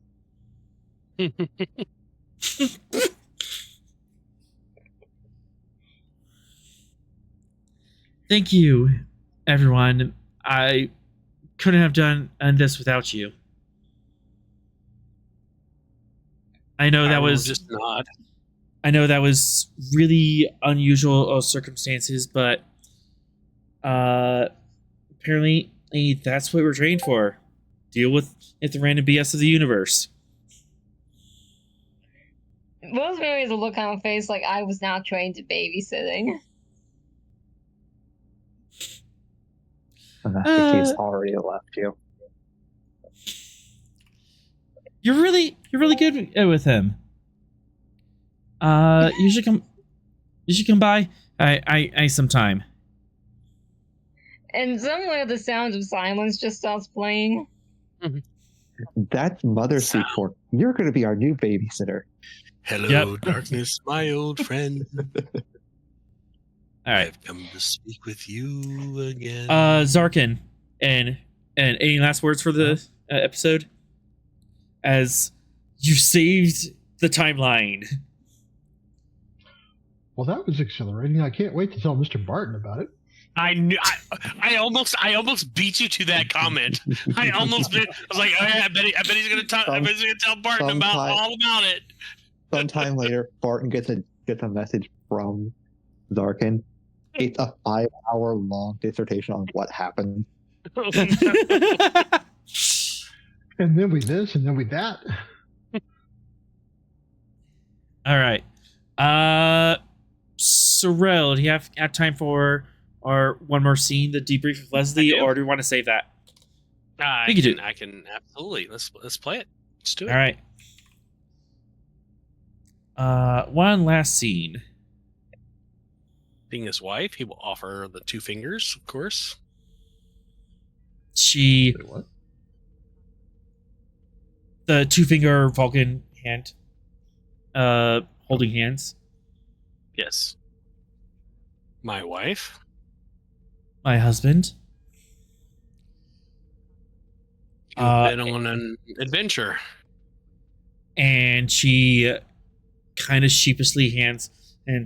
Thank you, everyone. I couldn't have done this without you. I know that was just nod. I know that was really unusual circumstances, but apparently that's what we're trained for. Deal with the random BS of the universe. Rosemary has a look on her face like I was not trained to babysitting. And that's the case already left you. You're really good with him. You should come by. I sometime. And somewhere the sound of silence just starts playing. That's Mother Seaport. You're going to be our new babysitter. Hello, darkness, my old friend. All right. I've come to speak with you again. Zarkin, and any last words for the episode? As you saved the timeline. Well, that was exhilarating. I can't wait to tell Mr. Barton about it. I knew. I almost beat you to that comment. I was like, oh, yeah, I bet he's gonna talk. I bet he's gonna tell Barton all about it. Sometime later, Barton gets a message from Zarkin. It's a 5-hour long dissertation on what happened. And then we this, and then we that. All right. Sorrel, do you have time for our one more scene, the debrief of Leslie, or do we want to save that? I can absolutely. Let's play it. Let's do it. All right. One last scene. Being his wife, he will offer the 2 fingers, of course. The 2-finger Vulcan hand. Holding hands. Yes. My wife. My husband. You've been on an adventure. And she kind of sheepishly hands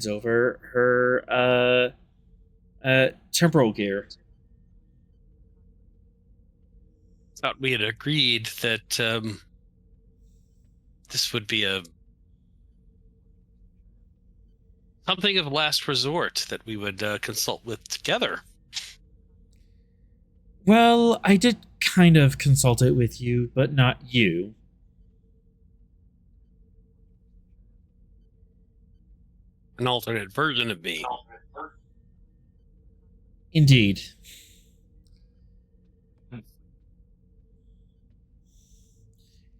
over her temporal gear. Thought we had agreed that this would be something of last resort that we would consult with together. Well, I did kind of consult it with you, but not you. An alternate version of me. Indeed.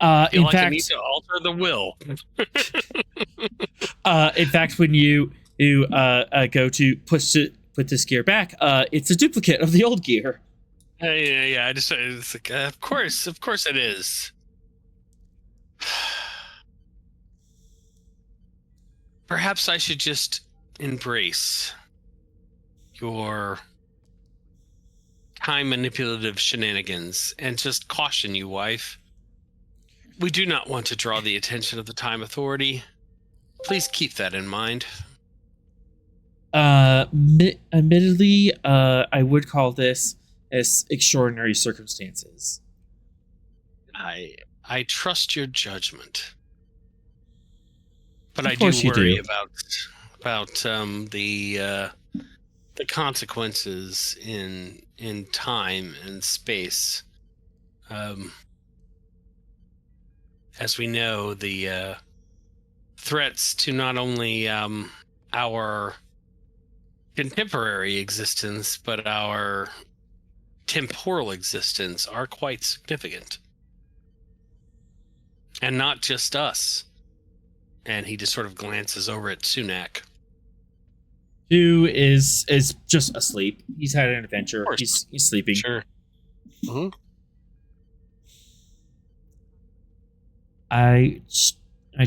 I feel In like I fact, need to alter the will. in fact, when you go to put this gear back, it's a duplicate of the old gear. Yeah. It's like, of course it is. Perhaps I should just embrace your time manipulative shenanigans and just caution you, wife. We do not want to draw the attention of the Time Authority. Please keep that in mind. Admittedly, I would call this as extraordinary circumstances. I trust your judgment, but Of I do course you worry do. about the consequences in time and space. As we know, the threats to not only our contemporary existence, but our temporal existence are quite significant. And not just us. And he just sort of glances over at Sunak. Who is just asleep. He's had an adventure. Of course. He's sleeping. Sure. Mm-hmm. I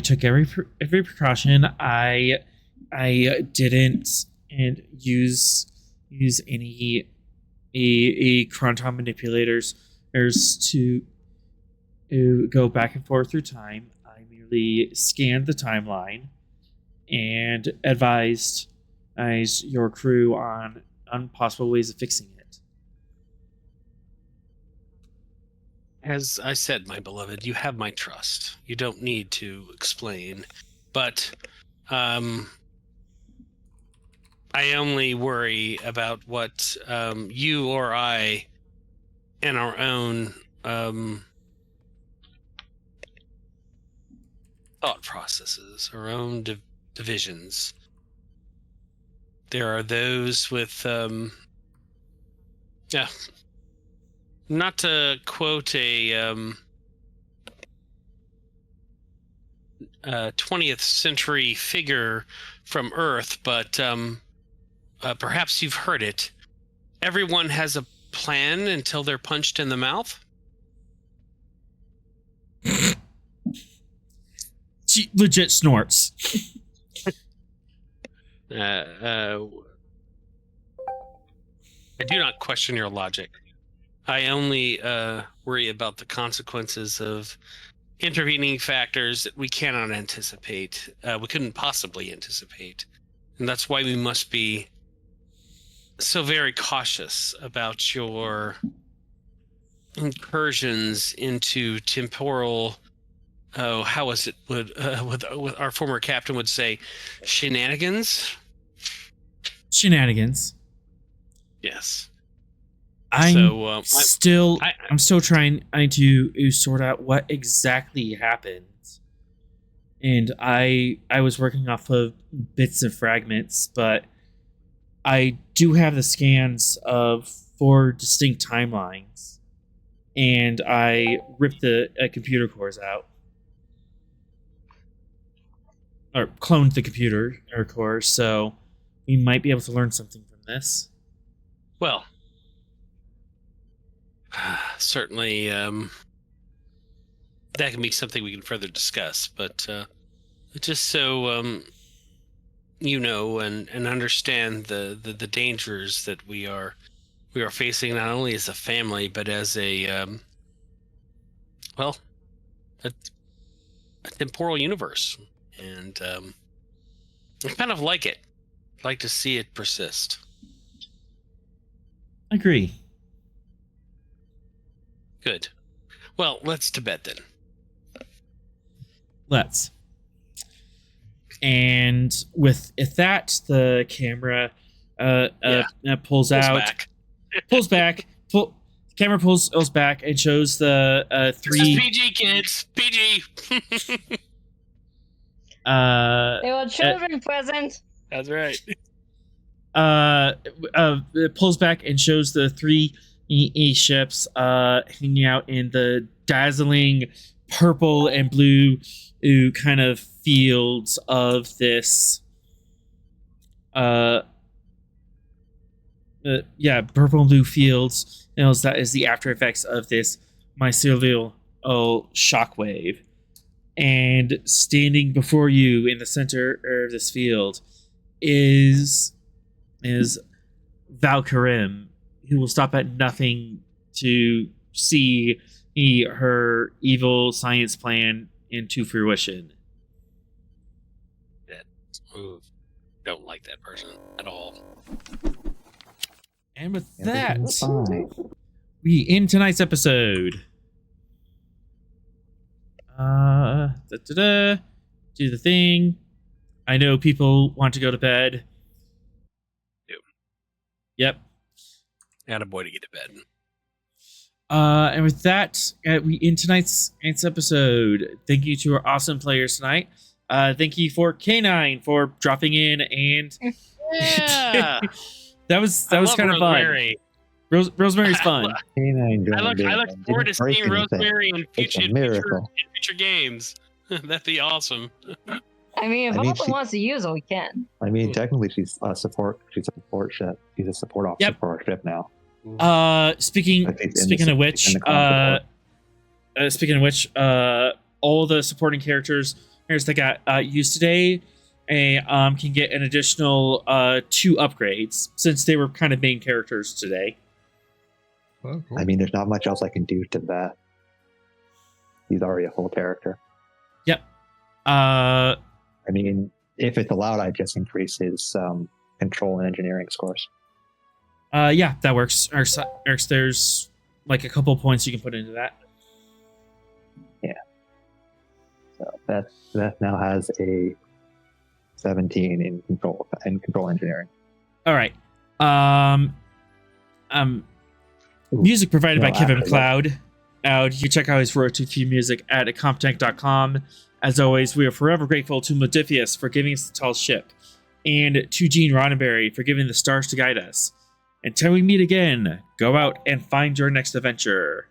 took every precaution. I didn't and use any chronoton manipulators to go back and forth through time. I merely scanned the timeline and advised your crew on possible ways of fixing it. As I said, my beloved, you have my trust. You don't need to explain. But I only worry about what you or I in our own thought processes, our own divisions. There are those with not to quote a 20th century figure from Earth, but perhaps you've heard it. Everyone has a plan until they're punched in the mouth. She legit snorts. I do not question your logic. I only worry about the consequences of intervening factors that we cannot anticipate. We couldn't possibly anticipate. And that's why we must be so very cautious about your incursions into temporal, how was it, with our former captain would say, shenanigans? Shenanigans. Yes. I'm still trying to sort out what exactly happened. And I was working off of bits and fragments, but I do have the scans of 4 distinct timelines. And I ripped the computer cores out. Or cloned the computer core, so we might be able to learn something from this. Well, certainly that can be something we can further discuss, but just so you know and understand the dangers that we are facing, not only as a family but as a temporal universe, and I kind of like it. I'd like to see it persist. Agree. Good. Well, let's to bed then. Let's. And with that, the camera pulls out, back. pulls back, camera pulls back and shows the 3. This is PG, kids. PG. There were children present. That's right. It pulls back and shows the 3 ships hanging out in the dazzling purple and blue kind of fields of this purple and blue fields. That is the after effects of this mycelial shockwave. And standing before you in the center of this field is Valkyrim, who will stop at nothing to see her evil science plan into fruition. Don't like that person at all. And with Everything's that, fine. we end tonight's episode. Do the thing. I know people want to go to bed. Yep. Attaboy to get to bed. And with that, we end tonight's episode. Thank you to our awesome players tonight. Thank you for K9 for dropping in, and Yeah. that was kind of fun. Rosemary's fun. I look forward to seeing Rosemary in future games. That'd be awesome. I mean, if Alpha wants to use it, we can. I mean, technically, she's a support. She's a support ship. She's a support officer for our ship now. Speaking of which, all the supporting characters that got used today, can get an additional 2 upgrades since they were kind of main characters today. Oh, cool. I mean, there's not much else I can do to that. He's already a full character. Yep. I mean, if it's allowed, I just increase his control and engineering scores. Yeah, that works. There's like a couple points you can put into that. Yeah. So that now has a 17 in control engineering. All right. Music provided by Kevin Macloud. You can check out his royalty free music at comptank.com. As always, we are forever grateful to Modifius for giving us the tall ship, and to Gene Roddenberry for giving the stars to guide us. Until we meet again, go out and find your next adventure.